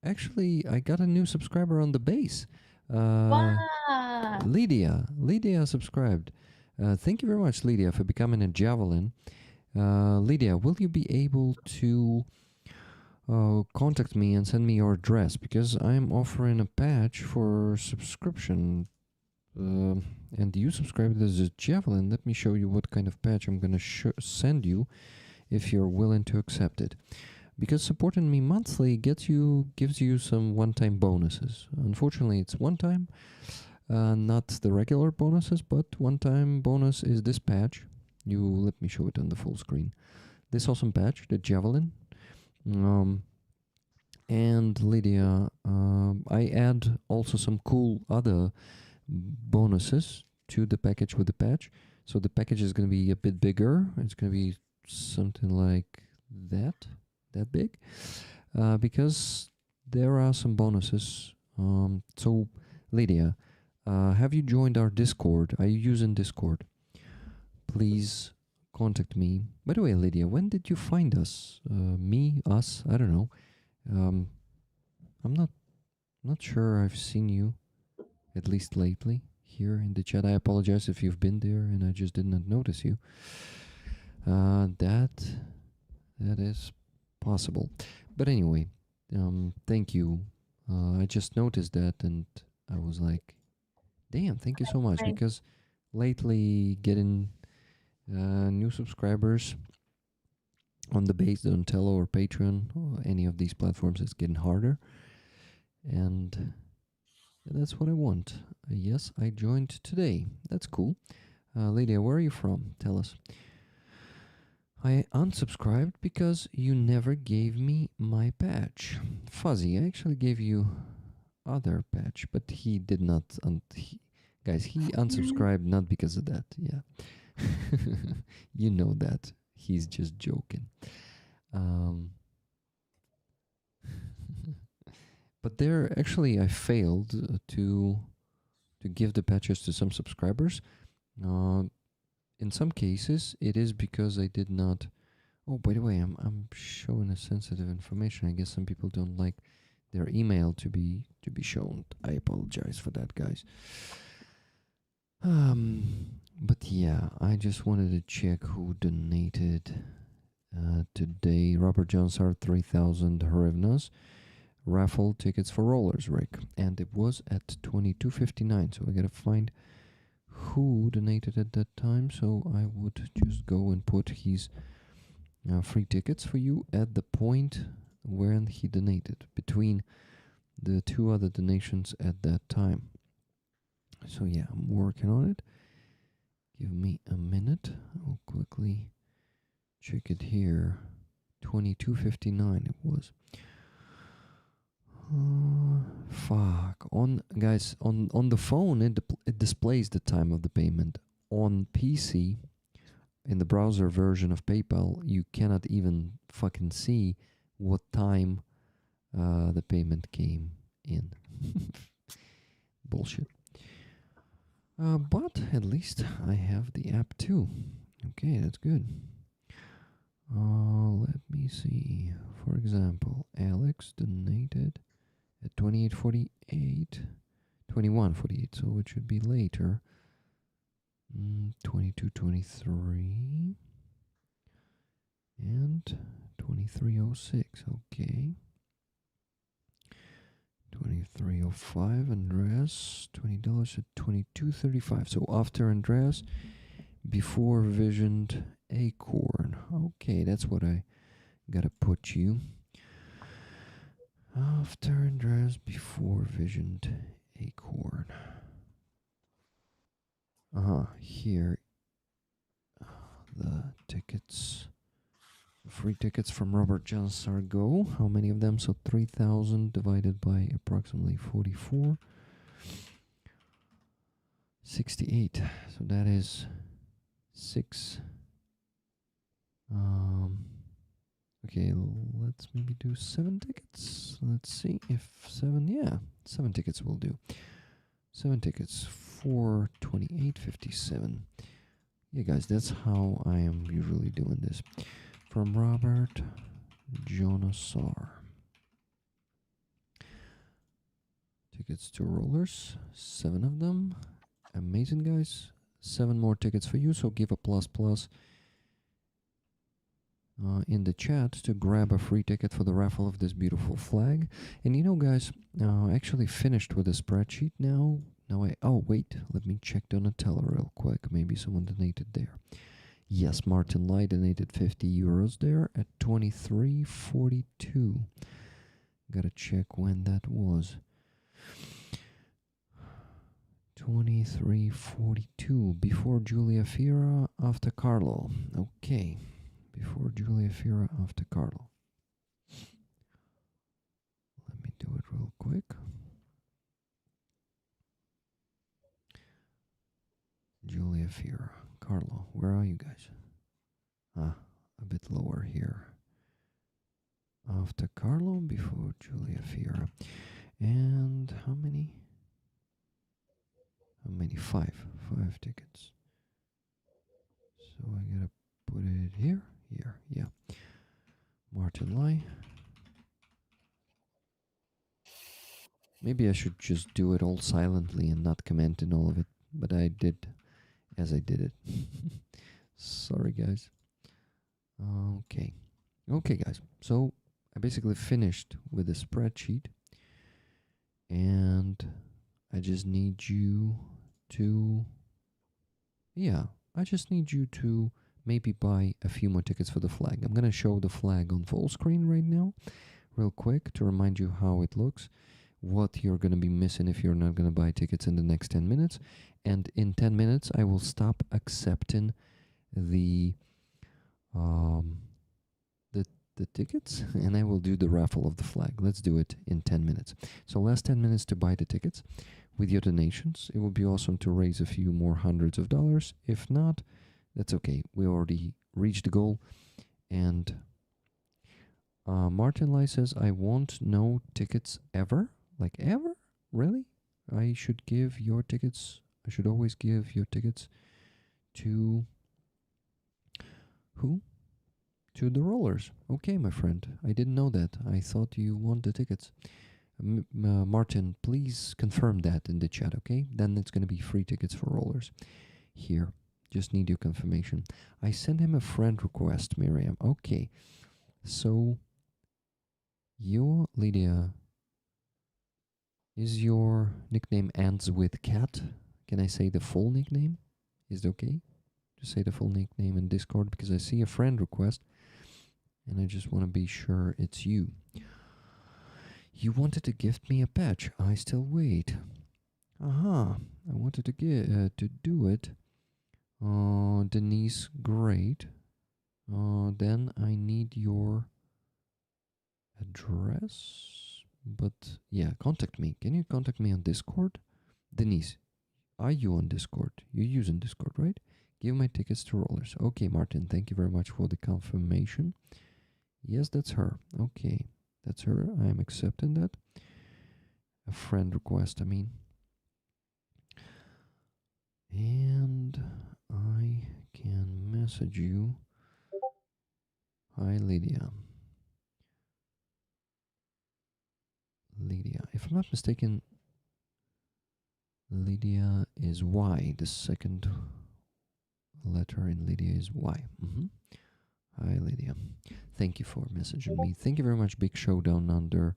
Actually, I got a new subscriber on the base. Wow. Lydia subscribed. Thank you very much, Lydia, for becoming a javelin. Lydia, will you be able to contact me and send me your address, because I'm offering a patch for subscription. And you subscribed as a javelin. Let me show you what kind of patch I'm gonna send you if you're willing to accept it. Because supporting me monthly gives you some one-time bonuses. Unfortunately, it's one time, not the regular bonuses, but one-time bonus is this patch. Let me show it on the full screen. This awesome patch, the javelin. And Lydia, I add also some cool other bonuses to the package with the patch. So the package is going to be a bit bigger. It's going to be something like that big, because there are some bonuses. So Lydia, have you joined our Discord? Are you using Discord? Please contact me. By the way, Lydia, when did you find us? Us? I don't know. I'm not sure I've seen you, at least lately, here in the chat. I apologize if you've been there and I just did not notice you. That is possible. But anyway, thank you. I just noticed that and I was like, damn, thank you so much. Right. Because lately getting new subscribers on the base, on Tello or Patreon or any of these platforms is getting harder. And that's what I want. Yes, I joined today. That's cool. Lydia, where are you from? Tell us. I unsubscribed because you never gave me my patch. Fuzzy, I actually gave you other patch, but he did not. Guys, he unsubscribed not because of that. Yeah. You know that. He's just joking. But there, actually, I failed to give the patches to some subscribers. In some cases, it is because I did not. Oh, by the way, I'm showing a sensitive information. I guess some people don't like their email to be shown. I apologize for that, guys. But yeah, I just wanted to check who donated today. Robert Jones are 3,000 hryvnias. Raffle tickets for rollers, Rick, and it was at 22.59. So I gotta find who donated at that time. So I would just go and put his free tickets for you at the point when he donated, between the 2 other donations at that time. So yeah, I'm working on it. Give me a minute. I'll quickly check it here. 22.59 it was. Fuck. On the phone it displays the time of the payment. On PC, in the browser version of PayPal, you cannot even fucking see what time the payment came in. Bullshit. But at least I have the app too. Okay, that's good. Let me see. For example, Alex donated at 28:48, 21:48, so it should be later. 22:23 and 23:06. Okay. 23:05. Andreas, $20 at 22:35. So after Andreas, before Visioned Acorn. Okay, that's what I gotta put you. After Andreas, before Visioned Acorn. Here. The tickets. Free tickets from Robert John Sargo. How many of them? So 3,000 divided by approximately 44. 68. So that is 6. Okay, let's maybe do 7 tickets. Let's see if 7, yeah, 7 tickets will do. 7 tickets, 428.57. Yeah, guys, that's how I am usually doing this. From Robert Jonasar. Tickets to rollers, 7 of them. Amazing, guys. 7 more tickets for you, so give a plus in the chat to grab a free ticket for the raffle of this beautiful flag. And you know, guys, I actually finished with the spreadsheet now. Wait, let me check Donatello real quick. Maybe someone donated there. Yes, Martin Lai donated 50 euros there at 23:42. Gotta check when that was. 23:42. Before Julia Fira, after Carlo. Okay. Before Julia Fira, after Carlo. Let me do it real quick. Julia Fira. Carlo, where are you guys? A bit lower here. After Carlo, before Julia Fira. And how many? 5 tickets. So I gotta put it here, yeah. Martin Lai. Maybe I should just do it all silently and not comment in all of it, but I did as I did it. Sorry, guys. Okay, guys. So I basically finished with the spreadsheet, and I just need you to, maybe buy a few more tickets for the flag. I'm gonna show the flag on full screen right now, real quick, to remind you how it looks, what you're gonna be missing if you're not gonna buy tickets in the next 10 minutes. And in 10 minutes, I will stop accepting the tickets, and I will do the raffle of the flag. Let's do it in 10 minutes. So last 10 minutes to buy the tickets with your donations. It would be awesome to raise a few more hundreds of dollars. If not, that's okay. We already reached the goal. And Martin Lai says, I want no tickets ever. Like ever? Really? I should always give your tickets to who? To the rollers. Okay, my friend. I didn't know that. I thought you want the tickets. Martin, please confirm that in the chat, okay? Then it's going to be free tickets for rollers. Here. Just need your confirmation. I sent him a friend request, Miriam. Okay. So, Lydia, is your nickname ends with cat? Can I say the full nickname? Is it okay to say the full nickname in Discord? Because I see a friend request, and I just want to be sure it's you. You wanted to gift me a patch. I still wait. Aha. I wanted to do it. Denise, great. Then I need your address. But yeah, contact me. Can you contact me on Discord? Denise, are you on Discord? You're using Discord, right? Give my tickets to Rollers. Okay, Martin, thank you very much for the confirmation. Yes, that's her. Okay, that's her. I am accepting that. A friend request, I mean. And I can message you. Hi, Lydia. Lydia. If I'm not mistaken, Lydia is Y. The second letter in Lydia is Y. Hi, Lydia. Thank you for messaging me. Thank you very much, Big Showdown Under,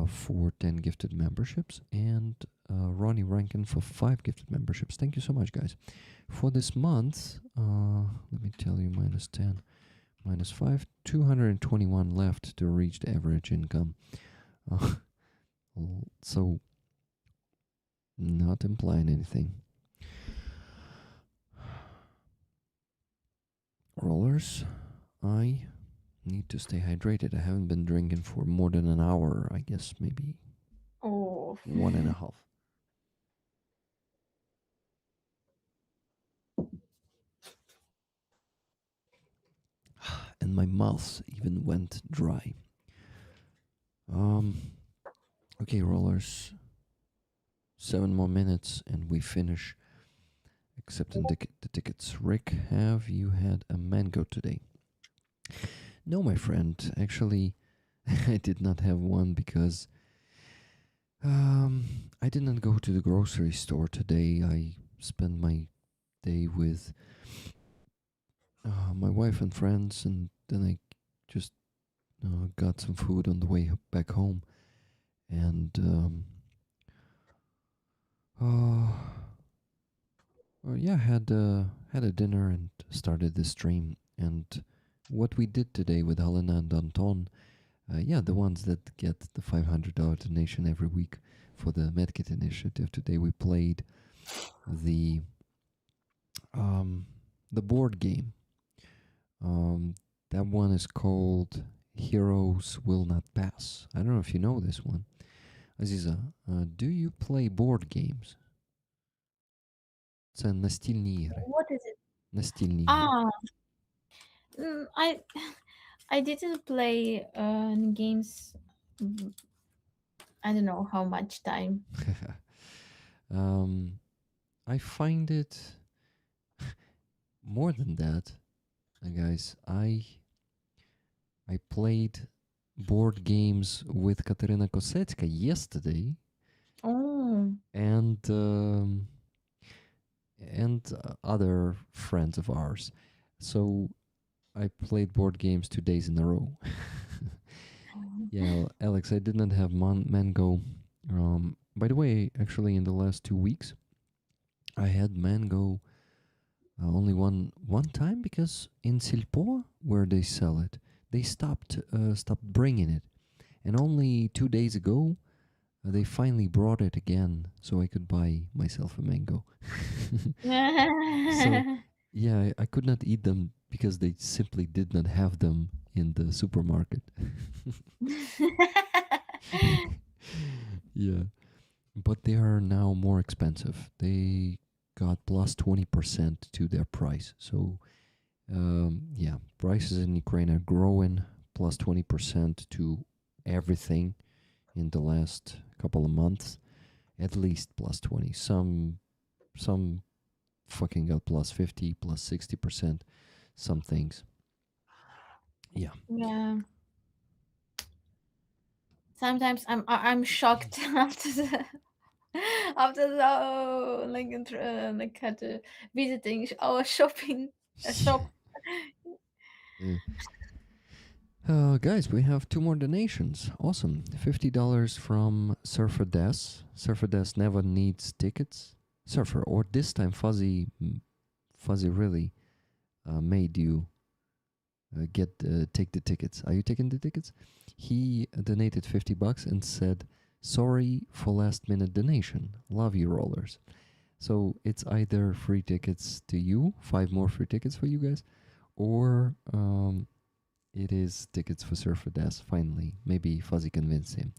for 10 gifted memberships, and Ronnie Rankin for 5 gifted memberships. Thank you so much, guys. For this month, let me tell you, minus 10, minus 5, 221 left to reach the average income. So, not implying anything. Rollers, I need to stay hydrated. I haven't been drinking for more than an hour, I guess maybe Oh. 1.5. And my mouth even went dry. Okay, Rollers, 7 more minutes and we finish accepting the tickets. Rick, have you had a mango today? No, my friend. Actually, I did not have one because I didn't go to the grocery store today. I spent my day with my wife and friends, and then I just got some food on the way back home. And yeah, had a dinner and started the stream. And what we did today with Helena and Anton, yeah, the ones that get the $500 donation every week for the Medkit initiative. Today we played the board game. That one is called Heroes Will Not Pass. I don't know if you know this one. Aziza, do you play board games? Це настільні ігри. What is it? Настільні ігри. Ah, I didn't play games. I don't know how much time. I find it more than that, guys. I played board games with Katerina Kosecka yesterday, Oh. and other friends of ours. So I played board games 2 days in a row. Yeah, Alex, I did not have mango. By the way, actually, in the last 2 weeks, I had mango only one time because in Silpo, where they sell it, they stopped bringing it, and only 2 days ago, they finally brought it again, so I could buy myself a mango. So yeah, I could not eat them because they simply did not have them in the supermarket. Yeah, but they are now more expensive. They got plus 20% to their price. So yeah, prices in Ukraine are growing, plus 20% to everything in the last couple of months, at least plus 20. Some fucking got plus 50, plus 60%, some things. Yeah. Yeah. Sometimes I'm shocked after the visiting our shopping shop. Guys, we have 2 more donations. Awesome. $50 from Surfer Des. Surfer Des never needs tickets. Surfer, or this time Fuzzy really made you take the tickets. Are you taking the tickets? He donated $50 and said, "Sorry for last minute donation. Love you, rollers." So it's either free tickets to you, 5 more free tickets for you guys, or it is tickets for Surfer Des. Finally, maybe Fuzzy convinced him.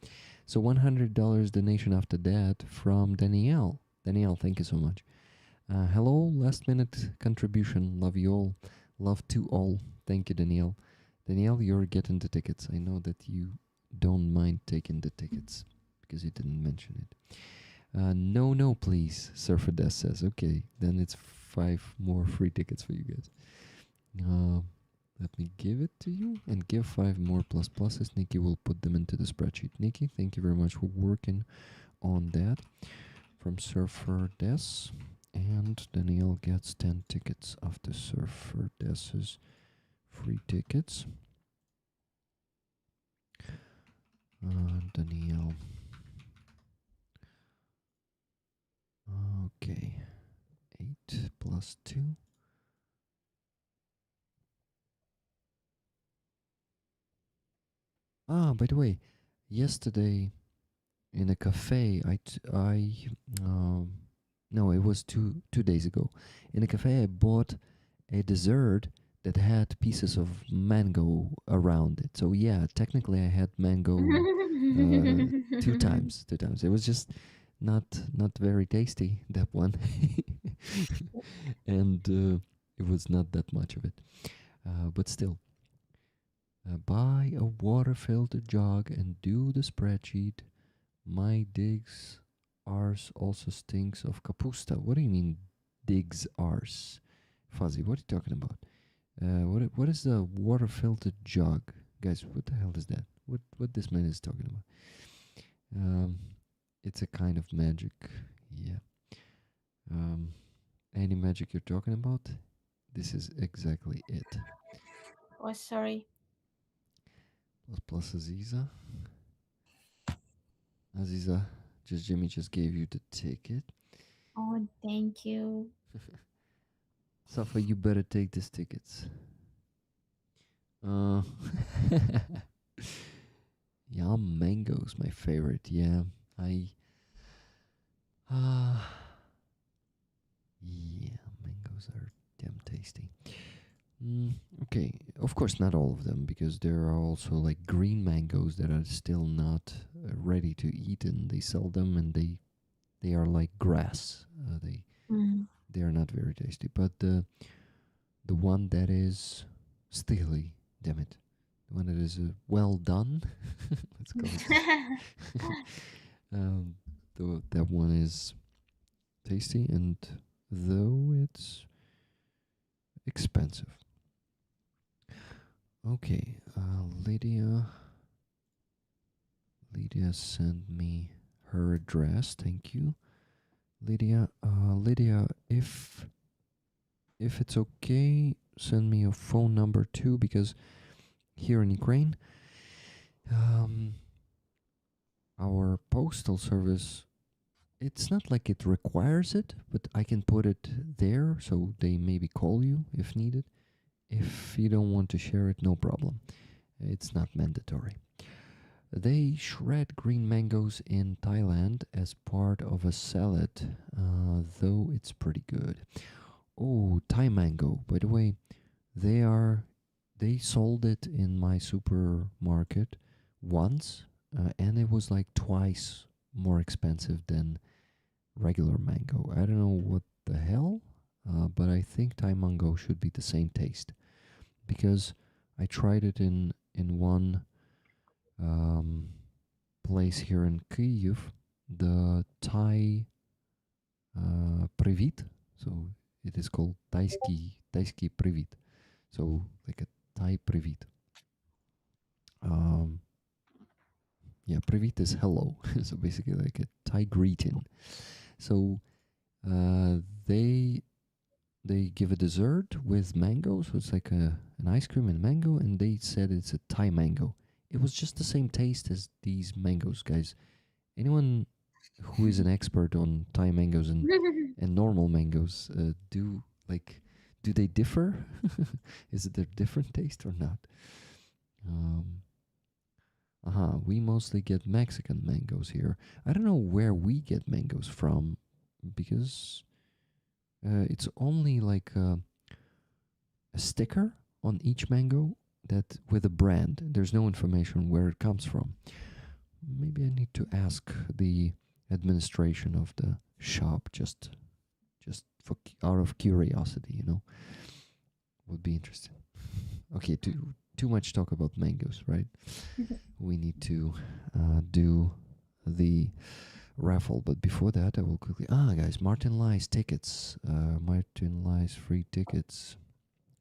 So $100 donation after that from Danielle. Danielle, thank you so much. Hello, last minute contribution. Love you all. Love to all. Thank you, Danielle. Danielle, you're getting the tickets. I know that you don't mind taking the tickets because you didn't mention it. No, please, Surfer Des says. Okay, then it's 5 more free tickets for you guys. Let me give it to you and give 5 more plus pluses. Nikki will put them into the spreadsheet. Nikki, thank you very much for working on that. From Surfer Des. And Danielle gets 10 tickets after Surfer Des's free tickets. Danielle. Okay. 8 plus 2. By the way, yesterday in a cafe, no, it was two days ago. In a cafe, I bought a dessert that had pieces of mango around it. So yeah, technically, I had mango 2 times. 2 times. It was just not very tasty, that one, and it was not that much of it. But still, buy a water filter jug and do the spreadsheet. My digs ours also stinks of kapusta. What do you mean, digs ours? Fuzzy, what are you talking about? What is the water filter jug? Guys, what the hell is that? What this man is talking about? It's a kind of magic, yeah. Any magic you're talking about? This is exactly it. Oh, sorry. Plus Aziza. Aziza, Jimmy just gave you the ticket. Oh, thank you. Safa, you better take these tickets. Yeah, mango's my favorite. Yeah, yeah, mangoes are damn tasty. Okay, of course not all of them, because there are also like green mangoes that are still not ready to eat, and they sell them, and they are like grass. They are not very tasty. But the one that is steely, damn it, the one that is well done, let's call it. That one is tasty, and though it's expensive. Okay, Lydia sent me her address. Thank you, Lydia. Lydia, if it's okay, send me your phone number too, because here in Ukraine, our postal service, it's not like it requires it, but I can put it there so they maybe call you if needed. If you don't want to share it, no problem. It's not mandatory. They shred green mangoes in Thailand as part of a salad, though it's pretty good. Oh, Thai mango. By the way, they sold it in my supermarket once, and it was like twice more expensive than regular mango. I don't know what the hell, but I think Thai mango should be the same taste, because I tried it in one place here in Kyiv, the Thai Привіт. So it is called Тайский Привіт. So like a Thai Привіт. Yeah, Привіт is hello. So basically like a Thai greeting. So they give a dessert with mango, so it's like an ice cream and mango, and they said it's a Thai mango. It was just the same taste as these mangoes, guys. Anyone who is an expert on Thai mangoes and normal mangoes, do do they differ? Is it a different taste or not? We mostly get Mexican mangoes here. I don't know where we get mangoes from, because it's only like a sticker on each mango that with a brand. There's no information where it comes from. Maybe I need to ask the administration of the shop just for out of curiosity, would be interesting. Okay, too much talk about mangoes, right? We need to do the raffle, but before that I will quickly guys, Martin Lies tickets, Martin Lies free tickets.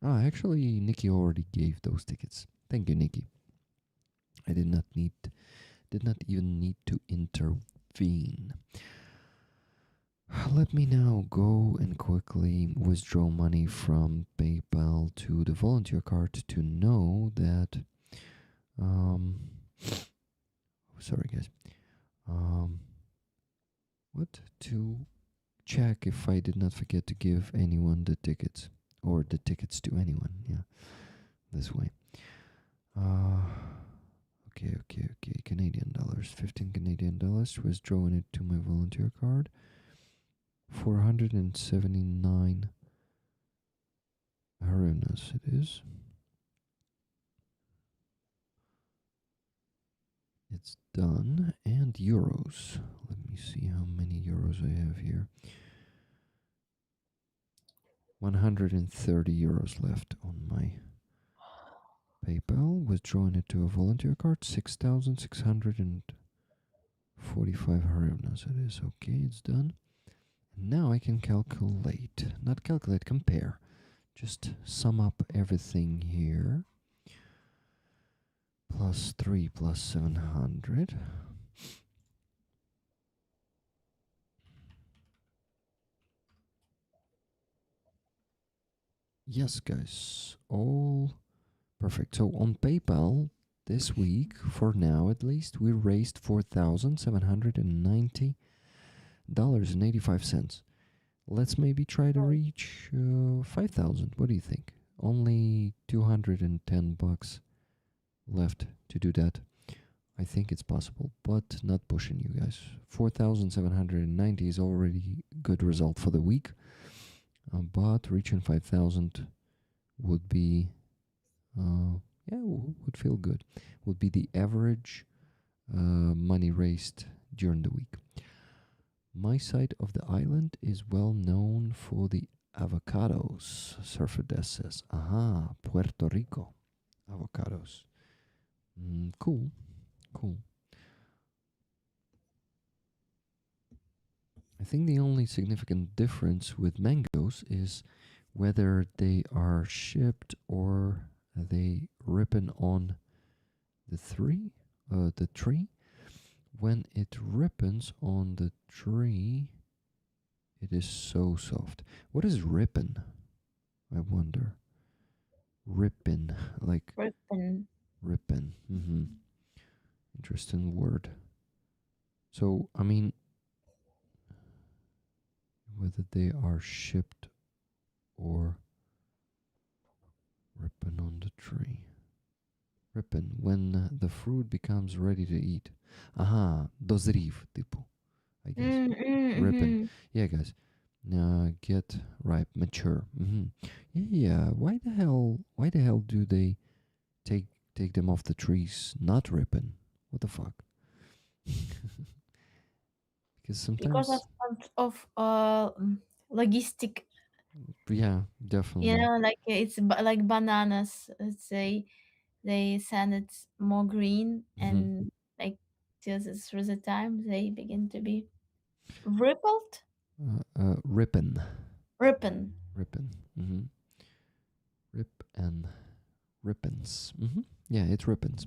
Actually Nikki already gave those tickets. Thank you, Nikki. I did not even need to intervene. Let me now go and quickly withdraw money from PayPal to the volunteer card to know that sorry guys, to check if I did not forget to give anyone the tickets, or the tickets to anyone. This way. Okay, Canadian dollars, 15 Canadian dollars, withdrawing it to my volunteer card. 479 hryvnias it is. It's done. And euros. Let me see how many euros I have here. 130 euros left on my PayPal. Withdrawing it to a volunteer card. 6,645 hryvnias it is. Okay, it's done. Now I can calculate, not calculate, compare. Just sum up everything here. +3 + 700. Yes, guys, all perfect. So on PayPal this week, for now at least, we raised $4,790.85. Let's maybe try to reach 5,000. What do you think? Only $210 left to do that. I think it's possible, but not pushing you guys. 4,790 is already good result for the week, but reaching 5,000 would be, would feel good. Would be the average money raised during the week. My side of the island is well known for the avocados, Surfer Death says. Puerto Rico. Avocados. Cool. I think the only significant difference with mangoes is whether they are shipped or they ripen on the tree. When it ripens on the tree, it is so soft. What is ripen? I wonder. Ripen, like Ripen. ripen. Interesting word. So, I mean, whether they are shipped or ripen on the tree. Ripen, when the fruit becomes ready to eat. Dozriv, tipo, I guess. Ripen. Yeah, guys. Get ripe, mature. Yeah. Why the hell do they take them off the trees, not ripen? What the fuck? Because sometimes. Because of logistic. Yeah, definitely. Like it's like bananas. Let's say they send it more green, and like just through the time they begin to be rippled. Ripen. Ripen. Rip and rippens. Yeah, it rippens.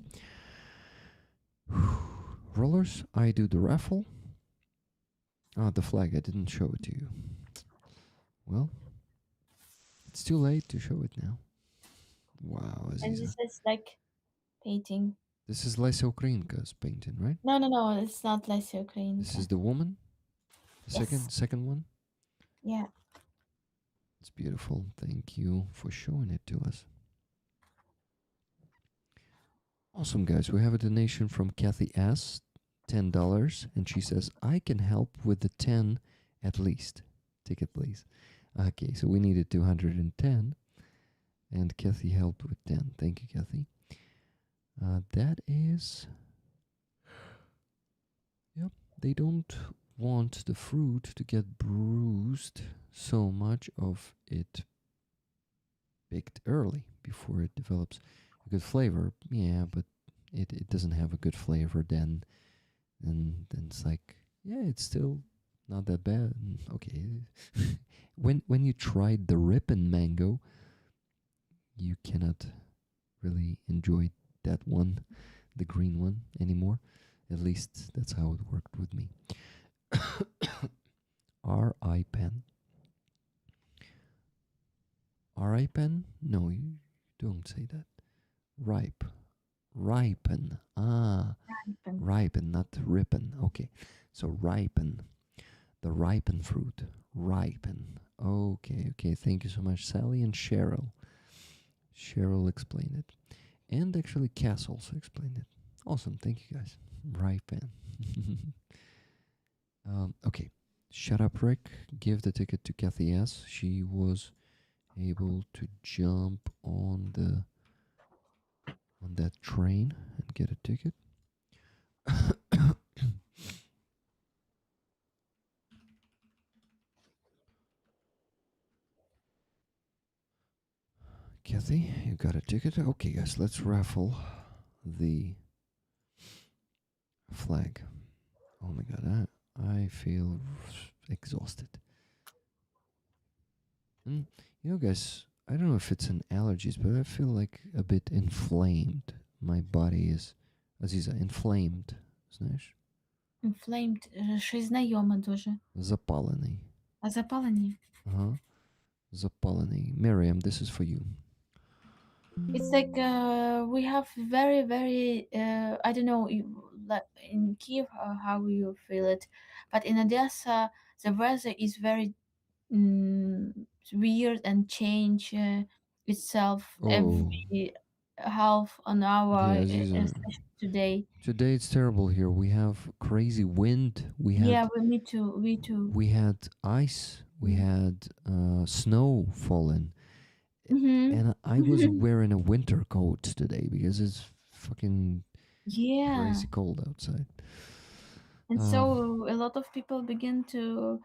Rollers, I do the raffle. The flag, I didn't show it to you. Well, it's too late to show it now. Wow. And this is like painting. This is Lesa Ukrainka's painting, right? No, it's not Lesa Ukrainka. This is the woman? The Yes. second one? Yeah. It's beautiful. Thank you for showing it to us. Awesome, guys. We have a donation from Kathy S. $10, and she says, I can help with the 10 at least. Ticket, please. Okay, so we needed 210, and Kathy helped with 10. Thank you, Kathy. That is... Yep, they don't want the fruit to get bruised so much of it picked early before it develops a good flavor. Yeah, but it doesn't have a good flavor then. And then it's like, yeah, it's still not that bad. Okay. when you tried the ripen mango, you cannot really enjoy that one, the green one, anymore. At least that's how it worked with me. R.I. Pen. R.I. Pen? No, you don't say that. Ripe. Ripen. Ah, ripen, not ripen. Okay, so ripen. The ripen fruit. Ripen. Okay. Thank you so much, Sally and Cheryl. Cheryl explained it. And actually, Cass also explained it. Awesome. Thank you, guys. Ripen. Okay. Shut up, Rick. Give the ticket to Kathy S. She was able to jump on that train and get a ticket. Kathy, you got a ticket? Okay, guys, let's raffle the flag. Oh my god, I feel exhausted. And you know, guys, I don't know if it's an allergies, but I feel like a bit inflamed. My body is, Aziza, inflamed. Знаєш? Inflamed. Щось знайоме дуже. Запалений. А запалені? Ага. Запалений. Miriam, this is for you. It's like we have very, very, I don't know, like in Kiev, how you feel it, but in Odessa, the weather is very weird and change itself Oh, every half an hour, yeah, Aziza. especially today. Today it's terrible here. We have crazy wind. Yeah, me too. We had ice. We had snow falling. Mm-hmm. And I was wearing a winter coat today because it's fucking Yeah. crazy cold outside. And so a lot of people begin to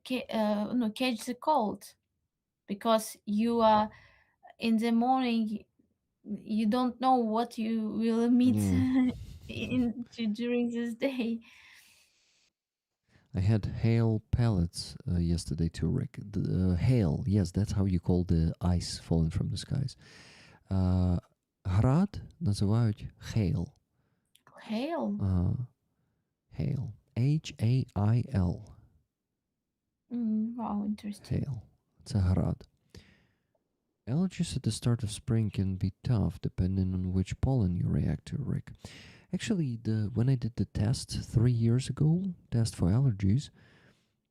catch the cold because you are in the morning. You don't know what you will meet during this day. I had hail pellets yesterday too, Rick. Hail, yes, that's how you call the ice falling from the skies. Град називають hail. Hail? Hail. Hail. Wow, interesting. Hail. It's a град. Allergies at the start of spring can be tough depending on which pollen you react to, Rick. Actually, when I did the test 3 years ago, test for allergies,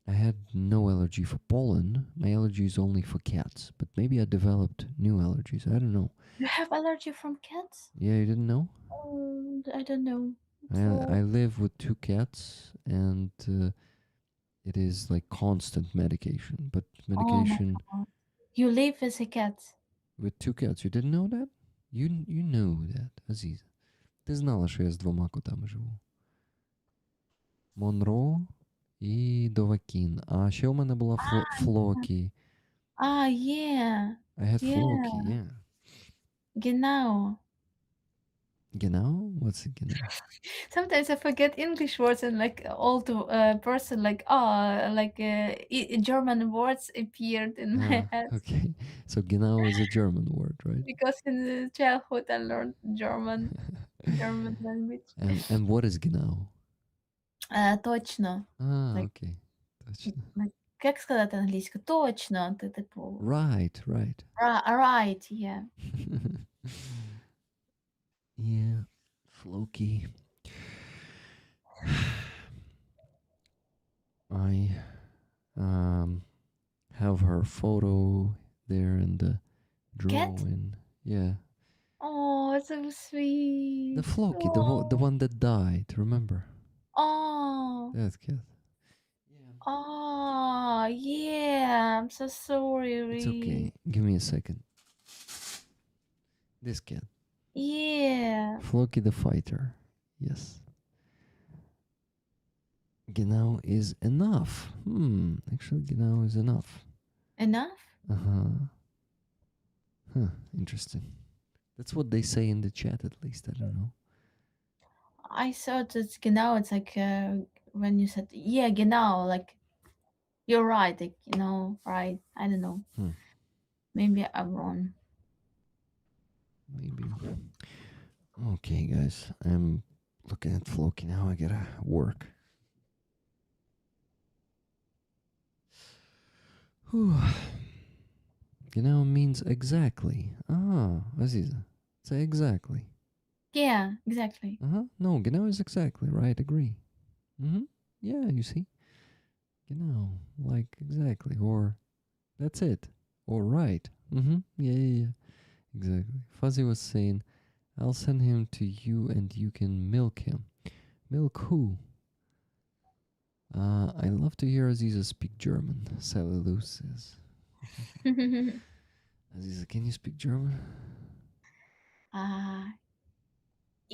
I had no allergy for pollen. My allergy is only for cats, but maybe I developed new allergies. I don't know. You have allergy from cats? Yeah, you didn't know? I don't know. I live with 2 cats, and it is like constant medication. But medication You live with a cat? with 2 cats. You didn't know that? You know that, Aziz. Ти знала, що я з 2 котами живу. Монро і Довакін. А ще у мене була Флокі. Yeah. I had Floki, yeah. Genau. Genau? What's it, genau? Sometimes I forget English words and like old person, like German words appeared in my head. Okay, so genau is a German word, right? Because in the childhood I learned German language. And what is genau? Точно. Like, Okay. Точно. Как сказать английською? Точно. Ти типу. Right. Right, yeah. Yeah, Floki. I have her photo there in the Cat? drawing. Yeah. Oh, so sweet. The Floki, Oh, the one that died, remember? oh, That cat. Yeah. oh, yeah. I'm so sorry, It's Reed. okay. Give me a second. This cat. Yeah. Floki the fighter. Yes. Genau is enough. Actually, genau is enough. Enough? Uh-huh. Huh, interesting. That's what they say in the chat, at least. I don't know. I thought it's genau. It's like when you said, yeah, genau. Like, you're right. Like, right. I don't know. Maybe I'm wrong. Maybe. Okay, guys. I'm looking at Floki now. I gotta work. Whew. Genau means exactly. Ah, Aziza. Say exactly. Yeah, exactly. No, genau is exactly, right? Agree. Yeah, you see. Genau. Like exactly. Or that's it. Or right. Yeah. Exactly. Fuzzy was saying, I'll send him to you and you can milk him. Milk who? I love to hear Aziza speak German, Sally Lou says. Aziza, can you speak German?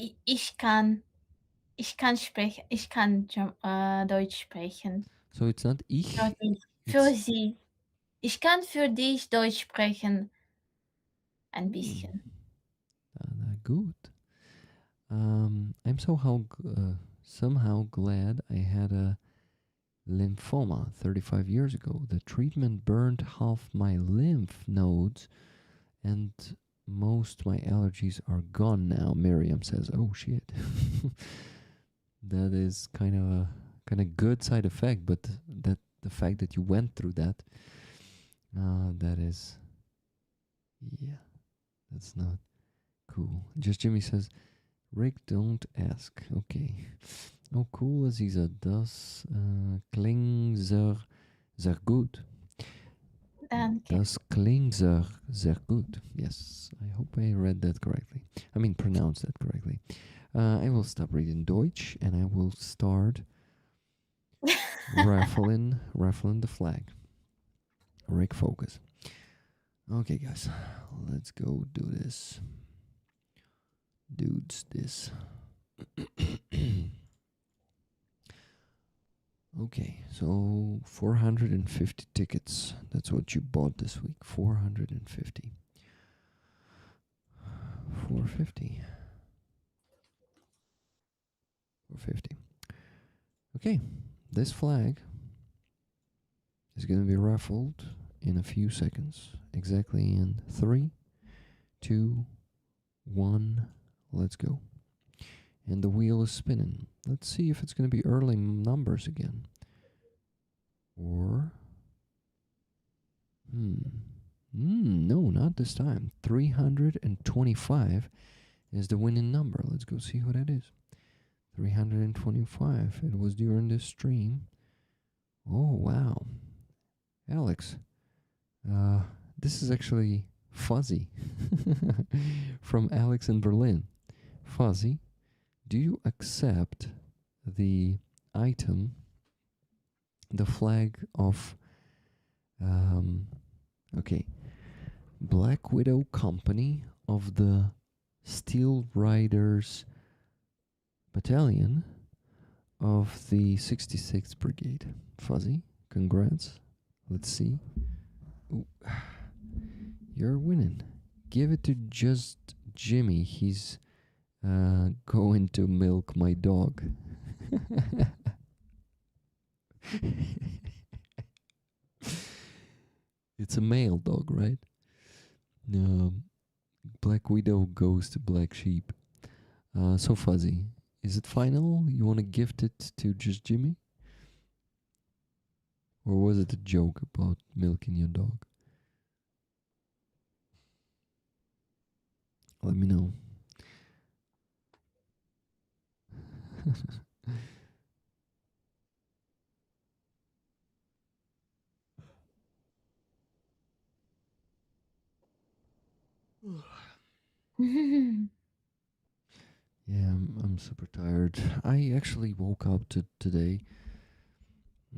Ich kann Deutsch sprechen. So it's not ich. Für dich. Für sie. Ich kann für dich Deutsch sprechen. Ein bisschen. Good. I'm somehow glad I had a lymphoma 35 years ago. The treatment burned half my lymph nodes and most my allergies are gone now. Miriam says, oh shit. That is kind of a good side effect, but that the fact that you went through that, that is, yeah, that's not cool. Just Jimmy says, Rick, don't ask. Okay. Oh, cool, Aziza. Das klingt sehr gut. Danke. Das klingt sehr gut. Yes, I hope I read that correctly. I mean, pronounced that correctly. I will stop reading Deutsch and I will start raffling the flag. Rick, focus. Okay, guys, let's go do this. Dudes, this. Okay, so 450 tickets. That's what you bought this week. 450. 450. 450. Okay, this flag is going to be raffled in a few seconds. Exactly in 3, 2, 1. Let's go. And the wheel is spinning. Let's see if it's going to be early numbers again. Or... no, not this time. 325 is the winning number. Let's go see what it is. 325. It was during this stream. Oh, wow. Alex. This is actually Fuzzy. From Alex in Berlin. Fuzzy, do you accept the item, the flag of... okay, Black Widow Company of the Steel Riders Battalion of the 66th Brigade? Fuzzy, congrats. Let's see. Ooh. You're winning. Give it to just Jimmy. He's going to milk my dog. It's a male dog, right? Black Widow goes to Black Sheep. So Fuzzy, is it final? You want to gift it to just Jimmy? Or was it a joke about milking your dog? Let me know. Yeah, I'm super tired. I actually woke up today.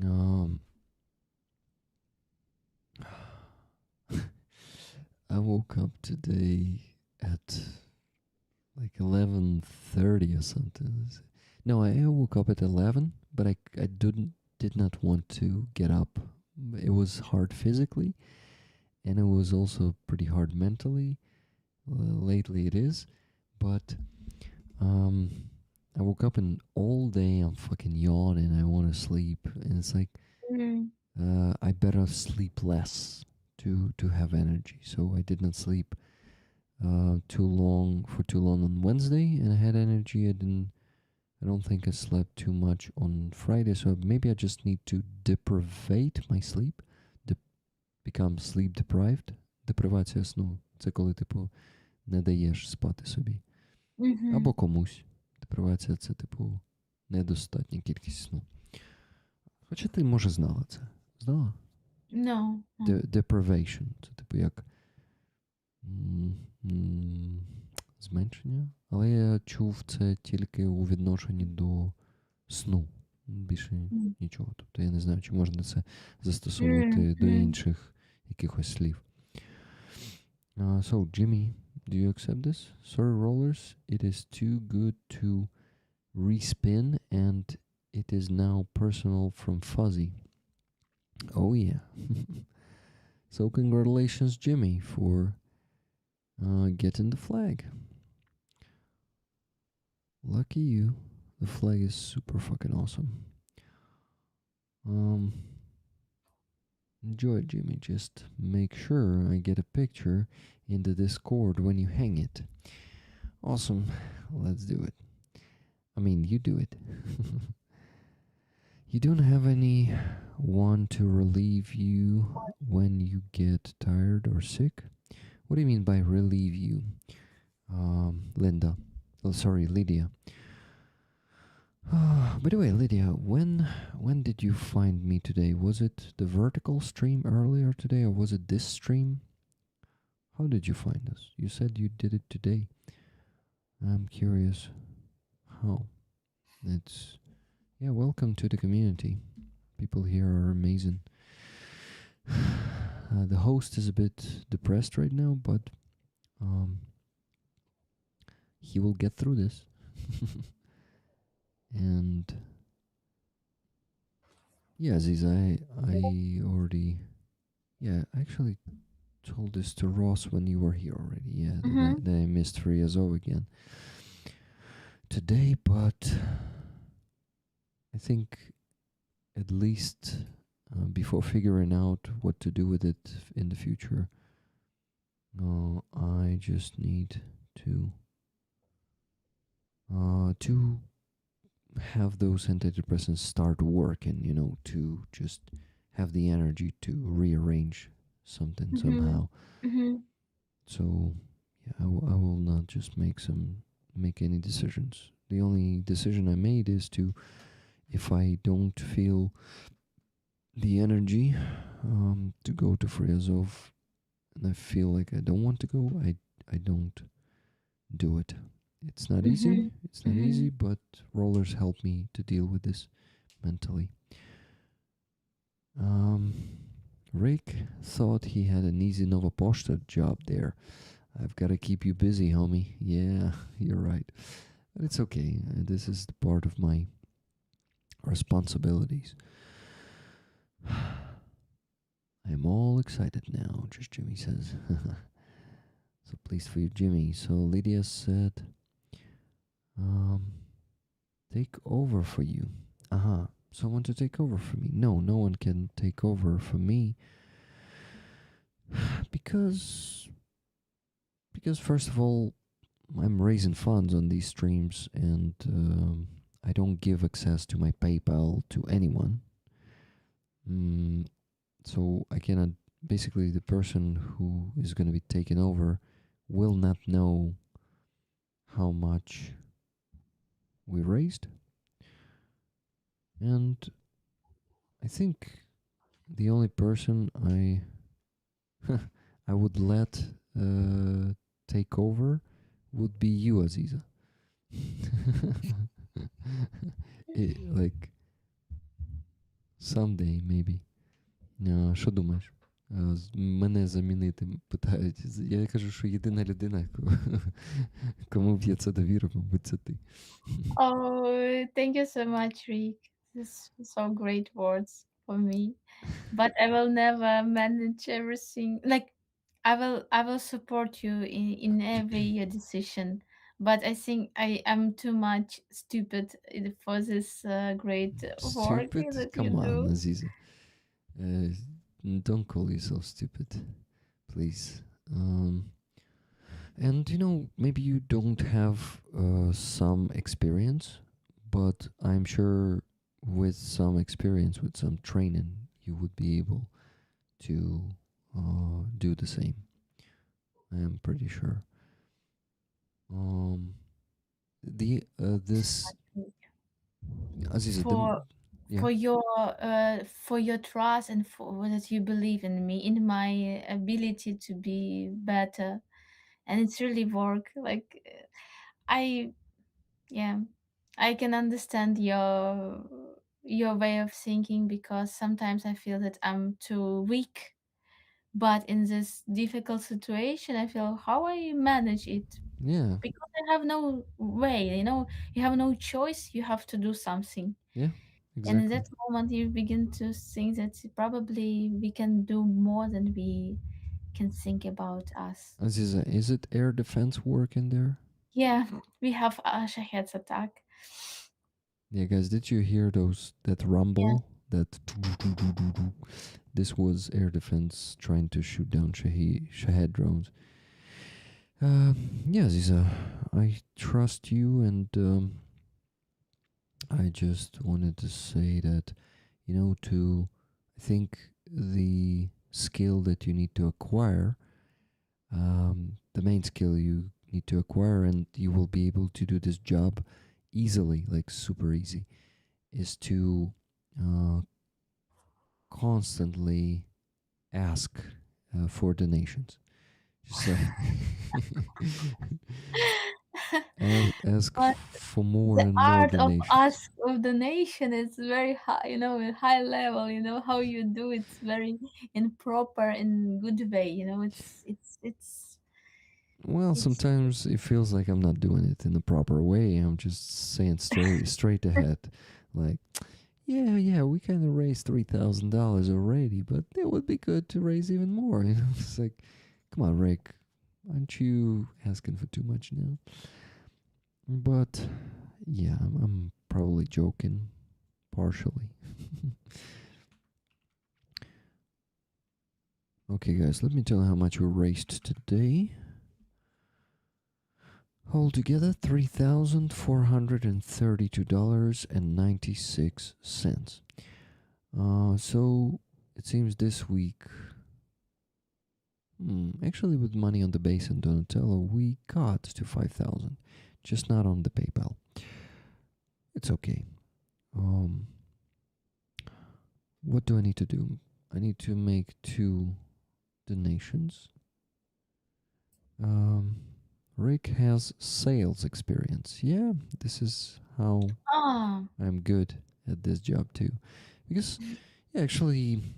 Um, I woke up today at like 11:30 or something. No, I woke up at 11, but I did not want to get up. It was hard physically, and it was also pretty hard mentally. Lately it is, but um, I woke up and all day I'm fucking yawning. I want to sleep, and it's like Mm. I better sleep less to have energy. So I did not sleep too long on Wednesday, and I had energy. I don't think I slept too much on Friday, so maybe I just need to deprivate my sleep, become sleep deprived. Депривація сну — це коли, типу, не даєш спати собі. Або комусь. Депривація — це, типу, недостатня кількість сну. Хоча ти, може, знала це. Знала? No. Deprivation. Це, типу, як зменшення. Але я чув це тільки у відношенні до сну. Більше нічого. Тобто я не знаю, чи можна це застосовувати до інших якихось слів. So, Jimmy, do you accept this? Sorry, rollers, it is too good to respin, and it is now personal from Fuzzy. Oh, yeah. So, congratulations, Jimmy, for getting the flag. Lucky you. The flag is super fucking awesome. Enjoy it, Jimmy. Just make sure I get a picture in the Discord when you hang it. Awesome. Let's do it. I mean, you do it. You don't have anyone to relieve you when you get tired or sick? What do you mean by relieve you? Linda. Oh, sorry, Lydia. By the way, Lydia, when did you find me today? Was it the vertical stream earlier today, or was it this stream? How did you find us? You said you did it today. I'm curious how. Welcome to the community. People here are amazing. The host is a bit depressed right now, but he will get through this. And yeah, Aziz, I already, I actually told this to Ross when you were here already. Yeah, that I missed 3 years old again today, but I think at least before figuring out what to do with it in the future, I just need to have those antidepressants start working, to just have the energy to rearrange something somehow. So yeah, I will not just make any decisions. The only decision I made is to, if I don't feel the energy to go to Friazov, and I feel like I don't want to go, I don't do it. It's not easy. It's not easy, but rollers help me to deal with this mentally. Rick thought he had an easy Nova Posta job there. I've got to keep you busy, homie. Yeah, you're right. But it's okay. This is the part of my responsibilities. I'm all excited now, just Jimmy says. So pleased for you, Jimmy. So Lydia said, take over for you. Someone to take over for me. No one can take over for me. Because first of all, I'm raising funds on these streams, and I don't give access to my PayPal to anyone. So I cannot, basically the person who is going to be taking over will not know how much we raised. And I think the only person I would let take over would be you, Aziza. Like someday, maybe. Що думаєш? Мене замінити питають. Я кажу, що єдина людина, кому б я це довірив, мабуть, це ти. Oh, thank you so much, Rick. This is so great words for me. But I will never manage everything. Like I will support you in every your decision. But I think I am too much stupid for this great work Stupid? that you Come on, do. Aziza. Don't call yourself stupid, please. And maybe you don't have some experience, but I'm sure with some experience, with some training, you would be able to do the same. I am pretty sure. This Aziza, For yeah. for your trust and for that you believe in me, in my ability to be better, and it's really work. Like I yeah, I can understand your way of thinking, because sometimes I feel that I'm too weak. But in this difficult situation, I feel how I manage it, Yeah, because I have no way. You have no choice. You have to do something. yeah, And in exactly. that moment, you begin to think that probably we can do more than we can think about us. Aziza, is it air defense work in there? Yeah, we have a Shahed's attack. Yeah, guys, did you hear that rumble? That this was air defense trying to shoot down Shahed drones. Yeah, Aziza, I trust you, and I just wanted to say that, I think the skill that you need to acquire, the main skill you need to acquire, and you will be able to do this job easily, like super easy, is to constantly ask for donations. Just like ask But for more the and more art of donations. ask of the nation is very high, a high level. How you do it's very in proper in good way. Well, It's sometimes it feels like I'm not doing it in the proper way. I'm just saying straight ahead, like, yeah, we kind of raised $3,000 already, but it would be good to raise even more. It's like, come on, Rick, aren't you asking for too much now? But yeah, I'm probably joking, partially. Okay, guys, let me tell you how much we raised today. Altogether, $3,432.96. So it seems this week, actually, with money on the base and Donatello, we got to 5,000, just not on the PayPal. It's okay. What do I need to do? I need to make 2 donations. Rick has sales experience. Yeah, this is how I'm good at this job too. Because actually,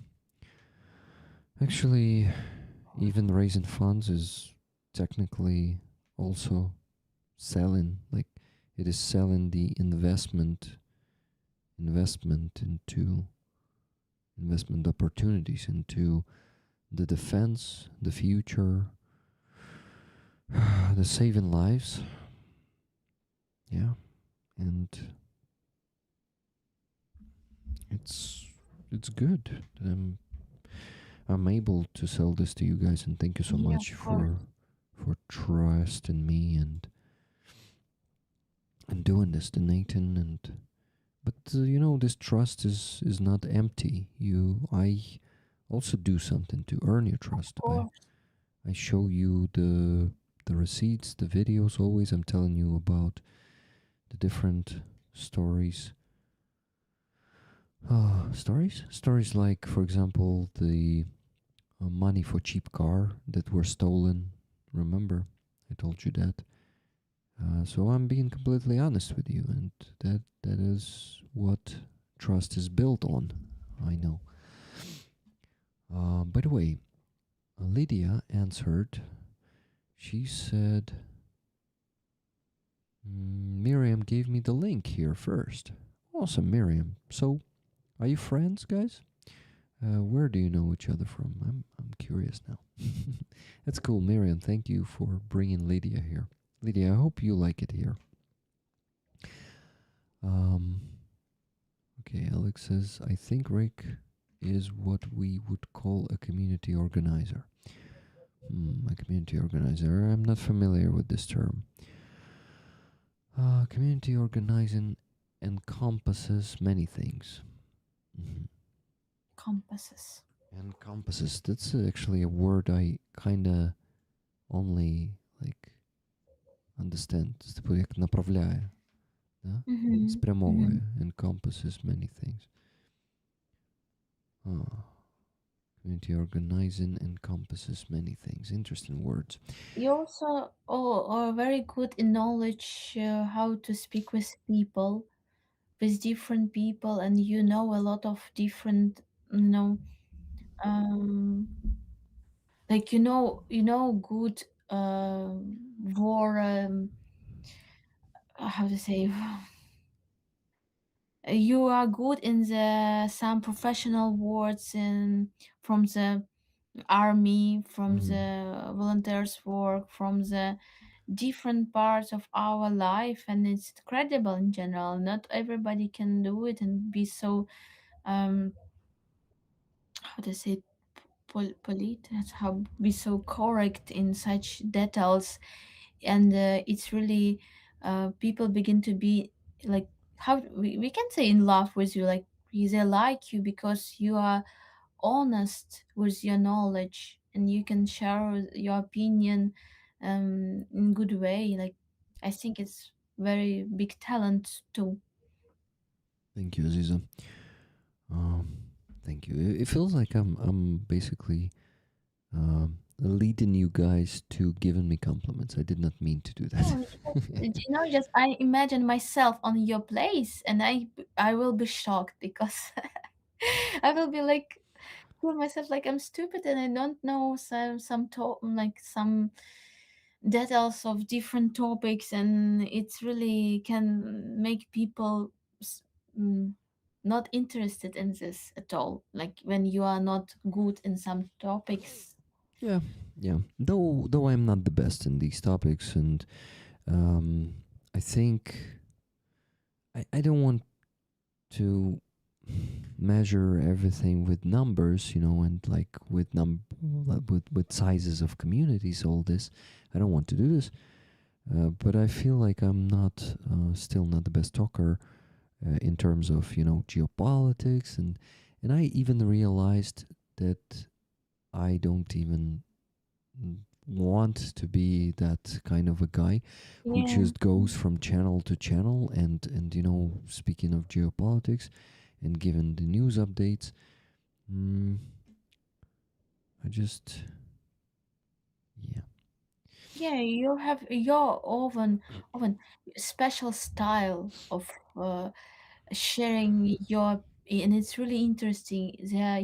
even raising funds is technically also selling. Like, it is selling the investment into investment opportunities into the defense, the future, the saving lives. Yeah, and it's good that I'm able to sell this to you guys, and thank you so much of course. for trust in me and doing this, donating, but this trust is not empty. I also do something to earn your trust. I show you the receipts, the videos. Always, I'm telling you about the different stories. Stories like, for example, the money for cheap car that were stolen. Remember, I told you that. So I'm being completely honest with you, and that is what trust is built on. I know. By the way, Lydia answered. She said, Miriam gave me the link here first. Awesome, Miriam. So, are you friends, guys? Where do you know each other from? I'm curious now. That's cool, Miriam. Thank you for bringing Lydia here. Lydia, I hope you like it here. Okay, Alex says, I think Rick is what we would call a community organizer. A community organizer. I'm not familiar with this term. Community organizing encompasses many things. Compasses. Encompasses. That's actually a word I kinda only like understand. Це типу як направляє, да? Спрямовує. Encompasses many things. Community organizing encompasses many things. Interesting words. You also are very good in knowledge how to speak with people, with different people, and you know a lot of different, um, like good for how to say you are good in the some professional words and from the army, from the volunteers work, from the different parts of our life, and it's credible in general. Not everybody can do it and be so how to say polite, that's how be so correct in such details. And it's really people begin to be like how we can say in love with you, like they like you because you are honest with your knowledge and you can share your opinion in good way. Like I think it's very big talent too. Thank you, Aziza. Thank you. It feels like I'm basically leading you guys to giving me compliments. I did not mean to do that. Just I imagine myself on your place and I will be shocked because I will be like feel myself like I'm stupid and I don't know like some details of different topics, and it's really can make people s- mm, not interested in this at all, like when you are not good in some topics. Yeah, yeah. Though I'm not the best in these topics, and I think I don't want to measure everything with numbers, and like with sizes of communities. All this, I don't want to do this. But I feel like I'm not still not the best talker in terms of geopolitics, and I even realized that I don't even want to be that kind of a guy who Yeah. just goes from channel to channel and speaking of geopolitics and given the news updates. I just yeah. Yeah, you have your oven special style of sharing your, and it's really interesting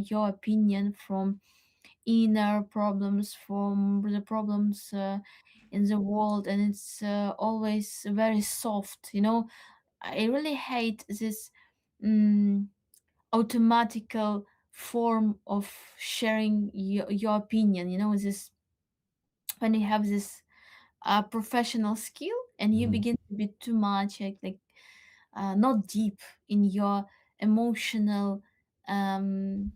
your opinion from inner problems, from the problems in the world, and it's always very soft. I really hate this um, automatical form of sharing your opinion. This when you have this professional skill and you begin to be too much not deep in your emotional um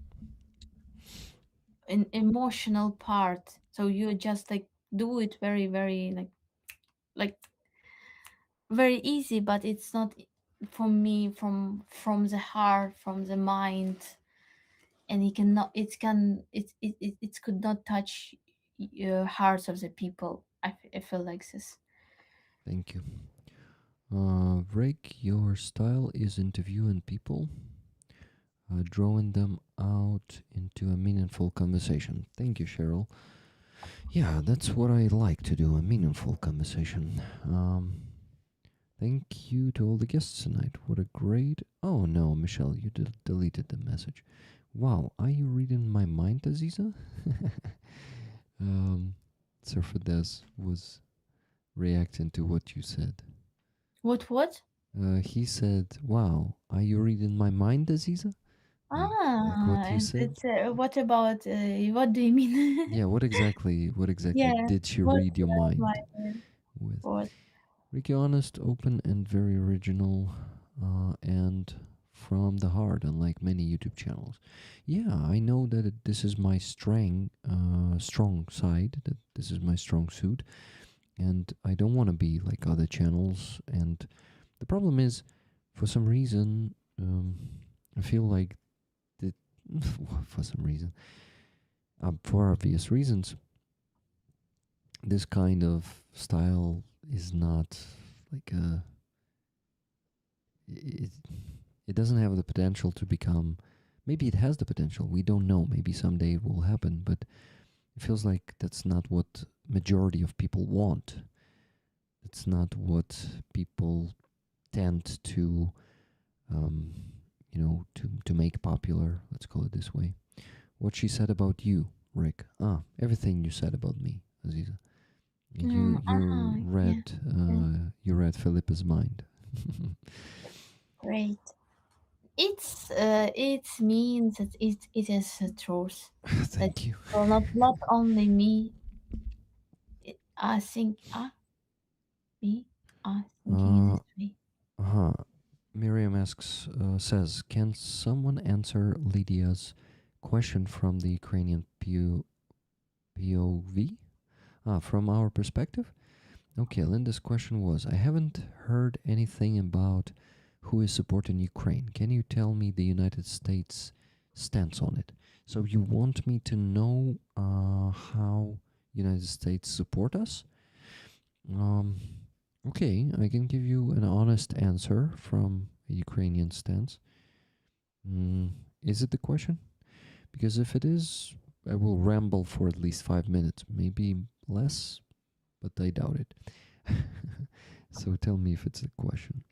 emotional part, so you just like do it very very like very easy, but it's not for me from the heart, from the mind, and it could not touch hearts of the people. I feel like this. Thank you. Rick, your style is interviewing people, drawing them out into a meaningful conversation. Thank you, Cheryl. Yeah, that's what I like to do, a meaningful conversation. Thank you to all the guests tonight. What a great... Oh no, Michelle, you deleted the message. Wow, are you reading my mind, Aziza? um, Serhii was reacting to what you said. What? He said, wow, are you reading my mind, Aziza? Like what you And said? it's what about what do you mean? Yeah, what exactly Yeah, did she what read your mind my with? what? Ricky, honest, open, and very original, and from the heart, unlike many YouTube channels. Yeah, I know that this is my strong side, that this is my strong suit, and I don't want to be like other channels. And the problem is, for some reason, I feel like that, for some reason, for obvious reasons, this kind of style is not like a it, it doesn't have the potential to become, maybe it has the potential, we don't know, maybe someday it will happen, but it feels like that's not what majority of people want. It's not what people tend to um, to make popular, let's call it this way. What she said about you, Rick. Everything you said about me, Aziza. You Yeah, you read Philippa's mind. great. It means that it is the truth. That Thank you. well, not only me. I think me. I thinking Uh, this way. Miriam says, can someone answer Lydia's question from the Ukrainian POV? From our perspective? Okay, Linda's question was, I haven't heard anything about who is supporting Ukraine. Can you tell me the United States stance on it? So you want me to know how United States support us? Okay, I can give you an honest answer from a Ukrainian stance. Is it the question? Because if it is, I will ramble for at least 5 minutes, maybe less, but I doubt it. So tell me if it's a question.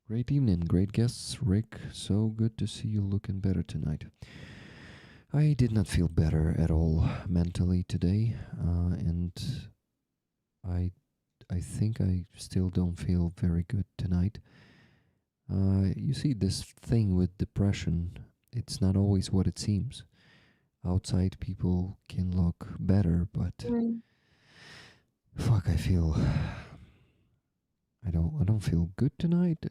Great evening, great guests, Rick. So good to see you looking better tonight. I did not feel better at all mentally today, and I think I still don't feel very good tonight. You see, this thing with depression, it's not always what it seems. Outside people can look better, but fuck, I don't feel good tonight.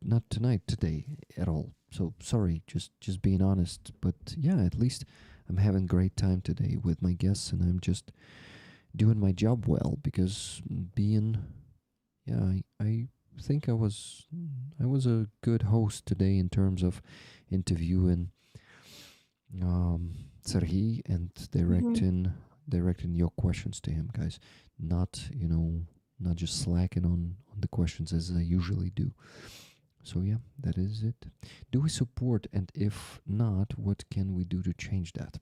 Not tonight, today at all. So sorry, just being honest. But yeah, at least I'm having great time today with my guests, and I'm just doing my job well because I think I was a good host today in terms of interviewing Serhii and directing your questions to him, guys. Not not just slacking on the questions as I usually do. So yeah, that is it. Do we support, and if not, what can we do to change that?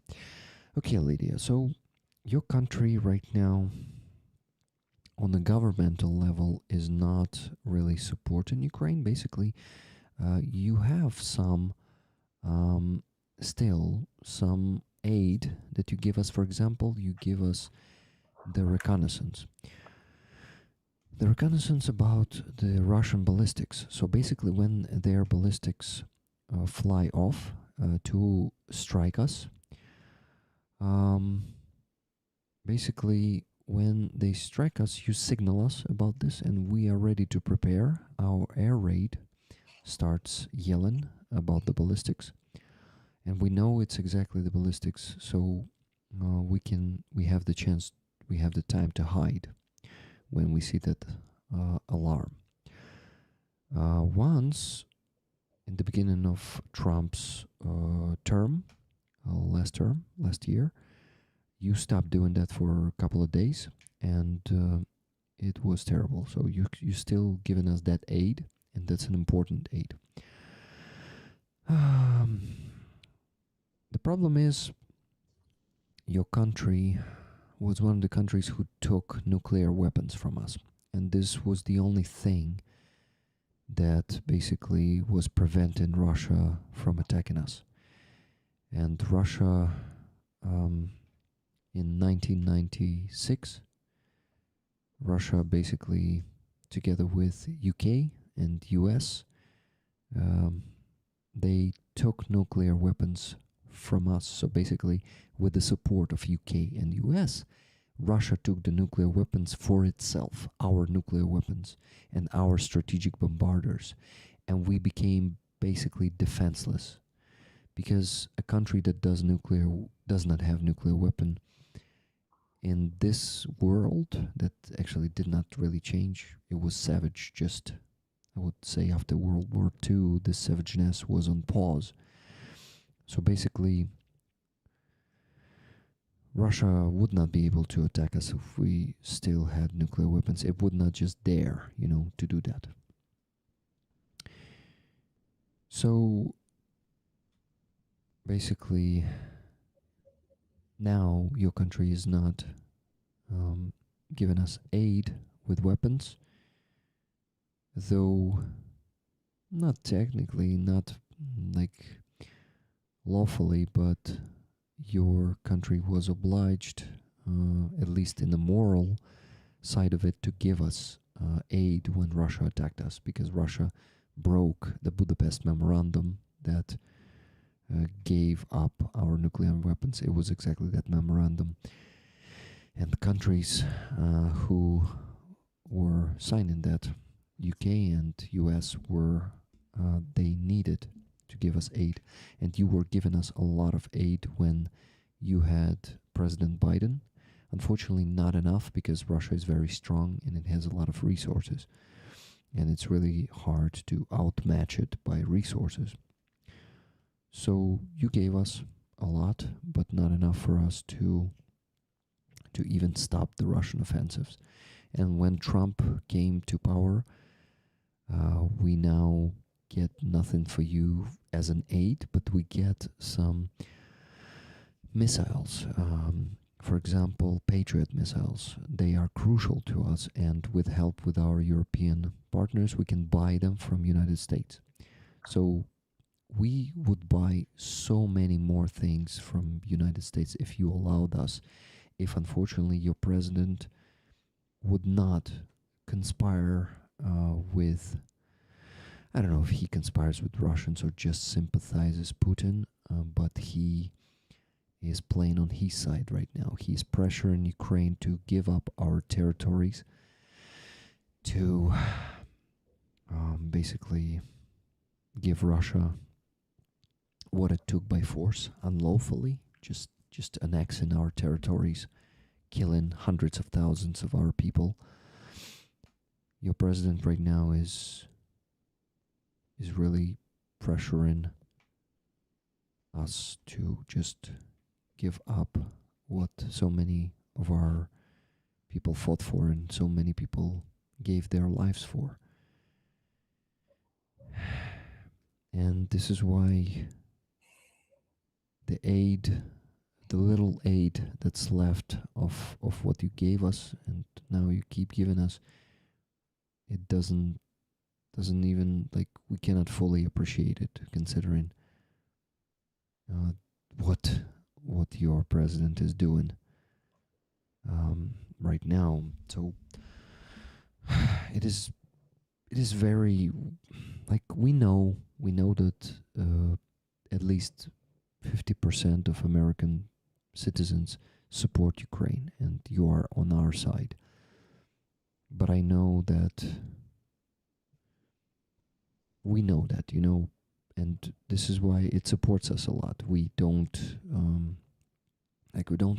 Okay, Lydia. So your country right now, on the governmental level, is not really supporting Ukraine. Basically, you have still some aid that you give us. For example, you give us the reconnaissance. The reconnaissance about the Russian ballistics. So basically, when their ballistics fly off to strike us, basically, when they strike us, you signal us about this, and we are ready to prepare. Our air raid starts yelling about the ballistics, and we know it's exactly the ballistics, so we have the chance, we have the time to hide when we see that alarm. Once in the beginning of Trump's last year, you stopped doing that for a couple of days, and it was terrible. So you still giving us that aid, and that's an important aid. The problem is, your country was one of the countries who took nuclear weapons from us. And this was the only thing that basically was preventing Russia from attacking us. And Russia, in 1996, Russia basically, together with UK and US, they took nuclear weapons from us. So basically, with the support of UK and US, Russia took the nuclear weapons for itself, our nuclear weapons and our strategic bombarders, and we became basically defenseless, because a country that does not have nuclear weapon in this world that actually did not really change. It was savage. Just, I would say, after World War II, this savageness was on pause. So basically, Russia would not be able to attack us if we still had nuclear weapons. It would not just dare, to do that. So basically, now your country is not giving us aid with weapons, though not technically, not like lawfully, but your country was obliged, at least in the moral side of it, to give us aid when Russia attacked us, because Russia broke the Budapest Memorandum that gave up our nuclear weapons. It was exactly that memorandum. And the countries who were signing that, UK and US, were they needed to give us aid. And you were giving us a lot of aid when you had President Biden. Unfortunately, not enough, because Russia is very strong and it has a lot of resources. And it's really hard to outmatch it by resources. So you gave us a lot, but not enough for us to even stop the Russian offensives. And when Trump came to power, we now get nothing for you as an aid, but we get some missiles. For example, Patriot missiles. They are crucial to us, and with help with our European partners, we can buy them from United States. So we would buy so many more things from United States if you allowed us, if unfortunately your president would not conspire with, I don't know if he conspires with Russians or just sympathizes Putin, but he is playing on his side right now. He's pressuring Ukraine to give up our territories, to basically give Russia what it took by force, unlawfully, just annexing our territories, killing hundreds of thousands of our people. Your president right now is really pressuring us to just give up what so many of our people fought for and so many people gave their lives for. And this is why the aid, the little aid that's left of what you gave us and now you keep giving us, it doesn't even, like, we cannot fully appreciate it, considering what your president is doing right now. So it is very, like, we know that at least 50% of American citizens support Ukraine, and you are on our side. But I know that we know that, and this is why it supports us a lot. We don't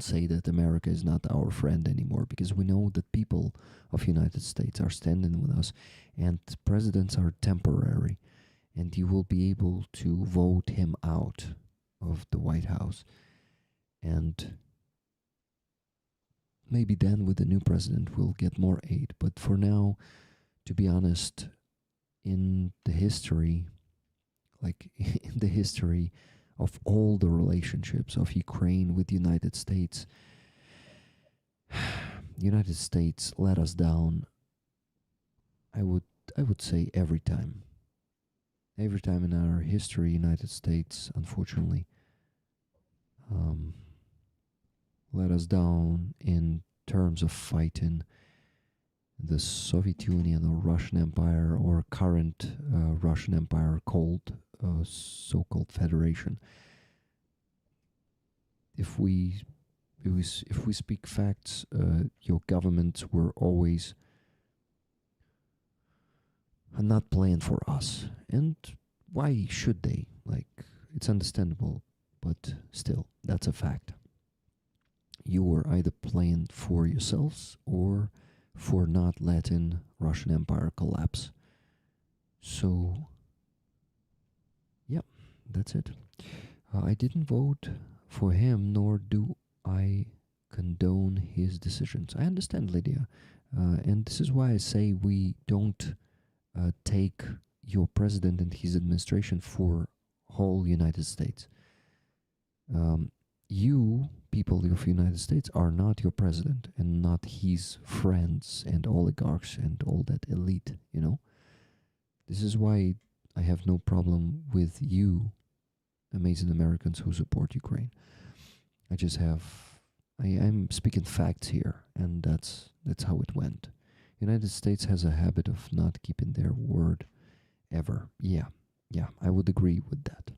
say that America is not our friend anymore, because we know that people of United States are standing with us, and presidents are temporary, and you will be able to vote him out of the White House. And maybe then with the new president we'll get more aid. But for now, to be honest, in the history of all the relationships of Ukraine with the United States. United States let us down. I would say every time. Every time in our history, United States, unfortunately, let us down in terms of fighting the Soviet Union or Russian Empire or current Russian Empire called so-called Federation. If we speak facts, your governments were always not playing for us, and why should they? Like, it's understandable, but still, that's a fact. You were either playing for yourselves or for not letting Russian Empire collapse. So, yeah, that's it. I didn't vote for him, nor do I condone his decisions. I understand, Lydia, and this is why I say we don't take your president and his administration for whole United States. You, people of the United States, are not your president and not his friends and oligarchs and all that elite, you know? This is why I have no problem with you, amazing Americans who support Ukraine. I just have, I'm speaking facts here, and that's how it went. United States has a habit of not keeping their word ever. Yeah, I would agree with that.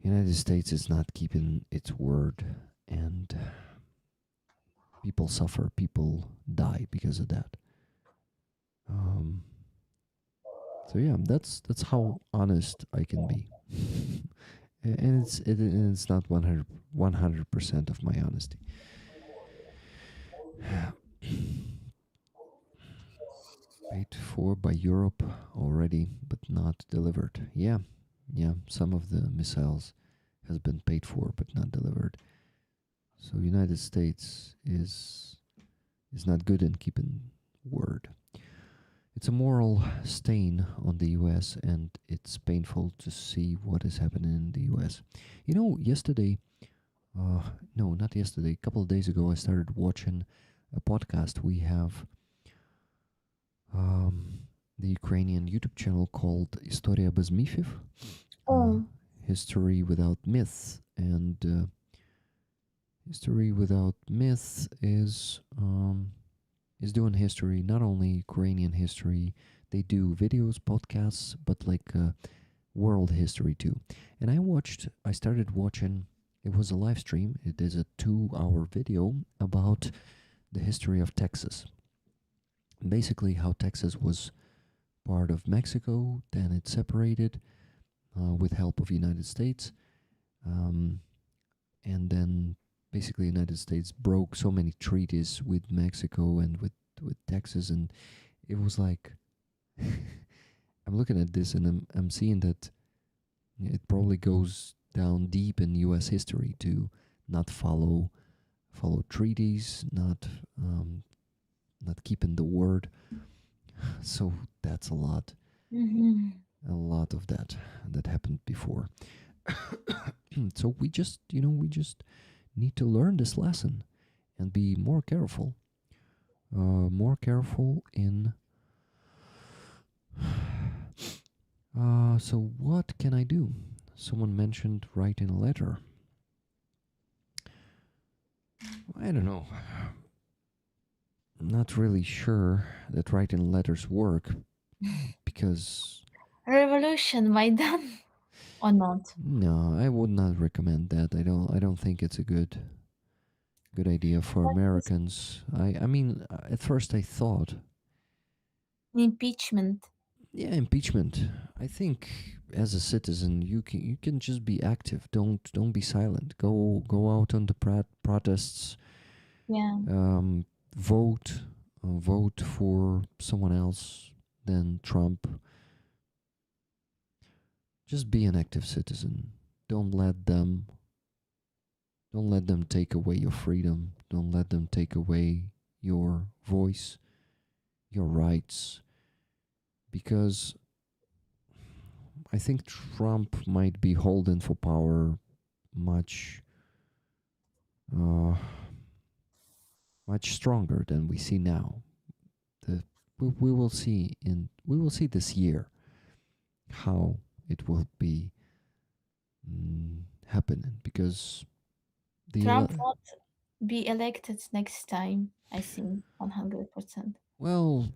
United States is not keeping its word, and people suffer, people die because of that. So yeah, that's how honest I can be, and it's not 100% of my honesty. Paid for by Europe already, but not delivered. Yeah, some of the missiles has been paid for but not delivered. So United States is not good in keeping word. It's a moral stain on the US, and it's painful to see what is happening in the US. You know, yesterday, no, not yesterday, a couple of days ago, I started watching a podcast. We have the Ukrainian YouTube channel called Historia без міфів, History Without Myth, and History Without Myth is doing history, not only Ukrainian history. They do videos, podcasts, but like world history too. And I started watching. It was a live stream. It is a 2-hour video about the history of Texas. Basically, how Texas was part of Mexico, then it separated with help of the United States, and then basically United States broke so many treaties with Mexico and with Texas, and it was like I'm looking at this and I'm seeing that it probably goes down deep in U.S. history to not follow treaties, not keeping the word. So that's a lot of that happened before. So we just need to learn this lesson and be more careful in so what can I do? Someone mentioned writing a letter. I don't know. I'm not really sure that writing letters work because Revolution, Maidan, or not? no, I would not recommend that. I don't think it's a good idea for Americans. I mean, at first I thought Impeachment. yeah, impeachment. I think as a citizen, you can just be active. Don't be silent. Go out on the protests. Yeah. Vote for someone else than Trump. Just be an active citizen. Don't let them take away your freedom. Don't let them take away your voice, your rights. Because I think Trump might be holding for power much uh, much stronger than we see now. We will see this year how it will be happening, because Trump won't be elected next time, I think, 100%. well,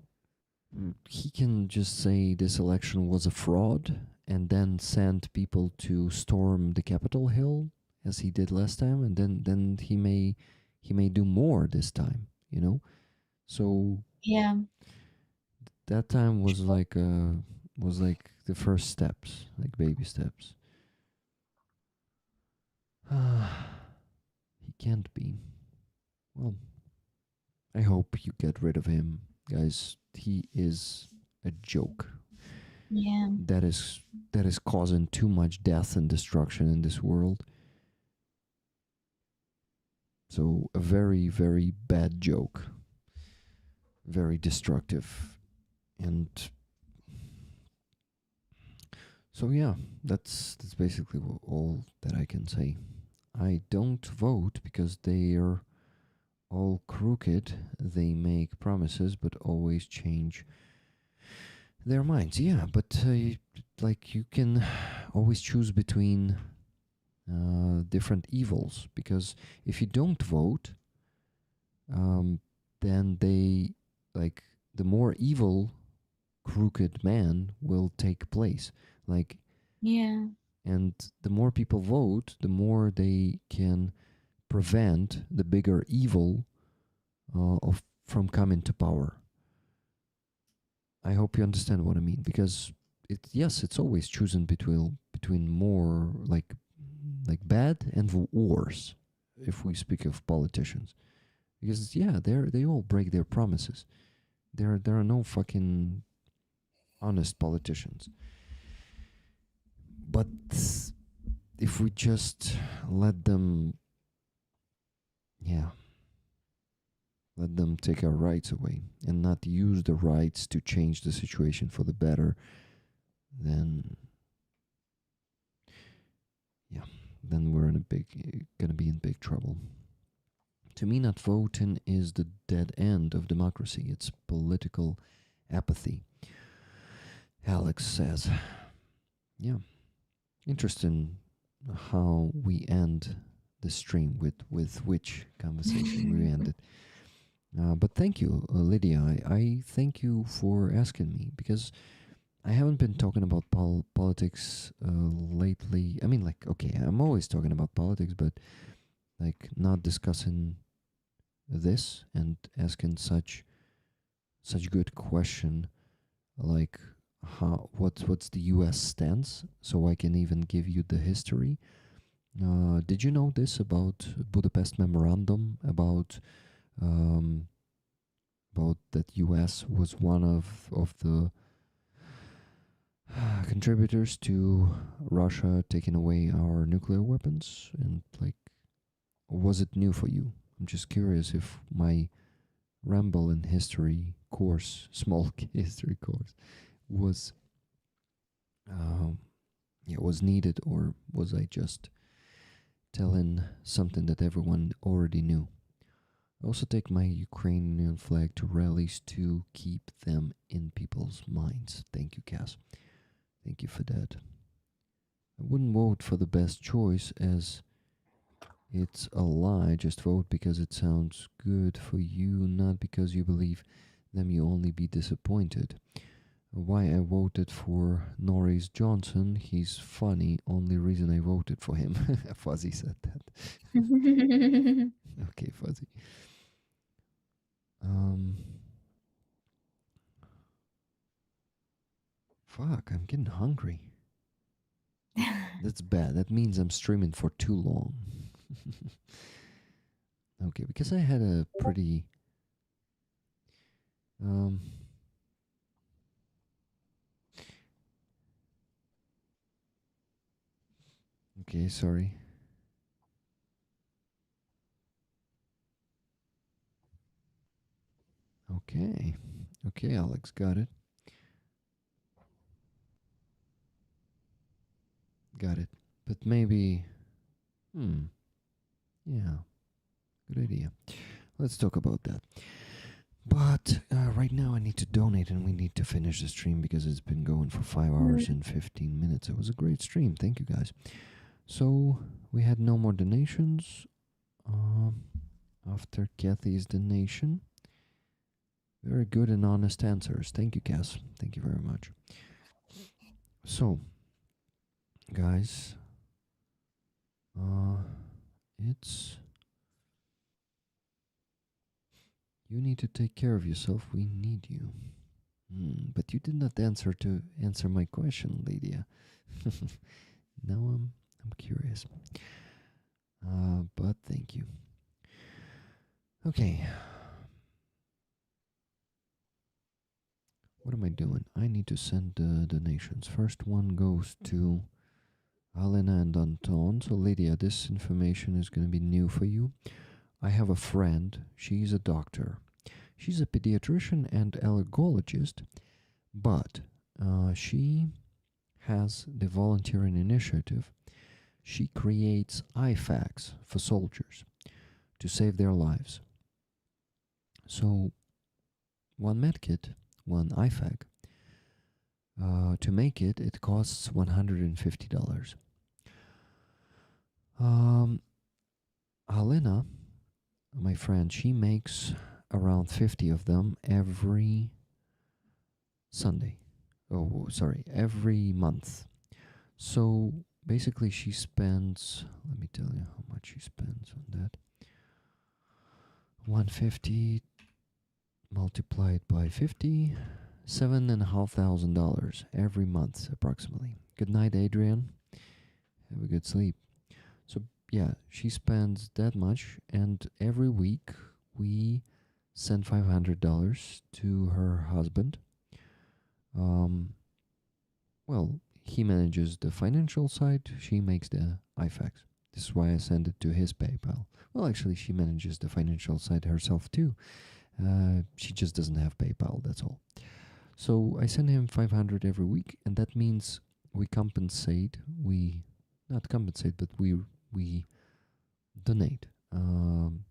he can just say this election was a fraud and then send people to storm the Capitol Hill as he did last time, and then he may do more this time, you know. So Yeah, that time was like the first steps, like baby steps. He can't be. Well, I hope you get rid of him, guys. He is a joke. yeah, That is causing too much death and destruction in this world. So a very, very bad joke. Very destructive. And so yeah, that's basically all that I can say. I don't vote because they're all crooked. They make promises but always change their minds. Yeah, but like you can always choose between different evils, because if you don't vote, then they, like, the more evil crooked man will take place, like, yeah, and the more people vote, the more they can prevent the bigger evil of from coming to power. I hope you understand what I mean, because it's always chosen between more like bad and worse, if we speak of politicians, because yeah, they all break their promises. There are no fucking honest politicians. But if we just let them, yeah, let them take our rights away and not use the rights to change the situation for the better, then yeah, then we're gonna be in big trouble. To me, not voting is the dead end of democracy. It's political apathy. Alex says, yeah, interesting how we end the stream with which conversation we ended. But thank you, Lydia. I thank you for asking me, because I haven't been talking about politics lately. I mean, like, okay, I'm always talking about politics, but like not discussing this and asking such good question, like what's the U.S. stance, so I can even give you the history. Did you know this about Budapest Memorandum, um, about that U.S. was one of the contributors to Russia taking away our nuclear weapons? And like, was it new for you? I'm just curious if my ramble in history course, small history course, was was needed, or was I just telling something that everyone already knew? I also take my Ukrainian flag to rallies to keep them in people's minds. Thank you, Cass. Thank you for that. I wouldn't vote for the best choice, as it's a lie. Just vote because it sounds good for you, not because you believe them. You only be disappointed. Why I voted for Norris Johnson? He's funny. Only reason I voted for him. Fuzzy said that. Okay, Fuzzy. Fuck, I'm getting hungry. That's bad. That means I'm streaming for too long. Okay, because I had a pretty okay, sorry. Okay. Okay, Alex, got it. Got it. But maybe, yeah, good idea. Let's talk about that. But right now I need to donate and we need to finish the stream because it's been going for 5 hours and 15 minutes. It was a great stream. Thank you guys. So we had no more donations after Kathy's donation. Very good and honest answers. Thank you, Cass. Thank you very much. So, guys, it's... You need to take care of yourself. We need you. But you did not answer my question, Lydia. Now I'm curious. But thank you. Okay. What am I doing? I need to send the donations. First one goes to Alena and Anton. So Lydia, this information is going to be new for you. I have a friend. She's a doctor. She's a pediatrician and allergologist, but she has the volunteering initiative. She creates IFACs for soldiers to save their lives. So one medkit, one IFAC, to make it, it costs $150. Alena, my friend, she makes around 50 of them every Sunday. Oh, sorry, every month. So basically she spends, let me tell you how much she spends on that. 150 multiplied by 50, $7,500 every month approximately. Good night, Adrian. Have a good sleep. So yeah, she spends that much, and every week we send $500 to her husband. Well, he manages the financial side, she makes the IFACs. This is why I send it to his PayPal. Well, actually, she manages the financial side herself too. She just doesn't have PayPal, that's all. So I send him 500 every week, and that means we compensate, not compensate, but we donate $2,000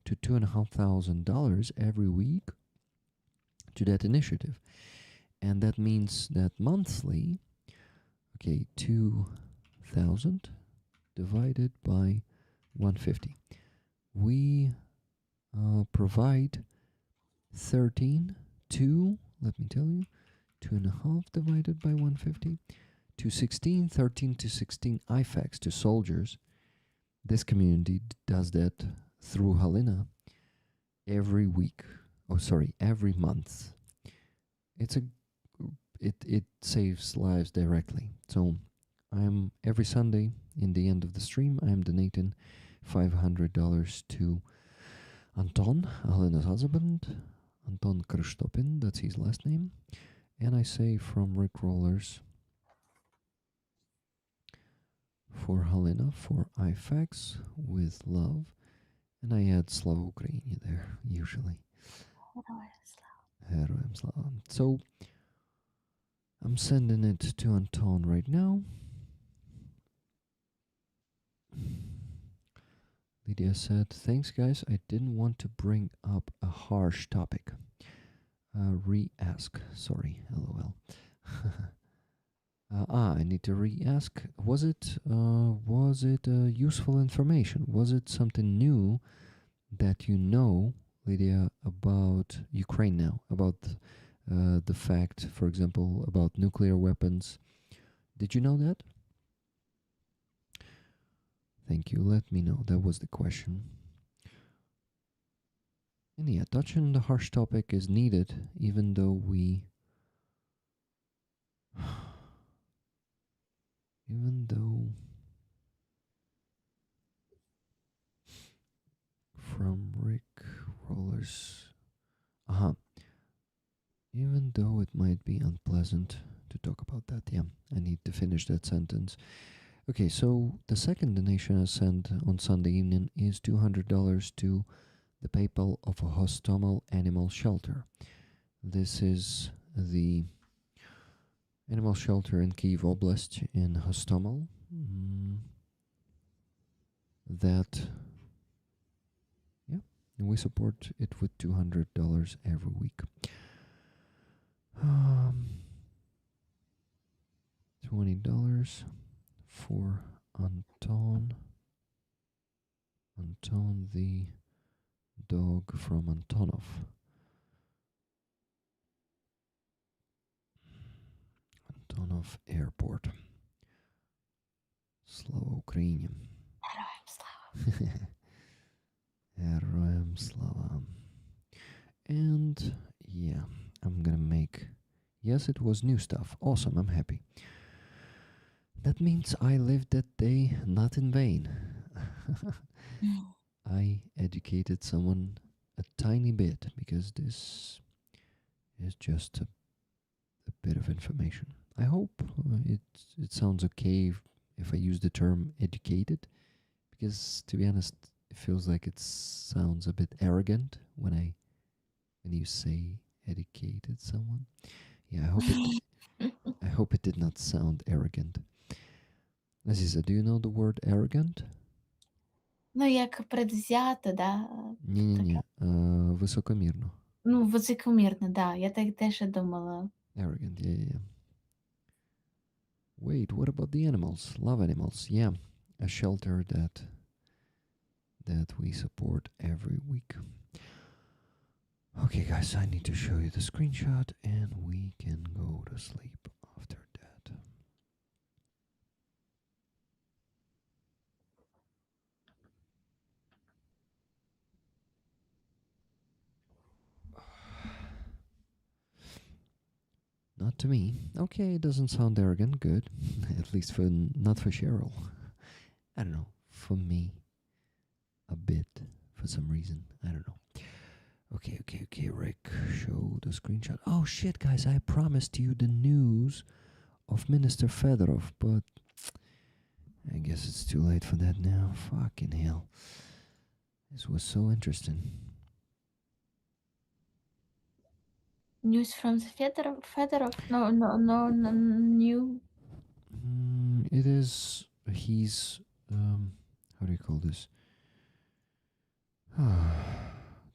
to $2,500 every week to that initiative. And that means that monthly, okay, 2,000 divided by 150. We provide 13 to, let me tell you, 2.5 divided by 150 to 16, 13 to 16 IFACs to soldiers. This community does that through Halina every week. Oh, sorry, every month. It saves lives directly. So I'm every Sunday in the end of the stream, I'm donating $500 to Anton, Helena's husband, Anton Krystopin, that's his last name. And I say from Rick Rollers for Helena, for IFACs with love. And I add Slava Ukraini there, usually. Heroям Slava. So I'm sending it to Anton right now. Lydia said, thanks guys, I didn't want to bring up a harsh topic. Re-ask, sorry, lol. I need to re-ask, was it useful information? Was it something new that you know, Lydia, about Ukraine now? About the fact, for example, about nuclear weapons. Did you know that? Thank you. Let me know. That was the question. And yeah, touching the harsh topic is needed, even though we... even though... From Rick Rollers... Even though it might be unpleasant to talk about that. Yeah, I need to finish that sentence. Okay, so the second donation I sent on Sunday evening is $200 to the PayPal of a Hostomel animal shelter. This is the animal shelter in Kyiv Oblast in Hostomel. That, yeah, and we support it with $200 every week. $20 for Anton. Anton, the dog from Antonov. Antonov Airport. Slava Ukraini. Героям слава. And yeah, I'm gonna make. Yes, it was new stuff. Awesome, I'm happy. That means I lived that day not in vain. I educated someone a tiny bit because this is just a bit of information. I hope it sounds okay if I use the term educated, because to be honest, it feels like it sounds a bit arrogant when you say educated someone. Yeah, I hope it did not sound arrogant. Aziza, do you know the word arrogant? Ну, як предвзято, да. Ні-ні-ні, високомірно. Ну, високомірно, да. Я так теж думала. Arrogant, yeah. Wait, what about the animals? Love animals, yeah. A shelter that we support every week. Okay, guys, I need to show you the screenshot and we can go to sleep after that. Not to me. Okay, it doesn't sound arrogant. Good. At least not for Cheryl. I don't know. For me, a bit. For some reason. I don't know. Okay, Rick. Show the screenshot. Oh, shit, guys. I promised you the news of Minister Fedorov, but I guess it's too late for that now. Fucking hell. This was so interesting. News from the Fedorov? No, new. It is. He's. How do you call this?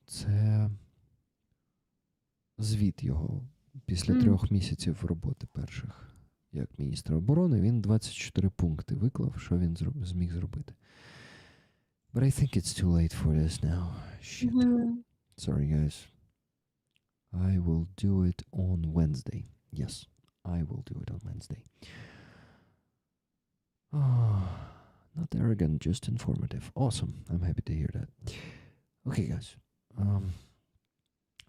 Це звіт його після 3 місяців роботи перших як міністра оборони. Він 24 пункти виклав, що він зміг зробити. But I think it's too late for this now. Shit. Sorry, guys. I will do it on Wednesday. Yes, I will do it on Wednesday. Not arrogant, just informative. Awesome. I'm happy to hear that. Okay, guys.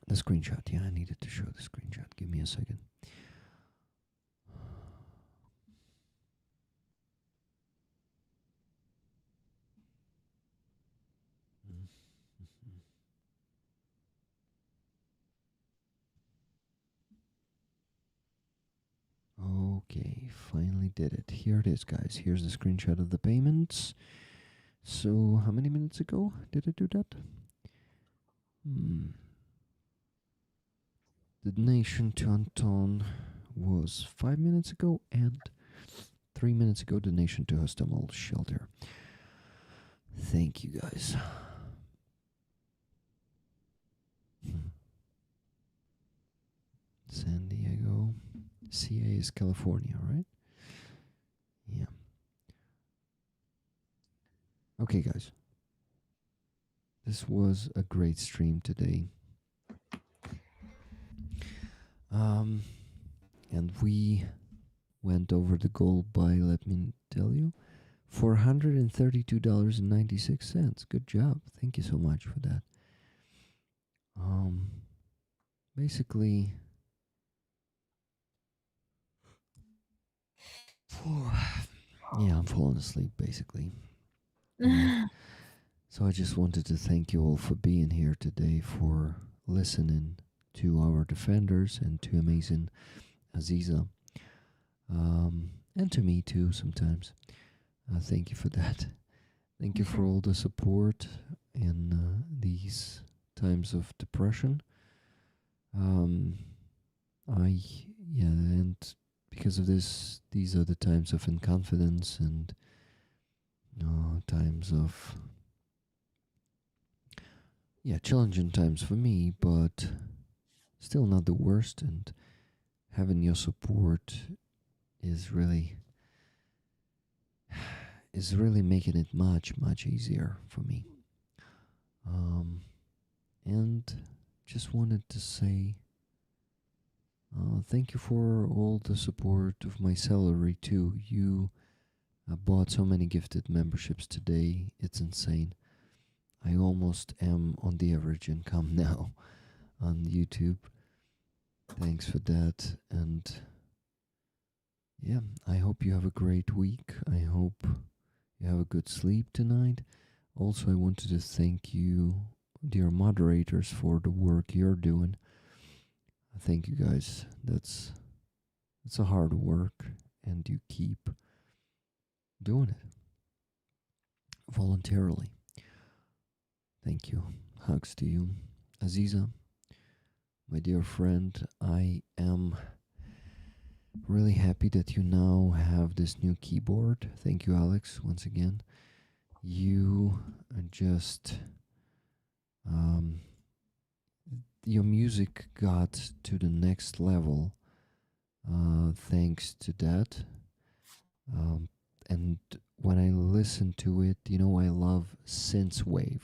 The screenshot. Yeah, I needed to show the screenshot. Give me a second. Okay, finally did it. Here it is, guys. Here's the screenshot of the payments. So, how many minutes ago did I do that? The donation to Anton was 5 minutes ago, and 3 minutes ago, donation to Hostomel Shelter. Thank you, guys. San Diego. CA is California, right? Yeah. Okay, guys. This was a great stream today. And we went over the goal by, let me tell you, $432.96. Good job. Thank you so much for that. Basically, yeah, I'm falling asleep, basically. So I just wanted to thank you all for being here today, for listening to our defenders and to amazing Aziza. And to me too sometimes. Thank you for that. Thank you for all the support in these times of depression. And because of this, these are the times of inconfidence and times of, challenging times for me, but still not the worst. And having your support is really making it much easier for me. And just wanted to say thank you for all the support of my salary too. You bought so many gifted memberships today. It's insane. I almost am on the average income now on YouTube. Thanks for that. And yeah, I hope you have a great week. I hope you have a good sleep tonight. Also, I wanted to thank you, dear moderators, for the work you're doing. Thank you guys. It's a hard work, and you keep doing it voluntarily. Thank you. Hugs to you. Aziza, my dear friend, I am really happy that you now have this new keyboard. Thank you, Alex, once again. You just your music got to the next level thanks to that. And when I listen to it, I love synthwave,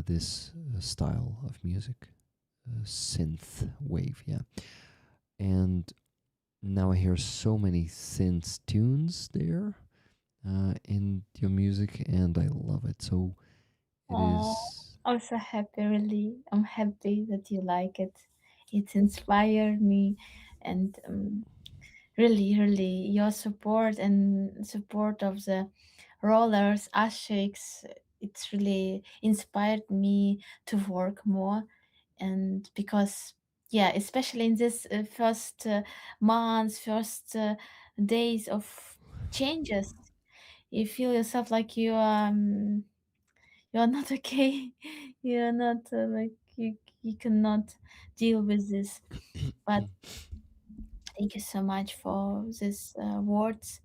this style of music, synth wave, yeah. And now I hear so many synth tunes there in your music, and I love it. So it is. I'm so happy, really. I'm happy that you like it. It inspired me, and really, your support and support of the rollers, ashikes, it's really inspired me to work more. And because, yeah, especially in this first months, first days of changes, you feel yourself like you're not okay. You're not like you cannot deal with this. But thank you so much for these words,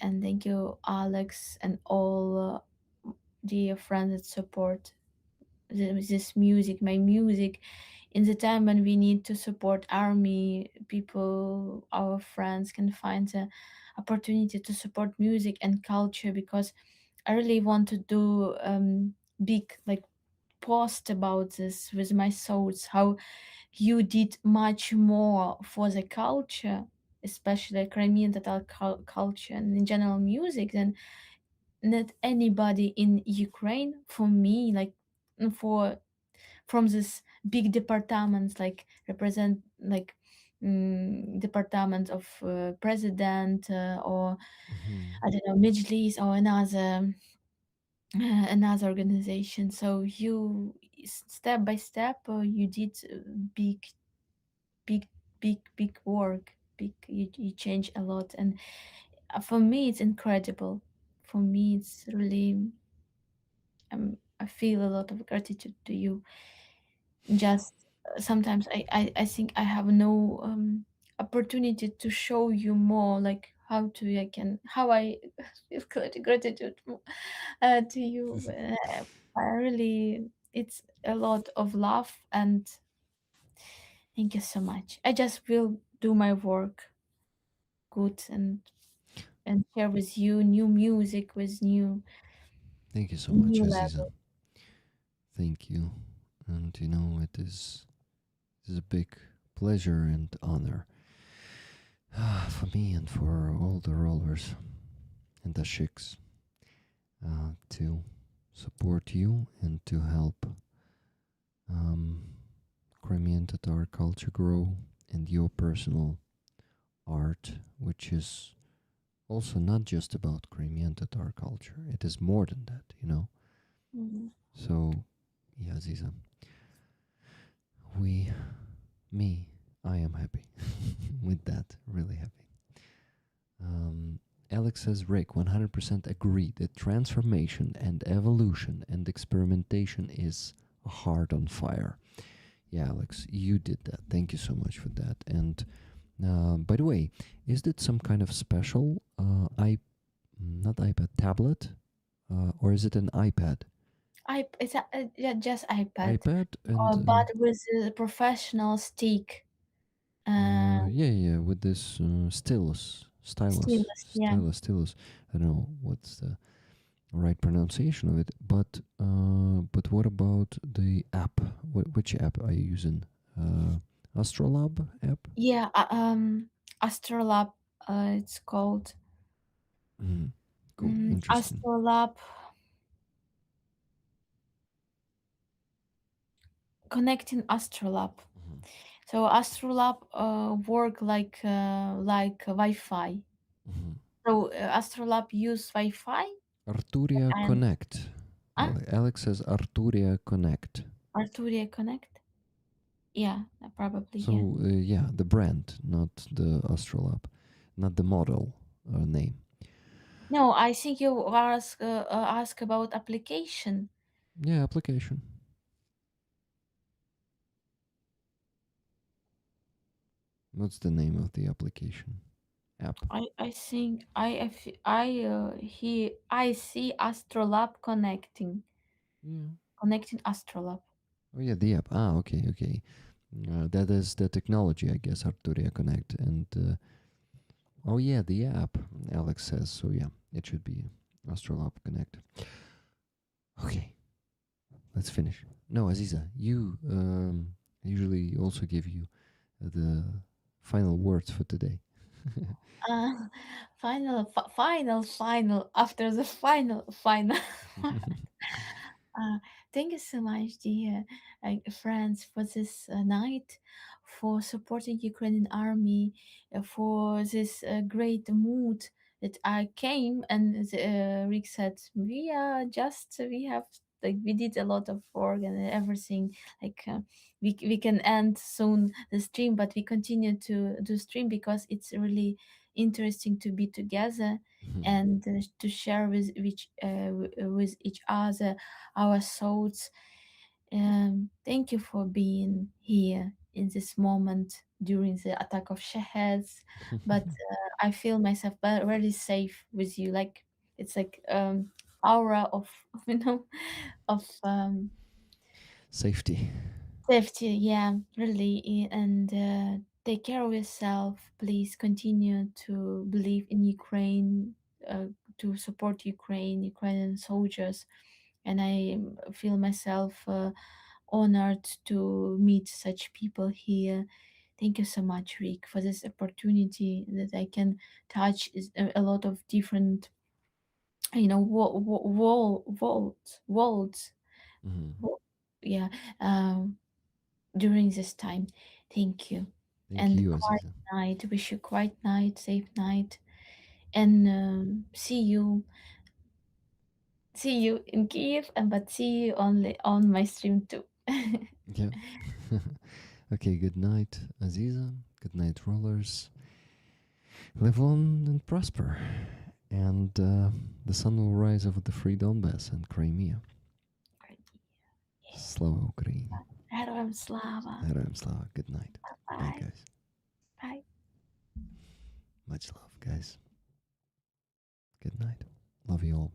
and thank you, Alex, and all dear friends that support this music, my music, in the time when we need to support army people. Our friends can find the opportunity to support music and culture, because I really want to do big like post about this with my thoughts, how you did much more for the culture, especially Crimean Tatar culture and in general music, than not anybody in Ukraine. For me, like for from this big departments, like represent like department of president or I don't know, Majlis or another organization. So you step by step you did big big big work, big you change a lot. And for me it's incredible. For me it's really I feel a lot of gratitude to you. Just sometimes I think I have no opportunity to show you more, like how I feel gratitude to you. I really, it's a lot of love, and thank you so much. I just will do my work good and share with you new music with Thank you so much, new Aziza. level. Thank you. And it is a big pleasure and honor for me and for all the rollers and the sheiks to support you and to help Crimean Tatar culture grow, and your personal art, which is also not just about Crimean Tatar culture. It is more than that. Mhm. So, yeah, Aziza, I am happy with that, really happy. Alex says, Rick, 100% agree that transformation and evolution and experimentation is a heart on fire. Yeah, Alex, you did that. Thank you so much for that. And By the way, is it some kind of special not iPad, tablet, or is it an iPad? It's yeah, just iPad, iPad and but with a professional stick. yeah, with this stylus. Stylus, yeah. I don't know what's the right pronunciation of it, but what about the app? Which app are you using? Astrolab app? Yeah, Astrolab, it's called Cool, interesting. Astrolab connecting Astrolab. So Astrolab work like Wi-Fi. So Astrolab use Wi-Fi Arturia and Connect. Alex says Arturia Connect. Arturia Connect. Yeah, probably. Yeah. So yeah, the brand, not the Astrolab, not the model name. No, I think you ask about application. Yeah, application. What's the name of the application? App. I think I see Astrolab connecting. Yeah. Connecting Astrolab. Oh yeah, the app. Ah, okay, okay. That is the technology, I guess, Arturia Connect. And oh yeah, the app, Alex says. So yeah, it should be Astrolab Connect. Okay, let's finish. No, Aziza, you usually also give you the final words for today. Uh, final. After the final. Thank you so much, dear friends, for this night, for supporting Ukrainian army, for this great mood that I came and Rick said we have like we did a lot of work and everything like we can end soon the stream, but we continue to do stream because it's really interesting to be together and to share with each other our thoughts. Thank you for being here in this moment during the attack of Shaheds, but I feel myself very safe with you. Like it's like aura of of Safety. safety. Yeah, really, and take care of yourself. Please continue to believe in Ukraine, to support Ukrainian soldiers, and I feel myself honored to meet such people here. Thank you so much, Rick, for this opportunity that I can touch a lot of different, worlds. wo- Yeah, during this time. Thank you. Thank And you, quiet Aziza. night. Wish you quiet night, safe night, and see you in Kiev, and but see you only on my stream too. Yeah. Okay, good night, Aziza. Good night, rollers. Live on and prosper. And the sun will rise over the free Donbass and Crimea. Slava Ukraini. Героям слава. Heroям slava. Good night. Bye, Bye. guys. Bye. Much love, guys. Good night. Love you all.